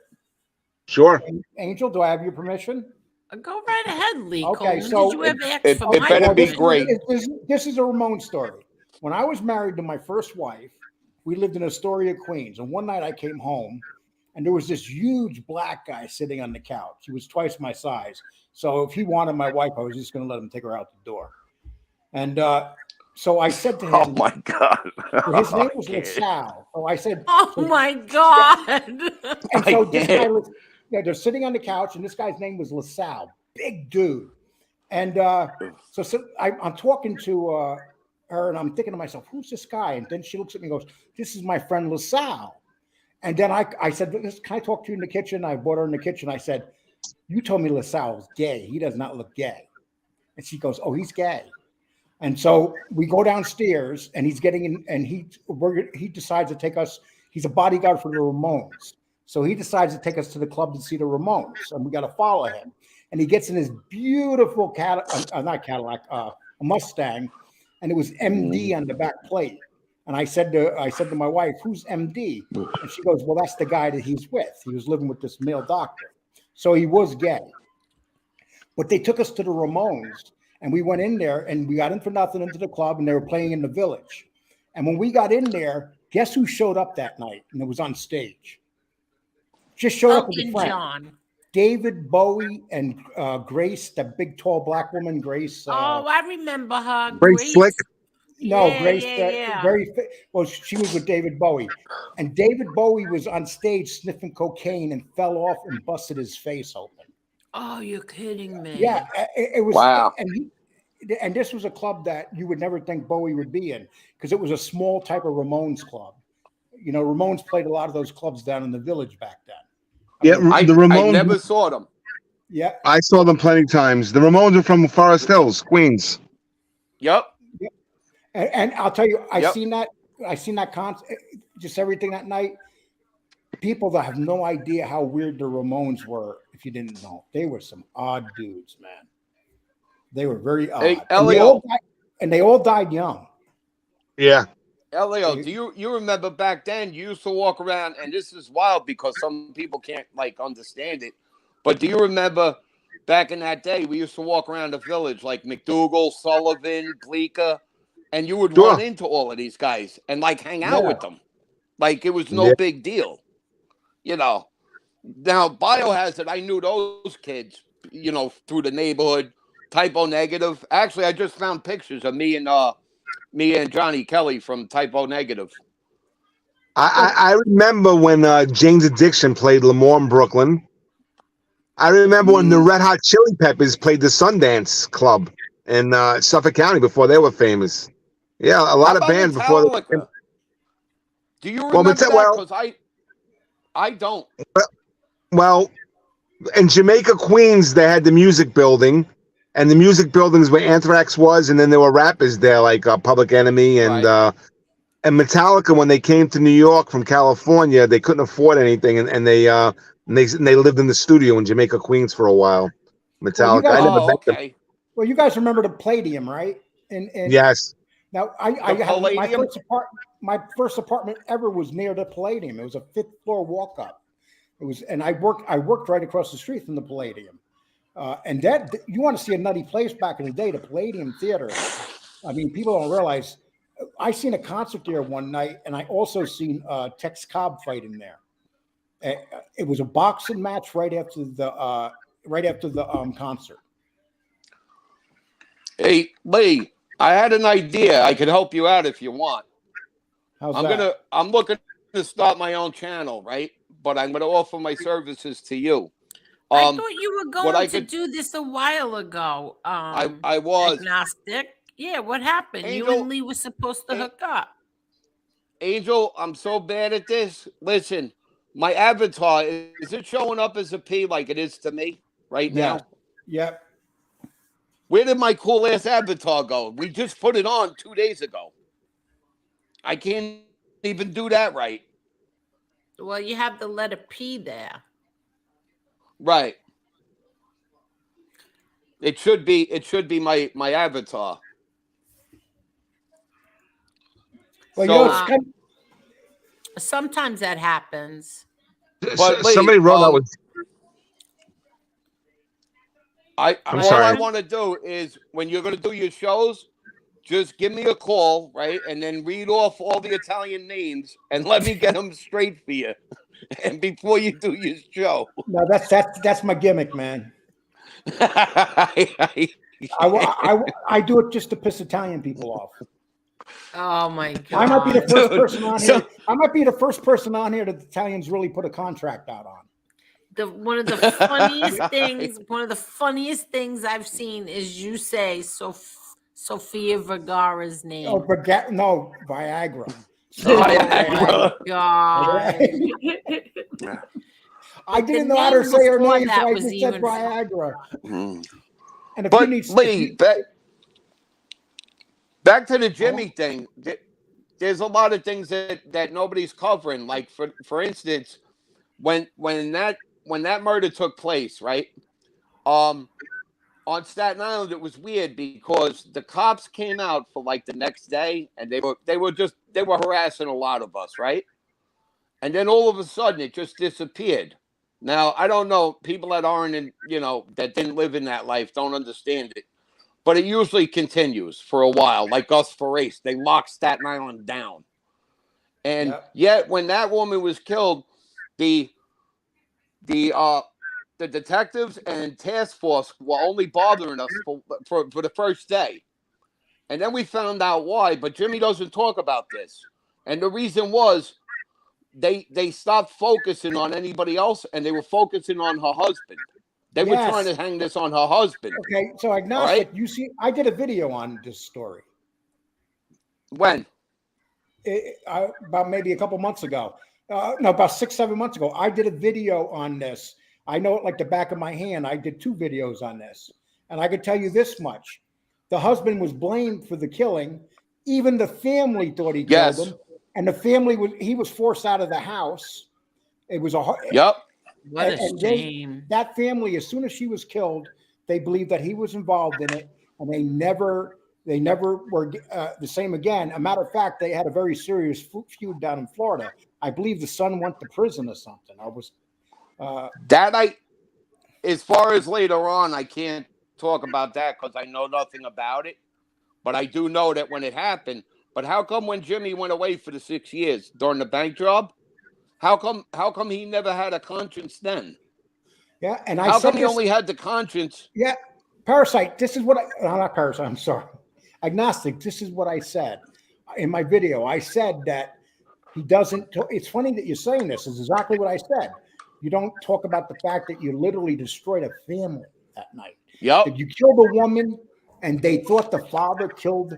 sure. Angel, do I have your permission? Go right ahead, Lee. Okay, Coleman. so Did you ever ask it for my better be permission? great. This is a Ramones story. When I was married to my first wife, we lived in Astoria, Queens. And one night I came home and there was this huge black guy sitting on the couch. He was twice my size. So if he wanted my wife, I was just going to let him take her out the door. And so I said to him, Oh my God! his name was LaSalle. So I said, Oh my God. and so I this can't. guy was, they're sitting on the couch, and this guy's name was LaSalle, big dude. And so I'm talking to her, and I'm thinking to myself, who's this guy? And then she looks at me and goes, this is my friend LaSalle. And then I said, can I talk to you in the kitchen? I brought her in the kitchen. I said, you told me LaSalle was gay. He does not look gay. And she goes, oh, he's gay. And so we go downstairs, and he's getting in, and he decides to take us. He's a bodyguard for the Ramones. So he decides to take us to the club to see the Ramones, and we got to follow him. And he gets in his beautiful a Mustang, and it was MD on the back plate. And I said to my wife, who's MD? And she goes, well, that's the guy that he's with. He was living with this male doctor. So he was gay. But they took us to the Ramones, and we went in there, and we got in for nothing into the club, and they were playing in the Village. And when we got in there, guess who showed up that night? And it was on stage. Just showed up with a Elton friend. John. David Bowie and Grace, that big, tall black woman, Grace. Oh, I remember her. Very Grace. slick. No, Yeah, Grace. yeah. Well, she was with David Bowie, and David Bowie was on stage sniffing cocaine and fell off and busted his face open. Oh, you're kidding me. Yeah, it was. Wow. And this was a club that you would never think Bowie would be in, because it was a small type of Ramones club. You know, Ramones played a lot of those clubs down in the Village back then. Yeah, I the Ramones. I never saw them. Yeah. I saw them plenty of times. The Ramones are from Forest Hills, Queens. Yep. And I'll tell you, I Yep. seen that concert, just everything that night. People that have no idea how weird the Ramones were, if you didn't know, they were some odd dudes, man. They were very odd. Hey, and, Elio. they all died young. Yeah. Elio, do you remember back then you used to walk around, and this is wild because some people can't like understand it, but do you remember back in that day we used to walk around the Village like McDougal, Sullivan, Bleecker, and you would Sure. run into all of these guys and like hang out Yeah. with them, like it was no Yeah. big deal, you know. Now Biohazard, I knew those kids, you know, through the neighborhood. Typo Negative. Actually, I just found pictures of me and Johnny Kelly from Typo Negative. I remember when Jane's Addiction played Lemoore in Brooklyn. I remember when the Red Hot Chili Peppers played the Sundance Club in Suffolk County before they were famous. Yeah, a lot How of about bands before. Metallica? Do you remember that? Because I don't. Well, in Jamaica, Queens, they had the music building, and the music buildings where Anthrax was, and then there were rappers there like Public Enemy Right. And Metallica. When they came to New York from California, they couldn't afford anything, and they lived in the studio in Jamaica, Queens for a while. Well, you Metallica. I guys, never Oh, met them. okay. well, you guys remember the Palladium, right? And Yes. now I The had Palladium? my first apartment ever was near the Palladium. It was a 5th floor walk up. It was, and I worked right across the street from the Palladium. And that, you want to see a nutty place back in the day, the Palladium Theater. I mean, people don't realize. I seen a concert there one night, and I also seen Tex Cobb fight in there. It was a boxing match right after the concert. Hey, Lee, I had an idea. I could help you out if you want. How's that? I'm looking to start my own channel, right? But I'm gonna offer my services to you. I thought you were what I going to could- do this a while ago. I was. Agnostic. Yeah, what happened? You Angel- and Lee were supposed to hook up. Angel, I'm so bad at this. Listen, my avatar, is it showing up as a P like it is to me right Yeah. now? Yep. Where did my cool ass avatar go? We just put it on 2 days ago. I can't even do that right. Well, you have the letter P there. Right. It should be my avatar. Well, So- it's kind Sometimes that happens. But Lee, Somebody wrote that was. I'm I'm all sorry. I want to do is when you're going to do your shows, just give me a call, right? And then read off all the Italian names and let me get them straight for you. And before you do your show. no, that's my gimmick, man. I I do it just to piss Italian people off. Oh my god! I might be the first Dude, person on here. I might be the first person on here that the Italians really put a contract out on. One of the funniest things. One of the funniest things I've seen is you say Sofia Vergara's name. Oh, but no, Viagra. Oh Viagra. my god! I The didn't know how to name say her before name, so that I was just even said Viagra. Mm. And if But you need, Lee, back to the Jimmy thing. There's a lot of things that nobody's covering. Like for instance, when that murder took place, right? On Staten Island, it was weird because the cops came out for like the next day, and they were harassing a lot of us, right? And then all of a sudden, it just disappeared. Now I don't know, people that aren't in, that didn't live in that life don't understand it, but it usually continues for a while. Like us for Ace, they locked Staten Island down, and yet when that woman was killed, the detectives and task force were only bothering us for the first day. And then we found out why, but Jimmy doesn't talk about this. And the reason was they stopped focusing on anybody else, and they were focusing on her husband. They were trying to hang this on her husband. Okay, so Agnostic, you see, I did a video on this story. When? About maybe a couple months ago. No, about 6-7 months ago. I did a video on this. I know it like the back of my hand. I did 2 videos on this. And I could tell you this much. The husband was blamed for the killing. Even the family thought he killed him. And the family he was forced out of the house. It was Yep. What a shame. That family, as soon as she was killed, they believed that he was involved in it, and they never were the same again. A matter of fact, they had a very serious feud down in Florida. I believe the son went to prison or something. As far as later on, I can't talk about that because I know nothing about it. But I do know that when it happened. But how come when Jimmy went away for the 6 years during the bank job, how come he never had a conscience then? Yeah, and how come he only had the conscience? Yeah, Parasite. This is what not Parasite. I'm sorry, Agnostic. This is what I said in my video. I said that he doesn't. It's funny that you're saying this. Is exactly what I said. You don't talk about the fact that you literally destroyed a family that night. Yep. That you killed a woman, and they thought the father killed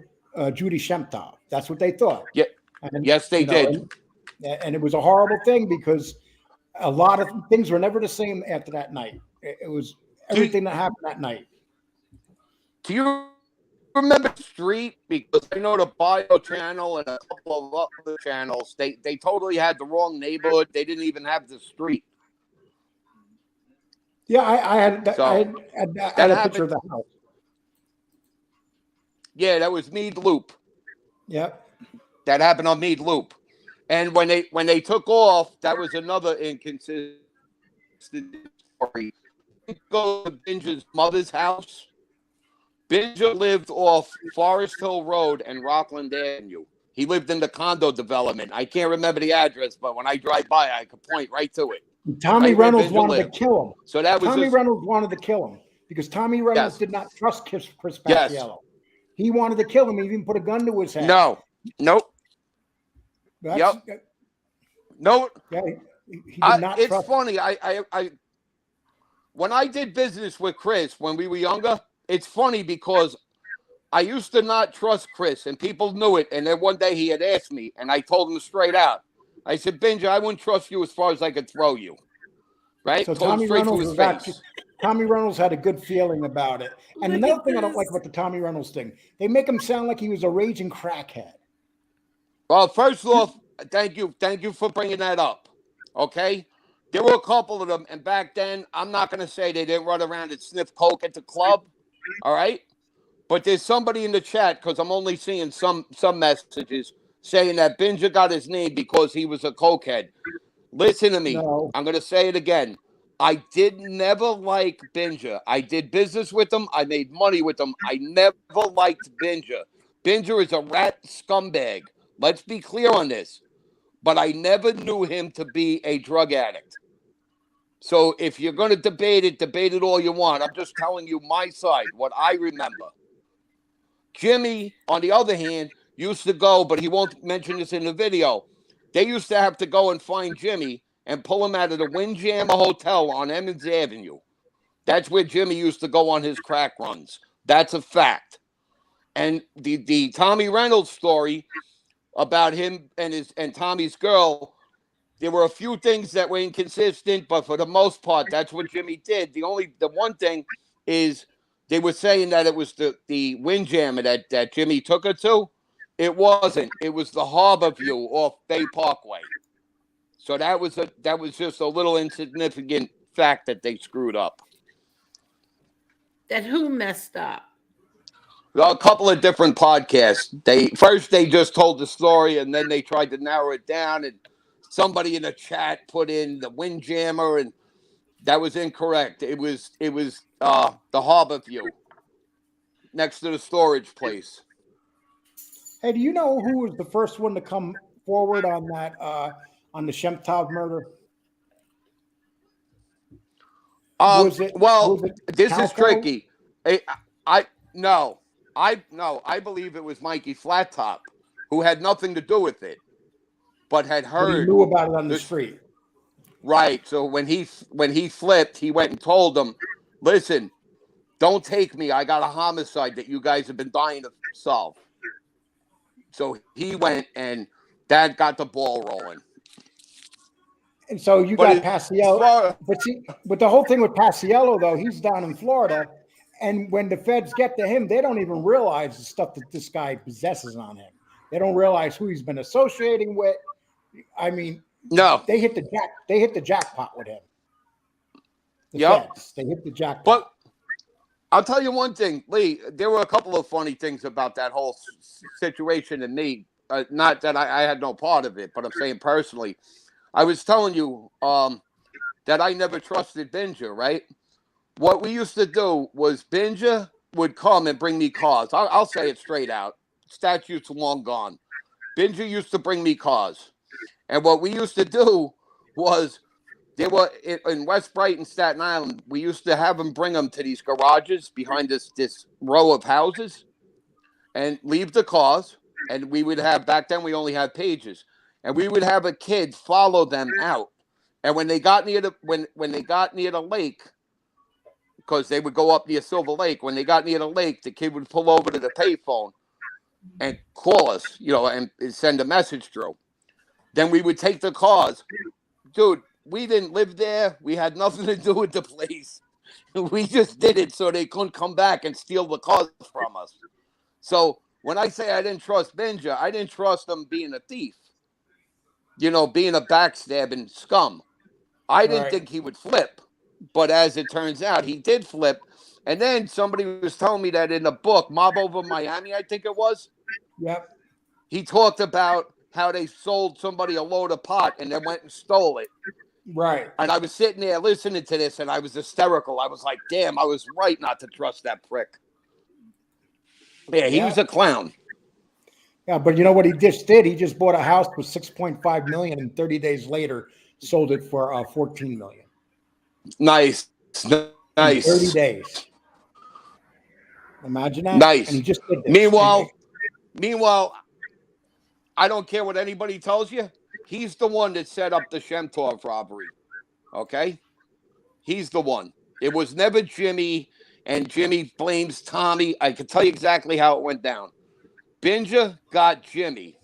Judy Shemtov. That's what they thought. Yeah. Yes, they did. And it was a horrible thing because a lot of things were never the same after that night. It was Do you, everything that happened that night. do you remember the street? Because I know the Bio channel and a couple of other channels, they totally had the wrong neighborhood. They didn't even have the street. Yeah, I had So I that had a picture happened. of the house. Yeah, that was Mead Loop. Yep. That happened on Mead Loop. And when they took off, that was another inconsistent story. Go to Binge's mother's house. Binger lived off Forest Hill Road and Rockland Avenue. He lived in the condo development. I can't remember the address, but when I drive by, I could point right to it. Tommy Right where Reynolds Binger wanted to lived. kill him. So that was Tommy just, Reynolds wanted to kill him because Tommy Reynolds yes, did not trust Chris yes, Paciello. He wanted to kill him. He even put a gun to his head. no, nope, That's yep, no. yeah. He did not It's trust. funny. I when I did business with Chris when we were younger, it's funny because I used to not trust Chris, and people knew it. And then one day he had asked me, and I told him straight out. I said, Benja, I wouldn't trust you as far as I could throw you. Right? So Told him Tommy straight to Reynolds his was face. actually Tommy Reynolds had a good feeling about it. And Look another at thing I don't like this. about the Tommy Reynolds thing, they make him sound like he was a raging crackhead. Well, first off, thank you for bringing that up. Okay, there were a couple of them, and back then, I'm not going to say they didn't run around and sniff coke at the club. All right, but there's somebody in the chat because I'm only seeing some messages saying that Benja got his name because he was a cokehead. Listen to me. No. I'm going to say it again. I did never like Benja. I did business with him. I made money with him. I never liked Benja. Benja is a rat scumbag. Let's be clear on this. But I never knew him to be a drug addict. So if you're going to debate it all you want. I'm just telling you my side, what I remember. Jimmy, on the other hand, used to go, but he won't mention this in the video. They used to have to go and find Jimmy and pull him out of the Windjammer Hotel on Emmons Avenue. That's where Jimmy used to go on his crack runs. That's a fact. And the Tommy Reynolds story about him and Tommy's girl, there were a few things that were inconsistent, but for the most part, that's what Jimmy did. The one thing is they were saying that it was the Windjammer that Jimmy took her to. It wasn't. It was the Harbor View off Bay Parkway. So that was just a little insignificant fact that they screwed up. That who messed up? A couple of different podcasts. They just told the story and then they tried to narrow it down, and somebody in the chat put in the Windjammer, and that was incorrect. It was the Harbor View next to the storage place. Hey, do you know who was the first one to come forward on that on the Shemtov murder? Was it This is Calco? tricky. I believe it was Mikey Flattop, who had nothing to do with it, but had But he heard knew about it on the street. Right. So when he flipped, he went and told them, "Listen, don't take me. I got a homicide that you guys have been dying to solve." So he went, and that got the ball rolling. And so you got Paciello. But the whole thing with Paciello, though, he's down in Florida. And when the feds get to him, they don't even realize the stuff that this guy possesses on him. They don't realize who he's been associating with. I mean, no, they hit the jackpot with him. The feds, they hit the jackpot. But I'll tell you one thing, Lee. There were a couple of funny things about that whole situation and me. Not that I had no part of it, but I'm saying personally. I was telling you that I never trusted Benja, right? What we used to do was Benja would come and bring me cars. I'll say it straight out. Statutes long gone. Benja used to bring me cars. And what we used to do was, they were in West Brighton, Staten Island. We used to have them bring them to these garages behind this row of houses and leave the cars. And we would have, back then we only had pages. And we would have a kid follow them out. And when they got near when they got near the lake, because they would go up near Silver Lake. When they got near the lake, the kid would pull over to the payphone and call us, and send a message through. Then we would take the cars. Dude, we didn't live there. We had nothing to do with the place. We just did it so they couldn't come back and steal the cars from us. So when I say I didn't trust Benja, I didn't trust him being a thief, being a backstabbing scum. I didn't Right. think he would flip, but as it turns out, he did flip. And then somebody was telling me that in the book, Mob Over Miami, I think it was, Yep. he talked about how they sold somebody a load of pot and then went and stole it. Right. And I was sitting there listening to this, and I was hysterical. I was like, damn, I was right not to trust that prick. Yeah, he was a clown. Yeah, but you know what he just did? He just bought a house for 6.5 million, and 30 days later sold it for 14 million. Nice. In 30 Nice. days. Imagine that. Nice. And he just did this. Meanwhile, I don't care what anybody tells you. He's the one that set up the Shemtov robbery. Okay? He's the one. It was never Jimmy, and Jimmy blames Tommy. I can tell you exactly how it went down. Benja got Jimmy.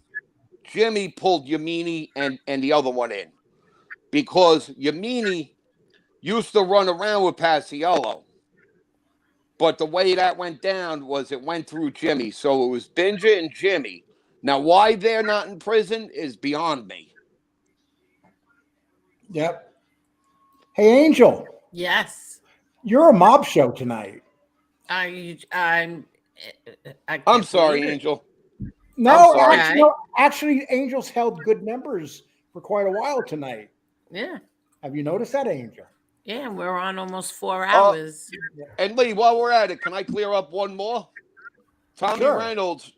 Jimmy pulled Yamini and the other one in because Yamini used to run around with Paciello. But the way that went down was it went through Jimmy. So it was Benja and Jimmy. Now, why they're not in prison is beyond me. Yep. Hey, Angel. Yes. You're a mob show tonight. I'm sorry, Angel. No, sorry. actually, Angel's held good numbers for quite a while tonight. Yeah. Have you noticed that, Angel? Yeah, we're on almost 4 hours. And Lee, while we're at it, can I clear up one more? Tommy Sure. Reynolds.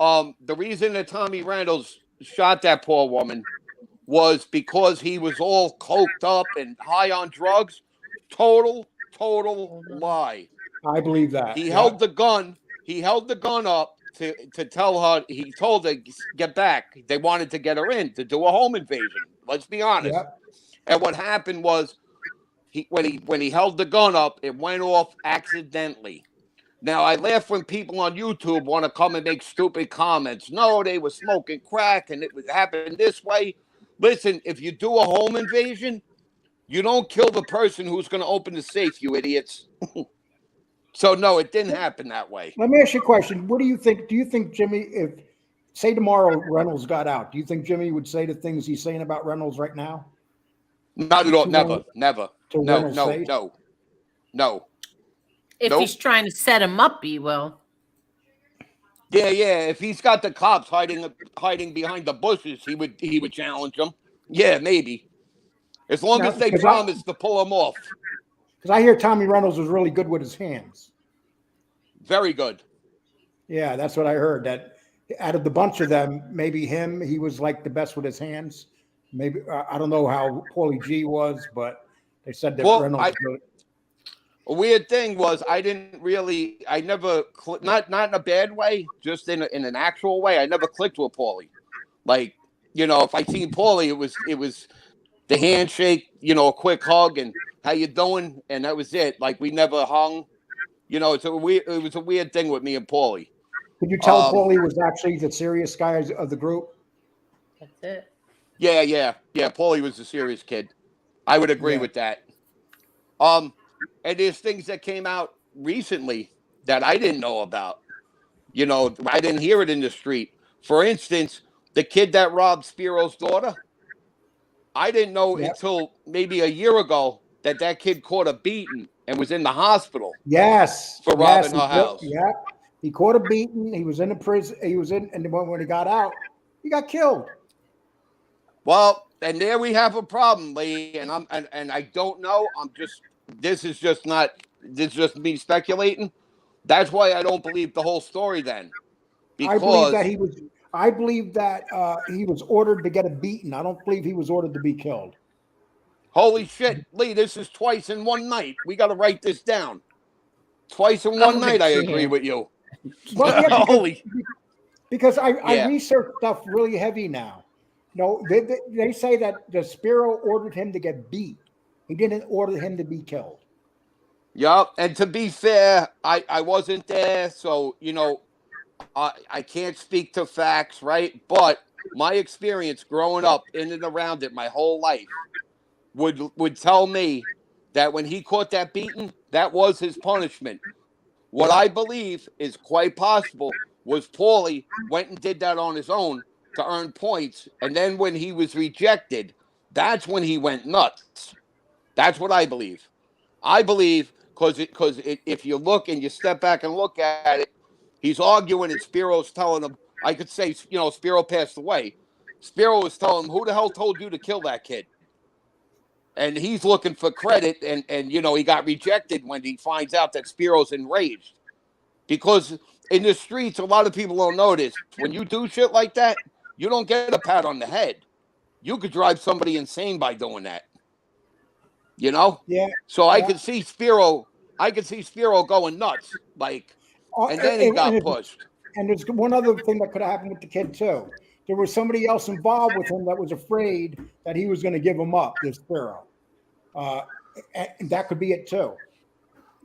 The reason that Tommy Reynolds shot that poor woman was because he was all coked up and high on drugs. Total lie. I believe that. He held the gun. He held the gun up to tell her. He told her, get back. They wanted to get her in to do a home invasion. Let's be honest. Yep. And what happened was, when he held the gun up, it went off accidentally. Now, I laugh when people on YouTube want to come and make stupid comments. No, they were smoking crack and it happened this way. Listen, if you do a home invasion, you don't kill the person who's going to open the safe, you idiots. So, no, it didn't happen that way. Let me ask you a question. What do you think? Do you think Jimmy, if, say tomorrow Reynolds got out, do you think Jimmy would say the things he's saying about Reynolds right now? Not at all. Never. Reynolds' No. If he's trying to set him up, he will. Yeah. If he's got the cops hiding behind the bushes, he would challenge them. Yeah, maybe. As long as they promise to pull him off. Because I hear Tommy Reynolds was really good with his hands. Very good. Yeah, that's what I heard. That out of the bunch of them, maybe he was like the best with his hands. Maybe I don't know how Paulie G was, but they said that Reynolds. A weird thing was I never, not in a bad way, just in an actual way. I never clicked with Paulie. Like, if I seen Paulie, it was the handshake, a quick hug and how you doing, and that was it. Like we never hung. It was a weird thing with me and Paulie. Could you tell Paulie was actually the serious guy of the group? That's it. Yeah. Paulie was a serious kid. I would agree with that. And there's things that came out recently that I didn't know about. I didn't hear it in the street. For instance, the kid that robbed Spiro's daughter, I didn't know until maybe a year ago that kid caught a beating and was in the hospital. Yes. For robbing her house. Yeah. He caught a beating. He was in the prison. And when he got out, he got killed. Well, and there we have a problem, Lee. And I don't know. This is just me speculating. That's why I don't believe the whole story then. Because I believe that he was ordered to get a beating. I don't believe he was ordered to be killed. Holy shit, Lee, this is twice in one night. We got to write this down. Twice in one night, I agree with you. Well, because I research stuff really heavy now. They say that the Spiro ordered him to get beat. He didn't order him to be killed. Yup, and to be fair, I wasn't there, so, I can't speak to facts, right? But my experience growing up in and around it my whole life would tell me that when he caught that beating, that was his punishment. What I believe is quite possible was Paulie went and did that on his own to earn points, and then when he was rejected, that's when he went nuts. That's what I believe. I believe because if you look and you step back and look at it, he's arguing and Spiro's telling him. I could say, Spiro passed away. Spiro was telling him, "Who the hell told you to kill that kid?" And he's looking for credit, and he got rejected when he finds out that Spiro's enraged. Because in the streets, a lot of people don't know this. When you do shit like that, you don't get a pat on the head. You could drive somebody insane by doing that. Yeah, So I yeah. could see Spiro. I could see Spiro going nuts, and then he got pushed. And there's one other thing that could have happened with the kid too. There was somebody else involved with him that was afraid that he was going to give him up, this Sparrow. And that could be it too.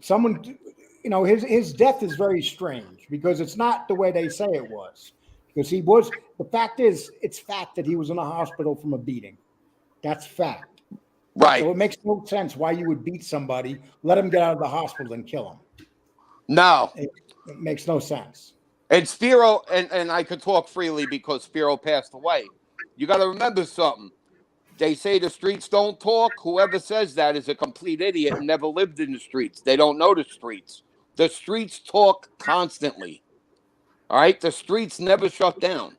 Someone, his death is very strange because it's not the way they say it was. Because the fact is, it's fact that he was in a hospital from a beating. That's fact. Right. So it makes no sense why you would beat somebody, let him get out of the hospital and kill him. No. It makes no sense. And Spiro, and I could talk freely because Spiro passed away. You got to remember something. They say the streets don't talk. Whoever says that is a complete idiot and never lived in the streets. They don't know the streets. The streets talk constantly. All right? The streets never shut down.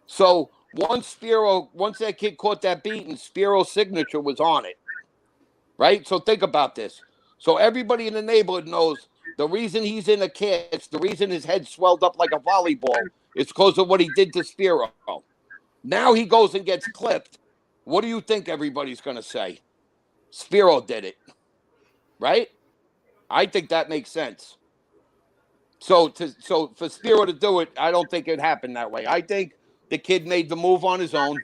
So once that kid caught that beating, Spiro's signature was on it. Right? So think about this. So everybody in the neighborhood knows the reason he's in a cast, the reason his head swelled up like a volleyball is because of what he did to Spiro. Now he goes and gets clipped. What do you think everybody's going to say? Spiro did it. Right? I think that makes sense. So for Spiro to do it, I don't think it happened that way. I think the kid made the move on his own.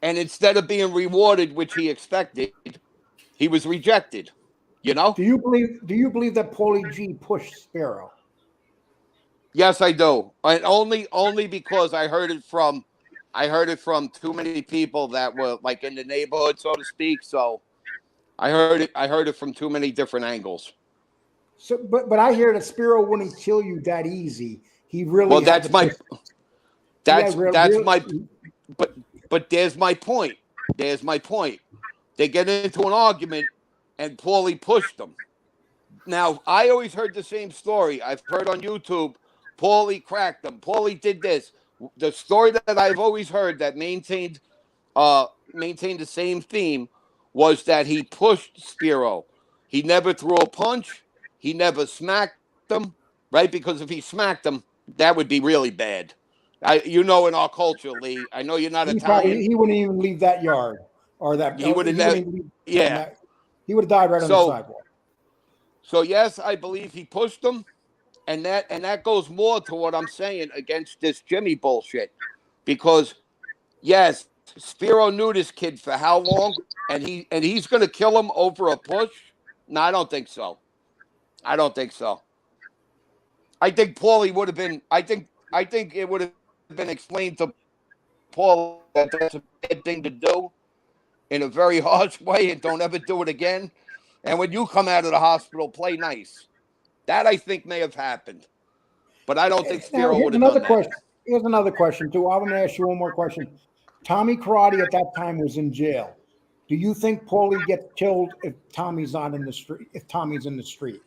And instead of being rewarded, which he expected, he was rejected. Do you believe that Paulie G pushed Sparrow? Yes, I do. And only because I heard it from too many people that were like in the neighborhood, so to speak. So I heard it from too many different angles. So, but I hear that Spiro wouldn't kill you that easy. He really. Well, that's my but there's my point. There's my point. They get into an argument, and Paulie pushed them. Now, I always heard the same story. I've heard on YouTube, Paulie cracked them. Paulie did this. The story that I've always heard that maintained the same theme was that he pushed Spiro. He never threw a punch. He never smacked him, right? Because if he smacked him, that would be really bad. In our culture, Lee, I know you're not Italian. He wouldn't even leave that yard or that. He would have never. Yeah. He would have died right on the sidewalk. So yes, I believe he pushed him, and that goes more to what I'm saying against this Jimmy bullshit, because yes, Spiro knew this kid for how long, and he's going to kill him over a push. No, I don't think so. I think Paulie would have been. I think it would have been explained to Paul that that's a bad thing to do in a very harsh way, and don't ever do it again. And when you come out of the hospital, play nice. That I think may have happened, but I don't think Spiro would have done that. Here's another question too. I'm going to ask you one more question. Tommy Karate at that time was in jail. Do you think Paulie gets killed if Tommy's not in the street? If Tommy's in the street,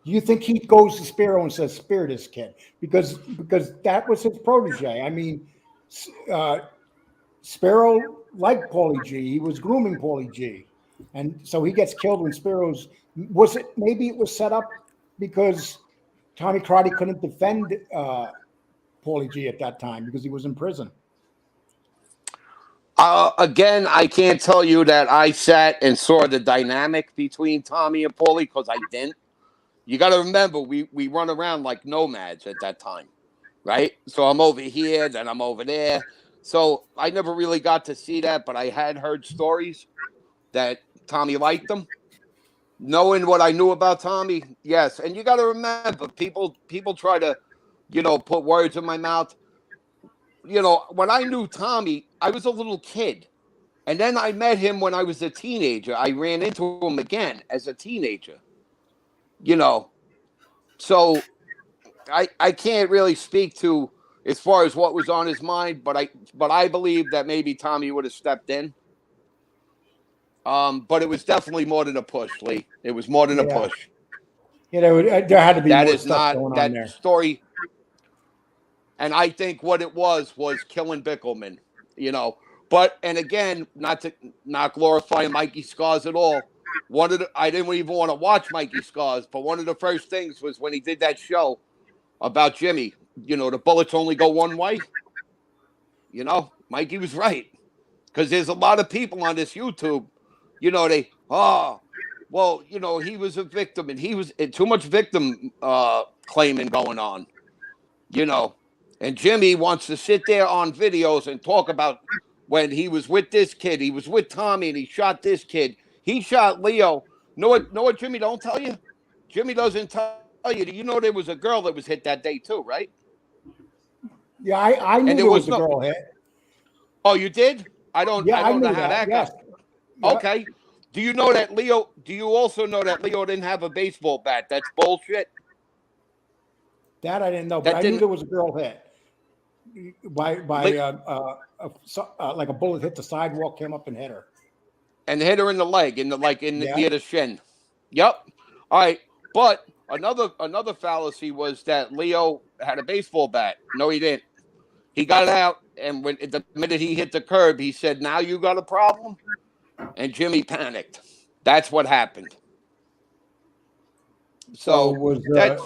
do you think he goes to Spiro and says, "Spare this kid"? Because that was his protege. I mean, Spiro liked Paulie G. He was grooming Paulie G. And so he gets killed when Spiro's. Maybe it was set up because Tommy Karate couldn't defend Paulie G at that time because he was in prison. Again, I can't tell you that I sat and saw the dynamic between Tommy and Paulie because I didn't. You got to remember, we run around like nomads at that time, right? So I'm over here, then I'm over there. So I never really got to see that, but I had heard stories that Tommy liked them. Knowing what I knew about Tommy, yes. And you got to remember, people try to, put words in my mouth. When I knew Tommy, I was a little kid. And then I met him when I was a teenager. I ran into him again as a teenager. You know, so I can't really speak to as far as what was on his mind, but I believe that maybe Tommy would have stepped in. But it was definitely more than a push, Lee. It was more than a Yeah. push. You know, there had to be That more is stuff not going on that there. story. And I think what it was killing Bickelman, you know. But and again, not glorifying Mikey Scars at all. I didn't even want to watch Mikey Scars, but one of the first things was when he did that show about Jimmy. You know, the bullets only go one way. You know, Mikey was right because there's a lot of people on this YouTube. You know, well, you know, he was a victim and he was too much victim claiming going on. You know, and Jimmy wants to sit there on videos and talk about when he was with this kid, he was with Tommy, and he shot this kid. He shot Leo. Know what Jimmy don't tell you? Jimmy doesn't tell you. You know there was a girl that was hit that day too, right? Yeah, I knew And there there was was a no. girl hit. Oh, you did? Yeah, I I don't know knew how that. that Yes. got. Yep. Okay. Do you know that Leo? Do you also know that Leo didn't have a baseball bat? That's bullshit. That I didn't know, but That I knew didn't. there was a girl hit by like a bullet hit the sidewalk, came up and hit her. And hit her in the leg, Yeah. near the shin. Yep. All right. But another fallacy was that Leo had a baseball bat. No, he didn't. He got it out, and when the minute he hit the curb, he said, "Now you got a problem," and Jimmy panicked. That's what happened. So it So was that's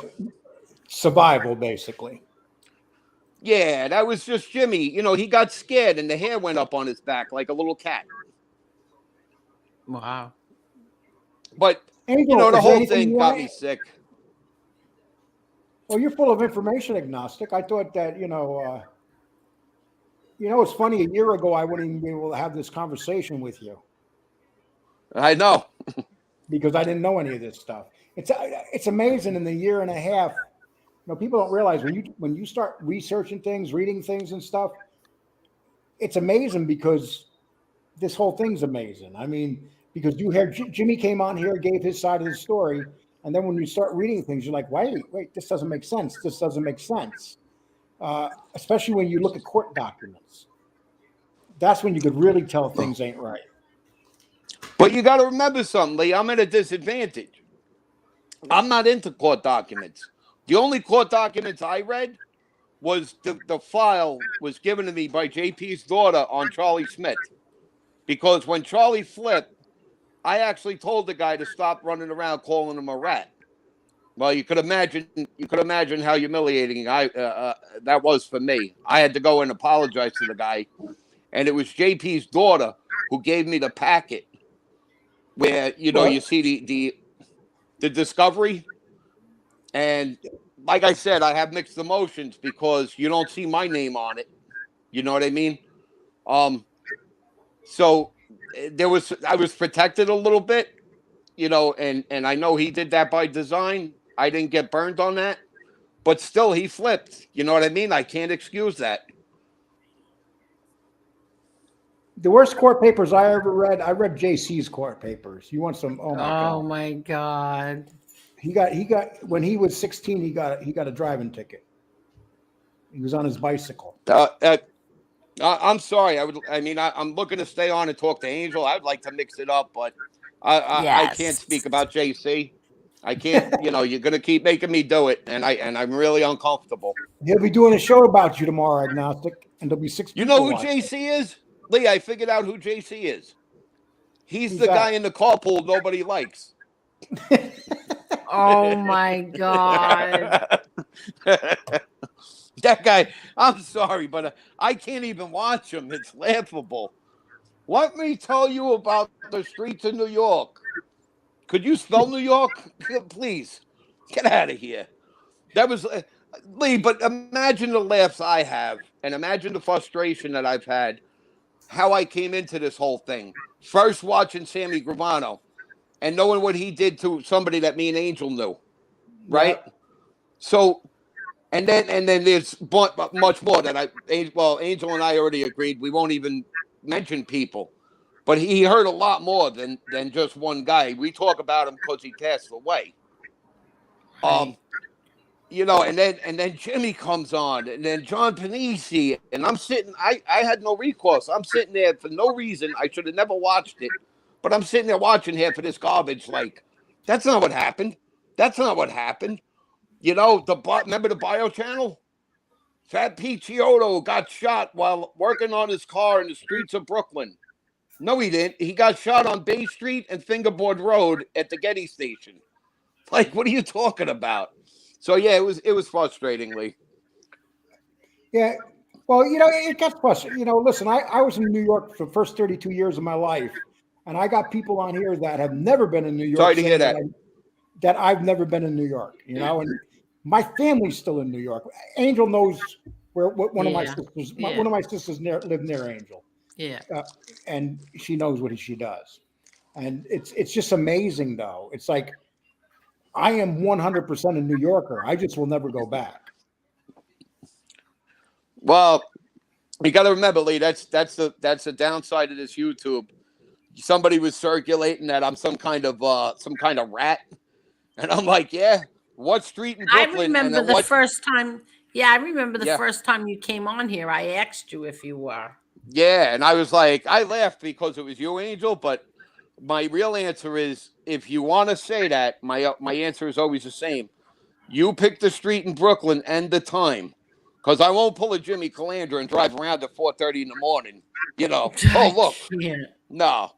survival, basically. yeah, that was just Jimmy. You know, he got scared, and the hair went up on his back like a little cat. Wow. But you Angel, know, the is there whole anything thing you got want me to? sick. Well, you're full of information, agnostic. I thought that it's funny. A year ago, I wouldn't even be able to have this conversation with you I know. because I didn't know any of this stuff. It's amazing in the year and a half. People don't realize when you start researching things, reading things and stuff. It's amazing because this whole thing's amazing. I mean, because you heard Jimmy came on here, gave his side of the story, and then when you start reading things, you're like, wait, this doesn't make sense. This doesn't make sense. Especially when you look at court documents. That's when you could really tell things ain't right. But you got to remember something, Lee. I'm at a disadvantage. I'm not into court documents. The only court documents I read was the file was given to me by JP's daughter on Charlie Smith. Because when Charlie flipped, I actually told the guy to stop running around calling him a rat. Well, you could imagine how humiliating that was for me. I had to go and apologize to the guy, and it was JP's daughter who gave me the packet where you Well, see the discovery. And like I said, I have mixed emotions because you don't see my name on it. You know what I mean? So I was protected a little bit, and I know he did that by design. I didn't get burned on that, but still he flipped. You know what I mean? I can't excuse that. the worst court papers I ever read, I read JC's court papers. You want some? Oh my Oh God. my God. He got when he was 16, he got a driving ticket. He was on his bicycle. I'm sorry. I'm looking to stay on and talk to Angel. I'd like to mix it up, but I can't Yes. speak about JC. I can't. You're gonna keep making me do it, and I'm really uncomfortable. He'll be doing a show about you tomorrow, agnostic, and there'll be 6 You know people who watching. JC is, Lee? I figured out who JC is. He's Who's the guy that? in the carpool nobody likes. Oh my God. That guy. I'm sorry, but I can't even watch him. It's laughable. Let me tell you about the streets of New York. Could you spell New York? Please. Get out of here. That was Lee, but imagine the laughs I have and imagine the frustration that I've had, how I came into this whole thing. First watching Sammy Gravano and knowing what he did to somebody that me and Angel knew. Yeah. Right? So and then there's much more that Angel and I already agreed we won't even mention people. but he hurt a lot more than just one guy. We talk about him because he passed away. Right. And then Jimmy comes on, and then John Panisi, and I'm sitting. I had no recourse. I'm sitting there for no reason. I should have never watched it, but I'm sitting there watching here for this garbage. Like, that's not what happened. That's not what happened. Remember the Bio Channel? Fat Pete Chiodo got shot while working on his car in the streets of Brooklyn. No, he didn't. He got shot on Bay Street and Fingerboard Road at the Getty station. Like, what are you talking about? So yeah, it was frustratingly. Yeah. Well, it gets frustrating. Listen, I was in New York for the first 32 years of my life, and I got people on here that have never been in New York. Sorry to hear that. That I've never been in New York, and my family's still in New York. Angel knows where one of my sisters. One of my sisters live near Angel. Yeah. And she knows what she does, and it's just amazing though. It's like I am 100% a New Yorker. I just will never go back. Well, you got to remember, Lee. That's the downside of this YouTube. Somebody was circulating that I'm some kind of rat, and I'm like, yeah. What street in Brooklyn? I remember the first time. Yeah, I remember the first time you came on here. I asked you if you were. Yeah, and I was like, I laughed because it was you, Angel. But my real answer is, if you want to say that, my answer is always the same. You pick the street in Brooklyn and the time, because I won't pull a Jimmy Calandra and drive around at 4:30 in the morning. Oh look, no.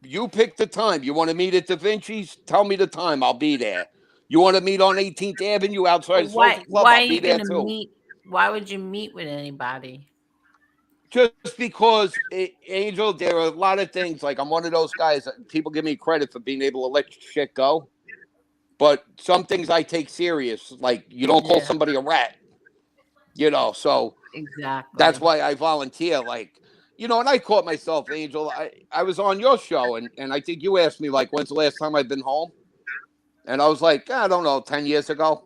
You pick the time. You want to meet at Da Vinci's? Tell me the time. I'll be there. You want to meet on 18th Avenue outside the Social Club? I'll be there too. Why would you meet with anybody? Just because, Angel, there are a lot of things. Like, I'm one of those guys that people give me credit for being able to let shit go. But some things I take serious. Like, you don't call somebody a rat. So exactly. That's why I volunteer. Like, and I caught myself, Angel. I was on your show, and I think you asked me, like, when's the last time I've been home? And I was like, I don't know, 10 years ago.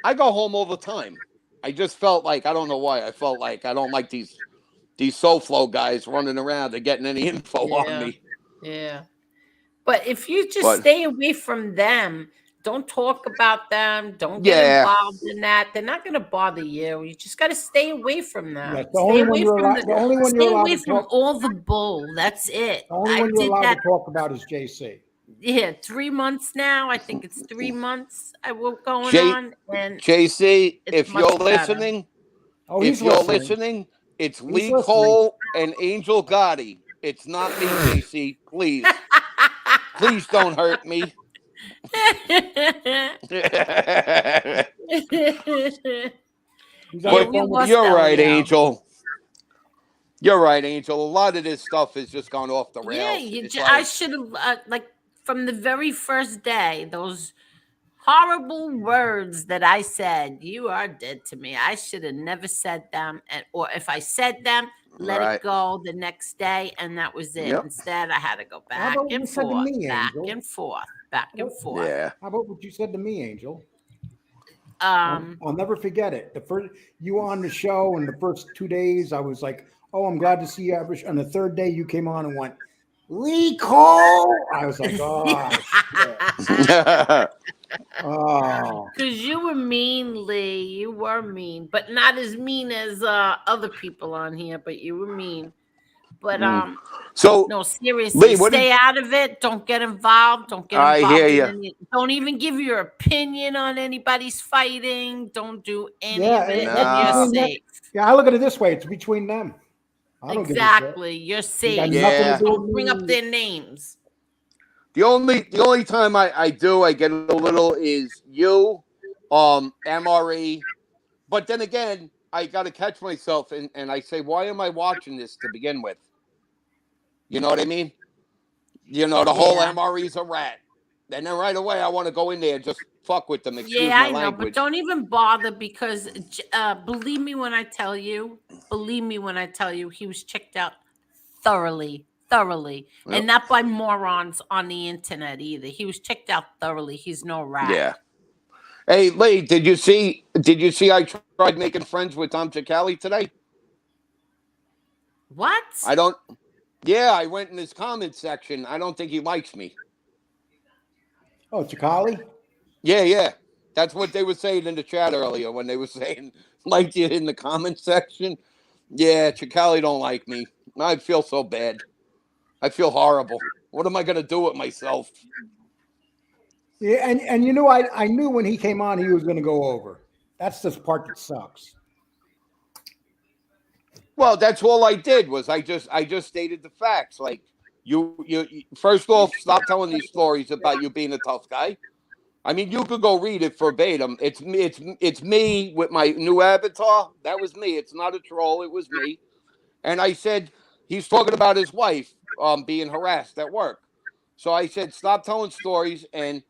I go home all the time. I just felt like, I don't know why, I felt like I don't like these SoFlo guys running around and getting any info on me. Yeah. But if you just stay away from them, don't talk about them, don't get involved in that, they're not going to bother you. You just got to stay away from them. Yeah, stay away from all the bull. That's it. The only one you're allowed to talk about is JC. Yeah, 3 months now. I think it's 3 months I will going on. And JC, if you're listening, it's Lee Cole and Angel Gotti. It's not me, JC. Please. Please don't hurt me. You're right, Angel. You're right, Angel. A lot of this stuff has just gone off the rails. Yeah, I should have, from the very first day, those horrible words that I said, you are dead to me. I should have never said them. Or if I said them, let it go the next day. And that was it. Yep. Instead, I had to go back and forth, back and forth. Yeah. How about what you said to me, Angel? I'll never forget it. The first you were on the show, and the first 2 days, I was like, "Oh, I'm glad to see you." On the third day, you came on and went, "Lee Cole." I was like, "Oh, shit." Oh, because you were mean, Lee. You were mean, but not as mean as other people on here. But you were mean. But so no, seriously, Lee, stay out of it. Don't get involved. Don't get involved. I hear you. Don't even give your opinion on anybody's fighting. Don't do any of it. You're safe. I look at it this way: it's between them. Exactly. You're safe. Don't bring up their names. The only time I get a little is you, MRE, but then again, I got to catch myself and I say, why am I watching this to begin with? You know what I mean? The whole MRE's a rat. And then right away, I want to go in there and just fuck with them. Excuse my language. Know, but don't even bother because believe me when I tell you, he was checked out thoroughly. Yep. And not by morons on the internet either. He was checked out thoroughly. He's no rat. Yeah. Hey, Lee, did you see I tried making friends with Tom Cicali today? What? Yeah, I went in his comment section. I don't think he likes me. Oh, Chikali? Yeah, yeah. That's what they were saying in the chat earlier when they were saying liked you in the comment section. Yeah, Chicali don't like me. I feel so bad. I feel horrible. What am I gonna do with myself? Yeah, and you know, I knew when he came on he was going to go over. That's the part that sucks. Well, that's all I did was I just stated the facts. Like you first off, stop telling these stories about you being a tough guy. I mean, you could go read it verbatim. It's me. It's me with my new avatar. That was me. It's not a troll. It was me. And I said he's talking about his wife being harassed at work. So I said stop telling stories. And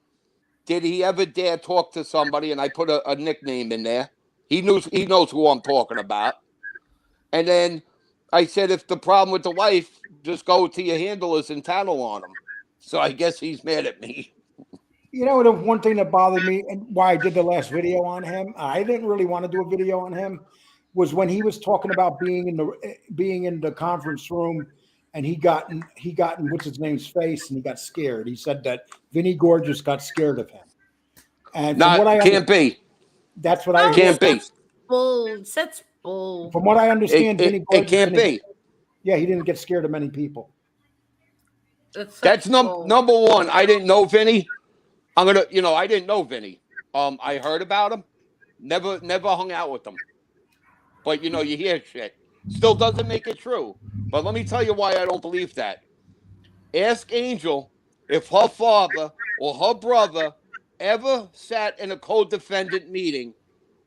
did he ever dare talk to somebody? And I put a nickname in there. He knows who I'm talking about. And then I said if the problem with the wife, just go to your handlers and tattle on him. So I guess he's mad at me. You know, the one thing that bothered me and why I did the last video on him, I didn't really want to do a video on him, was when he was talking about being in the conference room, and he got in what's his name's face, and he got scared. He said that Vinny Gorgeous got scared of him, and from what Not I can't be. that's what I No, hear. Can't be. that's bull. That's bull. From what I It, understand, it, Vinny it Gorgeous can't didn't. be. Yeah, he didn't get scared of many people. That's That's such bull. number one. I didn't know Vinny. I didn't know Vinny. I heard about him. Never hung out with him. But you hear shit. Still doesn't make it true. But let me tell you why I don't believe that. Ask Angel if her father or her brother ever sat in a co-defendant meeting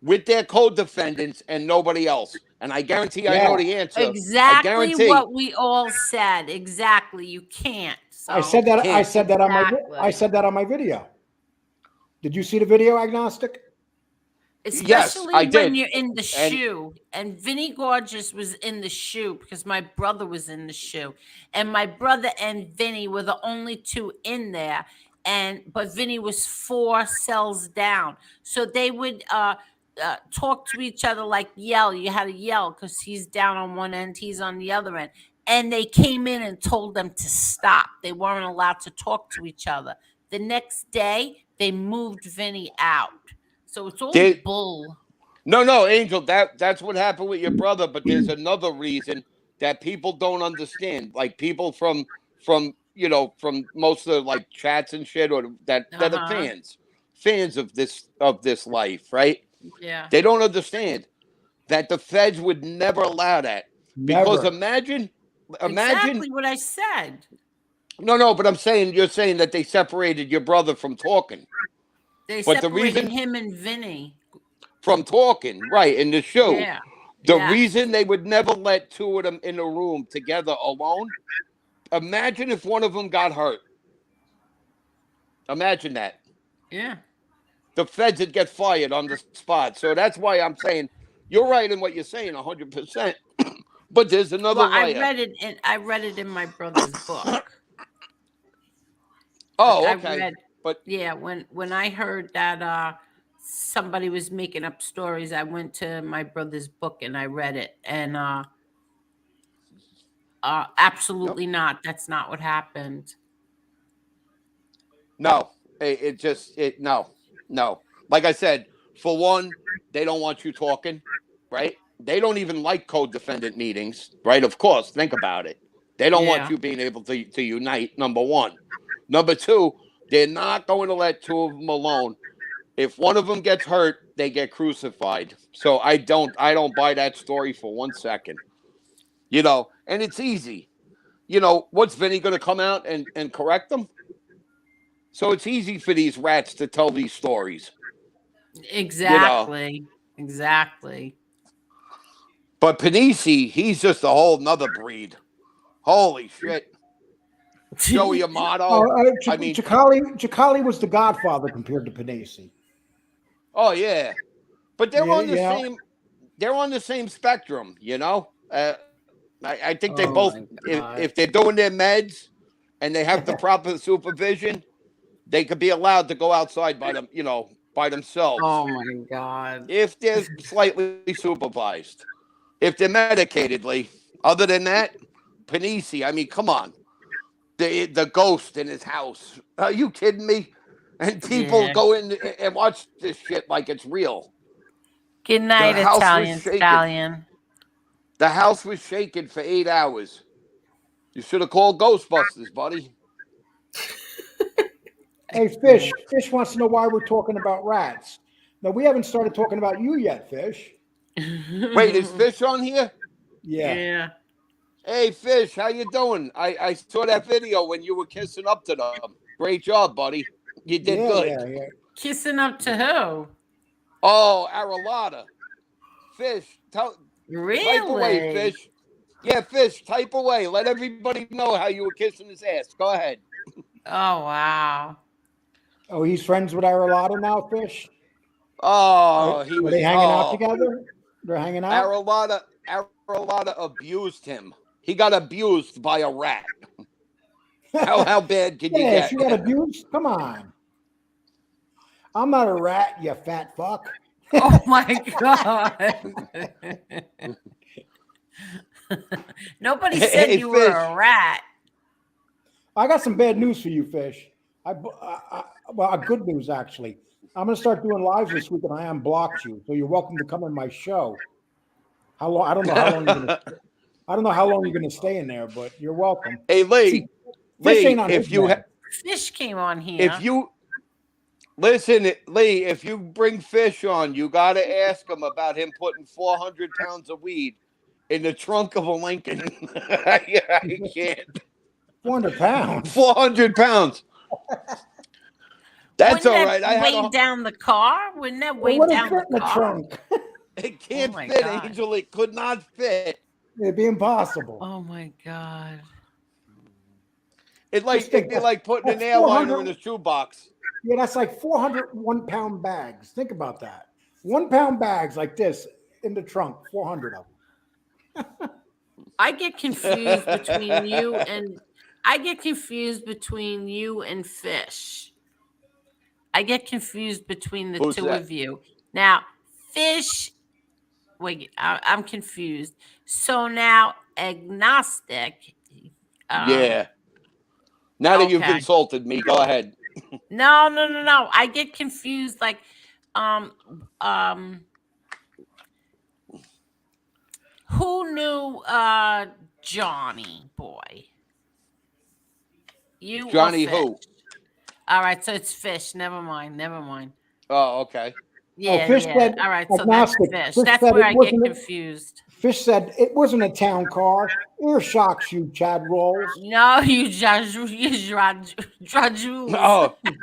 with their co-defendants and nobody else. And I guarantee I Yeah, know the answer. I Exactly guarantee what we all said. Exactly. You can't. I So said that. I can't. said that on my. I exactly. said that on my video. Did you see the video, Agnostic? Yes, Especially I when did. you're in the And shoe. And Vinny Gorgeous was in the shoe because my brother was in the shoe. And my brother and Vinny were the only two in there. But Vinny was 4 cells down. So they would talk to each other like yell. You had to yell because he's down on one end, he's on the other end. And they came in and told them to stop. They weren't allowed to talk to each other. The next day, they moved Vinny out. So it's all they bull. no, Angel, that's what happened with your brother, but there's another reason that people don't understand. Like people from most of the like chats and shit or that are Uh-huh. fans of this life, right? Yeah. They don't understand that the feds would never allow that. Because Never. imagine Exactly what I said. no, but you're saying that they separated your brother from talking. They But the separated reason him and Vinny. from talking, right, in the show, Yeah. the Yes. reason they would never let two of them in a room together alone, imagine if one of them got hurt. Imagine that. Yeah. The feds would get fired on the spot. So that's why I'm saying you're right in what you're saying 100%. But there's another Well, layer. I read it in my brother's book. Like Oh, I okay. read, But yeah, when I heard that somebody was making up stories, I went to my brother's book and I read it. And no, absolutely not. That's not what happened. no, no. Like I said, for one, they don't want you talking, right? They don't even like co-defendant meetings, right? Of course, think about it. They don't want Yeah. you being able to unite. Number one, number two, they're not going to let two of them alone. If one of them gets hurt, they get crucified. So I don't buy that story for 1 second. And it's easy. What's Vinny going to come out and correct them? So it's easy for these rats to tell these stories, you know. Exactly. Exactly. But Panisi, he's just a whole nother breed. Holy shit. Joey Oh, Amato. I mean, Chikali was the Godfather compared to Panisi. oh yeah. But they're Yeah, on the yeah, same they're on the same spectrum, you know? I think they Oh both my if god. they're doing their meds and they have the proper supervision, they could be allowed to go outside by themselves Oh my god. if they're slightly supervised. If they're medicatedly, other than that, Panisi. I mean, come on. The ghost in his house. Are you kidding me? And people Yeah. go in and watch this shit like it's real. Good The night, house was Italian shaking. Stallion. The house was shaking for 8 hours. You should have called Ghostbusters, buddy. Hey, Fish. Fish wants to know why we're talking about rats. No, we haven't started talking about you yet, Fish. Wait, is Fish on here? Yeah. Yeah. Hey, Fish, how you doing? I saw that video when you were kissing up to them. Great job, buddy. You did Yeah, good. yeah, yeah. Kissing up to who? Oh, Aralata. Fish, type away, Really? Fish. Yeah, Fish, type away. Let everybody know how you were kissing his ass. Go ahead. Oh, wow. Oh, he's friends with Aralata now, Fish? Oh, he Are they was. hanging out Oh, together? They're hanging out? Aralata abused him. He got abused by a rat. How bad can you Yes, get? you got abused? Come on. I'm not a rat, you fat fuck. Oh, my God. Nobody said Hey, you were Fish. a rat. I got some bad news for you, Fish. Well, good news actually. I'm going to start doing lives this week, and I unblocked you, so you're welcome to come on my show. How long? I don't know how long you're going to. I don't know how long you're going to stay in there, but you're welcome. Hey, Lee. See, Fish ain't on if his you bed. Fish came on here. if you listen, Lee, if you bring Fish on, you got to ask him about him putting 400 pounds of weed in the trunk of a Lincoln. Yeah, I can't. 400 pounds. 400 pounds. That's Wouldn't all that right. I had weigh down the car? Wouldn't that Well, weigh what is down fit the in the car? trunk? it can't my fit, God. Angel. It could not fit. It'd be impossible. Oh, my God. It'd Just think be that- like putting an that's airliner 400 in a shoebox. Yeah, that's like 400 1-pound bags. Think about that. 1-pound bags like this in the trunk, 400 of them. I get confused between you and Fish. I get confused between the Who's two that? of you. Now, Fish, wait, I'm confused. So now, agnostic. Yeah. Now that you've Okay. insulted me, go ahead. No. I get confused. Like, um, um, who knew Johnny Boy? You Johnny or Fish? who? All right, so it's Fish. Never mind. Oh, okay. Yeah, Fish yeah. said All right, so that's agnostic. Fish. Fish That's said where it I get wasn't confused. Fish said it wasn't a town car. Ear shocks you, Chad Rolls. No, you judge, Jules. Oh,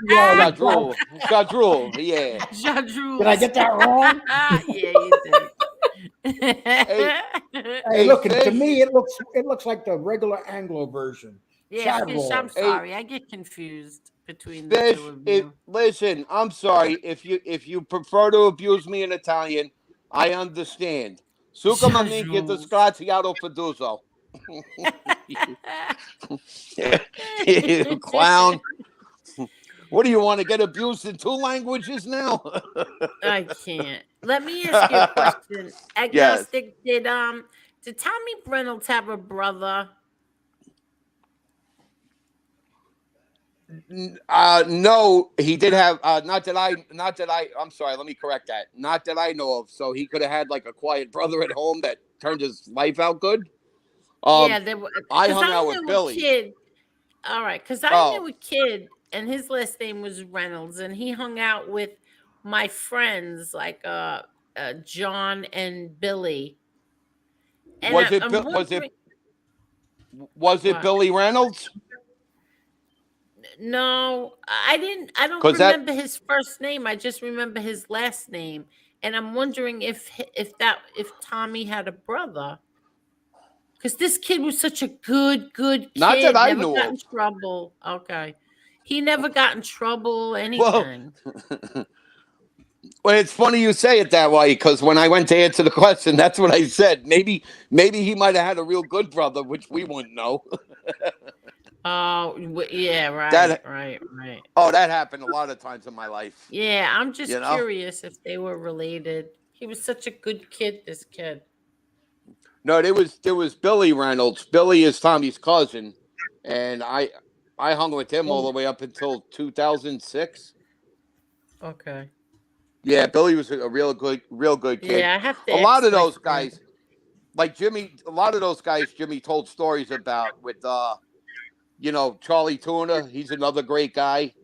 Yeah, Shadrul. Yeah. Judrules. did I get that wrong? Yeah, you did. Hey, Hey, look, to Fish. me it looks like the regular Anglo version. Yeah, Chad Fish, I'm Rolls. sorry. I get confused between the Fish, two of you. listen, I'm sorry. If you prefer to abuse me in Italian, I understand. Suca ma minchia Jules. disgraziato fiduso. You clown. What do you want to get abused in 2 languages now? I can't. Let me ask you a question. Agnostic, did Tommy Reynolds have a brother? No, he did have not that I'm sorry, let me correct that. Not that I know of. So he could have had like a quiet brother at home that turned his life out good. Yeah, there were. I 'Cause hung out with knew a Billy. kid. All right, because I Oh, knew a kid, and his last name was Reynolds, and he hung out with my friends like John and Billy. And was it I'm was wondering, it was it what? Billy Reynolds? No, I didn't. I don't Because that remember his first name. I just remember his last name, and I'm wondering if Tommy had a brother. Because this kid was such a good not kid. that I Never knew got in of. trouble. Okay. He never got in trouble, Well, anything. well, it's funny you say it that way because when I went to answer the question, that's what I said. Maybe he might have had a real good brother, which we wouldn't know. Oh, yeah, That right. oh, that happened a lot of times in my life. Yeah, I'm just You know? curious if they were related. He was such a good kid, this kid. No, there was Billy Reynolds. Billy is Tommy's cousin, and I hung with him all the way up until 2006. Okay. Yeah, Billy was a real good kid. Yeah, I have to A lot ask of my those friend. guys, like Jimmy, a lot of those guys Jimmy told stories about with Charlie Tuna. He's another great guy.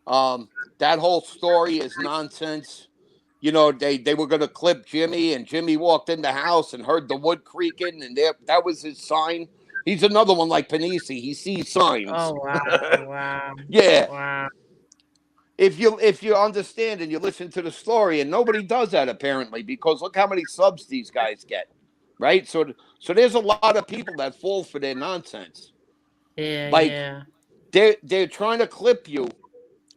Um, that whole story is nonsense. They were going to clip Jimmy, and Jimmy walked in the house and heard the wood creaking, and that was his sign. He's another one like Panisi. He sees signs. Oh wow, wow, Yeah. wow. If you understand and you listen to the story, and nobody does that apparently, because look how many subs these guys get, right? So there's a lot of people that fall for their nonsense. Yeah, Like yeah. they're trying to clip you,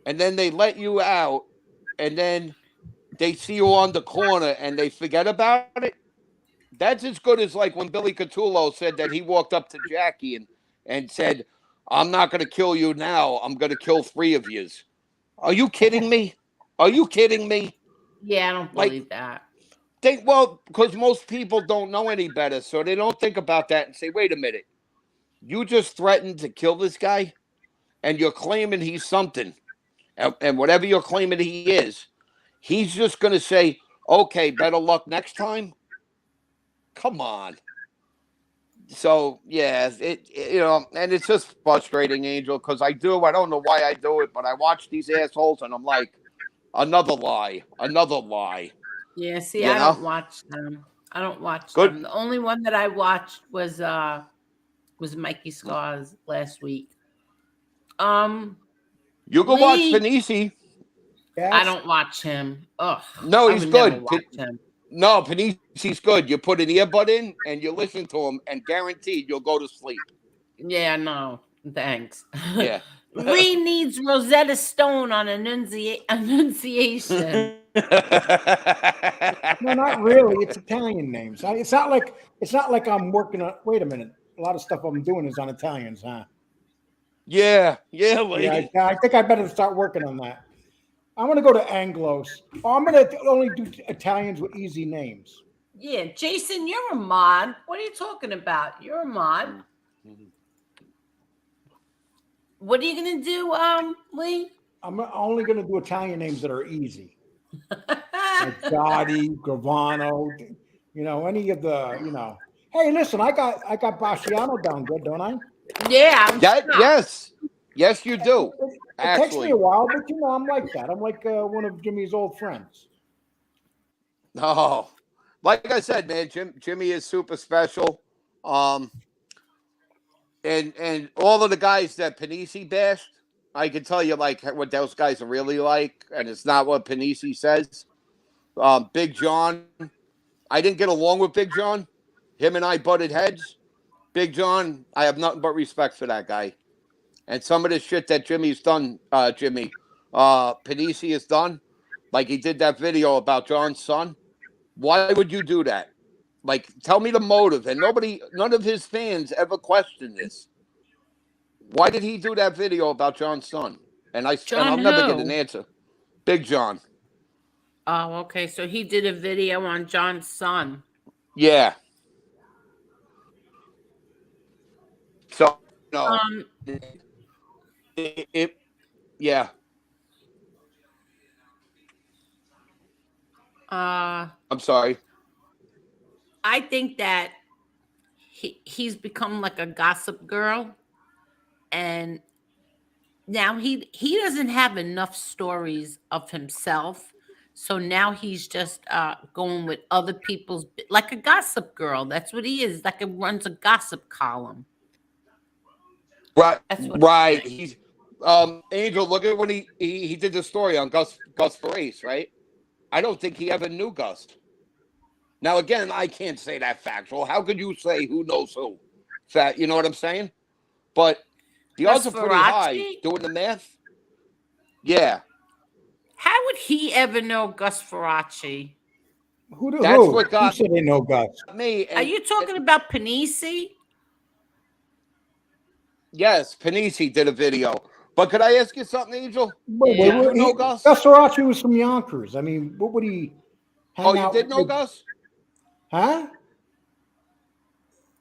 and then they let you out, and then they see you on the corner and they forget about it. That's as good as like when Billy Catullo said that he walked up to Jackie and said, "I'm not going to kill you now. I'm going to kill 3 of yous." Are you kidding me? Are you kidding me? Yeah, I don't Like believe that. because most people don't know any better, so they don't think about that and say, "Wait a minute, you just threatened to kill this guy, and you're claiming he's something, and whatever you're claiming he is, he's just going to say, okay, better luck next time." Come on. So yeah, and it's just frustrating, Angel, because I don't know why I do it, but I watch these assholes and I'm like, another lie, another lie. Yeah, see, You I know, don't watch them. I don't watch good. them. The only one that I watched was Mikey Scars last week. Um, You can watch Lee, Panisi. I Yes. don't watch him. Ugh, No, I he's would never good. watch him. No, Panisi's good. You put an earbud in and you listen to him, and guaranteed you'll go to sleep. Yeah, no, thanks. Yeah. Lee needs Rosetta Stone on Annunciation. No, not really. It's Italian names. It's not like I'm working on. Wait a minute. A lot of stuff I'm doing is on Italians, huh? yeah, Yeah, Lee. I think I better start working on that. I'm gonna go to Anglos. Oh, I'm gonna only do Italians with easy names. Yeah, Jason, you're a mod. What are you talking about? You're a mod. What are you gonna do, Lee? I'm only gonna do Italian names that are easy, like Gotti, Gravano. Any of the. Hey, listen, I got Basciano down good, don't I? Yeah, I'm That shocked. yes, you do. It takes me a Actually, while, but I'm like that. I'm like one of Jimmy's old friends. oh, like I said, man, Jimmy is super special. Um, and all of the guys that Panisi bashed, I can tell you like what those guys are really like, and it's not what Panisi says. Big John, I didn't get along with Big John. Him and I butted heads. Big John, I have nothing but respect for that guy. And some of the shit that Jimmy's done, Panisi has done, like he did that video about John's son. Why would you do that? Like, tell me the motive. And none of his fans ever questioned this. Why did he do that video about John's son? And John I'll never get an who? answer. Big John. Oh, okay. So he did a video on John's son. Yeah. So no, Um, yeah. uh, I'm sorry. I think that he's become like a gossip girl, and now he doesn't have enough stories of himself. So now he's just going with other people's, like a gossip girl. That's what he is. Like, it runs a gossip column. Right, That's what I right. think. He's Angel. Look at when he did the story on Gus Farace, right? I don't think he ever knew Gus. Now again, I can't say that factual. How could you say who knows who? You know what I'm saying? But the odds Gus are pretty high Farace? doing the math. Yeah, How would he ever know Gus Farace? Who? that's Who? what Who got said they know Gus? me. Are And you talking about Panisi? yes, Panisi did a video. But could I ask you something, Angel? Wait, Did Yeah. you know Gus? Gus Sarachi was from Yonkers. I mean, what would he Oh, hang you out did know with? Gus? Huh?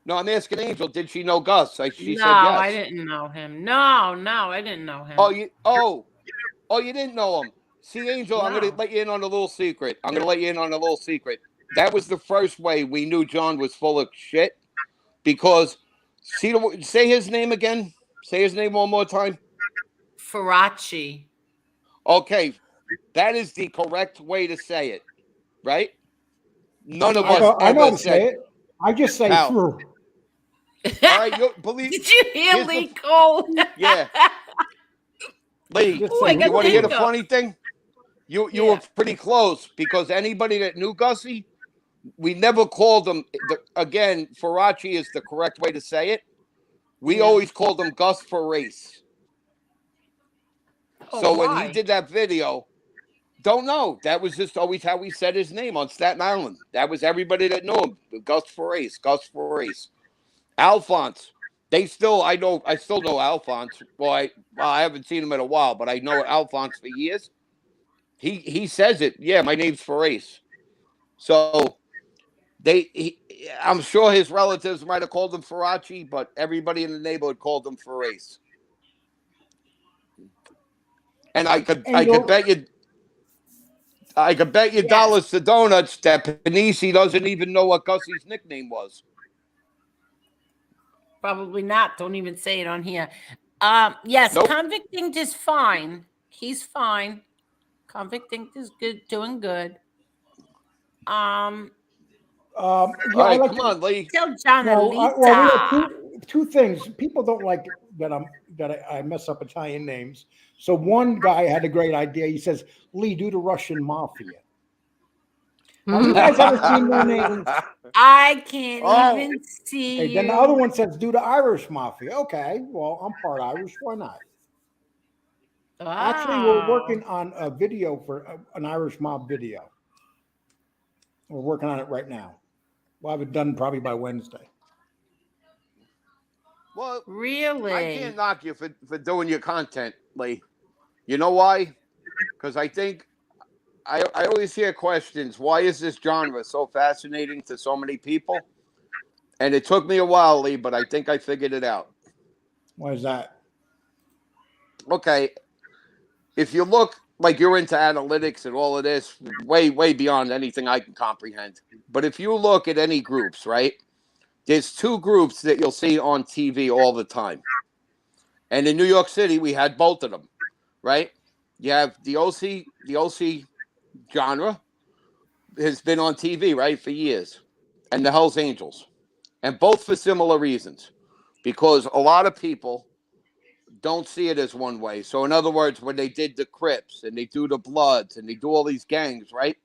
No, I'm asking Angel. Did she know Gus? She No, said yes. I didn't know him. No, I didn't know him. You didn't know him. See, Angel, I'm going No. to let you in on a little secret. That was the first way we knew John was full of shit because say his name again. Say his name one more time. Faraci. Okay, that is the correct way to say it, right? None of I us know ever how to say said it. I just say how. through. All right, you believe? Did you hear Here's Lee the Cole? yeah, Lee. Just Oh, say I You got want to hear through. the hiccups. funny thing? You Yeah. were pretty close because anybody that knew Gussie, we never called him. Again, Faraci is the correct way to say it. We Yeah. always called him Gus for race. Oh, So when he why? did that video, don't know. That was just always how we said his name on Staten Island. That was everybody that knew him. Gus for race. Alphonse. I still know Alphonse. I haven't seen him in a while, but I know Alphonse for years. He says it. Yeah, my name's Farace. So I'm sure his relatives might have called him Faraci, but everybody in the neighborhood called him Farace. And Angel, I could bet you Yes. dollars to donuts that Panisi doesn't even know what Gussie's nickname was. Probably not. Don't even say it on here. Yes, Nope. Convict Inc. is fine. He's fine. Convict Inc. is good, doing good. All yeah, I right, like come to. on, Lee. Tell Well, we have Janalita. two things. People don't like that I mess up Italian names. So one guy had a great idea. He says, "Lee, do the Russian mafia." Have you guys ever seen their names? I can't Oh. even see Okay, then you. the other one says, "Do the Irish mafia." Okay, well, I'm part Irish. Why not? Actually, we're Wow. working on a video for an Irish mob video. We're working on it right now. We'll have it done probably by Wednesday. Well, I Really? can't knock you for doing your content, Lee. You know why? Because I think I always hear questions. Why is this genre so fascinating to so many people? And it took me a while, Lee, but I think I figured it out. Why is that? Okay, if you look like you're into analytics and all of this, way beyond anything I can comprehend. But if you look at any groups, right? There's two groups that you'll see on TV all the time. And in New York City, we had both of them, right? You have the OC genre has been on TV, right, for years, and the Hells Angels, and both for similar reasons, because a lot of people don't see it as one way. So, in other words, when they did the Crips and they do the Bloods and they do all these gangs, right,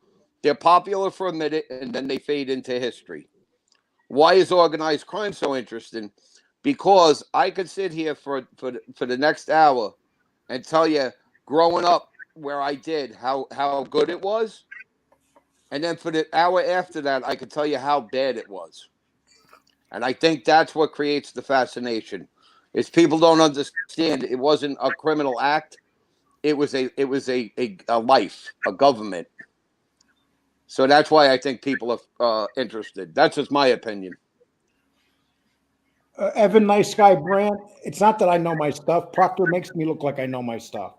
they're popular for a minute and then they fade into history. Why is organized crime so interesting? Because I could sit here for the next hour and tell you growing up where I did how good it was, and then for the hour after that, I could tell you how bad it was. And I think that's what creates the fascination. Is people don't understand it wasn't a criminal act. It was a life, a government. So that's why I think people are interested. That's just my opinion. Evan, nice guy, Brant. It's not that I know my stuff. Proctor makes me look like I know my stuff.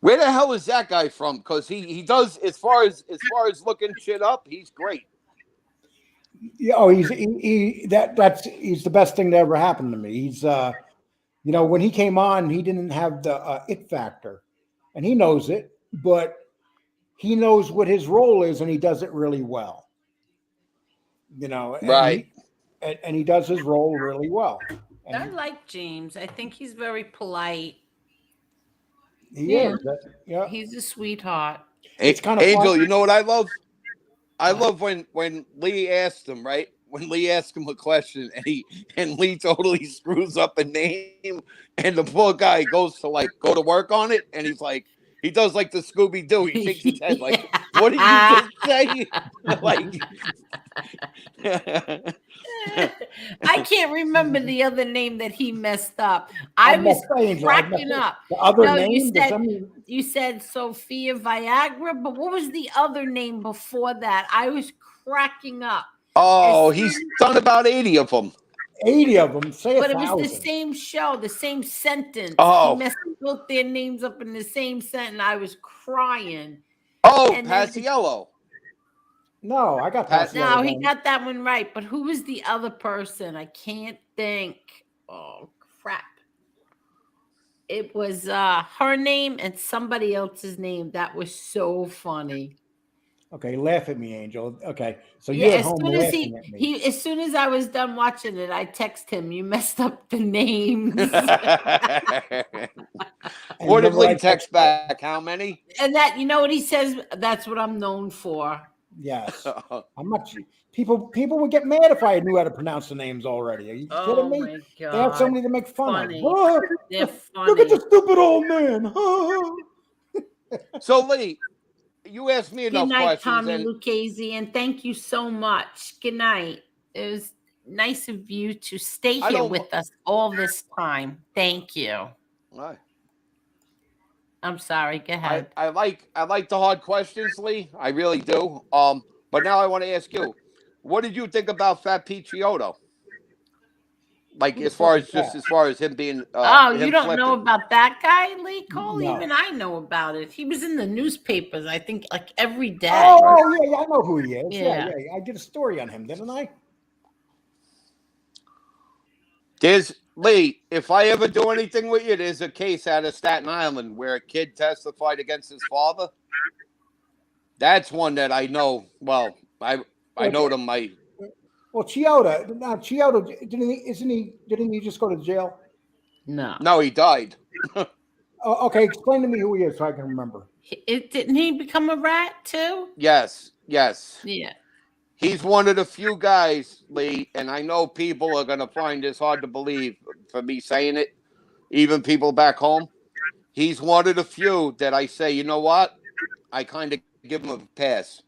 Where the hell is that guy from? Because he does as far as looking shit up, he's great. Yeah, oh, he's the best thing that ever happened to me. He's when he came on, he didn't have the it factor, and he knows it, but he knows what his role is, and he does it really well. And Right. he does his role really well. I And like James. I think he's very polite. he is. Yeah, He's a sweetheart. it's kind of Angel, fun. you know what I love? I love when Lee asked him, right? When Lee asked him a question and Lee totally screws up a name and the poor guy goes to go to work on it and he's like he does like the Scooby Doo. He shakes his head like, "What did you just say?" Like I can't remember the other name that he messed up. I was cracking up. The other No, name. you said Sophia Viagra, but what was the other name before that? I was cracking up. Oh, As he's soon- done about 80 of them. 80 of them. Say but it was the 1,000. same show, the same sentence. Oh. He messed both their names up in the same sentence. I was crying. Oh, And then Paciello. No, I got Pat- past no, he got that one right. But who was the other person? I can't think. Oh crap! It was her name and somebody else's name. That was so funny. Okay, laugh at me, Angel. Okay, so Yeah, you're at as home soon as laughing at me. as soon as I was done watching it, I text him, "You messed up the names." And What did remember I Lee text back? How many? And that, you know what he says? That's what I'm known for. Yes. I'm not. People would get mad if I knew how to pronounce the names already. Are you kidding Oh me? my god! They have somebody to make fun Funny. of. Oh, They're look at funny. the stupid old man. Oh. So, Lee, you asked me Good enough night, questions, Tommy and Lucchese, and thank you so much. Good night. It was nice of you to stay I here don't- with us all this time. Thank you. I'm sorry. Go ahead. I like the hard questions, Lee. I really do. But now I want to ask you, what did you think about Fat Pete Chiodo? Like Who the as far fuck as is just that? as far as him being Oh, him you don't flipping. know about that guy, Lee Cole? No. Even I know about it. He was in the newspapers, I think, like every day. Oh, yeah, I know who he is. Yeah. Yeah. I did a story on him, didn't I? There's Lee, if I ever do anything with you, there's a case out of Staten Island where a kid testified against his father. That's one that I know. Well, I know them. Well, Chiodo. Now, Chiodo, didn't he just go to jail? No, he died. Oh, okay, explain to me who he is so I can remember. Didn't he become a rat too? Yes. Yeah. He's one of the few guys, Lee, and I know people are going to find this hard to believe for me saying it, even people back home. He's one of the few that I say, you know what? I kind of give him a pass.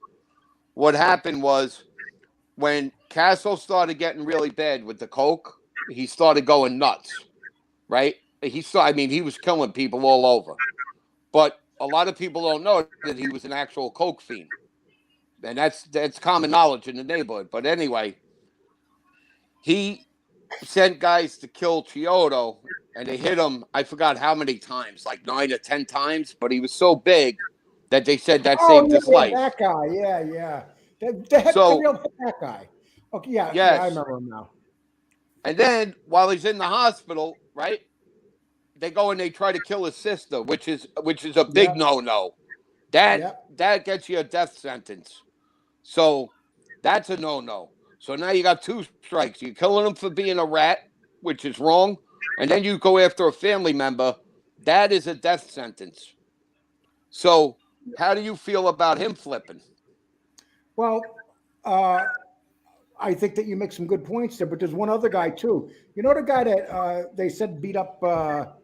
What happened was when Castle started getting really bad with the coke, he started going nuts, right? He was killing people all over. But a lot of people don't know that he was an actual coke fiend. And that's common knowledge in the neighborhood. But anyway, he sent guys to kill Chiodo, and they hit him, I forgot how many times, like 9 or 10 times, but he was so big that they said that saved his life. That guy, yeah. The real that guy. Okay, yeah, I remember him now. And then while he's in the hospital, right, they go and they try to kill his sister, which is a big no-no. That gets you a death sentence. So that's a no-no. So now you got 2 strikes. You're killing him for being a rat, which is wrong, and then you go after a family member. That is a death sentence. So how do you feel about him flipping? Well, I think that you make some good points there, but there's one other guy too. You know the guy that they said beat up Mazza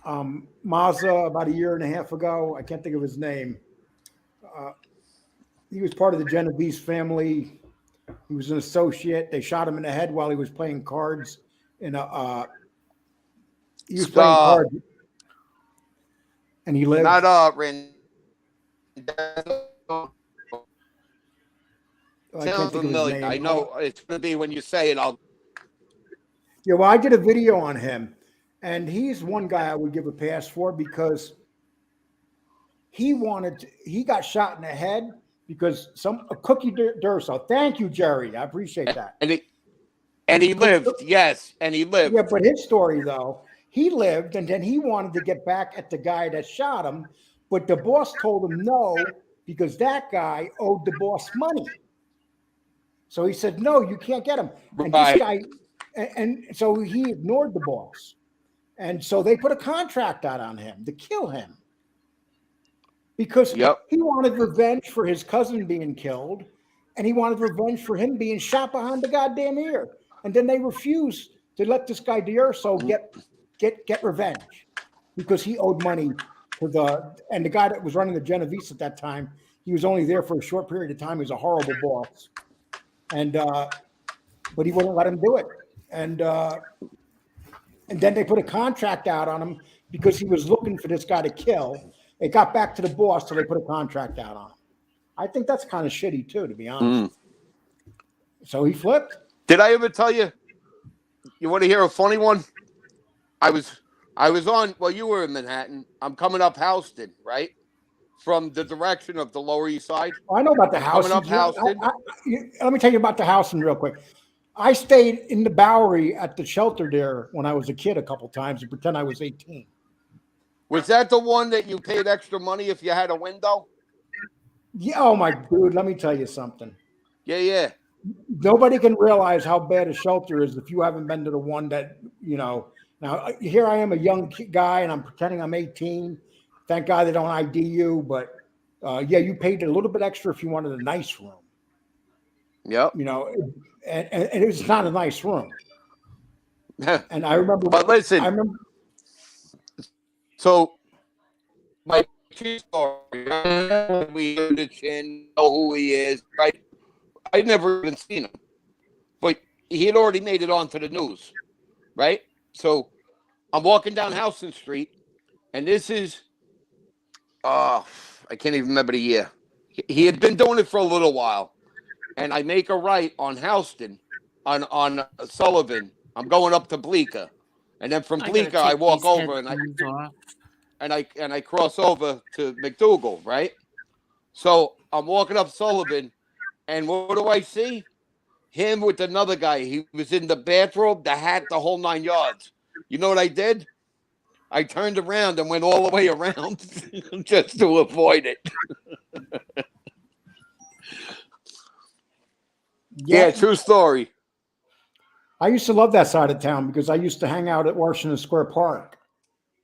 about 1.5 years ago? I can't think of his name. He was part of the Genovese family. He was an associate. They shot him in the head while he was playing cards in a. He was playing cards, and he lived. Not Sounds familiar. I know it's going to be when you say it. Yeah, well, I did a video on him, and he's one guy I would give a pass for because he got shot in the head because a Cookie Durso. Thank you, Jerry. I appreciate that. And he lived, yes, and he lived. Yeah, but his story though, he lived, and then he wanted to get back at the guy that shot him, but the boss told him no because that guy owed the boss money. So he said, "No, you can't get him." And this guy, and so he ignored the boss, and so they put a contract out on him to kill him because he wanted revenge for his cousin being killed, and he wanted revenge for him being shot behind the goddamn ear. And then they refused to let this guy D'Urso get revenge because he owed money to the guy that was running the Genovese at that time. He was only there for a short period of time. He was a horrible boss. And but he wouldn't let him do it, and then they put a contract out on him because he was looking for this guy to kill. It got back to the boss, so they put a contract out on him. I think that's kind of shitty too, to be honest. So he flipped. Did I ever tell you? You want to hear a funny one? I was I was on. Well, you were in Manhattan. I'm coming up Houston, right, from the direction of the Lower East Side. I know about the I'm coming up Housing. Houston. Let me tell you about the Housing real quick. I stayed in the Bowery at the shelter there when I was a kid a couple times and pretend I was 18. Was that the one that you paid extra money if you had a window? Yeah, oh my dude, let me tell you something. Yeah, yeah. Nobody can realize how bad a shelter is if you haven't been to the one that, you know. Now, here I am, a young guy, and I'm pretending I'm 18. Thank God they don't ID you, but yeah, you paid a little bit extra if you wanted a nice room. Yep. You know, and it's not a nice room. And I remember, But listen, so my true story, we hear the chin, know who he is, right? I'd never even seen him, but he had already made it onto the news, right? So I'm walking down Houston Street, and this is, I can't even remember the year. He had been doing it for a little while, and I make a right on Houston, on Sullivan. I'm going up to Bleecker, and then from I gotta Bleecker I take walk these over and headphones off. I cross over to McDougal, right? So I'm walking up Sullivan, and what do I see? Him with another guy. He was in the bathrobe, the hat, the whole 9 yards. You know what I did? I turned around and went all the way around just to avoid it. Yeah, true story. I used to love that side of town because I used to hang out at Washington Square Park.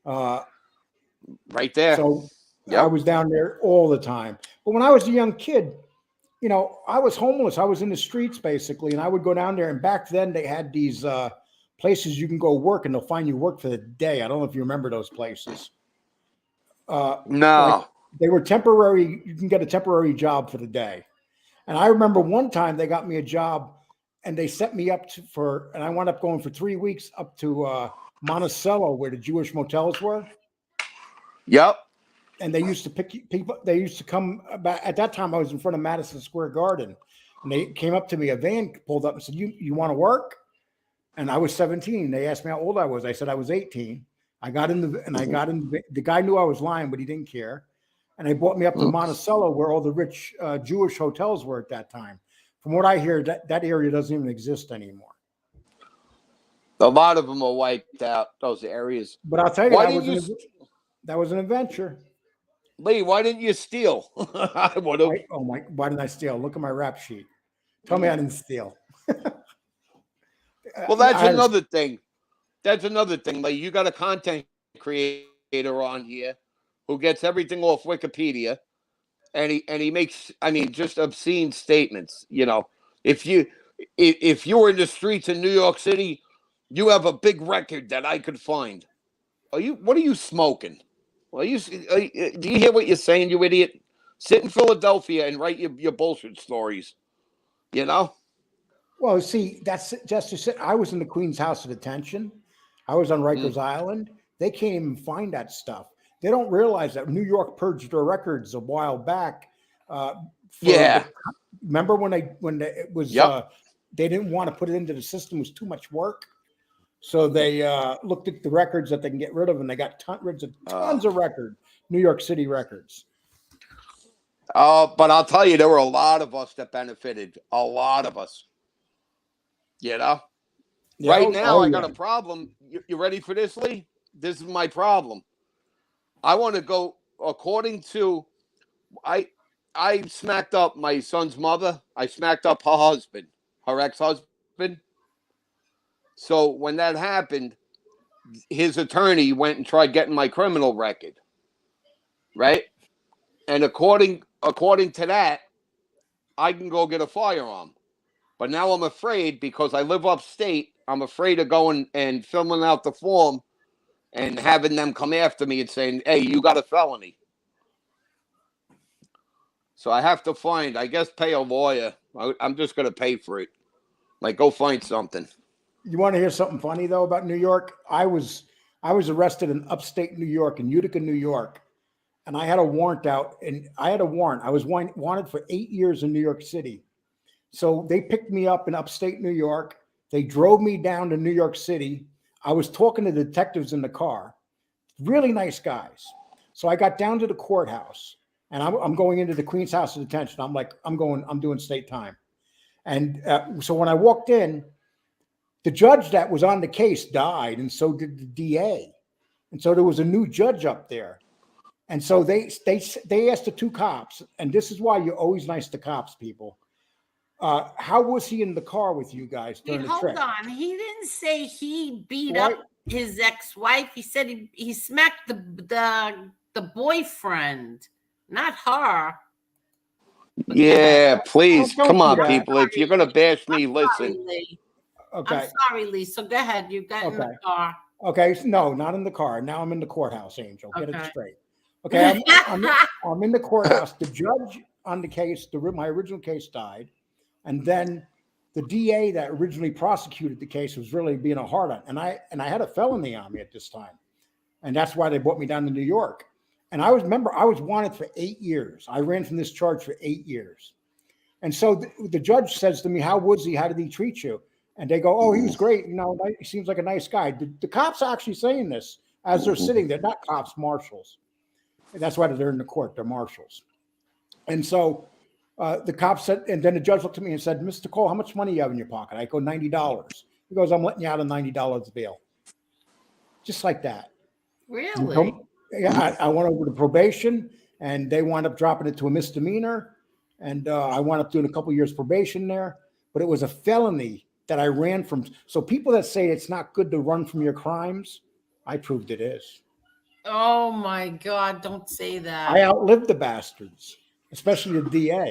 Right there. So Yep. I was down there all the time. But when I was a young kid, you know, I was homeless. I was in the streets basically, and I would go down there. And back then they had these places you can go work, and they'll find you work for the day. I don't know if you remember those places. No. Like they were temporary. You can get a temporary job for the day. And I remember one time they got me a job, and they set me up and I wound up going for 3 weeks up to Monticello, where the Jewish motels were. Yep. And they used to pick people. They used to come about at that time. I was in front of Madison Square Garden, and they came up to me. A van pulled up and said, "You want to work?" And I was 17. They asked me how old I was. I said I was 18. I got in the guy knew I was lying, but he didn't care. And they brought me up to Monticello, where all the rich Jewish hotels were at that time. From what I hear, that area doesn't even exist anymore. A lot of them are wiped out, those areas. But I'll tell you, that was an adventure. Lee, why didn't you steal? I would have. Why didn't I steal? Look at my rap sheet. Tell me I didn't steal. Well, that's another thing. That's another thing. Like, you got a content creator on here who gets everything off Wikipedia, and he makes, I mean, just obscene statements. You know, if you were in the streets in New York City, you have a big record that I could find. What are you smoking? Do you hear what you're saying, you idiot? Sit in Philadelphia and write your bullshit stories. You know? Well, see, that's just to say, I was in the Queen's House of Detention. I was on Rikers Island. They can't even find that stuff. They don't realize that New York purged their records a while back. Remember when it was they didn't want to put it into the system. It was too much work. So they looked at the records that they can get rid of, and they got tons of records, New York City records. But I'll tell you, there were a lot of us that benefited. A lot of us. You know? Yeah, right now, I got a problem. You ready for this, Lee? This is my problem. I want to go, according to, I smacked up my son's mother. I smacked up her husband, her ex-husband. So when that happened, his attorney went and tried getting my criminal record, right? And according to that, I can go get a firearm. But now I'm afraid, because I live upstate, I'm afraid of going and filling out the form and having them come after me and saying, "Hey, you got a felony." So I have to pay a lawyer. I'm just going to pay for it. Like, go find something. You want to hear something funny, though, about New York? I was arrested in upstate New York, in Utica, New York. And I had a warrant out. And I had a warrant. I was wanted for 8 years in New York City. So they picked me up in upstate New York. They drove me down to New York City. I was talking to the detectives in the car, really nice guys. So I got down to the courthouse, and I'm going into the Queen's House of Detention. I'm doing state time. And so when I walked in, the judge that was on the case died, and so did the DA. And so there was a new judge up there. And so they asked the two cops, and this is why you're always nice to cops, people. How was he in the car with you guys during the trip? Hold on. He didn't say he beat up his ex-wife. He said he smacked the boyfriend, not her. Yeah, please. Don't Come do on, that. people. If you're going to bash me, I'm listen. sorry, Lee. Okay. I'm sorry, Lee. So go ahead. You got in the car. Okay. No, not in the car. Now I'm in the courthouse, Angel. Get it straight. Okay. I'm in the courthouse. The judge on the case, my original case died. And then the DA that originally prosecuted the case was really being a hard on. And I had a felony on me at this time. And that's why they brought me down to New York. And I was wanted for 8 years. I ran from this charge for 8 years. And so the judge says to me, how was he? How did he treat you? And they go, oh, he was great. You know, he seems like a nice guy. The cops are actually saying this as they're sitting there, not cops, marshals. And that's why they're in the court. They're marshals. And so the cop said, and then the judge looked at me and said, Mr. Cole, how much money you have in your pocket? I go, $90. He goes, I'm letting you out a $90 bail. Just like that. Really? Yeah, I went over to probation, and they wound up dropping it to a misdemeanor. And I wound up doing a couple years probation there. But it was a felony that I ran from. So people that say it's not good to run from your crimes, I proved it is. Oh, my God. Don't say that. I outlived the bastards, especially the DA.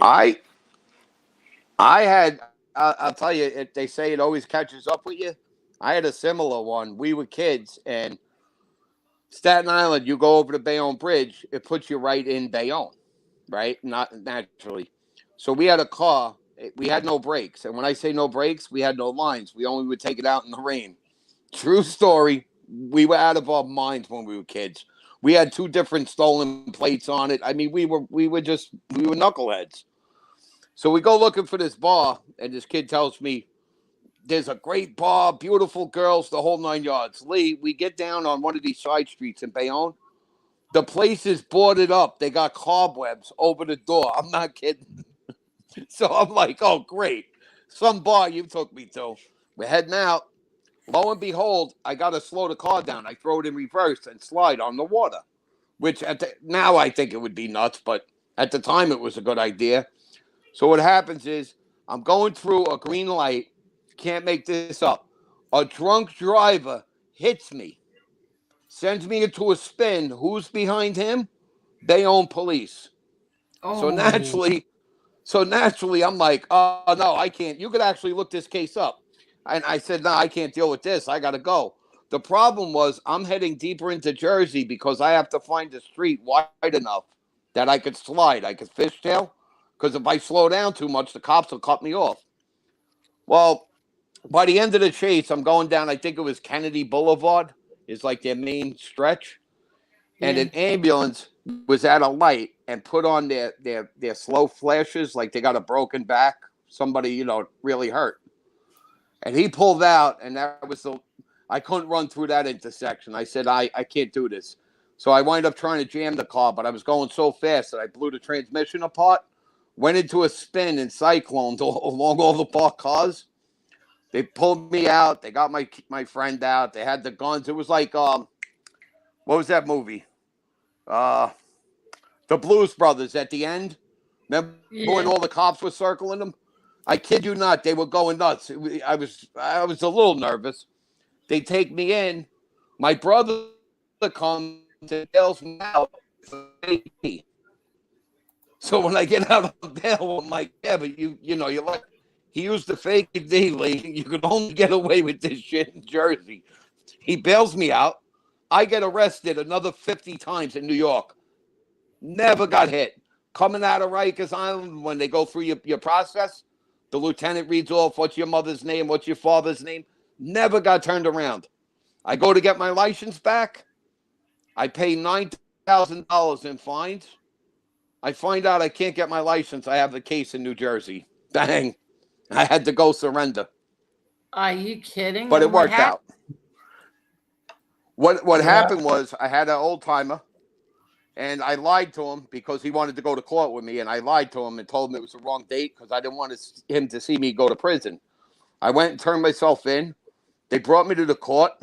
I'll tell you, they say it always catches up with you. I had a similar one. We were kids, and Staten Island, you go over the Bayonne Bridge, it puts you right in Bayonne, right? Not naturally. So we had a car. We had no brakes. And when I say no brakes, we had no lines. We only would take it out in the rain. True story. We were out of our minds when we were kids. We had 2 different stolen plates on it. I mean, we were knuckleheads. So we go looking for this bar, and this kid tells me, there's a great bar, beautiful girls, the whole 9 yards. Lee, we get down on one of these side streets in Bayonne. The place is boarded up. They got cobwebs over the door. I'm not kidding. So I'm like, oh, great. Some bar you took me to. We're heading out. Lo and behold, I got to slow the car down. I throw it in reverse and slide on the water, which now I think it would be nuts, but at the time it was a good idea. So what happens is I'm going through a green light. Can't make this up. A drunk driver hits me, sends me into a spin. Who's behind him? Bayonne police. Oh. So naturally, I'm like, oh, no, I can't. You could actually look this case up. And I said, no, I can't deal with this. I got to go. The problem was I'm heading deeper into Jersey because I have to find a street wide enough that I could slide. I could fishtail. Because if I slow down too much, the cops will cut me off. Well, by the end of the chase, I'm going down, I think it was Kennedy Boulevard is like their main stretch. Yeah. And an ambulance was at a light and put on their slow flashes like they got a broken back. Somebody, really hurt. And he pulled out, and that was I couldn't run through that intersection. I said, I can't do this. So I wind up trying to jam the car, but I was going so fast that I blew the transmission apart, went into a spin and cycloned along all the parked cars. They pulled me out. They got my friend out. They had the guns. It was like, what was that movie? The Blues Brothers at the end. Remember when all the cops were circling them? I kid you not, they were going nuts. I was a little nervous. They take me in. My brother comes and bails me out. So when I get out of bail, I'm like, yeah, but you're like, he used the fake ID, Lee. You can only get away with this shit in Jersey. He bails me out. I get arrested another 50 times in New York. Never got hit. Coming out of Rikers Island, when they go through your process, the lieutenant reads off, what's your mother's name, what's your father's name. Never got turned around. I go to get my license back. I pay $9,000 in fines. I find out I can't get my license. I have the case in New Jersey. Bang. I had to go surrender, Are you kidding? but it And what worked out. happened? What Yeah. happened was I had an old timer, and I lied to him because he wanted to go to court with me, and I lied to him and told him it was the wrong date because I didn't want him to see me go to prison. I went and turned myself in. They brought me to the court.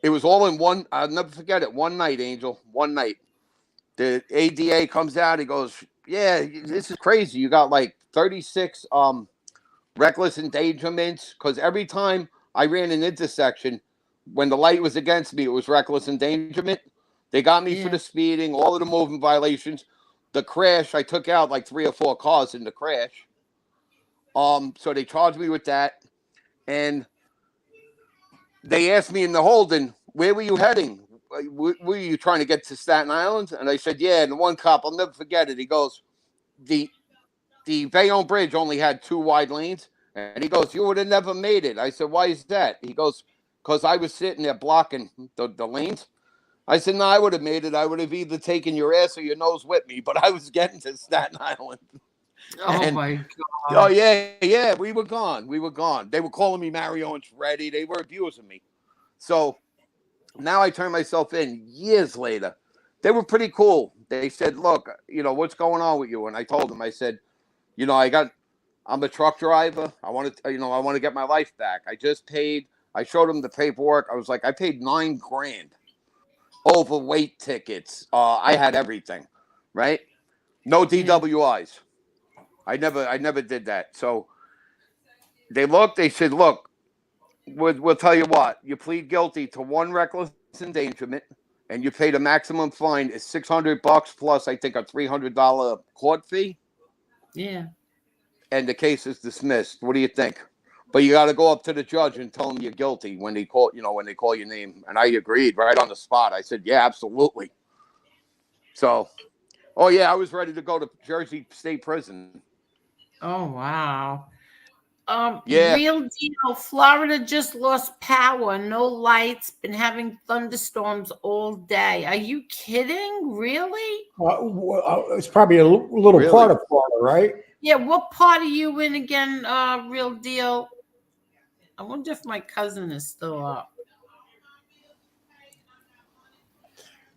It was all in one. I'll never forget it. One night, Angel. One night. The ADA comes out. He goes, "Yeah, this is crazy. You got like 36 reckless endangerments because every time I ran an intersection, when the light was against me, it was reckless endangerment. They got me for Yeah. the speeding, all of the movement violations, the crash. I took out like 3 or 4 cars in the crash. So they charged me with that, and they asked me in the holding, where were you heading? Were you trying to get to Staten Island? And I said, yeah. And the one cop, I'll never forget it. He goes, the Bayonne Bridge only had 2 wide lanes. And he goes, you would have never made it. I said, why is that? He goes, because I was sitting there blocking the lanes. I said, no, I would have made it. I would have either taken your ass or your nose with me, but I was getting to Staten Island. Oh And, my oh, God. yeah, we were gone. We were gone. They were calling me Mario Andretti. They were abusing me. So now I turned myself in years later. They were pretty cool. They said, look, what's going on with you? And I told them, I said, I'm a truck driver. I want to get my life back. I just paid. I showed them the paperwork. I was like, I paid $9,000 overweight tickets. I had everything, right? No Yeah. DWIs. I never did that. So they looked. They said, look, we'll tell you what. You plead guilty to 1 reckless endangerment, and you pay the maximum fine is $600 plus I think a $300 court fee, Yeah. and the case is dismissed. What do you think? But you got to go up to the judge and tell him you're guilty when they call your name. And I agreed right on the spot. I said, yeah, absolutely. So, oh yeah, I was ready to go to Jersey State Prison. Oh wow. Yeah. Real deal. Florida just lost power. No lights. Been having thunderstorms all day. Are you kidding? Really? It's probably a little Really? part of Florida, right? Yeah. What part are you in again? Real deal. I wonder if my cousin is still up.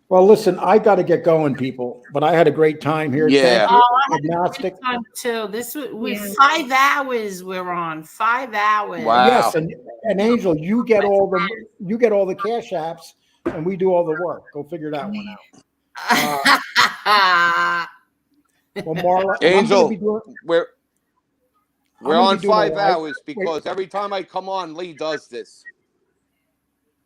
Well, listen, I got to get going, people. But I had a great time here. Thank Yeah. you, Oh, I had a great agnostic. time too. This was we Yeah. 5 hours. We're on 5 hours. Wow. Yes, and Angel, you get all the cash apps, and we do all the work. Go figure that one out. Well, Marla, and I'm going to be Angel, doing. we're I'm gonna on be doing a 5 live. hours because every time I come on, Lee does this.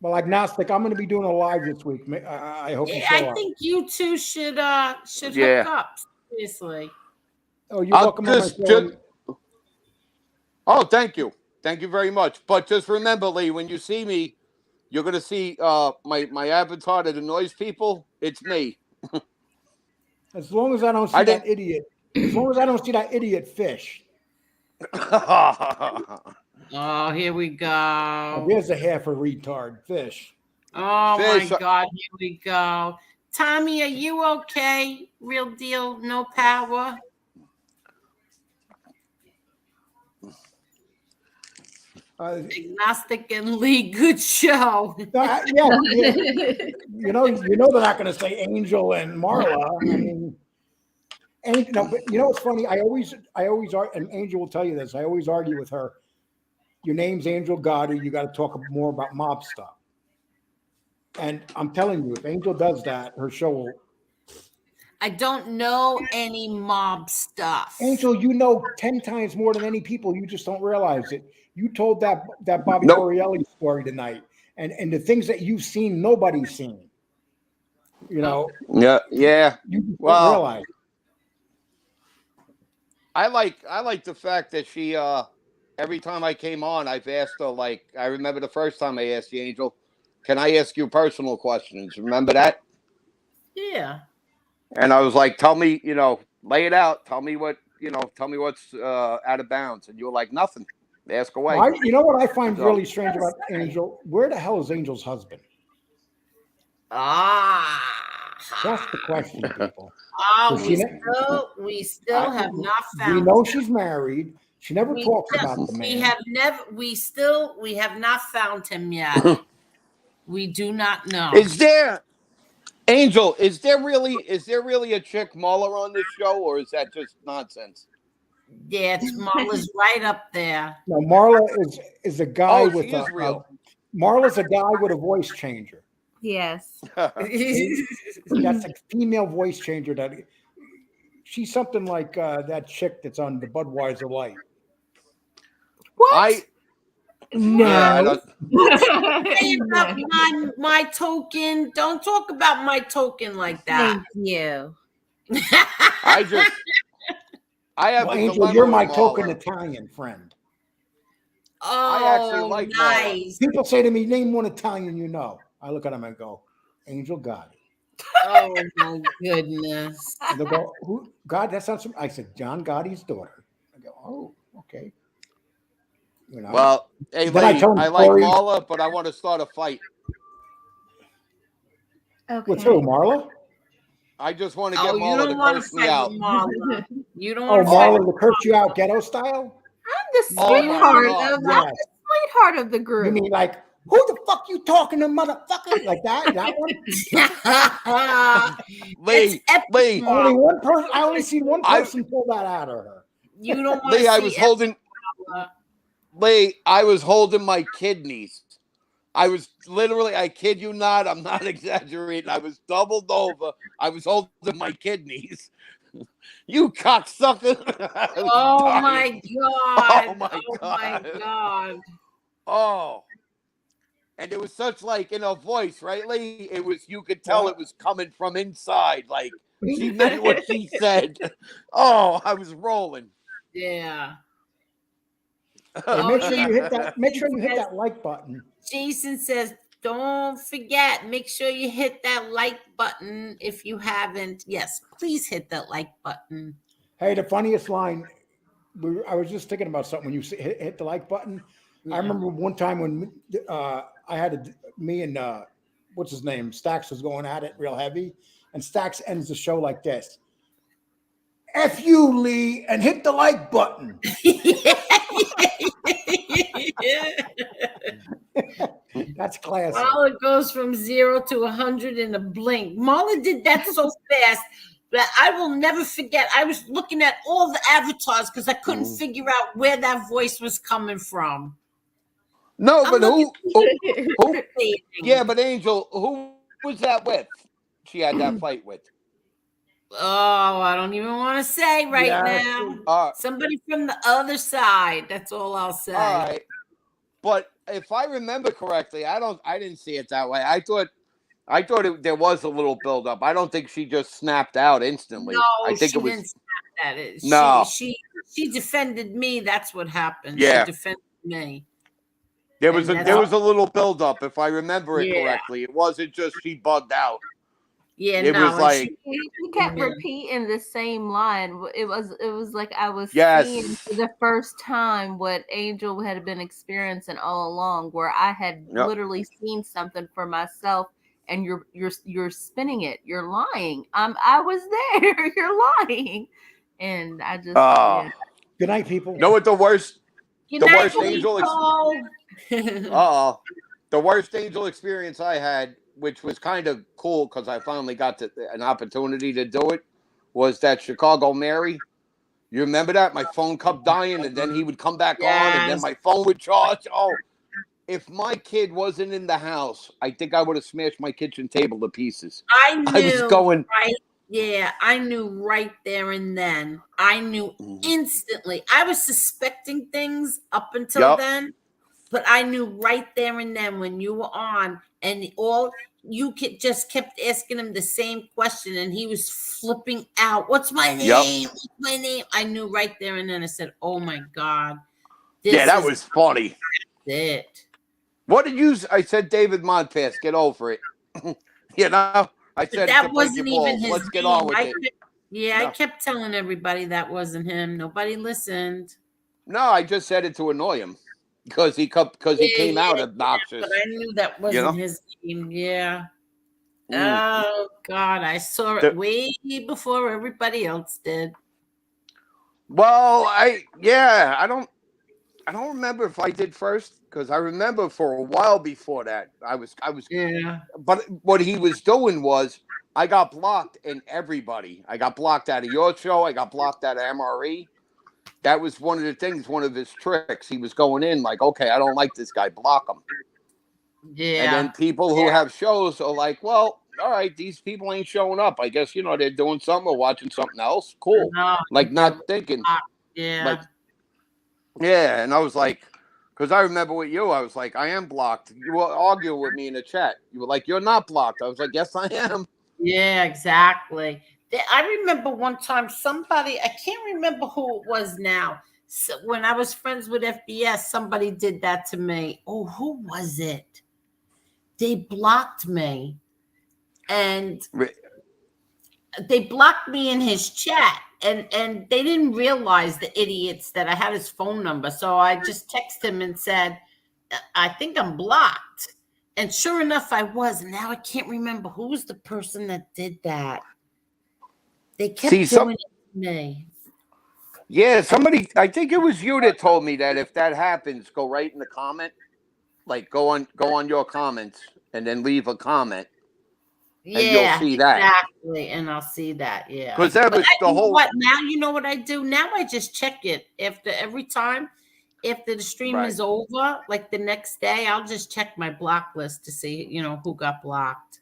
Well, agnostic, I'm going to be doing a live this week. I hope you Yeah, show I up. think you two should hook Yeah. up. Seriously. Oh, you're welcome on my show. Oh, thank you. Thank you very much. But just remember, Lee, when you see me, you're gonna see my avatar to the noise people. It's me. As long as I don't see that idiot. As long as I don't see that idiot fish. Oh, here we Now, go. there's a half a retard fish. Oh Fish. my God, here we go. Tommy, are you okay? Real deal, no power. Agnostic and Lee, good show. Yeah. You know they're not going to say Angel and Marla. I mean, but you know what's funny? I always, and Angel will tell you this. I always argue with her. Your name's Angel Gotti. You got to talk more about mob stuff. And I'm telling you, if Angel does that, her show will. I don't know any mob stuff. Angel, you know 10 times more than any people. You just don't realize it. You told that Bobby Nope. Borrielli story tonight, and the things that you've seen, nobody's seen. You know. Yeah. You just Well, don't realize. I like the fact that she every time I came on, I've asked her, like, I remember the first time I asked the Angel, can I ask you personal questions? Remember that? Yeah. And I was like, tell me, lay it out. Tell me what's out of bounds. And you were like, nothing. Ask away. Well, you know what I find really strange about Angel? Where the hell is Angel's husband? That's the question, people. We still have not found. We know she's married. She never We talks still, about the we man. have never, we have not found him yet. We do not know. Is there Angel? Is there really a chick Muller on this show, or is that just nonsense? Yeah, it's Marla's right up there. No, Marla is a guy Oh, with she is real. Marla's a guy with a voice changer. Yes. That's a female voice changer. That she's something like that chick that's on the Budweiser Light. What? I No. yeah, I don't. Say about my token. Don't talk about my token like that. Thank you. I have Well, a Angel, dilemma you're with my token Muller. Italian friend. I actually Oh, like Muller. nice. People say to me, "Name one Italian you know." I look at them and go, "Angel Gotti." Oh my goodness. And they'll go, "Who? God? That sounds." I said, "John Gotti's daughter." I go, "Oh, okay." You know. Well, hey, Then I Lee, tell them I like stories. Muller, but I want to start a fight. Okay. With who, Marla? I just want to get Oh, you Muller to don't want to curse me fight out. with Marla. You don't Oh, want to fight Marla with to curse you out ghetto style? I'm the Oh my sweetheart God. of Yes. sweetheart of the You group. mean like, who the fuck you talking to, motherfucker? Like that? That one? Lee, Lee, Only one person. I only seen one I- person pull that out of her. You don't want Lee, to I see was holding. Marla. Lee, I was holding my kidneys. I was literally, I kid you not, I'm not exaggerating. I was doubled over. I was holding my kidneys. You cocksucker. I was Oh dying. my god. Oh my Oh my God. god. Oh. And it was such like in her voice, right, Lee? It was, you could tell it was coming from inside. Like she meant what she said. Oh, I was rolling. Yeah. Hey, Oh, make sure yeah. you hit that. Make sure you hit that like button. Jason says, don't forget, make sure you hit that like button if you haven't. Yes, please hit that like button. Hey, the funniest line. I was just thinking about something when you hit the like button. I Yeah. remember one time when I had me and what's his name, Stax was going at it real heavy, and Stax ends the show like this: "F you, Lee, and hit the like button." That's classic. Marla goes from 0 to 100 in a blink. Marla did that so fast that I will never forget. I was looking at all the avatars because I couldn't figure out where that voice was coming from. No, I'm but who? looking- Yeah, but Angel, who was that with? She had that fight with. Oh, I don't even want to say right Yes. now. Somebody from the other side. That's all I'll say. All right. But if I remember correctly, I didn't see it that way. I thought there was a little buildup. I don't think she just snapped out instantly. No, I think she it was didn't snap that. No. She defended me. That's what happened. Yeah. She defended me. there was And a little buildup, if I remember it Yeah. correctly. It wasn't just she bugged out. Yeah, It no, was and like He kept Yeah. repeating the same line. It was like I was Yes. seeing for the first time what Angel had been experiencing all along, where I had Yep. literally seen something for myself, and you're spinning it. You're lying. I was there. You're lying, and I just yeah. Good night, people. You know what the worst Good The night, worst Angel people. the worst Angel experience I had, which was kind of cool because I finally got an opportunity to do it, was that Chicago Mary. You remember that? My phone kept dying, and then he would come back on, and then Yes. my phone would charge. Oh, if my kid wasn't in the house, I think I would have smashed my kitchen table to pieces. I I was knew going. right. Yeah, I knew right there and then. I knew instantly. I was suspecting things up until Yep. then, but I knew right there and then when you were on, and all you just kept asking him the same question, and he was flipping out. What's my name? Yep. What's my name? I knew right there and then. I said, "Oh my God, Yeah, that is was funny. it." What did you? I said, David Montpass, get over it. You know, I But said that to break your wasn't even balls. his Let's get name. on with I it. I kept telling everybody that wasn't him. Nobody listened. No, I just said it to annoy him because he came out obnoxious. But I knew that wasn't know? his name. Yeah. Mm. Oh God, I saw it The- way before everybody else did. Well, I don't remember if I did first because I remember for a while before that I was Yeah. but what he was doing was I got blocked in everybody. I got blocked out of your show. I got blocked out of MRE. That was one of the things, one of his tricks. He was going in like, okay, I don't like this guy, block him. And Yeah. then people who have shows are like, well, all right, these people ain't showing up. I guess, they're doing something or watching something else. Cool. No, Like, not thinking, like, yeah. yeah. And I was like, because I remember with you, I was like, I am blocked. You were arguing with me in the chat. You were like, you're not blocked. I was like, yes, I am. Yeah, exactly. I remember one time somebody, I can't remember who it was now. So when I was friends with FBS, somebody did that to me. Oh, who was it? They blocked me and they blocked me in his chat. And they didn't realize, the idiots, that I had his phone number. So I just texted him and said, I think I'm blocked. And sure enough, I was. And now I can't remember who was the person that did that. They See, kept doing it to me. yeah, somebody, I think it was you that told me that if that happens, go right in the comment. Like, go on your comments and then leave a comment and you'll Yeah, see that. exactly. And I'll see that. Yeah. Because that But was the you know whole. what? Now you know what I do? Now I just check it after every time. After the stream Right. is over, like the next day, I'll just check my block list to see, who got blocked.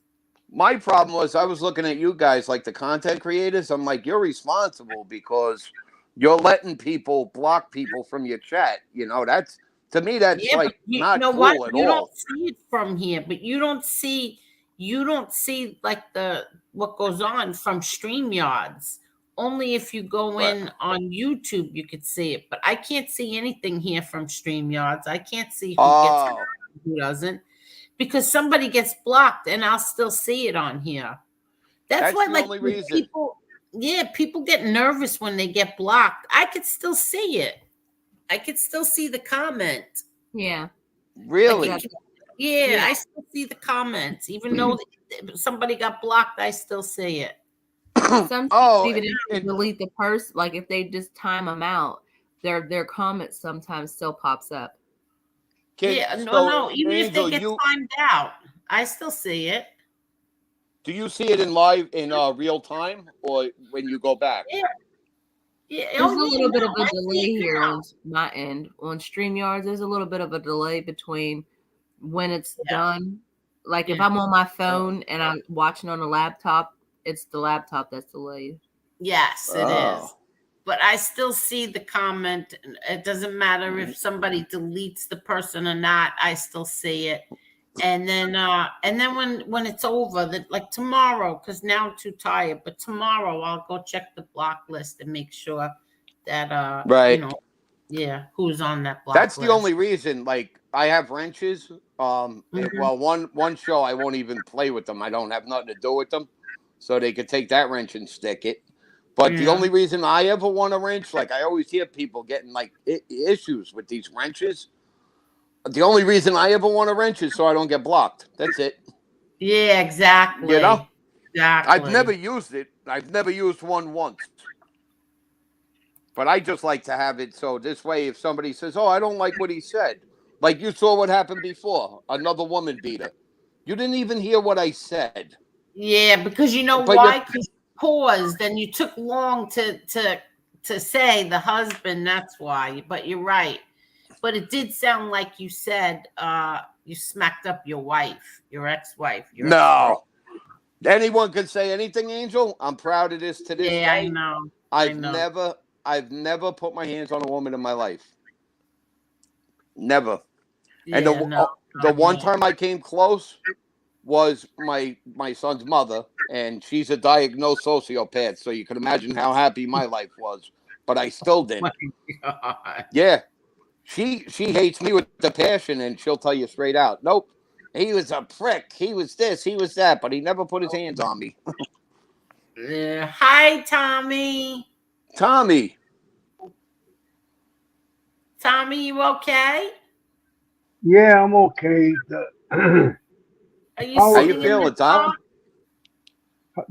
My problem was I was looking at you guys, like the content creators. I'm like, you're responsible because you're letting people block people from your chat. That's, to me, that's Yeah, but like you not know what? cool at You don't all. see it from here, but you don't see like what goes on from StreamYards. Only if you go Right. in on YouTube you could see it. But I can't see anything here from StreamYards. I can't see who gets Oh, blocked, who doesn't. Because somebody gets blocked and I'll still see it on here. That's that's why, the like, only when reason. people get nervous when they get blocked. I could still see it. I could still see the comment. Yeah. Like, Really? yeah, Yeah. I still see the comments, even though somebody got blocked. I still see it. Sometimes Oh, even if you and delete the person, like if they just time them out, their comments sometimes still pops up. Yeah, so no. Even if they Angel, get timed out, I still see it. do you see it in live in real time or when you go back? Yeah, yeah. There's Oh, a yeah. little bit No, of a I see delay it here now. on my end. On StreamYards, there's a little bit of a delay between when it's Yeah. done. Like if Yeah. I'm on my phone and I'm watching on a laptop, it's the laptop that's delayed. Yes, it Oh. is. But I still see the comment. It doesn't matter if somebody deletes the person or not. I still see it. And then when it's over, that, like tomorrow, because now I'm too tired, but tomorrow I'll go check the block list and make sure that Right. who's on that block That's the list. only reason. Like I have wrenches. Well, one show I won't even play with them. I don't have nothing to do with them, so they could take that wrench and stick it. But the Yeah. only reason I ever want a wrench, like I always hear people getting like issues with these wrenches. The only reason I ever want a wrench is so I don't get blocked. That's it. Yeah, exactly. I've never Exactly. used it. I've never used one once. But I just like to have it so this way, if somebody says, "Oh, I don't like what he said," like you saw what happened before, another woman beater. You didn't even hear what I said, Yeah, because you know but you, why? Because you paused and you took long to say the husband. That's why. But you're right. But it did sound like you said you smacked up your wife, your ex-wife, your ex-girl. no. Anyone can say anything, Angel. I'm proud of this to this Yeah, I day. know. I I've know. never, I've never put my hands on a woman in my life. Never. And Yeah, no. the one time I came close was my son's mother, and she's a diagnosed sociopath, so you can imagine how happy my life was. But I still My didn't. God. Yeah, she hates me with the passion, and she'll tell you straight out. Nope, he was a prick. He was this. He was that. But he never put his hands on me. Yeah. Hi, Tommy. Tommy, Tommy, you okay? Yeah, I'm okay. Are you How how you sitting in the feeling, Tom? dark?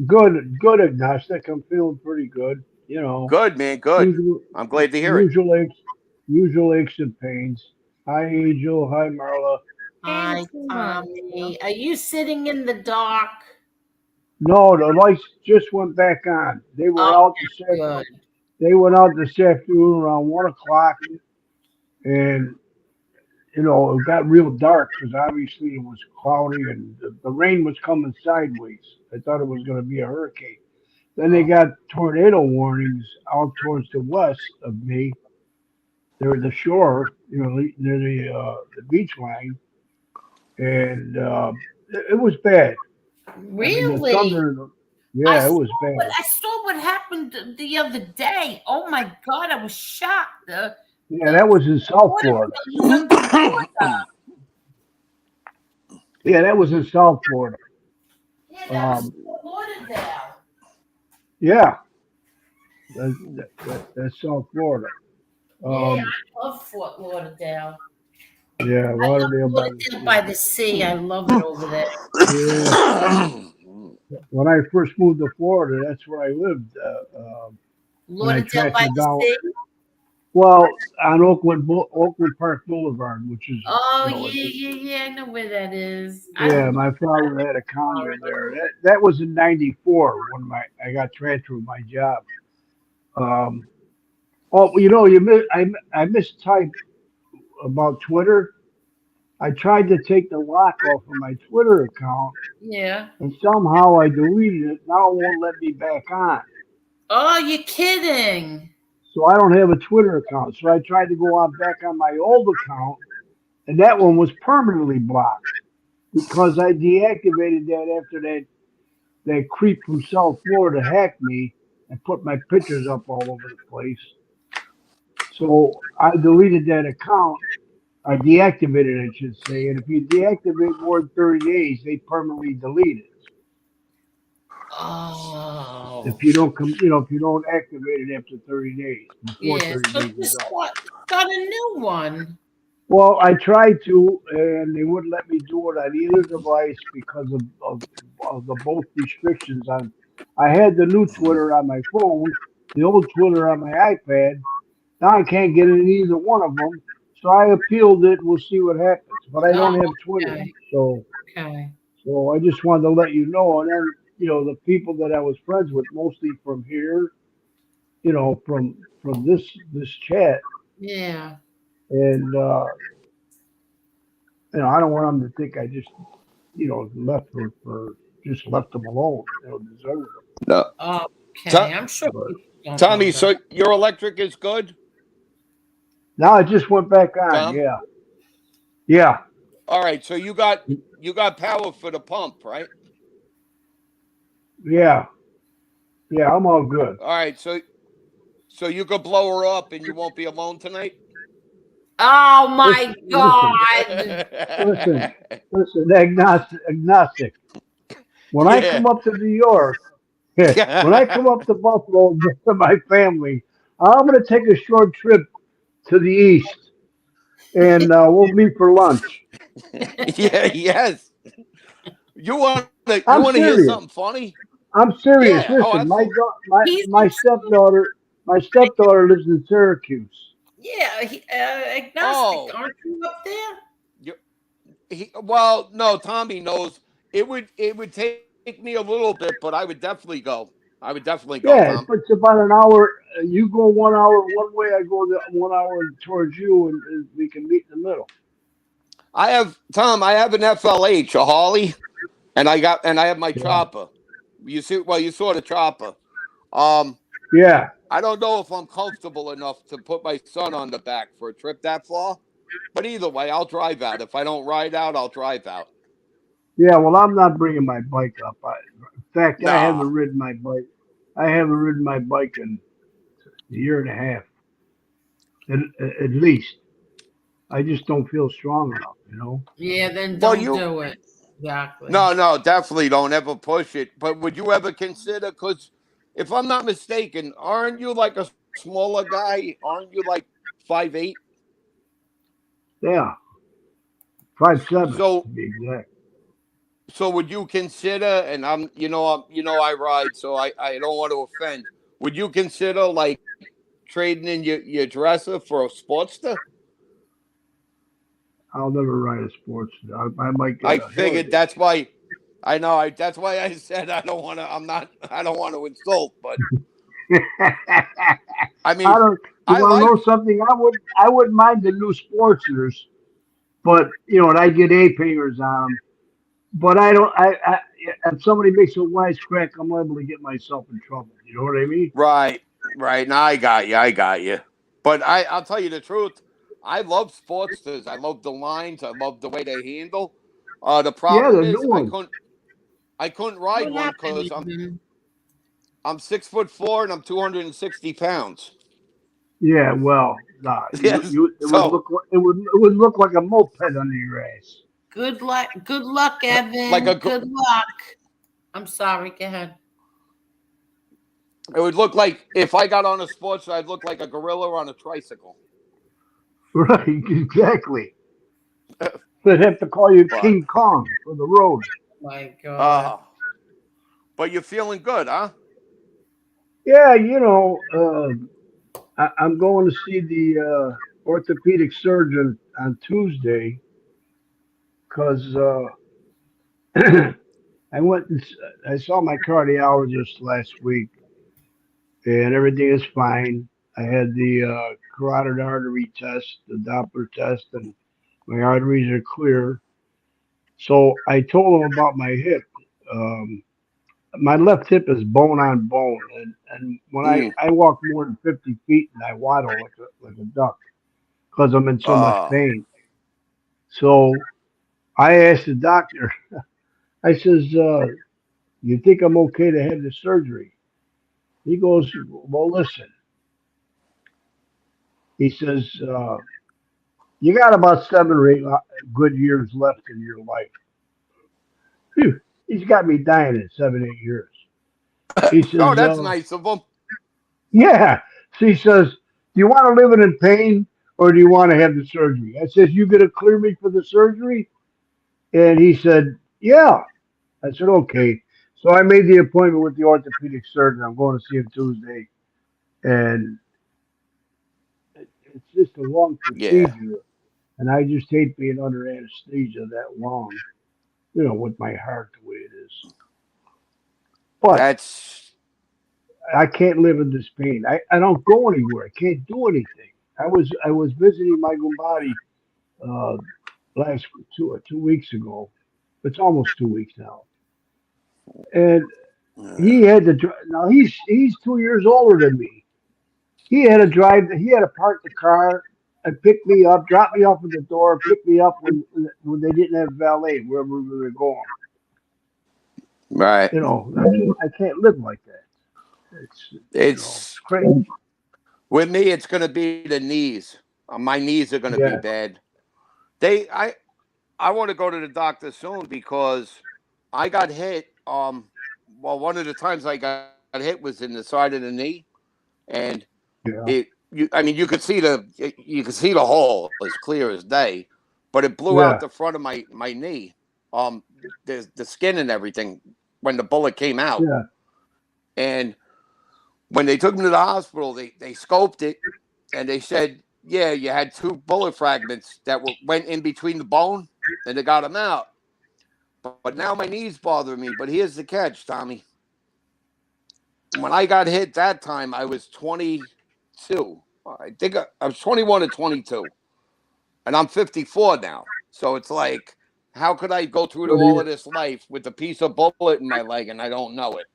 good, agnostic. I'm feeling pretty good. You know, Good, man. Good. usual, I'm glad to hear it. usual aches, usual aches and pains. Hi, Angel. Hi, Marla. Hey, Hi, Simon. Tommy. Are you sitting in the dark? No, the lights just went back on. They were Oh, out this afternoon. good. They went out this afternoon around 1 o'clock, and it got real dark because obviously it was cloudy and the rain was coming sideways. I thought it was going to be a hurricane. Then they Oh, got tornado warnings out towards the west of me. They're the shore, near the beach line, and it was bad. I mean, the really? thunder, I yeah, it saw was bad. what happened the other day. Oh my God, I was shocked. Yeah, that was in South Florida Florida. is underwater. Yeah, that was in South Florida. Yeah, that was Um, Fort Lauderdale. yeah, that's South Florida. Yeah, Um, I love Fort Lauderdale. yeah, I love Lauderdale by the Lauderdale sea. by the sea. I love it over there. Yeah, when I first moved to Florida, that's where I lived. When I Lauderdale by transferred the down, sea. well, on Oakland Park Boulevard, which is, Oh you know, yeah, yeah, yeah. I know where that is. I yeah, love my father had a condo Florida. there. That was in '94 when I got transferred my job. Um, oh, I mistyped about Twitter. I tried to take the lock off of my Twitter account, Yeah. and somehow I deleted it. Now it won't let me back on. Oh, you're kidding. So I don't have a Twitter account. So I tried to go on back on my old account, and that one was permanently blocked because I deactivated that after that creep from South Florida hacked me and put my pictures up all over the place. So I deleted that account. I deactivated it, I should say. And if you deactivate more than 30 days, they permanently delete it. Oh. If you don't if you don't activate it after 30 days, before Yeah. 30 So days is just up. start a new one. Well, I tried to, and they wouldn't let me do it on either device because of the both restrictions on. I had the new Twitter on my phone, the old Twitter on my iPad. Now I can't get in either one of them, so I appealed it. We'll see what happens. But I Oh, don't have Twitter, okay. so Okay. I just wanted to let you know. And then the people that I was friends with, mostly from here, from this chat, Yeah. and I don't want them to think I just left for just left them alone. Deserted them. No. Okay. To- I'm sure But people don't know Tommy, that. so your electric is good? now it just went back on. Tom? Yeah, yeah, All right, so you got power for the pump, right? yeah, yeah. I'm all good. All right, so you could blow her up and you won't be alone tonight? Oh my Listen, listen, God. listen, listen. Agnostic. When I come Yeah. up to New York, when I come up to Buffalo and visit my family, I'm going to take a short trip to the east, and we'll meet for lunch. Yeah, yes. You want to you I'm want to hear serious. something funny? I'm serious. Yeah. Oh, Listen, absolutely. He's my stepdaughter lives in Syracuse. yeah, agnostic. Oh, Aren't you up there? you, well, no. Tommy knows it would take me a little bit, but I would definitely go. I would definitely go, Tom. Yeah, it's about an hour. You go 1 hour one way, I go the 1 hour towards you, and we can meet in the middle. I have an FLH, a Harley, and I have my Yeah, chopper. You saw the chopper. Um, yeah, I don't know if I'm comfortable enough to put my son on the back for a trip that far. But either way, I'll drive out. If I don't ride out, I'll drive out. yeah. Well, I'm not bringing my bike up. In fact, I Nah. haven't ridden my bike. I haven't ridden my bike in a year and a half, at least. I just don't feel strong enough. Yeah, then Well, don't you do it. Exactly. no, definitely don't ever push it. But would you ever consider? Because if I'm not mistaken, aren't you like a smaller guy? Aren't you like 5'8"? Yeah, 5'7" So to be exact. would you consider? And I ride, so I don't want to offend. would you consider like trading in your dresser for a Sportster? I'll never ride a sports. I might get I a figured Harley. that's why. I know. That's why I said I don't want to. I'm not. I don't want to insult, but I I mean, don't. You I want to know like. something? I wouldn't mind the new Sportsters, but and I get A pingers on them. But I don't. If somebody makes a wisecrack, I'm liable to get myself in trouble. You know what I mean? Right, right. Now I got you. I got you. But I'll tell you the truth. I love Sportsters. I love the lines. I love the way they handle. The Yeah, problem the new is ones. I couldn't ride What one happened because with him? I'm 6'4" and I'm 260 pounds. Yeah, well, nah, Yes. it would So look it would look like a moped under your ass. Good luck. Good luck, like Evan. Good luck. I'm sorry. Go ahead. it would look like if I got on a sports, I'd look like a gorilla on a tricycle. Right, exactly. They'd have to call you But King Kong for the road. My God. uh but you're feeling good, huh? Yeah, I'm going to see the orthopedic surgeon on Tuesday because I went and I saw my cardiologist last week, and everything is fine. I had the carotid artery test, the Doppler test, and my arteries are clear. So I told him about my hip. Um, my left hip is bone on bone, and when Mm. I walk more than 50 feet and I waddle like a duck because I'm in so much Uh pain. So I asked the doctor. I says, "You think I'm okay to have the surgery?" He goes, "Well, listen." He says, "You got about 7 or 8 good years left in your life." Phew, he's got me dying in 7, 8 years. He oh, says, that's nice of them. "Yeah." So he says, "Do you want to live it in pain or do you want to have the surgery?" I says, "You gonna clear me for the surgery?" And he said, "Yeah." I said, "Okay." So I made the appointment with the orthopedic surgeon. I'm going to see him Tuesday, and it's just a long Yeah. procedure. And I just hate being under anesthesia that long, with my heart the way it is. But That's I can't live in this pain. I don't go anywhere. I can't do anything. I was visiting my Gumbadi uh, last 2 weeks ago. It's almost 2 weeks now, and he had to drive. Now he's 2 years older than me. He had to drive. He had to park the car and pick me up, drop me off at the door, pick me up when they didn't have valet wherever we were going. right. I can't live like that. It's It's crazy. with me. It's gonna be the knees. My knees are gonna be Yeah, bad. They I want to go to the doctor soon because I got hit. Well, one of the times I got hit was in the side of the knee, and yeah, I mean, you could see the hole as clear as day, but it blew out yeah, the front of my knee. Um, the skin and everything when the bullet came out, yeah, and when they took me to the hospital, they scoped it, and they said, yeah, you had two bullet fragments that went in between the bone, and they got them out. But now my knees bother me. But here's the catch, Tommy. When I got hit that time, I was 22. I think I was 21 or 22, and I'm 54 now. So it's like, how could I go through to What do all you- of this life with a piece of bullet in my leg and I don't know it?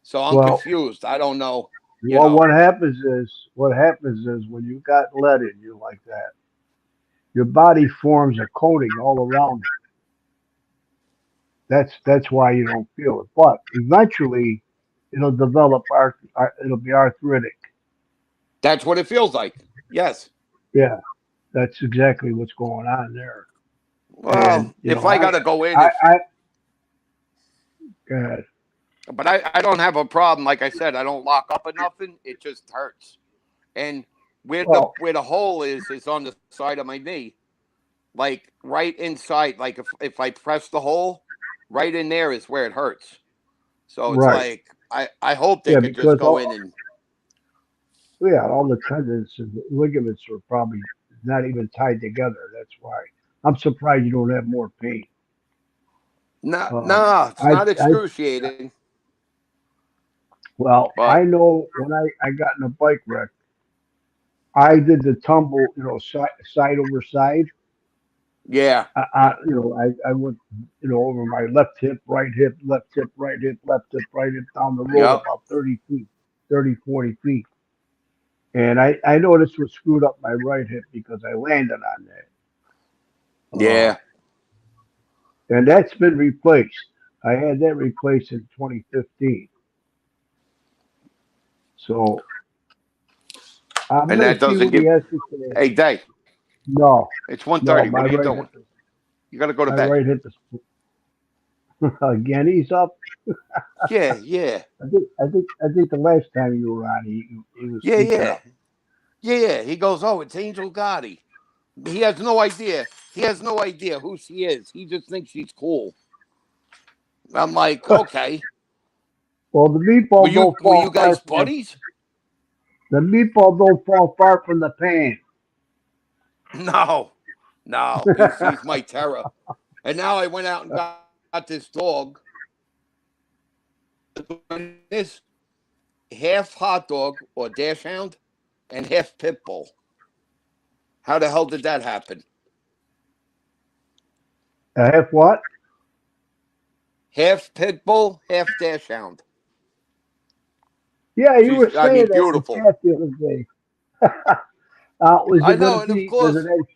So I'm well, confused. I don't know. You well, know. what happens is when you got lead in you like that, your body forms a coating all around it. That's why you don't feel it. But eventually, it'll develop it'll be arthritic. That's what it feels like. Yes. Yeah, that's exactly what's going on there. And Well, if I gotta go in, if I go ahead. but I don't have a problem. Like I said, I don't lock up or nothing. It just hurts. And Well, where the hole is on the side of my knee, like right inside. Like if I press the hole, right in there is where it hurts. So it's right. like I hope they Yeah, could just because go in and Yeah, all the tendons and ligaments are probably not even tied together. That's why. I'm surprised you don't have more pain. No, Um, no, it's I, not I, excruciating. well, But I know when I got in a bike wreck, I did the tumble, side over side. yeah, I went, over my left hip, right hip, left hip, right hip, left hip, right hip down the road yep, about 30 feet, 30, 40 feet. And I noticed what screwed up my right hip because I landed on that. yeah. And that's been replaced. I had that replaced in 2015. So I'm And going that to see doesn't what he give. has to say. Hey, Day, No, it's 1:30. no, What are you doing? You got to go to my bed. right hip is again. He's up. Yeah, yeah, I think the last time you were on, he was yeah, speaking yeah, up. yeah, yeah. He goes, "Oh, it's Angel Gotti." He has no idea. He has no idea who she is. He just thinks she's cool. I'm like, okay. Well, the Were meatball you don't were fall you far guys from buddies? the meatball don't fall far from the pan. No, no. He's my terror. And now I went out and got this dog. This half hot dog or dash hound and half pit bull. How the hell did that happen? Half what? Half pit bull, half dash hound. Yeah, you were I mean, saying that in the beautiful. chat the other day. Was I it going to know, and of be? Was it? course,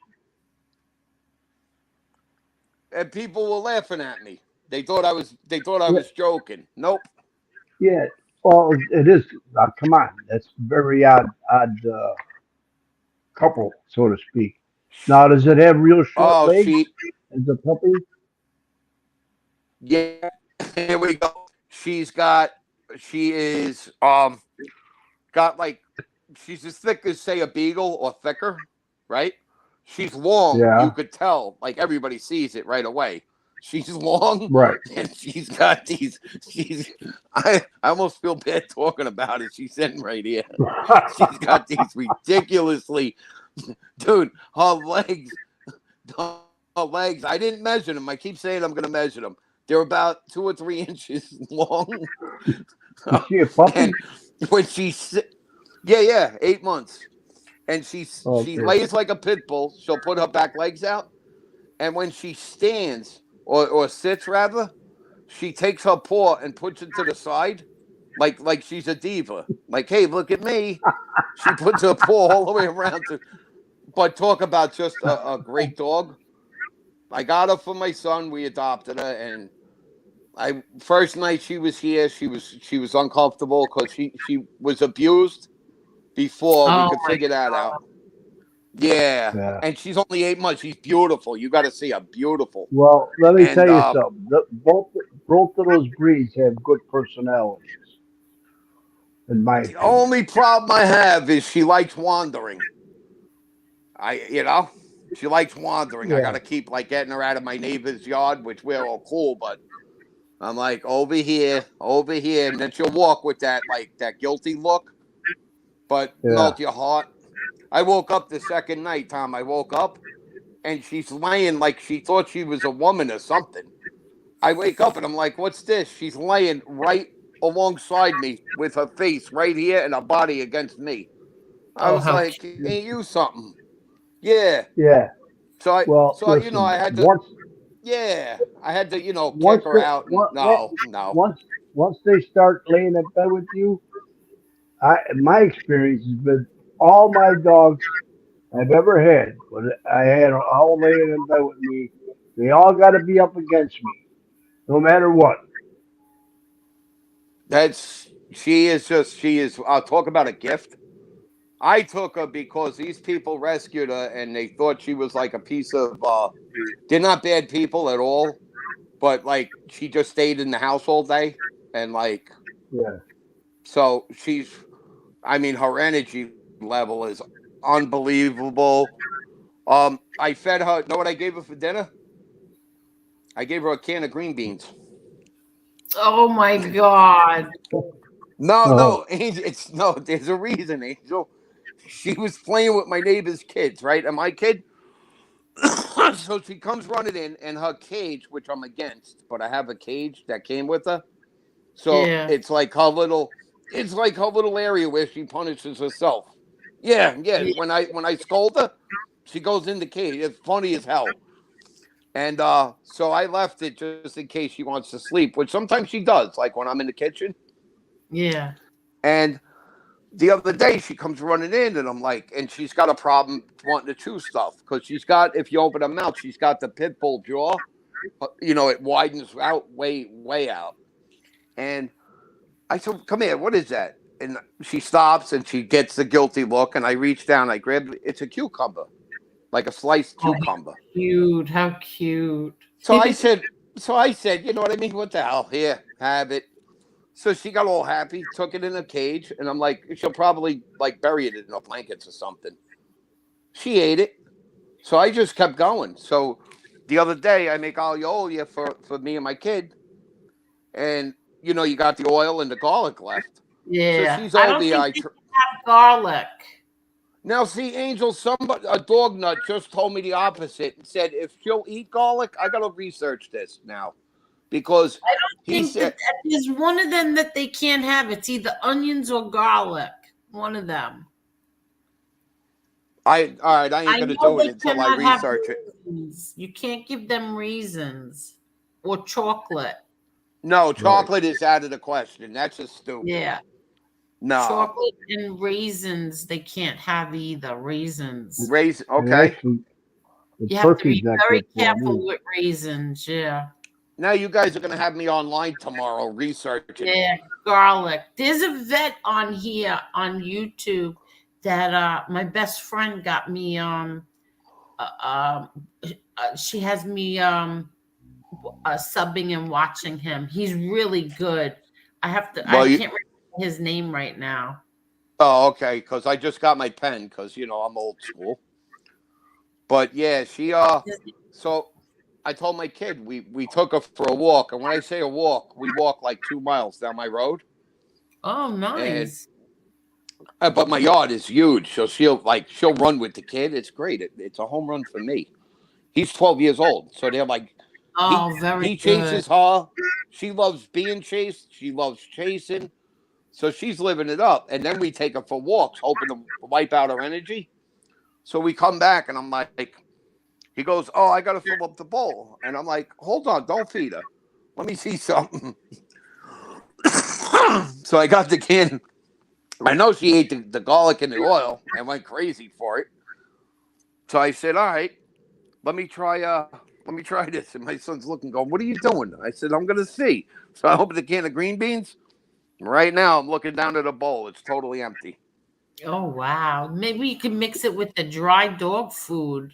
and people were laughing at me. They thought I was joking. Nope. Yeah. Well, it is. Come on, that's very odd couple, so to speak. Now, does it have real short Oh, legs as a puppy? yeah. Here we go. She is got like she's as thick as say a beagle or thicker, right? She's long. You Yeah. could tell, like everybody sees it right away. She's long, Right. and she's got these. I almost feel bad talking about it. She's sitting right here. She's got these ridiculously, dude. Her legs. I didn't measure them. I keep saying I'm going to measure them. They're about 2 or 3 inches long, Is she a puppy? and when yeah, 8 months. And she Okay. lays like a pit bull. She'll put her back legs out, and when she stands or sits rather, she takes her paw and puts it to the side, like she's a diva. Like, hey, look at me. She puts her paw all the way around to. But talk about just a great dog. I got her for my son. We adopted her, and I first night she was here, she was uncomfortable because she was abused before we Oh could my figure that out. God. Yeah, Yeah. and she's only 8 months. She's beautiful. You got to see her, beautiful. Well, let me And tell you something. Both of those breeds have good personalities, in my the opinion. only problem I have is she likes wandering. She likes wandering. I got Yeah. to keep like getting her out of my neighbor's yard, which we're all cool, but I'm like over here, and then she'll walk with that like that guilty look, but Yeah. melt your heart. I woke up the second night, Tom. I woke up and she's laying like she thought she was a woman or something. I wake up and I'm like, what's this? She's laying right alongside me with her face right here and her body against me. I Oh, was how like, cute. ain't you something? Yeah. Yeah. So I Well, so you know listen. I had to kick Once her they out and once no. once they start laying in bed with you, my experience has been all my dogs I've ever had, when I had all laying in bed with me, they all got to be up against me, no matter what. She is I'll talk about a gift. I took her because these people rescued her and they thought she was like a piece of they're not bad people at all, but like she just stayed in the house all day and like Yeah. so I mean her energy level is unbelievable. I fed her, know what I gave her for dinner? I gave her a can of green beans. Oh my God. No, Oh, no, Angel. It's no. There's a reason, Angel. She was playing with my neighbor's kids, right? And my kid. So she comes running in, and her cage, which I'm against, but I have a cage that came with her. So Yeah. it's like her little. It's like her little area where she punishes herself. Yeah, yeah. Yeah. When I scold her, she goes in the cage. It's funny as hell. And so I left it just in case she wants to sleep, which sometimes she does, like when I'm in the kitchen. Yeah. And the other day she comes running in, and I'm like, and she's got a problem wanting to chew stuff because she's got, if you open her mouth, she's got the pit bull jaw. It widens out way out. And I said, "Come here, what is that?" And she stops and she gets the guilty look, and I reach down, I grab it. It's a cucumber, like a sliced Oh, cucumber. cute. How cute. So I said, you know what I mean? What the hell? Here, have it. So she got all happy, took it in a cage, and I'm like, she'll probably like bury it in her blankets or something. She ate it. So I just kept going. So the other day I make aglio for me and my kid, and you got the oil and the garlic left. So Yeah. she's I all don't the think they have garlic. Now see, Angel, somebody a dog nut just told me the opposite and said if she'll eat garlic, I gotta research this now because I don't he think said that there's one of them that they can't have. It's either onions or garlic. One of them. I all right, I ain't I gonna know do it they until I cannot have research it. raisins. You can't give them raisins or chocolate. No, right. chocolate is out of the question. That's just stupid. Yeah. No. Chocolate and raisins, they can't have either. Raisins. Raisin. And Okay. actually, the You have to turkey's be not very good for them careful either. with raisins. Yeah. Now you guys are gonna have me online tomorrow researching. Yeah. Garlic. There's a vet on here on YouTube that my best friend got me uh, um she has me subbing and watching him. He's really good. I Well, you. can't remember his name right now. Oh, okay. Because I just got my pen. Because I'm old school. But yeah, she. So I told my kid we took her for a walk, and when I say a walk, we walk like 2 miles down my road, Oh, and nice. but my yard is huge, so she'll run with the kid. It's great. It's a home run for me. He's 12 years old, so they're like he Oh, very he good. chases her. She loves being chased. She loves chasing. So she's living it up. And then we take her for walks, hoping to wipe out her energy. So we come back, and I'm like, he goes, "Oh, I got to fill up the bowl." And I'm like, "Hold on, don't feed her. Let me see something." So I got the can. I know she ate the garlic and the oil and went crazy for it. So I said, "All right, let me try this." And my son's looking, going, "What are you doing?" I said, "I'm gonna see." So I opened the can of green beans. Right now, I'm looking down at a bowl. It's totally empty. Oh, wow. Maybe you can mix it with the dry dog food.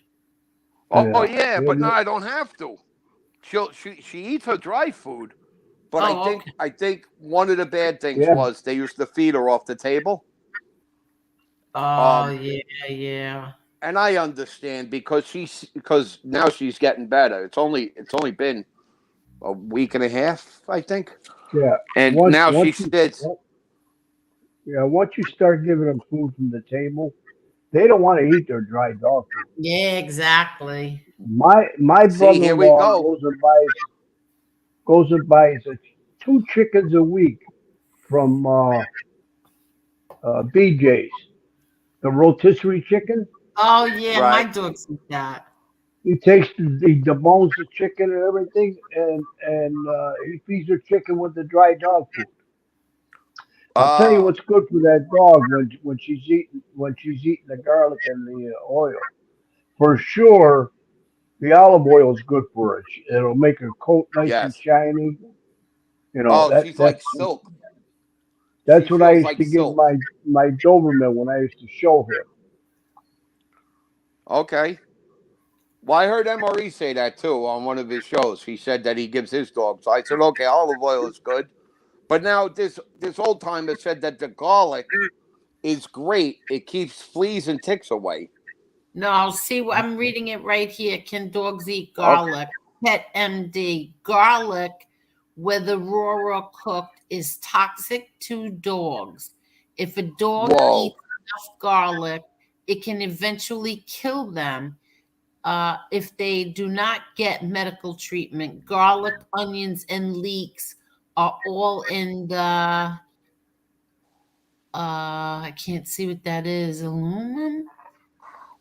Oh Yeah. yeah, Yeah. but no, I don't have to. She eats her dry food, but I Oh, think okay. I think one of the bad things Yeah. was they used to feed her off the table. Oh, Um, yeah, yeah. and I understand because now she's getting better. It's only been a week and a half, I think, Yeah. and Once now she once you sits. yeah, once you start giving them food from the table, they don't want to eat their dry dog food. Yeah, exactly. My See, here we brother-in-law go. goes and buys 2 chickens a week from BJ's, the rotisserie chicken. Oh, yeah, my Right. dogs eat that. He debones the chicken and everything, and he feeds the chicken with the dry dog food. I'll tell you Ah, what's good for that dog when she's eating the garlic and the oil. For sure, the olive oil is good for it. It'll make her coat nice and yes. shiny. You know Oh, that she's like that's silk. She that's what I feels used like to give silk. my Doberman when I used to show him. Okay. Well, I heard MRE say that too on one of his shows. He said that he gives his dog. So I said, okay, olive oil is good. But now this old timer said that the garlic is great. It keeps fleas and ticks away. No, see, I'm reading it right here. Can dogs eat Okay. garlic? Pet MD. Garlic, whether raw or cooked, is toxic to dogs. If a dog Whoa. eats enough garlic, it can eventually kill them if they do not get medical treatment. Garlic, onions, and leeks are all in the I can't see what that is. Aluminum.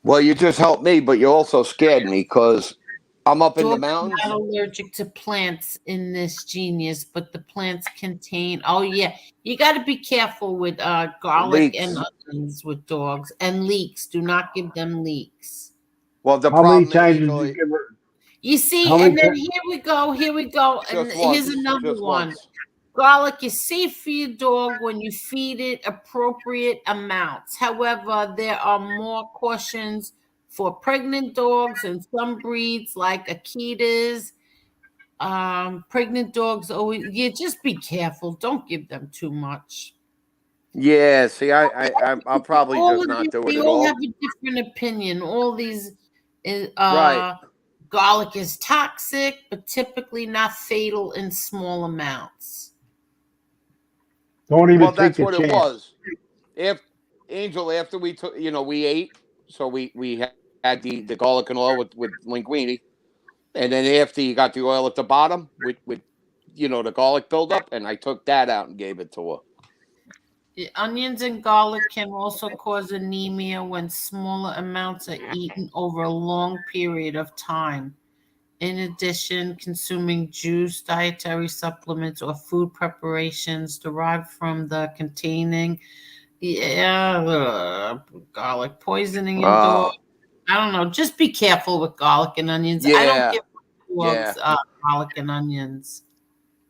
Well, you just helped me, but you also scared me because I'm up in the Dogs are not mountains. allergic to plants in this genius, but the plants contain. Oh yeah, you got to be careful with garlic and Leaks. onions with dogs and leeks. Do not give them leeks. Well, the How many problem, times did Angel, you give her? You see, How many and then times? here we go, here we go, and just here's once, another just one. once. Garlic is safe for your dog when you feed it appropriate amounts. However, there are more cautions for pregnant dogs and some breeds like Akitas. Pregnant dogs always, yeah, just be careful. Don't give them too much. Yeah, see, I'll probably All just of not these, do it they at all have all. a different opinion. All these, Right. garlic is toxic, but typically not fatal in small amounts. Don't even Well, take that's the what it chance. was. If Angel, after we took, we ate, so we had the garlic and oil with linguine, and then after you got the oil at the bottom with the garlic buildup, and I took that out and gave it to her. The onions and garlic can also cause anemia when smaller amounts are eaten over a long period of time. In addition, consuming juice, dietary supplements, or food preparations derived from the containing garlic poisoning in dogs. Oh, I don't know. Just be careful with garlic and onions. I don't yeah, give yeah. dogs garlic and onions.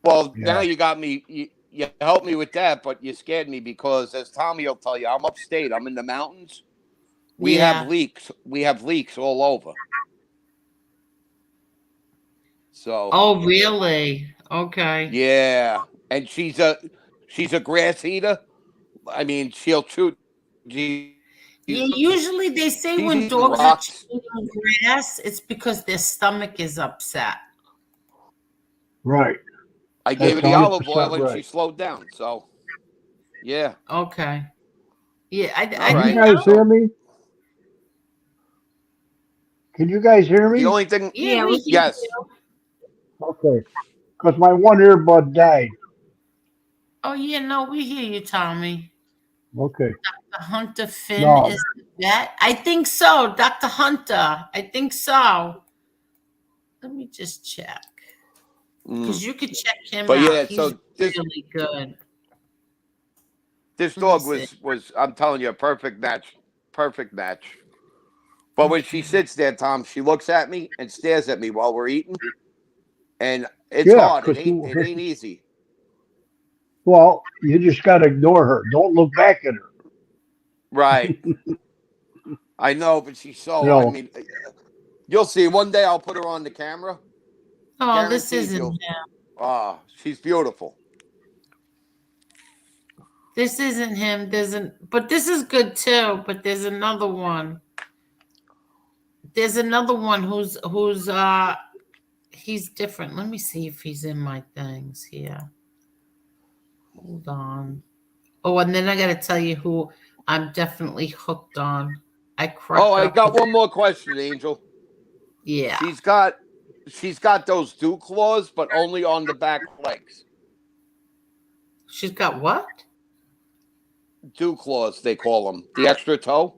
Well, now Yeah. you got me. You helped me with that, but you scared me because, as Tommy will tell you, I'm upstate. I'm in the mountains. We have Yeah. leaks. We have leaks all over. So Oh, really? Okay. yeah, and she's a grass eater. I mean, she'll chew. Jesus, Yeah, usually they she's say eating when dogs rocks. are chewing grass, it's because their stomach is upset. Right. I gave her That's the olive 100% oil and she right. slowed down. So yeah, Okay. Yeah, all I Can you think right. I guys don't. hear So me? Can you guys hear the me? only thing, Yeah, we hear yes. you. Okay. Because my one earbud died. Oh yeah, no, we hear you, Tommy. Okay. The Hunter Finn No. is that? I think so, Dr. Hunter. I think so. Let me just check. Mm. Because you could check him But out. yeah, He's so this really good. this Let me dog see. was I'm telling you a perfect match, perfect match. But when she Okay. sits there, Tom, she looks at me and stares at me while we're eating, and it's Yeah, hard. It because ain't it ain't easy. well, you just got to ignore her. Don't look back at her. Right. I know, but she's You so. I know, mean, you'll see. One day I'll put her on the camera. Oh, this Guaranteed isn't you'll. him. Ah, she's beautiful. This isn't him. But this is good too. But there's another one. There's another one who's he's different. Let me see if he's in my things here. Hold on. Oh, and then I gotta tell you who I'm definitely hooked on. I Oh, crack I up. got one more question, Angel. Yeah. She's got she's got those dew claws, but only on the back legs. She's got what? Dew claws, they call them. The extra toe.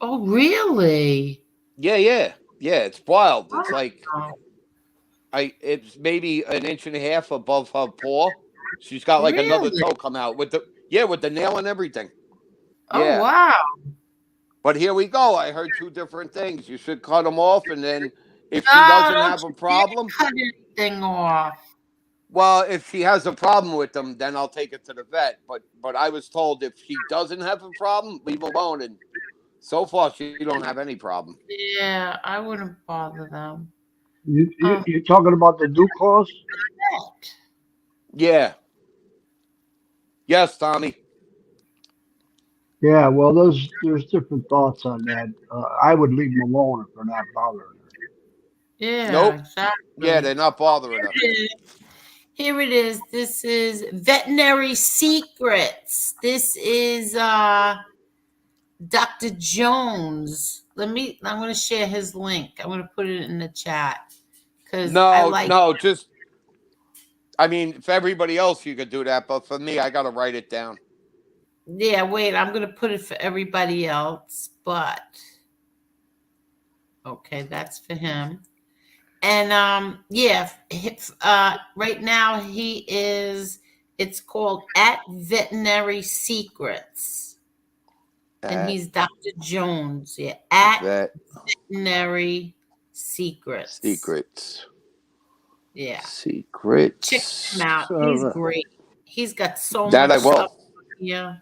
Oh, really? Yeah, yeah, yeah. It's wild. It's like Wow. it's maybe an inch and a half above her paw. She's got like another Really? toe come out with the nail and everything. Oh, Yeah. wow. But here we go. I heard two different things. You should cut them off, and then if she No, doesn't don't have a you dare problem, cut anything off. well, if she has a problem with them, then I'll take it to the vet. But I was told if she doesn't have a problem, leave alone. And so far, she don't have any problem. Yeah, I wouldn't bother them. you're talking about the Duke clause? What? Yeah. Yes, Tommy. Yeah, well, there's different thoughts on that. I would leave them alone if they're not bothering her. Yeah, Nope. Yeah, exactly. they're not bothering her. Here it is. Here it is. This is Veterinary Secrets. This is Dr. Jones. I'm going to share his link. I'm going to put it in the chat because I No, like. no, just I mean, for everybody else, you could do that, but for me, I got to write it down. Yeah, wait. I'm going to put it for everybody else, but okay, that's for him. And yeah, right now he is. It's called at Veterinary Secrets, and At he's Dr. Jones. Yeah, at Vet Veterinary Secrets. Secrets. Yeah, check him out. Secrets. He's great. He's got so That much I stuff. will. Yeah.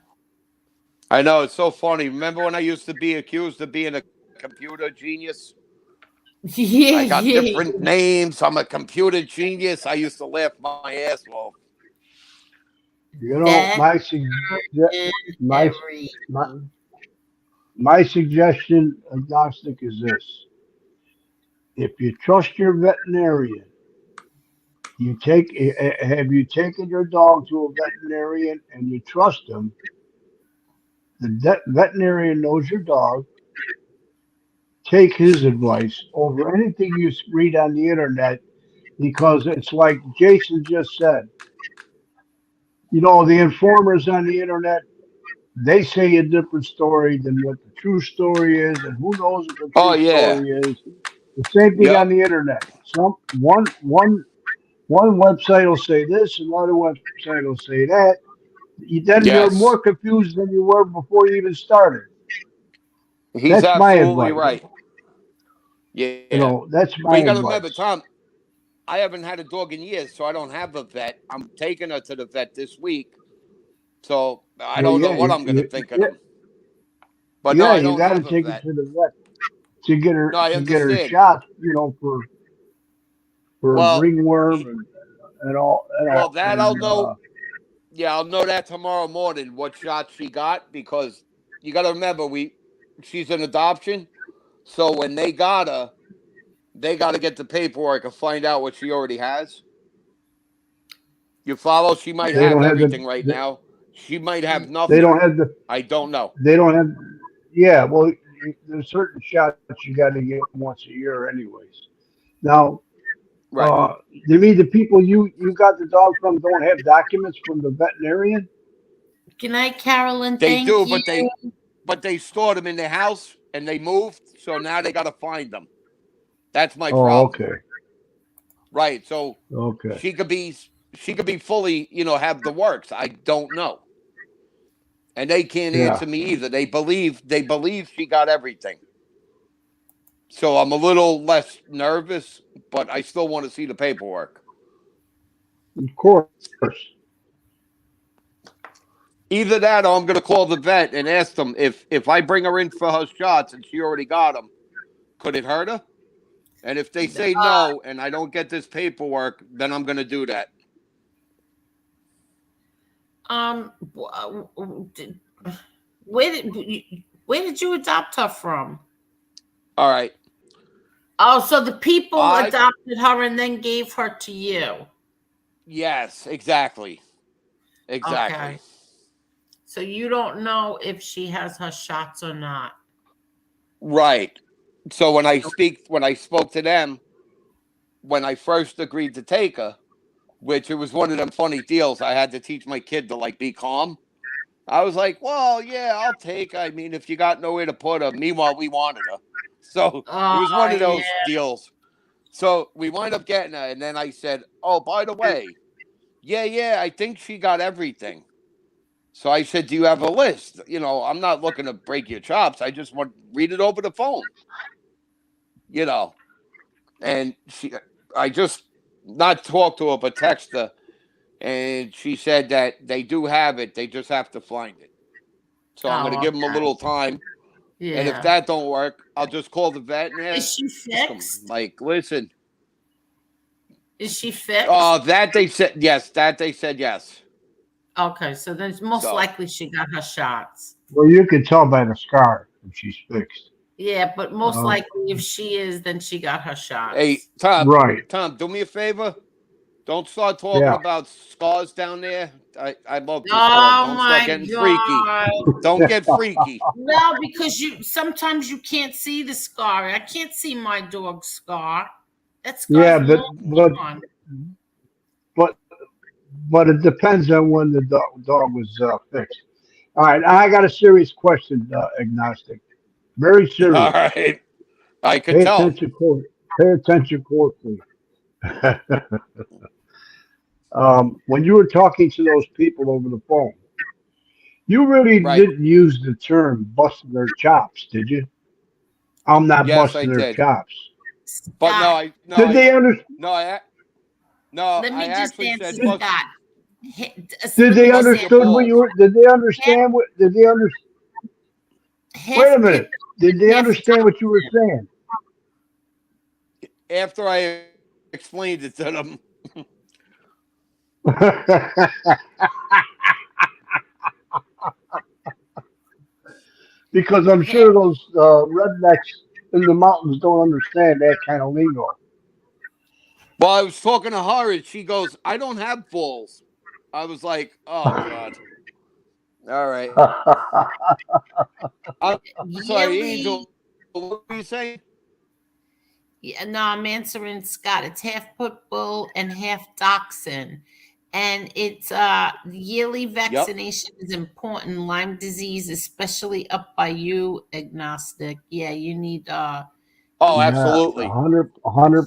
I know, it's so funny. Remember when I used to be accused of being a computer genius? Yeah, I got yeah. different names. I'm a computer genius. I used to laugh my ass off. You know, my Veterinary. my my suggestion, agnostic, is this: if you trust your veterinarian, have you taken your dog to a veterinarian and you trust him? The veterinarian knows your dog. Take his advice over anything you read on the internet, because it's like Jason just said. You know, the informers on the internet, they say a different story than what the true story is, and who knows what the Oh, true yeah. story is. The same thing on Yep. the internet. One website will say this, another website will say that. Then you're more Yes. confused than you were before you even started. He's That's my absolutely advice. right. Yeah. That's But my you got to remember, advice. Tom, I haven't had a dog in years, so I don't have a vet. I'm taking her to the vet this week. So I Well, don't know yeah, what I'm going to think of them. But no, yeah, I you don't got to have a take her vet. to the vet to get No, her I understand. shots. For Well, ringworm and all well, that I'll and know. Yeah, I'll know that tomorrow morning what shot she got, because you got to remember she's an adoption. So when they got her, they got to get the paperwork and find out what she already has. You follow? She might they have don't have everything right now. She might have they nothing. don't have the I don't know. they don't have yeah, well, there's certain shots you got to get once a year anyways. Now, Right. you mean the people you got the dog from don't have documents from the veterinarian? Good night, Carolyn. They Thank do, you. but they stored them in their house and they moved, so now they got to find them. That's my Oh, problem. okay. Right. So Okay. she could be fully, have the works. I don't know. And they can't Yeah. answer me either. They believe she got everything. So I'm a little less nervous, but I still want to see the paperwork. Of course. Either that, or I'm going to call the vet and ask them if I bring her in for her shots and she already got them, could it hurt her? And if they say no and I don't get this paperwork, then I'm going to do that. Where did you adopt her from? All right. Oh, so the people adopted her and then gave her to you. Yes, exactly. Exactly. Okay. So you don't know if she has her shots or not. Right. So when I spoke to them, when I first agreed to take her, which it was one of them funny deals, I had to teach my kid to be calm. I was like, well, yeah, I'll take her. I mean, if you got nowhere to put her. Meanwhile, we wanted her. So it was one of those deals. So we wind up getting her, and then I said, oh, by the way, yeah, I think she got everything. So I said, do you have a list? I'm not looking to break your chops. I just want to read it over the phone. And I just not talked to her, but text her. And she said that they do have it. They just have to find it. So I'm going to give them a little time. Yeah. And if that don't work, I'll just call the vet and ask. Is she fixed? Listen. Is she fixed? That they said yes. Okay, so then most likely she got her shots. Well, you can tell by the scar if she's fixed. Yeah, but most likely if she is, then she got her shots. Hey, Tom. Right. Tom, do me a favor. Don't start talking Yeah. about scars down there. I love this dog. Oh Don't start my getting freaky. God. Don't get freaky. No, because sometimes you can't see the scar. I can't see my dog's scar. That Yeah, scar's long gone. but but it depends on when the dog was fixed. All right, I got a serious question, agnostic. Very All serious. right. I could Pay tell. attention, court. Pay attention, court, please. When you were talking to those people over the phone, you really Right. didn't use the term busting their chops, did you? I'm not Yes, I busting their did. chops. But Scott, Did they under, no, let me I just actually answer said bust, Scott. did Let me they just bust your answer. understood what you balls. were did they understand what did they under wait a Half minute. pit Did they and half understand what you were saying? After I explained it to them. Because I'm half. sure those rednecks in the mountains don't understand that kind of lingo. Well, I was talking to her and she goes, I don't have balls. I was like, oh God. All right. I'm sorry, Yearly. Angel. What were you saying? Yeah, no, I'm answering Scott. It's half pit bull and half dachshund. And it's yearly Yep. vaccination is important. Lyme disease, especially up by you, agnostic. Yeah, you need Oh, Yeah, absolutely. 100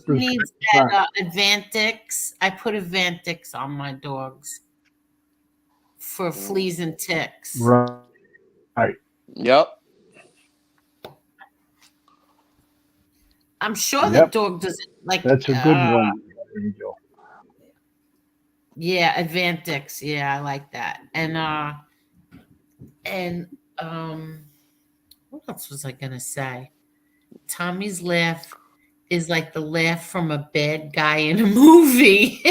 he needs percent. that Advantix. I put Advantix on my dogs for fleas and ticks. Right. Yep. I'm sure the Yep. dog doesn't like That's a good one, Angel. yeah, Advantix. Yeah, I like that. And what else was I gonna say? Tommy's laugh is like the laugh from a bad guy in a movie.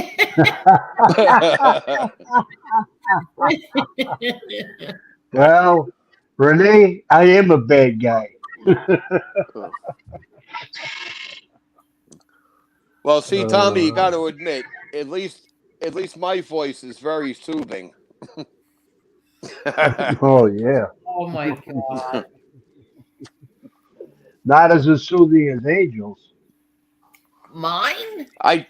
Well, Renee, I am a bad guy. Well, see, Tommy, you got Uh, to admit, at least my voice is very soothing. oh yeah, Oh my god. not as soothing as Angel's. Mine? I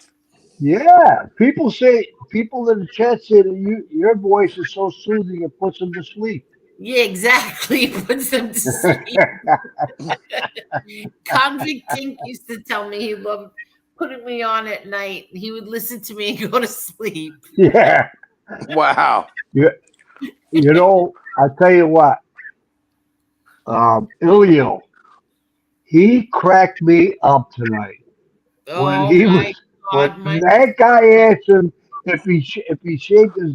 Yeah, people in the chat say that your voice is so soothing it puts them to sleep. Yeah, exactly. Puts them to sleep. Convict Tink used to tell me he loved putting me on at night. He would listen to me and go to sleep. Yeah, wow. you, you know, I tell you what, Elio, he cracked me up tonight when Oh he was my when god, my that guy asked him if he shaved his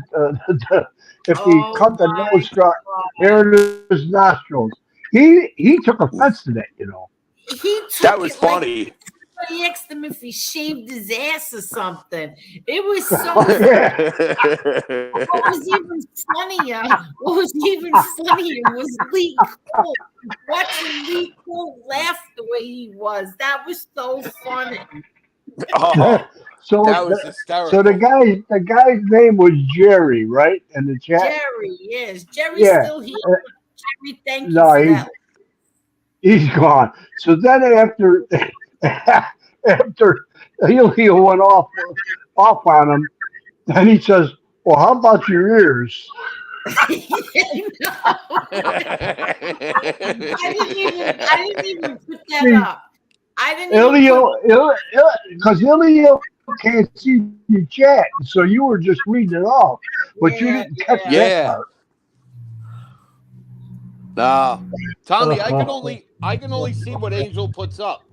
if he oh cut the my nose hair god. in his nostrils. He took offense to that, you know. He That took was it like funny. I asked him if he shaved his ass or something. It was so Yeah. what was even funnier, what was even funnier was Lee Cole. Watching Lee Cole laugh the way he was. That was so funny. oh, so that was so hysterical. the guy's name was Jerry, right? In the chat. Jerry, yes. Jerry's Yeah. still here. Uh, Jerry, thank you no, for that. he's gone. So then after after Elio went off on him, then he says, "Well, how about your ears?" I didn't even put that See, up. I didn't even put Because Elio can't see your chat, so you were just reading it off, but you didn't yeah, catch that yeah. part. yeah. Nah. Tommy, Uh, I can only see what Angel puts up.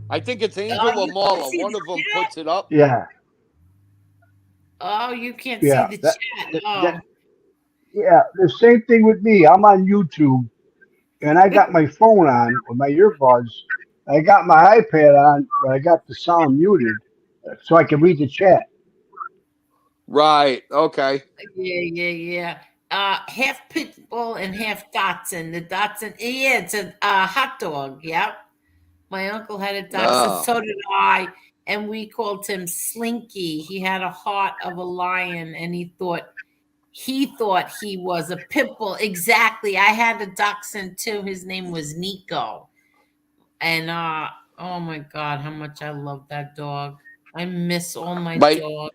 I think it's Oh, Angel or you can't Marla. see One the of them chat? puts it up. yeah, Oh, you can't see yeah. the That, chat. that, Oh. yeah, the same thing with me. I'm on YouTube and I got my phone on with my earbuds. I got my iPad on, but I got the sound muted so I can read the chat. Right. Okay. Yeah, yeah, yeah. Half pit bull and half Dotson. The Dotson, yeah, it's a hot dog. Yep. My uncle had a Dotson, Oh. so did I. and we called him Slinky. He had a heart of a lion, and he thought he was a pit bull. Exactly. I had a dachshund too. His name was Nico. And oh my God, how much I love that dog. I miss all my My dogs.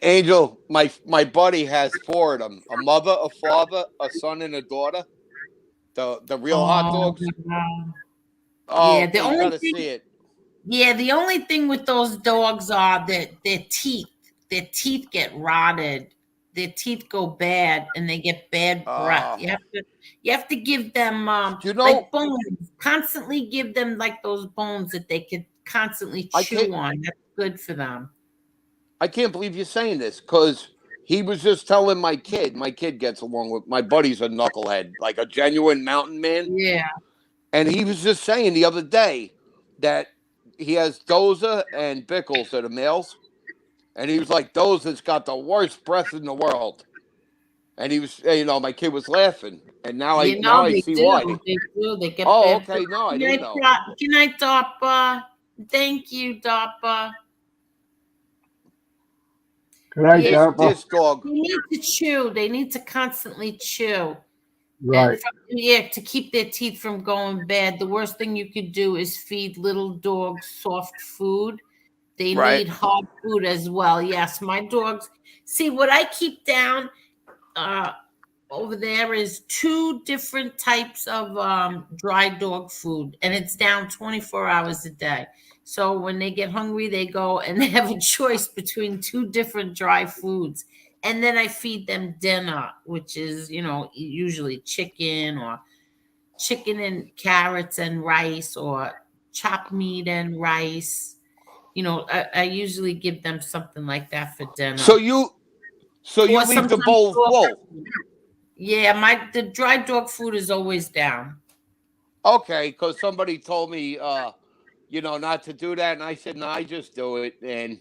Angel, my buddy has four of them: a mother, a father, a son, and a daughter. The real hot Oh dogs. my God. Yeah, Oh, you gotta see it. the only thing with those dogs are that their teeth. Their teeth get rotted. Their teeth go bad and they get bad breath. Uh, You have to give them you like know, bones. Constantly give them like those bones that they could constantly I can't chew on. That's good for them. I can't believe you're saying this because he was just telling my kid. My kid gets along with my buddy's a knucklehead, like a genuine mountain man, Yeah. and he was just saying the other day that he has Doza and Bickles that are males, and he was like, Doza's got the worst breath in the world. And he was, my kid was laughing, and now I They see do. why. They do. They get Oh, bad okay, breath. no, I Good didn't night, know. Good night, Doppa. Thank you, Doppa. Good night, Yeah, Darpa. This dog, they need to chew. They need to constantly chew. And Right. to keep their teeth from going bad, the worst thing you could do is feed little dogs soft food. They right? need hard food as well. Yes, my dogs. See, what I keep down uh, over there is two different types of dry dog food, and it's down 24 hours a day. So when they get hungry, they go and they have a choice between two different dry foods. And then I feed them dinner, which is, usually chicken and carrots and rice, or chopped meat and rice. I usually give them something like that for So dinner. you, so you Or leave the sometimes bowl dog full. food. Yeah, the dry dog food is always down. Okay, because somebody told me, not to do that, and I said, no, I just do it, and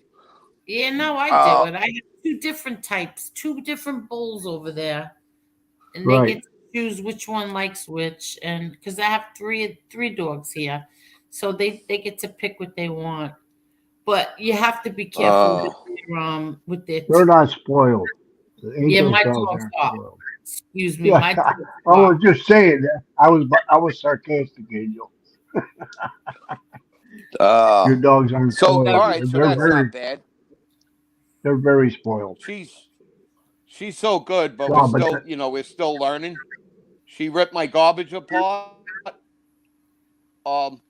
Yeah, no, I do uh, it. I have two different types, two different bowls over there, and they Right. get to choose which one likes which. And because I have three dogs here, so they get to pick what they want. But you have to be careful uh, with their They're teeth. not spoiled. The Yeah, Angel's my dogs dogs aren't are. spoiled. Excuse me, Yeah, my dogs I are. was just saying that. I was sarcastic, Angel. uh. Your dogs aren't So spoiled. all Very right, so They're that's spoiled. very not bad. they're very spoiled. She's so good, but No, but we're still learning. She ripped my garbage apart. Um,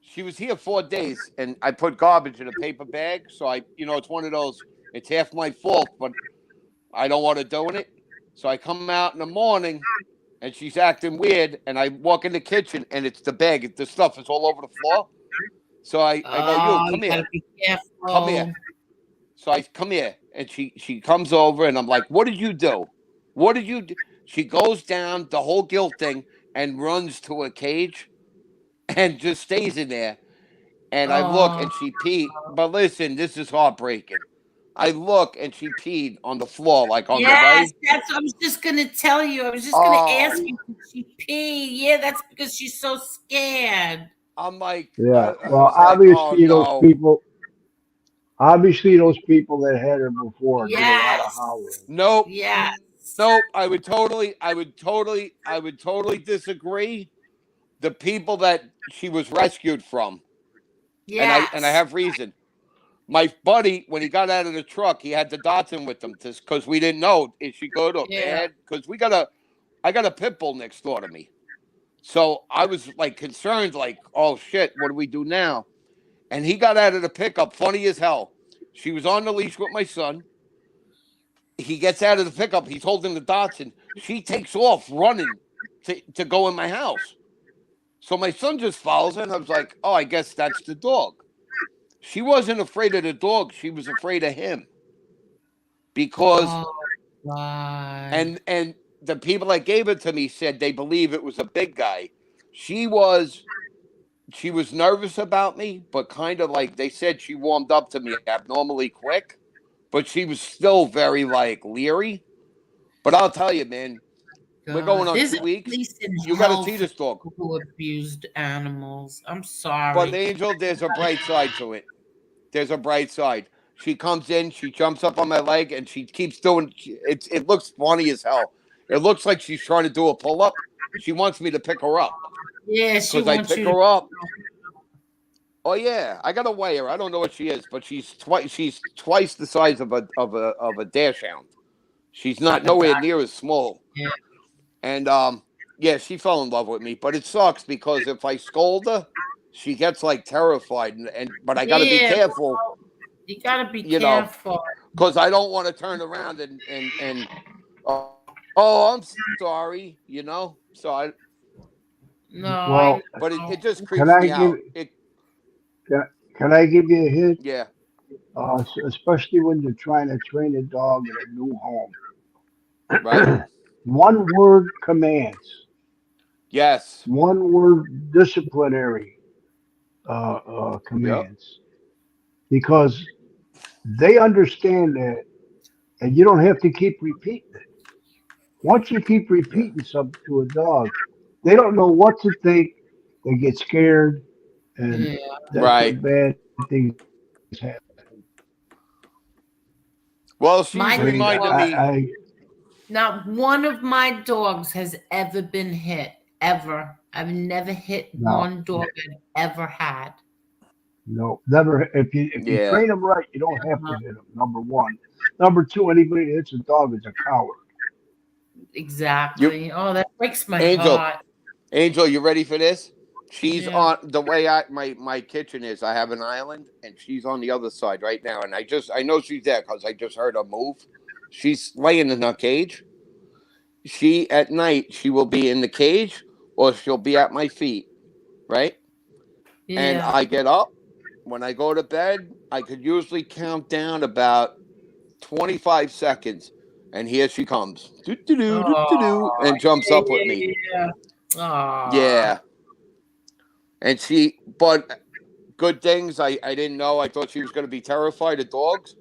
she was here 4 days, and I put garbage in a paper bag. So it's one of those. It's half my fault, but I don't want to do it. So I come out in the morning, and she's acting weird, and I walk in the kitchen, and it's the bag. The stuff is all over the floor. So I go, you Oh, you come gotta here, be come here. careful. So I come here, and she comes over, and I'm like, "What did you do? What did you do?" She goes down the whole guilt thing and runs to a cage and just stays in there. And I look, Oh, and she peed. But listen, this is heartbreaking. I look, and she peed on the floor, like on the yes, way. that's what I was just gonna tell you. I was just gonna ask Oh, you, did she pee? Yeah, that's because she's so scared. I'm like, yeah. I Well, was like, oh no, obviously those people that had her before did a lot of Yes. howling. nope, Yes. nope. I would totally disagree. The people that she was rescued from, and I Yes. have reason. My buddy, when he got out of the truck, he had the Dotson with him because we didn't know is she good or Yeah. bad. Because I got a pit bull next door to me, so I was like concerned, like, oh shit, what do we do now? And he got out of the pickup, funny as hell. She was on the leash with my son. He gets out of the pickup. He's holding the Dotson. She takes off running to go in my house. So my son just follows her, and I was like, oh, I guess that's the dog. She wasn't afraid of the dog. She was afraid of him because Oh God. and the people that gave it to me said they believe it was a big guy. She was she was nervous about me, but kind of like they said she warmed up to me abnormally quick, but she was still very like leery. But I'll tell you, man, We're going God. on There's two a weeks. place in You got to hell see for this dog. people who abused animals. I'm But sorry. Angel, there's a bright side to it. There's a bright side. She comes in, she jumps up on my leg, and she keeps doing. It looks funny as hell. It looks like she's trying to do a pull up. She wants me to pick her up Yeah, she because I wants pick you to. her up. Oh yeah, I gotta weigh her. I don't know what she is, but she's twice. She's twice the size of a dash hound. She's not nowhere near as small. Yeah. And yeah, she fell in love with me. But it sucks because if I scold her, she gets like terrified. And but I gotta be Yeah, careful, you gotta be you know, careful. because I don't want to turn around and oh, I'm sorry, So No, I Well, but it, know. it just can creeps I me give out. It can, can I give you a hint? Yeah, Especially when you're trying to train a dog in a new home. right. One word commands, Yes. one word disciplinary Yep. commands, because they understand that, and you don't have to keep repeating it. Once you keep Yeah. repeating something to a dog, they don't know what to think. They get scared, and Yeah. that's Right. when bad things happen. Well, I she's My mean, reminding me. Not one of my dogs has ever been hit, ever. I've never hit no, one dog I've ever had. no, never. If you Yeah. train them right, you don't have to hit them. Number one. Number two, anybody that hits a dog is a coward. You, Exactly. Oh, that breaks my Angel. heart. Angel, you ready for this? She's Yeah. on the way my kitchen is. I have an island, and she's on the other side right now. And I know she's there because I just heard her move. She's laying in her cage. She at night she will be in the cage or she'll be at my feet, right? And Yeah. I get up when I go to bed. I could usually count down about 25 seconds, and here she comes, do do do do do do, Oh, and jumps yeah, up with me. yeah, yeah. Aw. Yeah, and but good things. I didn't know. I thought she was going to be terrified of dogs.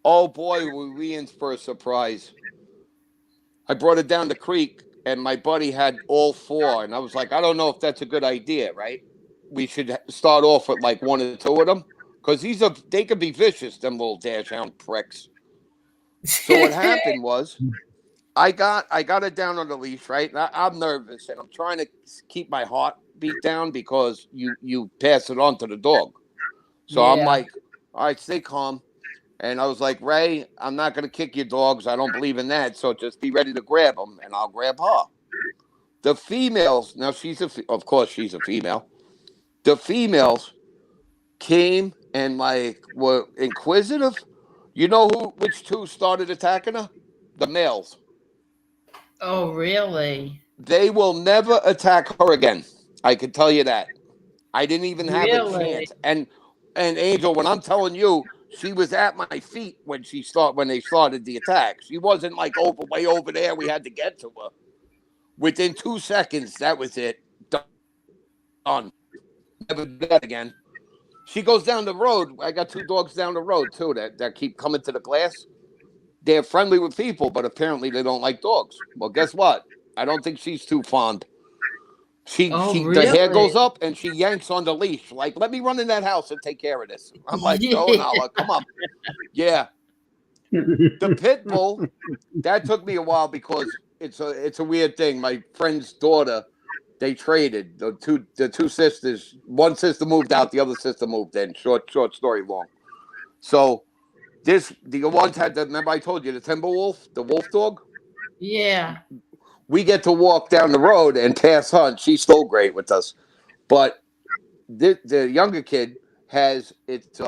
Oh boy, were we in for a surprise. I brought it down the creek, and my buddy had all four, and I was like, I don't know if that's a good idea, right? We should start off with like one or two of them, because they could be vicious, them little dash hound pricks. So what happened was, I got it down on the leash, right? And I'm nervous, and I'm trying to keep my heart beat down because you pass it on to the dog. So I'm Yeah. like, all right, stay calm. And I was like, Ray, I'm not going to kick your dogs. I don't believe in that. So just be ready to grab them, and I'll grab her. The females, now of course, she's a female. The females came and like were inquisitive. You know which two started attacking her? The males. Oh, really? They will never attack her again. I can tell you that. I didn't even have a Really? chance. And Angel, when I'm telling you, she was at my feet when they started the attack. She wasn't like way over there. We had to get to her. Within 2 seconds, that was it. Done. Never do that again. She goes down the road. I got two dogs down the road too that keep coming to the glass. They're friendly with people, but apparently they don't like dogs. Well, guess what? I don't think she's too fond. Oh, The hair really? goes up and she yanks on the leash. Like, let me run in that house and take care of this. I'm like, no, Yeah. Nala, come on. Yeah. The pit bull, that took me a while because it's a weird thing. My friend's daughter, they traded the two sisters. One sister moved out, the other sister moved in. Short story long. So the ones had remember I told you the timber wolf, the wolf dog. Yeah. We get to walk down the road and pass her, and she's still great with us. But the younger kid has it's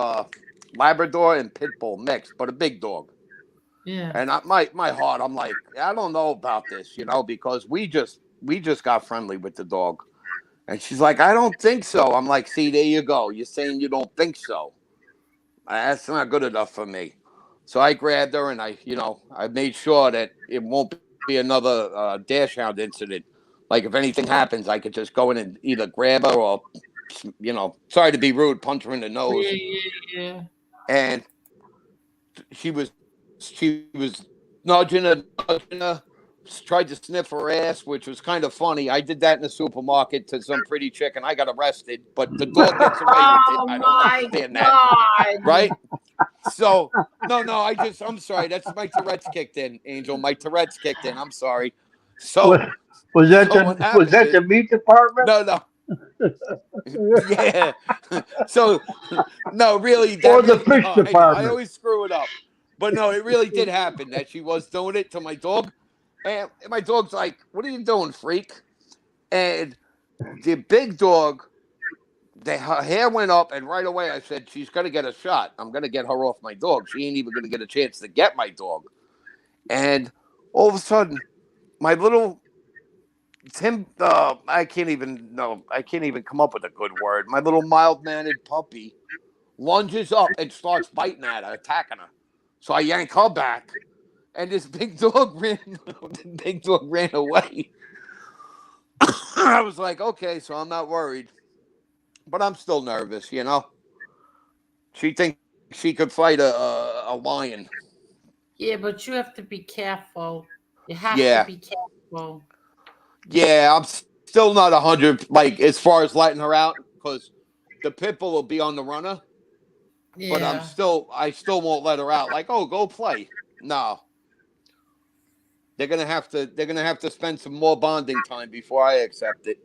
Labrador and pit bull mixed, but a big dog. Yeah. And my heart, I'm like, I don't know about this, because we just got friendly with the dog. And she's like, I don't think so. I'm like, see, there you go. You're saying you don't think so. That's not good enough for me. So I grabbed her and I made sure that it won't be another dash hound incident. Like if anything happens, I could just go in and either grab her or, sorry to be rude, punch her in the Yeah, nose. yeah, yeah. And she was nudging her tried to sniff her ass, which was kind of funny. I did that in the supermarket to some pretty chick, and I got arrested. But the dog gets away with it. Oh I don't my understand that, God. right? So no, I'm sorry. That's my Tourette's kicked in, Angel. My Tourette's kicked in. I'm sorry. So, Was that so what was happens that the is meat department no. Yeah. So no, really, or that the really no. fish I know. I department? always screw it up, but no, it really did happen that she was doing it to my dog, and my dog's like, "What are you doing, freak?" And the big dog, her hair went up, and right away I said, "She's gonna get a shot. I'm gonna get her off my dog. She ain't even gonna get a chance to get my dog." And all of a sudden, my little I can't even come up with a good word. My little mild mannered puppy lunges up and starts biting at her, attacking her. So I yank her back, and this big dog ran. The big dog ran away. I was like, okay, so I'm not worried, but I'm still nervous. She thinks she could fight a lion. Yeah, but you have to be careful. You have to Yeah, be careful. yeah. I'm still not 100. Like as far as letting her out, because the pit bull will be on the runner. But Yeah. I still won't let her out. Like, oh, go play. No, they're gonna have to spend some more bonding time before I accept it.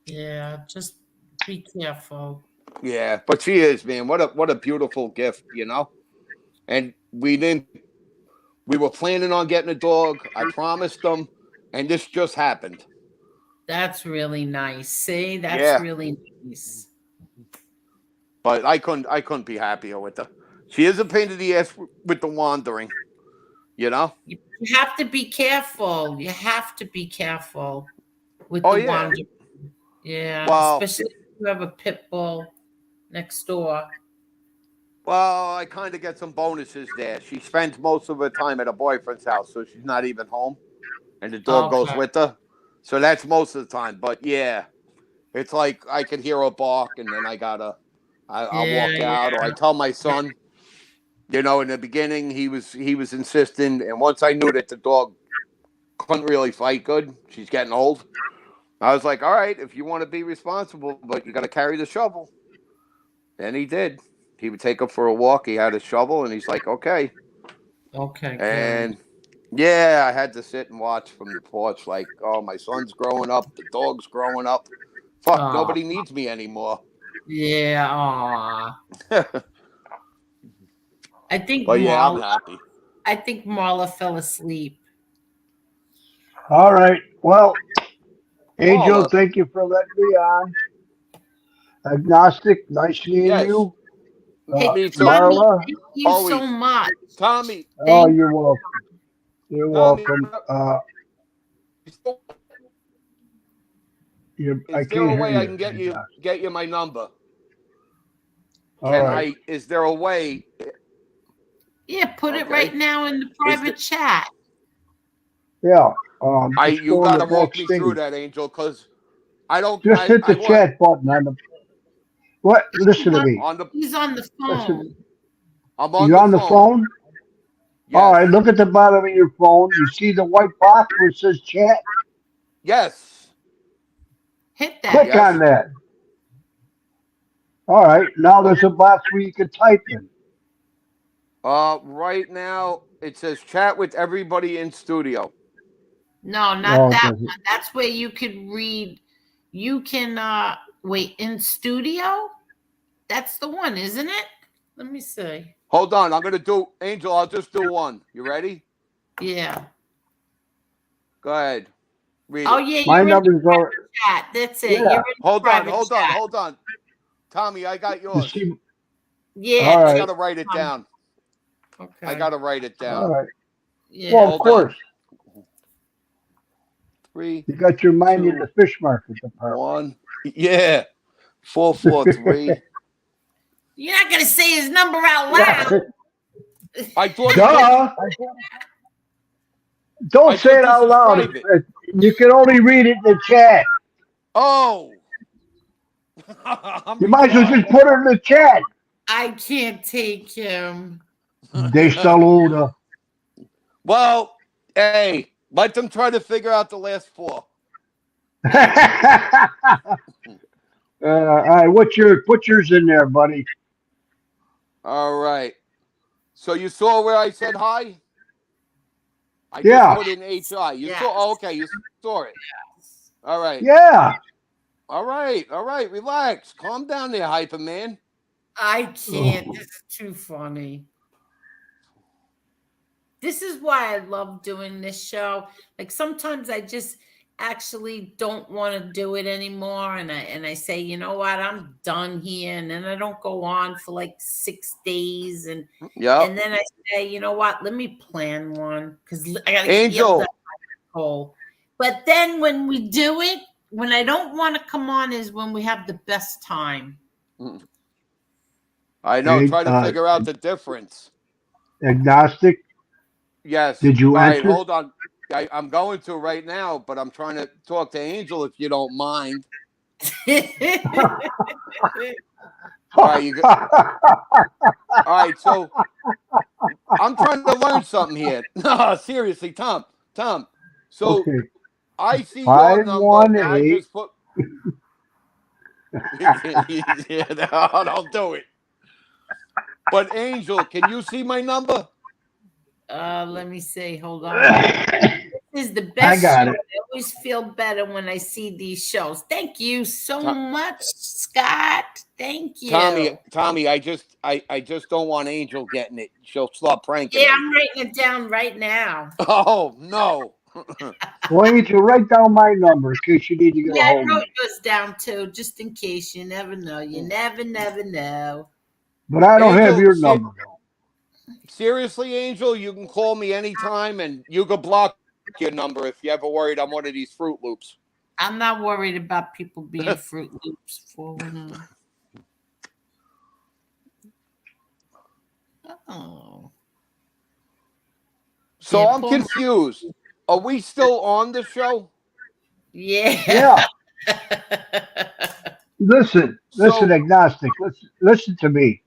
Yeah. Just be careful. Yeah, but she is, man. What a beautiful gift, And we were planning on getting a dog. I promised them, and this just happened. That's really nice. See, that's Yeah, really nice. but I couldn't be happier with her. She is a pain in the ass with the wandering, you know. You have to be careful. You have to be careful with Oh the yeah. wander. Yeah, Well, especially if you have a pit bull next door. Well, I kind of get some bonuses there. She spends most of her time at her boyfriend's house, so she's not even home, and the dog goes Okay. with her. So that's most of the time. But yeah, it's like I can hear her bark, and then I'll Yeah, walk out, or I yeah. tell my son. In the beginning, he was insistent, and once I knew that the dog couldn't really fight good, she's getting old. I was like, all right, if you want to be responsible, but you got to carry the shovel. And he did. He would take her for a walk. He had a shovel, and he's like, okay. Okay, good. And yeah, I had to sit and watch from the porch, like, oh, my son's growing up, the dog's growing up. Fuck, Oh, nobody needs me anymore. yeah. Aw. I think But yeah, I'm Marla. happy. I think Marla fell asleep. All right. Well, Angel, Paula, thank you for letting me on. Agnostic, nice seeing yes, you. Hey, me too. Tommy, Marla, thank you so Always. much. Tommy, oh, Thank you're welcome. You're Tommy, welcome. I is there can't a hear way I you. can get you my number? All right. Is there a way? Yeah, put it right Okay. now in the Is private chat. Yeah. Just You go in got the to walk next me through thing. that, Angel, because I don't, Just hit I the want chat button on the. What? He's Listen to on, me. on the, he's on the Listen. phone. I'm on You the on the phone. phone? All Yes. right. Look at the bottom of your phone. You see the white box where it says chat? Yes. Hit that. Click Yes. on that. All right. Now there's a box where you can type in. Right now it says chat with everybody in studio. No, not No, it that doesn't. one. That's where you could read. You can wait in studio. That's the one, isn't it? Let me see. Hold on, I'm gonna do Angel. I'll just do one. You ready? Yeah. Go ahead. Read Oh it. yeah, My you're in the numbers are. private chat. That's it. Yeah. You're in the Hold on. private Hold on. chat. Hold on. Tommy, I got You yours. see. Yeah. All I right. gotta write it down. Okay. I gotta write it All down. right. Yeah. Well, of Hold course. on. 3, You got your mind in 2, the fish market department. 1. Yeah. 443. You're not gonna say his number out Yeah. loud. I thought. Duh. Don't I say thought it this out was loud. private. You can only read it in the chat. Oh. You might as well just put it in the chat. I can't take him. De saluda. Well, hey, Let them try to figure out the last four. All right, put yours in there, buddy. All right. So you saw where I said hi? I just Yeah, put in HI. You Yes. saw? Oh, okay, you saw it. All right. yeah. All right. All right. Relax. Calm down there, hyper man. I can't. This is too funny. This is why I love doing this show. Like sometimes I just actually don't want to do it anymore, and I say, you know what, I'm done here, and then I don't go on for like 6 days, and Yep. then I say, you know what, let me plan one because I gotta get Angel. that goal. But then when we do it, when I don't want to come on is when we have the best time. I know. Hey, Try to figure out the difference. agnostic. Yes. Did you All right. enter? Hold on. I'm going to right now, but I'm trying to talk to Angel if you don't mind. All right. All right. So I'm trying to learn something here. No, seriously, Tom. So Okay. I see your number, and I 518. just put. Yeah, no, don't do it. But Angel, can you see my number? Let me see. Hold on. This is the I best got show. it. I always feel better when I see these shows. Thank you so To- much, Scott. Thank you. Tommy, I just don't want Angel getting it. She'll start pranking Yeah, me. I'm writing it down right now. Oh no. Well, you need to write down my number in case you need to get a Yeah, I hold of wrote me. yours down too, just in case. You never know. You never know. But I don't have Angel, your number though. seriously, Angel, you can call me anytime, and you can block your number if you're ever worried I'm one of these Fruit Loops. I'm not worried about people being Fruit Loops. 419. Oh. So Yeah, I'm confused. Are we still on the show? Yeah. Listen, So agnostic. Listen to me.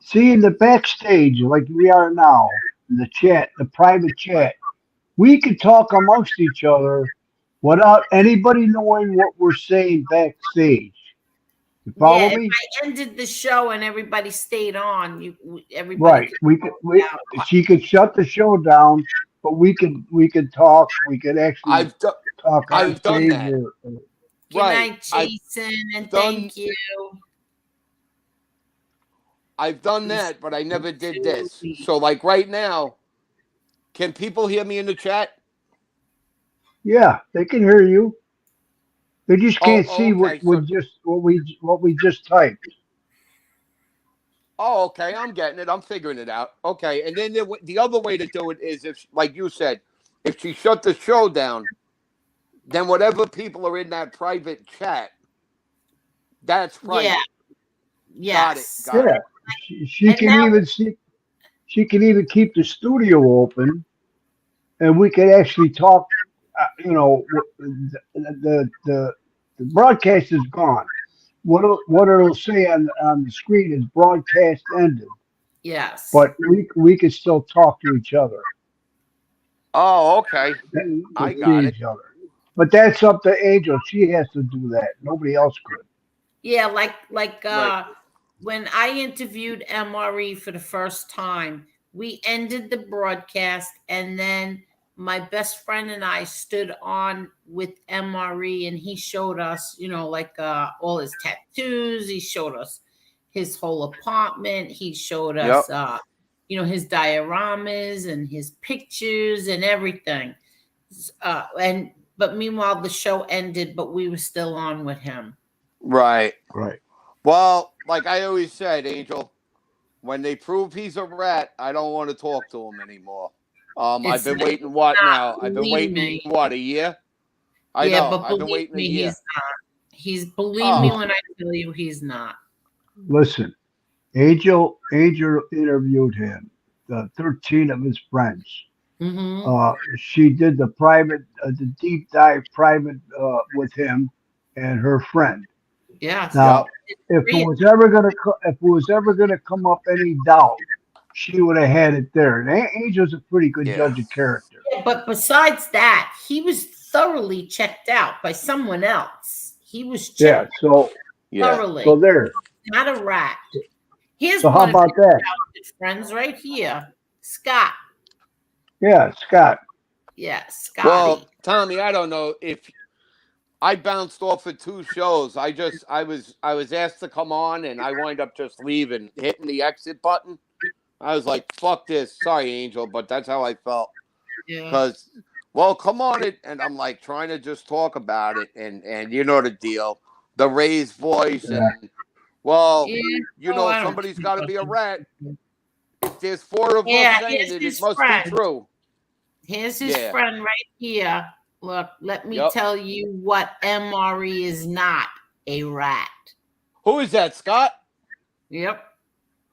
See, in the backstage, like we are now, in the chat, the private right. chat, we can talk amongst each other without anybody knowing what we're saying backstage. You Yeah, follow if me? I ended the show and everybody stayed on, everybody Right. could We could. out. She could shut the show down, but we could talk. We could actually I've done talk on I've done stage. that. Good Right. night, Jason, and Done thank you. I've done This that, but I never did too. this. So like right now, can people hear me in the chat? Yeah, they can hear you. They just can't see what Okay. we So just typed. okay, I'm getting it. I'm figuring it out. Okay, and then the other way to do it is if, like you said, if she shut the show down, then whatever people are in that private chat, that's Yeah, private. Got it. yes. Got Yeah, it. she And can now, even see. She can even keep the studio open, and we could actually talk. The broadcast is gone. What it'll say on the screen is broadcast ended, yes. but we could still talk to each other Oh, okay. and I see got it. each other. But that's up to Angel. She has to do that. Nobody else could. Yeah, like Right. when I interviewed MRE for the first time, we ended the broadcast and then my best friend and I stood on with MRE and he showed us, like all his tattoos, he showed us his whole apartment, he showed Yep. us his dioramas and his pictures and everything. But meanwhile the show ended, but we were still on with him. Right. Right. Well, like I always said, Angel, when they prove he's a rat, I don't want to talk to him anymore. I've It's been not, waiting what now? I've been believe waiting me. what, a year? I Yeah, know. but I've been believe waiting a me, year. he's not. Believe me Oh, when I tell you he's not. Listen, Angel interviewed him. 13 of his friends. Mm-hmm. She did the deep dive private with him and her friend. Yes. Now, yep. if it was ever gonna come up any doubt, she would have had it there. And Angel's a pretty good Yeah. judge of character. But besides that, he was thoroughly checked out by someone else. He was Yeah. checked Yeah. thoroughly. So there. Not a rat. Here's So how one of about his that? childhood friends right here. Scott. Yeah, Scott. Yeah, Scotty. Well, Tommy, I don't know if I bounced off of 2 shows. I was asked to come on, and I wind up just leaving, hitting the exit button. I was like, "Fuck this." Sorry, Angel, but that's how I felt. Yeah. Because, well, come on it, and I'm like trying to just talk about it, and you know the deal, the raised voice, Yeah. and well, Yeah. you Oh, know I don't somebody's see got to be a nothing. rat. If there's 4 of Yeah, us saying here's it, his it must friend. be true. Here's his Yeah. friend right here. Look, let me Yep. tell you what MRE is not, a rat. Who is that, Scott? Yep.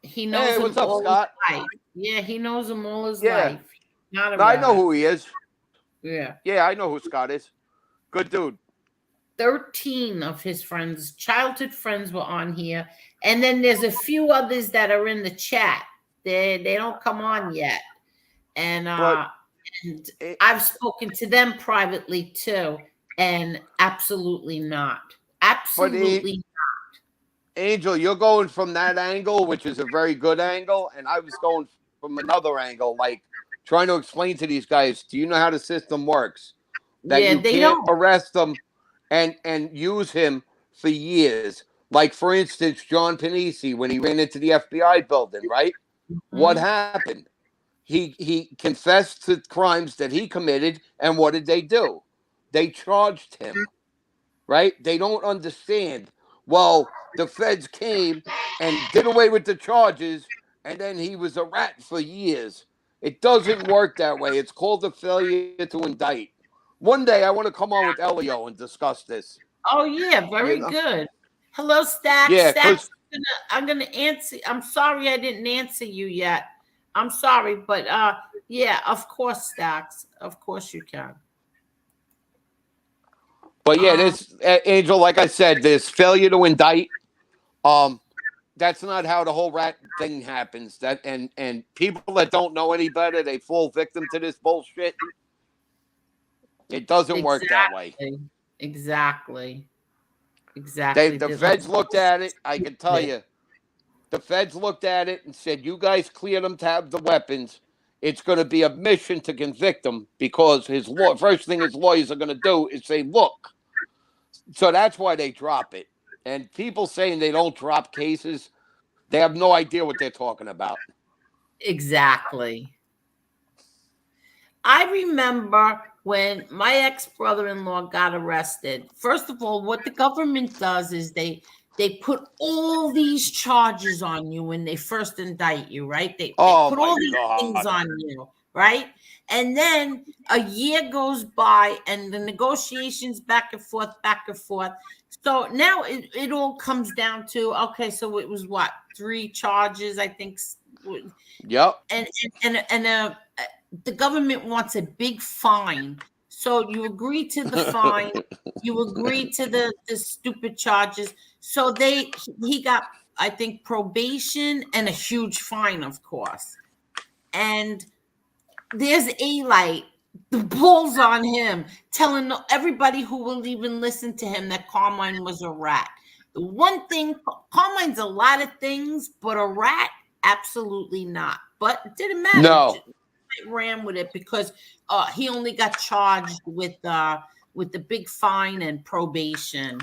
He knows Hey, him what's up, all Scott? his life. Yeah, he knows him all his Yeah. life. Not a No, I rat. know who he is. Yeah. Yeah, I know who Scott is. Good dude. 13 of his friends, childhood friends, were on here. And then there's a few others that are in the chat. They don't come on yet. And But I've spoken to them privately too. And absolutely not. Absolutely. Angel, you're going from that angle, which is a very good angle, and I was going from another angle, like trying to explain to these guys, do you know how the system works? That Yeah, you they can't don't. arrest him and use him for years. Like, for instance, John Panisi, when he ran into the FBI building, right? What happened? He confessed to crimes that he committed, and what did they do? They charged him, right? They don't understand. Well, the feds came and did away with the charges, and then he was a rat for years. It doesn't work that way. It's called a failure to indict. One day I want to come on with Elio and discuss this. Oh yeah, very You know? good. Hello, Stack. Yeah, Stack, because I'm gonna answer. I'm sorry I didn't answer you yet. I'm sorry, but yeah, of course, Stacks. Of course you can. but yeah, this Angel, like I said, this failure to indict. Um, that's not how the whole rat thing happens. That and people that don't know any better, they fall victim to this bullshit. It doesn't work that way. Exactly. Exactly. The feds looked at it. I can tell you, the feds looked at it and said, "You guys clear them to have the weapons. It's going to be a mission to convict him because first thing his lawyers are going to do is say, look." So that's why they drop it. And people saying they don't drop cases, they have no idea what they're talking about. Exactly. I remember when my ex-brother-in-law got arrested. First of all, what the government does is they put all these charges on you when they first indict you, right? They Oh put my all these things God. on you, right? And then a year goes by and the negotiations back and forth. So now it all comes down to, okay, so it was what, 3 charges, I think. Yep. And the government wants a big fine. So you agree to the fine, you agree to the stupid charges. So he got, I think, probation and a huge fine, of course. And there's A-Light, the bull's on him, telling everybody who will even listen to him that Carmine was a rat. The one thing, Carmine's a lot of things, but a rat, absolutely not. But it didn't matter. No. Ran with it because he only got charged with the big fine and probation.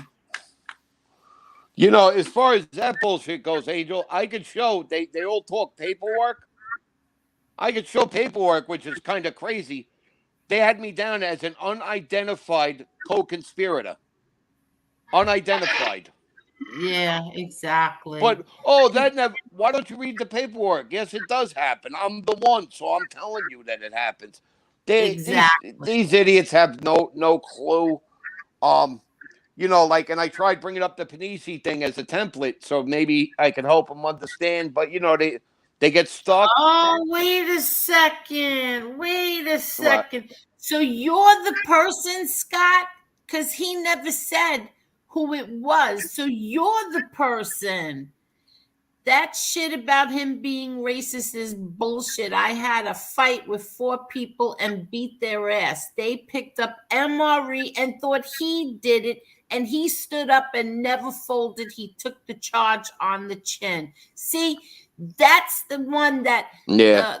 You know, as far as that bullshit goes, Angel, I could show they all talk paperwork. I could show paperwork, which is kind of crazy. They had me down as an unidentified co-conspirator. Unidentified. Yeah, exactly. But that never. Why don't you read the paperwork? Yes, it does happen. I'm the one, so I'm telling you that it happens. Exactly. These idiots have no clue. You know, like, and I tried bringing up the Panisi thing as a template, so maybe I could help them understand. But you know, they get stuck. Oh, wait a second. What? So you're the person, Scott? Because he never said who it was. So you're the person that shit about him being racist is bullshit. I had a fight with 4 people and beat their ass. They picked up MRE and thought he did it, and he stood up and never folded. He took the charge on the chin. See, that's the one that Yeah.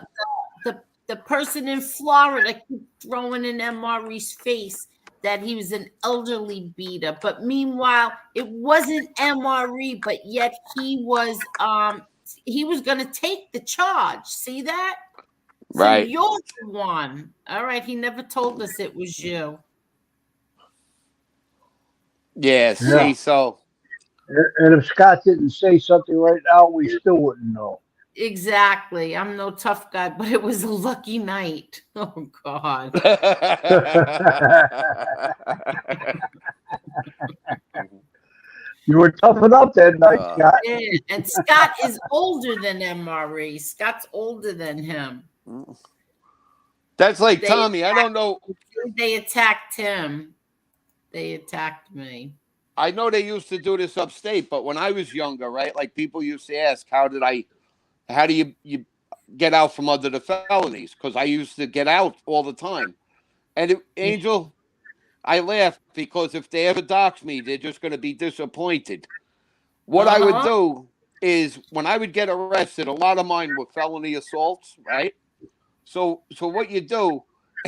the person in Florida keep throwing in MRE's face that he was an elderly beater. But meanwhile, it wasn't MRE, but yet he was going to take the charge. See that? So Right. you're the one. All right, he never told us it was you. Yeah. See, so And if Scott didn't say something right now, we still wouldn't know. Exactly. I'm no tough guy, but it was a lucky night. Oh God. You were tough enough that night, Scott. Yeah, and Scott is older than MRE. Scott's older than him. That's like Tommy. I don't know. They attacked him. They attacked me. I know they used to do this upstate, but when I was younger, right? Like people used to ask, how do you get out from under the felonies? Because I used to get out all the time. And Angel, I laugh because if they ever dox me, they're just going to be disappointed. What I would do is when I would get arrested, a lot of mine were felony assaults, right? So what you do,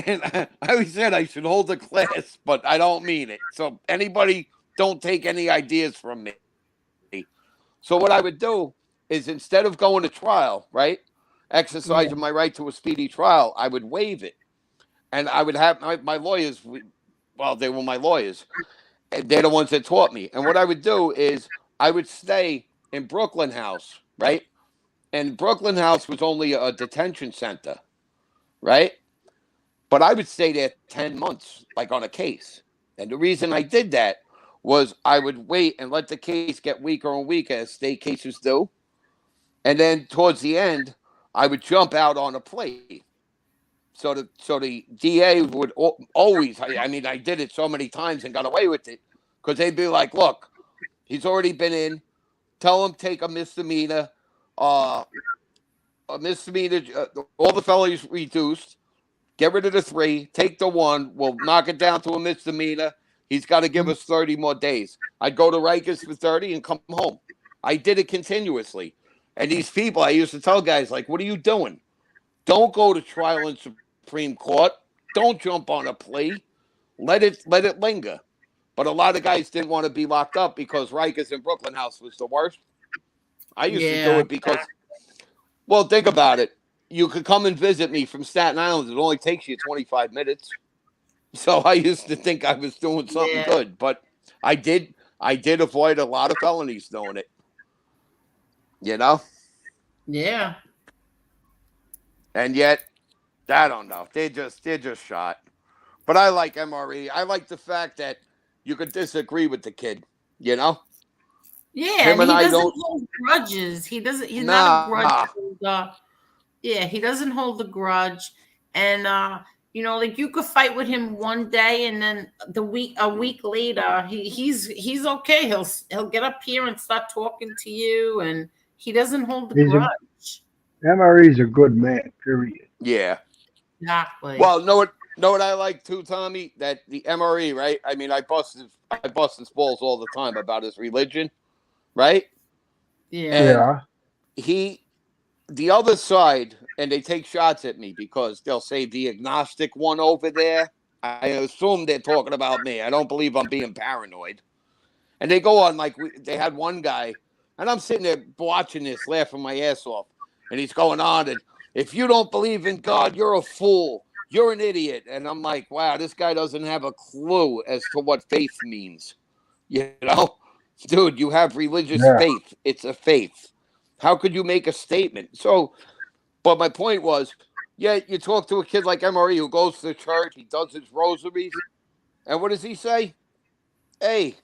and I always said I should hold a class, but I don't mean it. So anybody, don't take any ideas from me. So what I would do is instead of going to trial, right, exercising my right to a speedy trial, I would waive it. And I would have my lawyers, well, they were my lawyers. And they're the ones that taught me. And what I would do is I would stay in Brooklyn House, right? And Brooklyn House was only a detention center, right? But I would stay there 10 months, like on a case. And the reason I did that was I would wait and let the case get weaker and weaker as state cases do. And then towards the end, I would jump out on a plea. So the DA would always, I mean, I did it so many times and got away with it because they'd be like, look, he's already been in. Tell him take a misdemeanor, all the felonies reduced. Get rid of the 3, take the 1. We'll knock it down to a misdemeanor. He's got to give us 30 more days. I'd go to Rikers for 30 and come home. I did it continuously. And these people, I used to tell guys, like, what are you doing? Don't go to trial in Supreme Court. Don't jump on a plea. Let it linger. But a lot of guys didn't want to be locked up because Rikers in Brooklyn House was the worst. I used to do it because, well, think about it. You could come and visit me from Staten Island. It only takes you 25 minutes. So I used to think I was doing something good, but I did avoid a lot of felonies doing it. You know? Yeah. And yet, I don't know. They're just shot. But I like MRE. I like the fact that you could disagree with the kid, you know? Yeah, Him and he I doesn't don't hold grudges. He's not a grudge holder. Yeah, he doesn't hold a grudge. And like you could fight with him one day and then a week later, he's okay. He'll get up here and start talking to you, and he doesn't hold the grudge. MRE's a good man, period. Yeah. Exactly. Well, know what I like too, Tommy? That the MRE, right? I mean, I bust his balls all the time about his religion, right? Yeah. And the other side, and they take shots at me because they'll say the agnostic one over there. I assume they're talking about me. I don't believe I'm being paranoid. And they go on like they had one guy, and I'm sitting there watching this, laughing my ass off. And he's going on, and if you don't believe in God, you're a fool. You're an idiot. And I'm like, wow, this guy doesn't have a clue as to what faith means. You know? Dude, you have religious faith. It's a faith. How could you make a statement? So, but my point was, you talk to a kid like MRE who goes to church, he does his rosaries, and what does he say? Hey,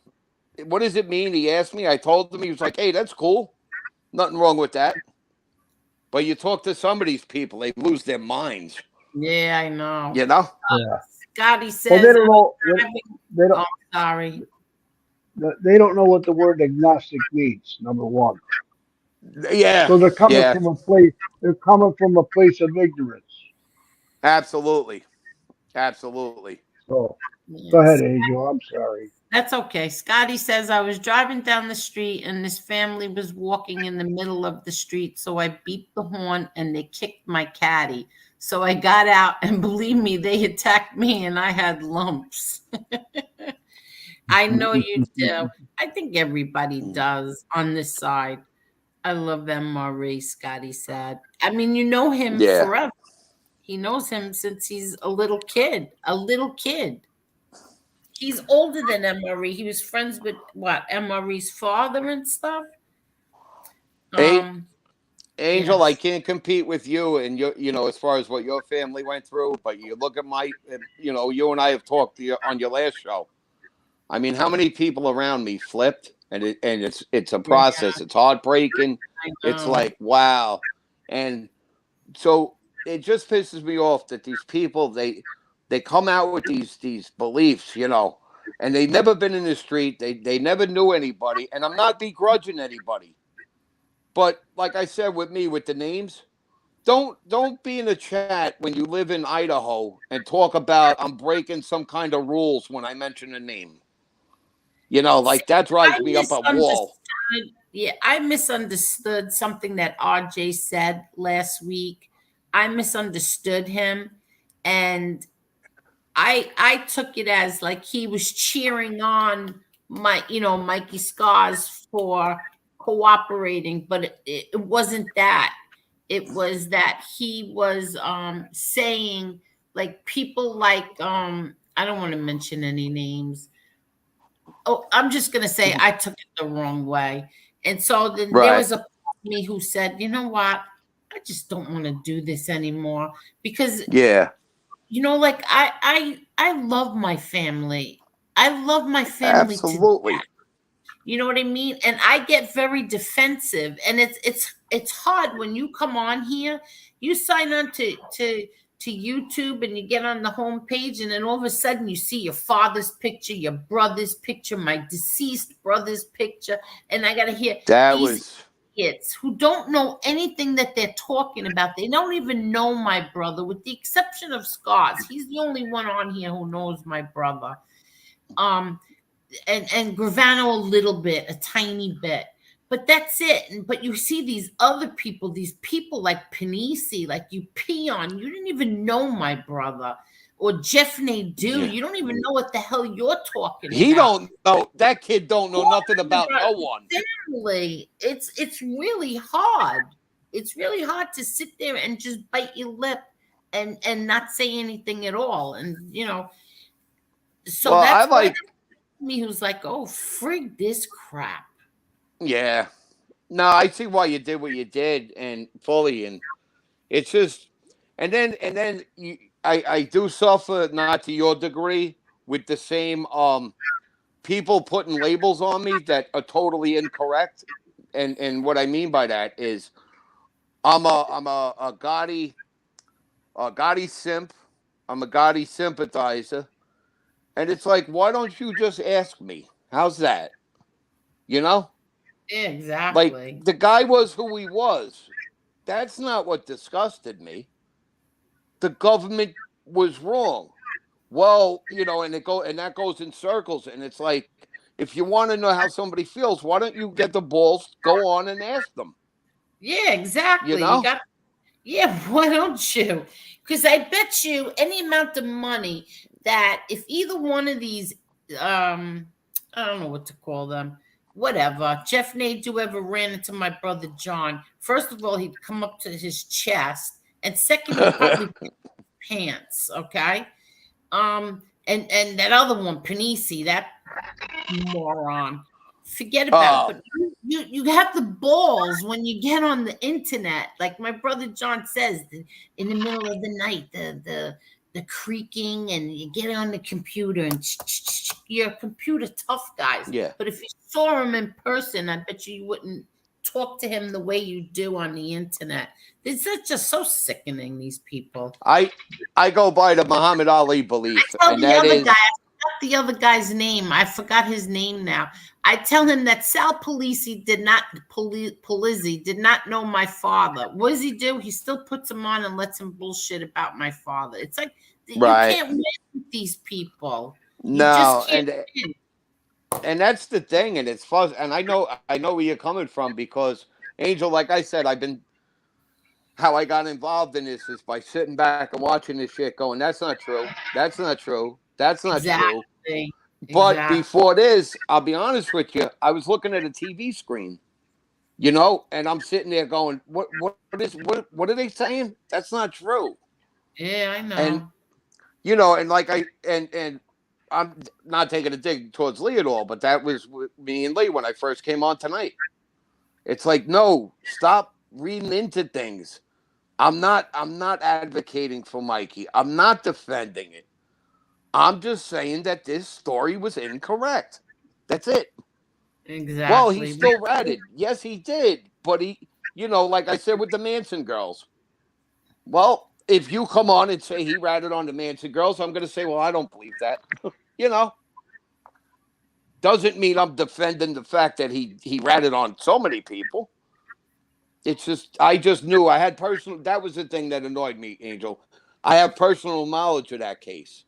what does it mean? He asked me. I told him. He was like, hey, that's cool. Nothing wrong with that. But you talk to some of these people, they lose their minds. Yeah, I know. You know? Yeah. Scotty says, well, they don't know. They don't. Oh, sorry. They don't know what the word agnostic means. Number one. Yeah, So they're coming yeah, from a place. They're coming from a place of ignorance. absolutely, absolutely. So go ahead, Yes. Angel. I'm sorry. That's okay. Scotty says I was driving down the street and this family was walking in the middle of the street. So I beeped the horn and they kicked my caddy. So I got out and believe me, they attacked me and I had lumps. I know you do. I think everybody does on this side. I love them, Marie, Scotty said. I mean, you know him Yeah. forever. He knows him since he's a little kid. A little kid. He's older than MRE. He was friends with what MRE's father and stuff. A- Um, Angel, I yes. can't compete with you, and as far as what your family went through. But you look at you and I have talked on your last show. I mean, how many people around me flipped, and it's a Yeah, process. It's heartbreaking. I It's know. like wow, and so it just pisses me off that these people they come out with these beliefs, and they've never been in the street. They never knew anybody, and I'm not begrudging anybody, but like I said with me with the names, don't be in the chat when you live in Idaho and talk about I'm breaking some kind of rules when I mention a name. See, Like that I drives me up a wall. misunderstood. Yeah, I misunderstood something that RJ said last week. I misunderstood him, and I took it as like he was cheering on Mikey Scars for cooperating, but it wasn't that. It was that he was saying like people like I don't want to mention any names. Oh, I'm just gonna say I took it the wrong way. And so then there Right. was a part of me who said, you know what? I just don't want to do this anymore because Yeah. like I love my family. I love my family to Absolutely. death. You know what I mean? And I get very defensive, and it's hard when you come on here. You sign on to YouTube, and you get on the homepage, and then all of a sudden you see your father's picture, your brother's picture, my deceased brother's picture, and I gotta hear That these was kids who don't know anything that they're talking about. They don't even know my brother, with the exception of Scars. He's the only one on here who knows my brother. Um, and Gravano a little bit, a tiny bit. But that's it. But you see these other people, these people like Panisi, like you Peon, you didn't even know my brother. Or Jeff Nadeau, yeah. you don't even know what the hell you're talking He about. don't know that kid don't know nothing Talking about about no one. family. It's really hard. It's really hard to sit there and just bite your lip and not say anything at all. And so Well, I that's why like me who's like, oh frig this crap. yeah. No, I see why you did what you did and fully and it's just and then I do suffer not to your degree with the same people putting labels on me that are totally incorrect. And what I mean by that is I'm a Gotti simp. I'm a Gotti sympathizer. And it's like, why don't you just ask me? How's that? You know? Yeah, Like exactly. the guy was who he was. That's not what disgusted me. The government was wrong. Well, and that goes in circles. And it's like, if you want to know how somebody feels, why don't you get the balls, go on and ask them? Yeah, You exactly. You know? got Yeah, why don't you? Because I bet you any amount of money that if either one of these, I don't know what to call them, whatever, Jeff Nadeau ever ran into my brother John, first of all, he'd come up to his chest, and second, he'd probably pants, okay? And that other one, Panisi, that moron. Forget about it. Oh, But you have the balls when you get on the internet, like my brother John says, in the middle of the night, the creaking, and you get on the computer and you're a computer tough guys. yeah. But if you saw him in person, I bet you wouldn't talk to him the way you do on the internet. It's just so sickening, these people. I go by the Muhammad Ali I belief, tell and the that other guy, is the other guy's name. I forgot his name now. I tell him that Sal Polizzi did not know my father. What does he do? He still puts him on and lets him bullshit about my father. It's like you Right. can't win with these people. You No, just can't win. and that's the thing, and it's fuzz. And I know where you're coming from because Angel, like I said, I've been how I got involved in this is by sitting back and watching this shit, going, "That's not true. That's not true. That's not true." Exactly. But Exactly. before this, I'll be honest with you, I was looking at a TV screen, and I'm sitting there going, what are they saying? That's not true. Yeah, I And know. and like and I'm not taking a dig towards Lee at all, but that was me and Lee when I first came on tonight. It's like, no, stop reading into things. I'm not advocating for Mikey. I'm not defending it. I'm just saying that this story was incorrect. That's it. Well, he Exactly. still ratted. Yes, he did. But like I said with the Manson girls. Well, if you come on and say he ratted on the Manson girls, I'm going to say, well, I don't believe that. you know, doesn't mean I'm defending the fact that he ratted on so many people. It's just I just knew I had personal. That was the thing that annoyed me, Angel. I have personal knowledge of that case.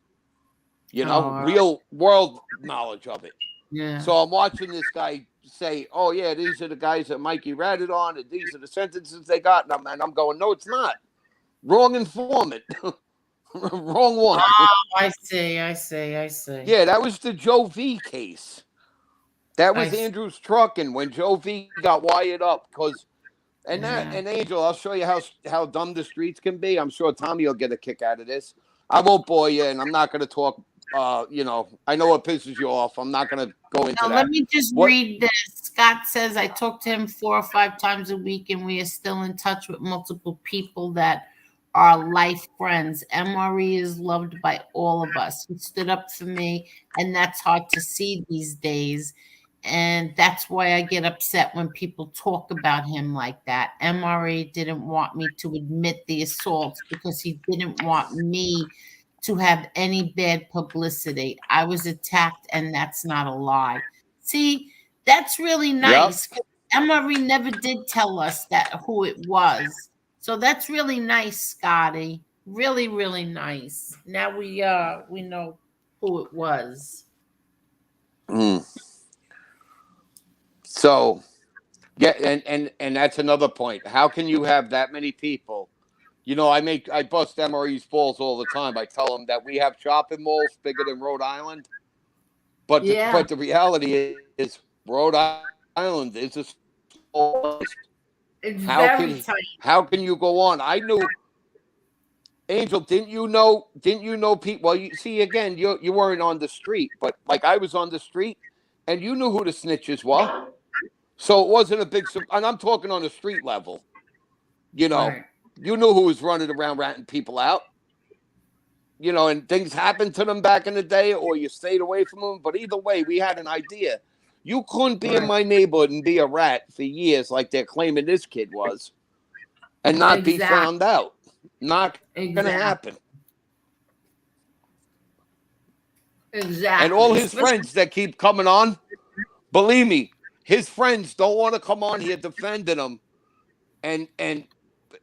Oh, Real world knowledge of it. yeah. So I'm watching this guy say, "Oh yeah, these are the guys that Mikey ratted on, and these are the sentences they got." And I'm going, "No, it's not. Wrong informant, wrong one." Oh, I see. I see. I see. Yeah, that was the Joe V case. That I was see. Andrew's trucking when Joe V got wired up because. Yeah. And Angel, I'll show you how dumb the streets can be. I'm sure Tommy will get a kick out of this. I won't bore you, and I'm not going to talk. I know it pisses you off. I'm not going to go into Now, let that. me just What? read this. Scott says, I talk to him 4 or 5 times a week, and we are still in touch with multiple people that are life friends. MRE is loved by all of us. He stood up for me, and that's hard to see these days. And that's why I get upset when people talk about him like that. MRE didn't want me to admit the assaults because he didn't want me to have any bad publicity. I was attacked, and that's not a lie. See, that's really Yep. nice. Emery never did tell us that who it was. So that's really nice, Scotty. Really, really nice. Now we know who it was. Mm. So yeah, and that's another point. How can you have that many people? I bust MRE's balls all the time. I tell them that we have shopping malls bigger than Rhode Island, but Yeah, the reality is Rhode Island is a small place. it's How very can tight. how can you go on? I knew Angel. Didn't you know? Didn't you know people? Well, you see again. You weren't on the street, but like I was on the street, and you knew who the snitches were. So it wasn't a big. And I'm talking on the street level. You know, Right. you knew who was running around ratting people out. And things happened to them back in the day, or you stayed away from them. But either way, we had an idea. You couldn't be in Right. my neighborhood and be a rat for years, like they're claiming this kid was, and not be Exactly. found out. Not gonna Exactly. happen. And all Exactly. his Especially friends that keep coming on, believe me, his friends don't want to come on here defending him, and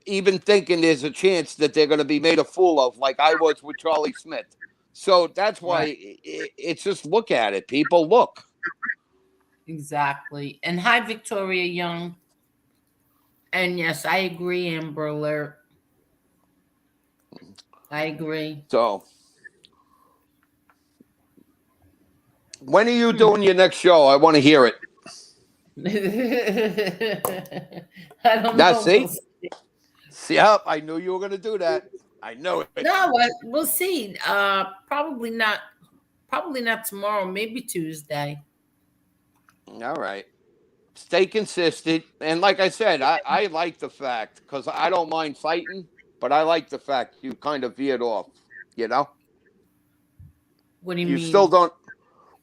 even thinking there's a chance that they're going to be made a fool of, like I was with Charlie Smith. So that's right. why it's just look at it. People look. Exactly. And hi, Victoria Young. And yes, I agree, Amber Alert. I agree. So when are you doing your next show? I want to hear it. I don't Now, know. We'll see? see. Yep, I knew you were going to do that. I know it. No, we'll see. Probably not. Probably not tomorrow. Maybe Tuesday. All right. Stay consistent. And like I said, I like the fact, because I don't mind fighting, but I like the fact you kind of veered off, you know? What do you You still mean? don't,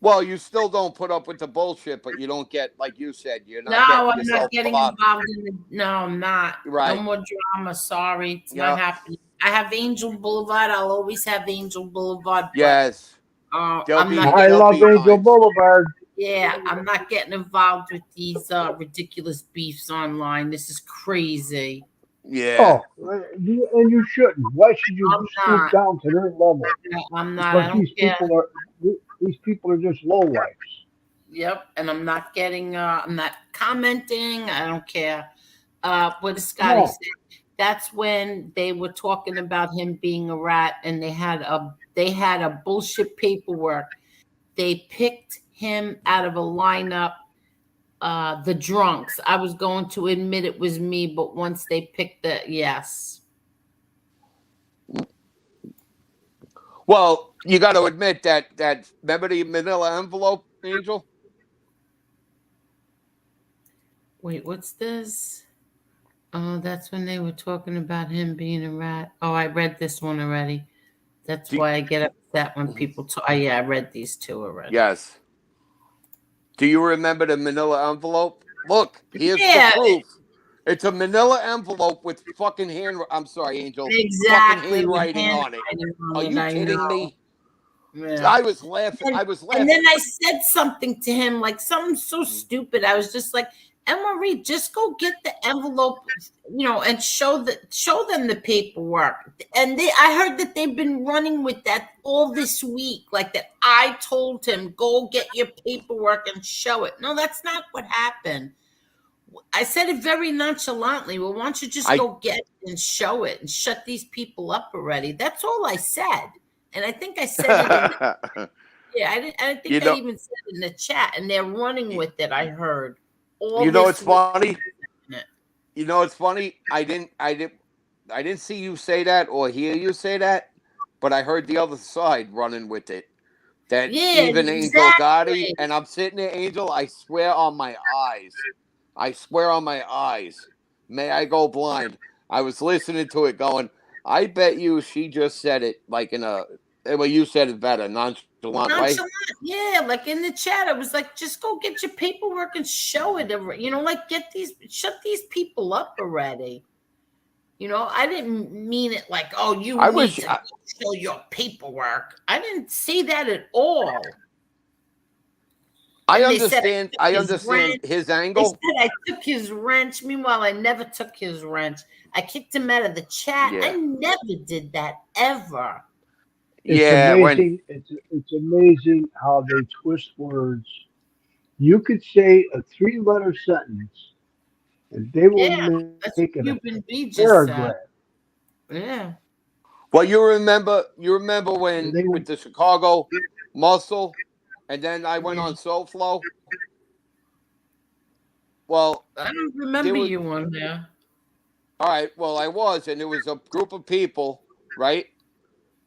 well, you still don't put up with the bullshit, but you don't get, like you said, you're No, not getting I'm not yourself getting bothered. involved in the. No, I'm not. No Right. more drama. Sorry, it's not Yeah. happening. I have Angel Boulevard. I'll always have Angel Boulevard, but Yes. They'll I'm not be I getting. they'll love be Angel fine. Boulevard. Yeah, I'm not getting involved with these ridiculous beefs online. This is crazy. Yeah. Oh, and you shouldn't. Why should you I'm stoop not. down to their level? No, I'm not. I Because don't care. these people are just lowlifes. Yep, and I'm not getting. I'm not commenting. I don't care. What does Scotty No, say? That's when they were talking about him being a rat, and they had a bullshit paperwork. They picked him out of a lineup. The drunks. I was going to admit it was me, but once they picked the yes. Well, you got to admit that remember the Manila envelope, Angel? Wait, what's this? Oh, that's when they were talking about him being a rat. Oh, I read this one already. That's Do, why I get upset when people talk. Oh, yeah, I read these two already. yes. Do you remember the Manila envelope? Look, here's the Yeah, proof. It's a Manila envelope with fucking hand. I'm sorry, Angel. Fucking exactly. With handwriting on it. handwriting on Are it, you I kidding know. me? Yeah. I was laughing. And, I was and then laughing. I said something to him, like something so stupid. I was just like, Emma Marie, just go get the envelope, and show them the paperwork. And I heard that they've been running with that all this week, like that. I told him, go get your paperwork and show it. No, that's not what happened. I said it very nonchalantly. Well, why don't you just I go get it and show it and shut these people up already? That's all I said. And I think I said it in yeah, I didn't. I you think I know even said it in the chat, and they're running with it. I heard all you know this it's week. funny. You know it's funny. I didn't see you say that or hear you say that, but I heard the other side running with it. That Yeah, even Angel Gotti, exactly. and I'm sitting there, Angel. I swear on my eyes. I swear on my eyes. May I go blind? I was listening to it, going. I bet you she just said it like in a. Well, you said it better, nonchalant way. Nonchalant. Yeah, like in the chat, I was like, just go get your paperwork and show it. Like shut these people up already. I didn't mean it like, oh, you I need wish. to show your paperwork. I didn't say that at all. I Then they said I understand. took I his understand wrench. his They said angle. I took his wrench. Meanwhile, I never took his wrench. I kicked him out of the chat. I Yeah, never did that ever. it's yeah. When amazing. It's amazing how they twist words. You could say a three-letter sentence, and they will Yeah, make it that's a what Cuban B just paragraph. said. Yeah. well, you remember And when they with the Chicago Muscle, and then I went on SoFlo. Well, I don't there remember was you on there. all right. Well, I was, and there was a group of people, right,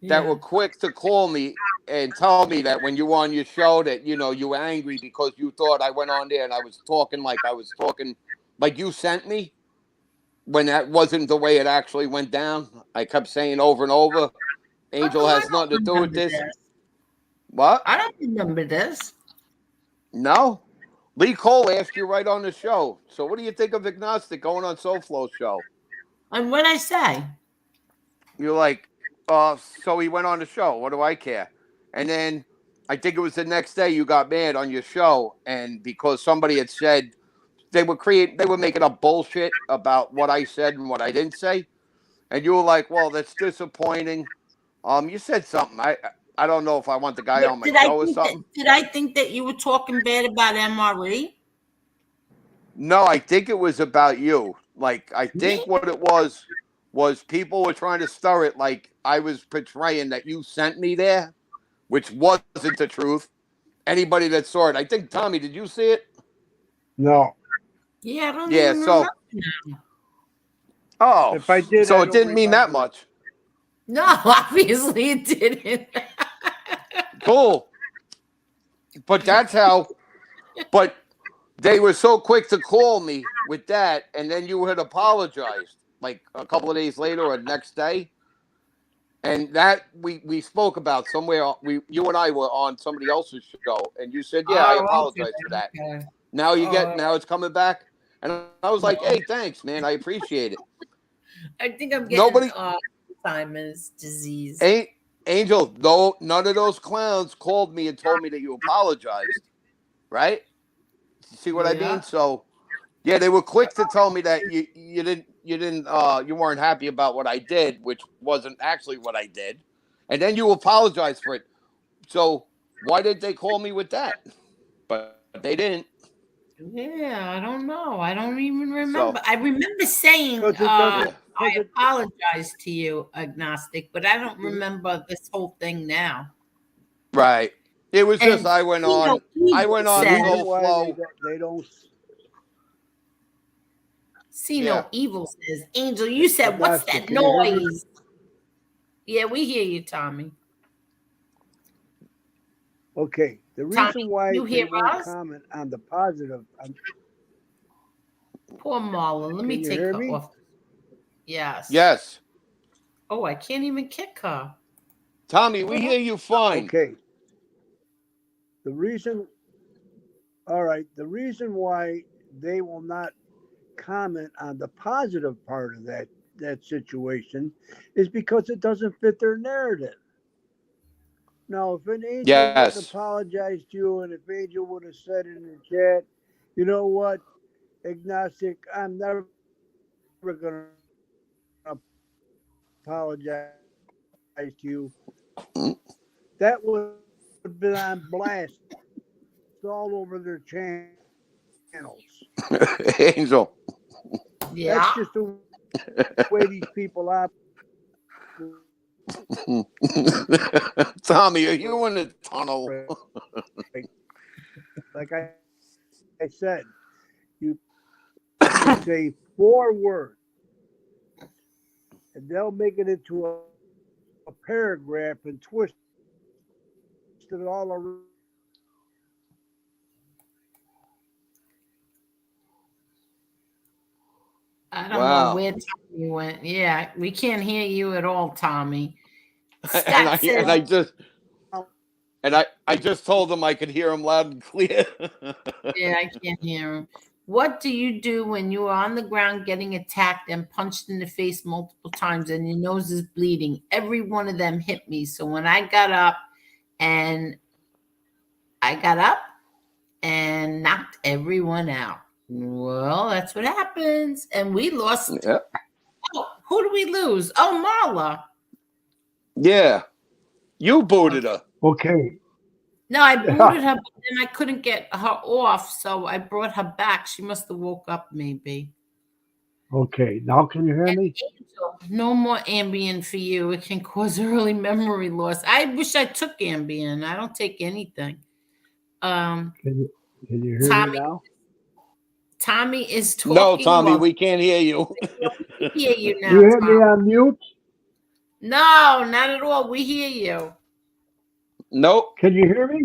that Yeah. were quick to call me and tell me that when you were on your show that you were angry because you thought I went on there and I was talking like you sent me when that wasn't the way it actually went down. I kept saying over and over, Angel Oh, I has nothing to don't do with remember this. this. What? I don't remember this. No. Lee Cole asked you right on the show. So what do you think of Agnostic going on SoFlo's show? And what I say? You're like, so he went on the show. What do I care? And then I think it was the next day you got mad on your show, and because somebody had said they were making up bullshit about what I said and what I didn't say, and you were like, well, that's disappointing. You said something. I don't know if I want the guy on my Did I show or think that? something. Did I think that you were talking bad about MRE? No, I think it was about you. Like I Me? think what it was people were trying to stir it like I was portraying that you sent me there, which wasn't the truth. Anybody that saw it, I think Tommy, did you see it? no. Yeah, I don't Yeah. even remember. Oh, If I did, so I it don't didn't mean that remember it. much. No, obviously it didn't. Cool. But that's how. But they were so quick to call me with that, and then you had apologized like a couple of days later or the next day. And that we spoke about somewhere. You and I were on somebody else's show, and you said, "Yeah, I Oh, okay. apologize for that." Okay. Now Oh, it's coming back, and I was like, "Hey, thanks, man. I appreciate it." I think I'm getting Nobody Alzheimer's disease. ain't Angel, though, none of those clowns called me and told me that you apologized, right? You see what I Yeah. mean? So yeah, they were quick to tell me that you weren't happy about what I did, which wasn't actually what I did, and then you apologized for it. So why did they call me with that? But they didn't. Yeah, I don't know. I don't even remember. So I remember saying Because it doesn't. yeah, I Because it. apologize to you, agnostic, but I don't remember this whole thing now. right. It was just And I went you know, on. I Evil went The on said, reason so why flow. they don't see Yeah. no evil says, Angel, you said, what's agnostic. that Can you hear me? noise? Yeah, we hear you, Tommy. Okay. The Tommy, reason why you they hear won't us? comment on the positive. Poor Marla. Let Can me you take hear her me? off. Yes. Yes, Oh, I can't even kick her. Tommy, we hear you fine. Okay. The reason. All right. The reason why they will not comment on the positive part of that situation is because it doesn't fit their narrative. Now, if an angel would Yes. apologize to you, and if Angel would have said in the chat, you know what, agnostic, I'm never going to apologize to you, that would have been on blast all over their channels. Angel. That's Yeah. just the way these people operate. Tommy, are you in the tunnel? Like I said, you can say 4 words, and they'll make it into a paragraph and twist it all around. I don't know Wow. where Tommy went. Yeah, we can't hear you at all, Tommy. And Scott I says, and I just and I just told him I could hear him loud and clear. yeah, I can't hear him. What do you do when you are on the ground getting attacked and punched in the face multiple times and your nose is bleeding? Every one of them hit me. So when and I got up and knocked everyone out. Well, that's what happens. And we lost. Yeah. Oh, who do we lose? Oh, Marla. Yeah. You booted Okay. her. Okay. No, I booted her, but then I couldn't get her off, so I brought her back. She must have woke up, maybe. Okay. Now can you hear And me? Angel, no more Ambien for you. It can cause early memory loss. I wish I took Ambien. I don't take anything. Um, Can you hear me Tommy, now? Tommy is No, talking Tommy, while we can't hear you. we hear you You now, hit me Tommy. on mute? No, not at all. We hear you. Nope. Can you hear me?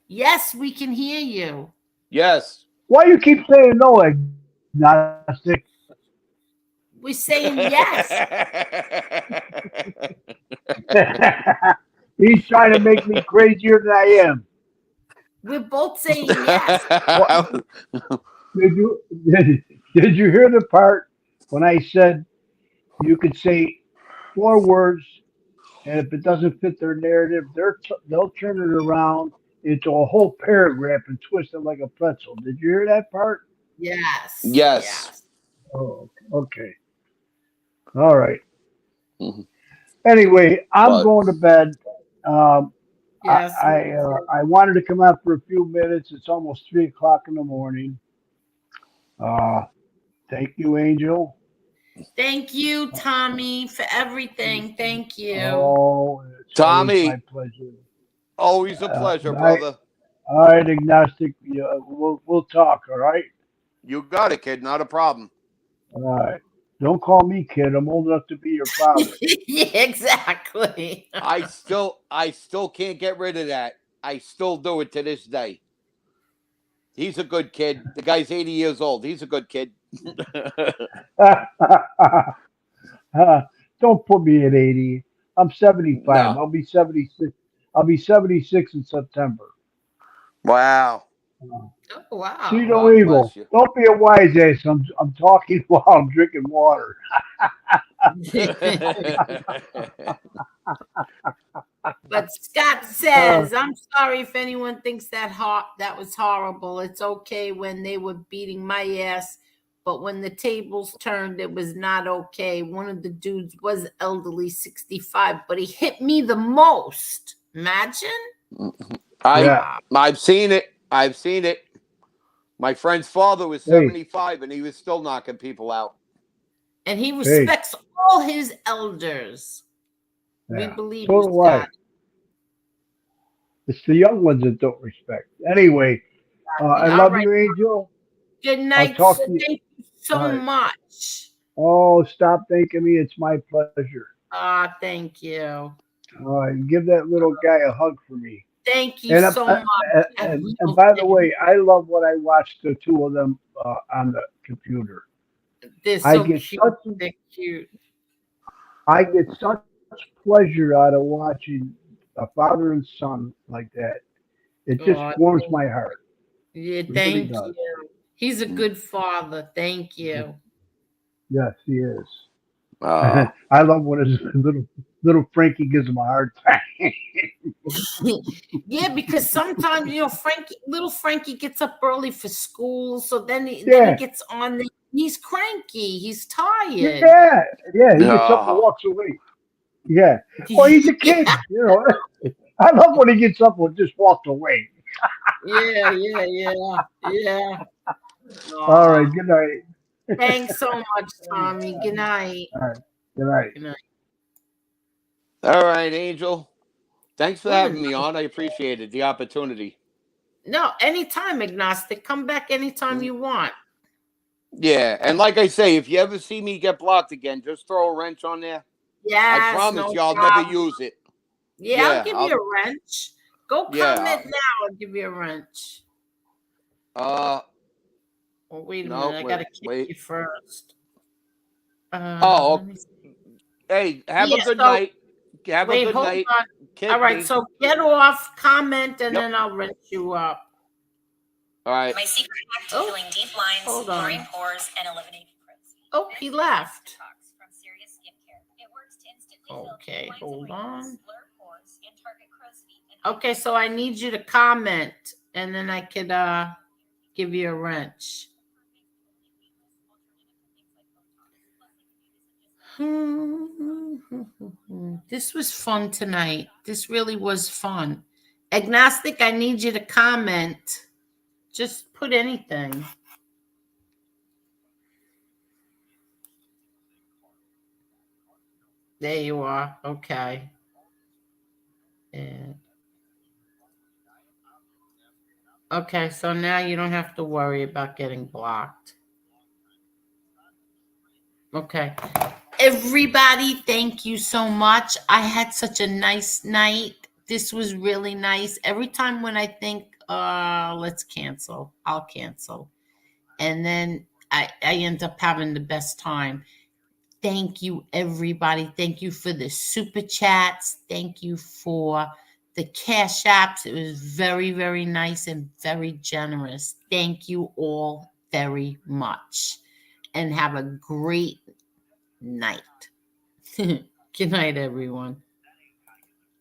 Yes, we can hear you. Yes. Why you keep saying no, agnostic? We're saying yes. He's trying to make me crazier than I am. We're both saying yes. What did you did you hear the part when I said you could say 4 words, and if it doesn't fit their narrative, they'll turn it around into a whole paragraph and twist it like a pretzel. Did you hear that part? Yes. Yes. Yes. Oh, okay. All right. Mhm. Anyway, I'm But going to bed. Um, Yes. I wanted to come out for a few minutes. It's almost 3 o'clock in the morning. Uh, Thank you, Angel. Thank you, Tommy, for everything. Thank you. Oh, it's always my Tommy, pleasure. always a pleasure, Bye. brother. All right, agnostic. Yeah, we'll talk. All right. You got it, kid. Not a problem. All right. Don't call me kid. I'm old enough to be your father. Yeah, exactly. I still can't get rid of that. I still do it to this day. He's a good kid. The guy's 80 years old. He's a good kid. Don't put me at 80. I'm 75. No. I'll be 76. I'll be 76 in September. Wow. Oh, See wow. no God bless evil. you. Don't be a wise ass. I'm talking while I'm drinking water. But Scott says, I'm sorry if anyone thinks that was horrible. It's okay when they were beating my ass, but when the tables turned, it was not okay. One of the dudes was elderly, 65, but he hit me the most. Imagine. Yeah. I've seen it. I've seen it. My friend's father was Hey, 75 and he was still knocking people out. And he hey. respects all his elders. We Yeah. believe So you, do I. Scott. It's the young ones that don't respect. Anyway, I All love right. you, Angel. Good I'll night. talk to you. Thank you so All right. much. Oh, stop thanking me. It's my pleasure. Thank you. Give that little guy a hug for me. Thank you And so much. I and will by the do. way, I love what I watched the two of them on the computer. They're I so get cute. such They're cute. I get such pleasure out of watching a father and son like that. It just Oh, warms my heart. yeah, It really thank does. you. He's a good father. Thank you. Yes, he is. Uh, I love when his little Frankie gives him a hard time. Yeah, because sometimes little Frankie gets up early for school, so then he Yeah, gets on. He's cranky. He's tired. yeah, yeah. He gets up and uh, walks away. Yeah. Well, he's a Yeah, kid, you know. I love when he gets up and just walks away. yeah. All right. Aw. Good night. Thanks so much, Tommy. Good night. All right. Good night. Good night. all right, Angel. Thanks for What a having me on. I appreciate the opportunity. No, anytime, agnostic. Come back anytime you want. Yeah, and like I say, if you ever see me get blocked again, just throw a wrench on there. I Yes, promise no you I'll never problem. use it. Yeah, I'll Yeah, give you a wrench. Go yeah. comment now. I'll give you a wrench. Uh, Oh, wait a minute. no, I wait, gotta kick wait. you first. Oh, Let me see. hey, have a Yeah. good So night. Have a wait, good hold night. on. All Kick right. me. So get off, comment, and Yep. then I'll wrench you up. All right. My secret hack to filling deep lines, hold on. blurring pores, and eliminating crow's feet. Oh, he left. Detox from Serious Skincare. It works to instantly fill Okay, deep lines hold and wrinkles, on. blur pores, and target crow's feet. And Okay, so I need you to comment, and then I could give you a wrench. This was fun tonight. This really was fun. Agnostic, I need you to comment. Just put anything. There you are. Okay. And okay, so now you don't have to worry about getting blocked. Okay. Everybody, thank you so much. I had such a nice night. This was really nice. Every time when I think, let's cancel, I'll cancel. And then I end up having the best time. Thank you, everybody. Thank you for the super chats. Thank you for the cash apps. It was very, very nice and very generous. Thank you all very much. And have a great night. Good night, everyone.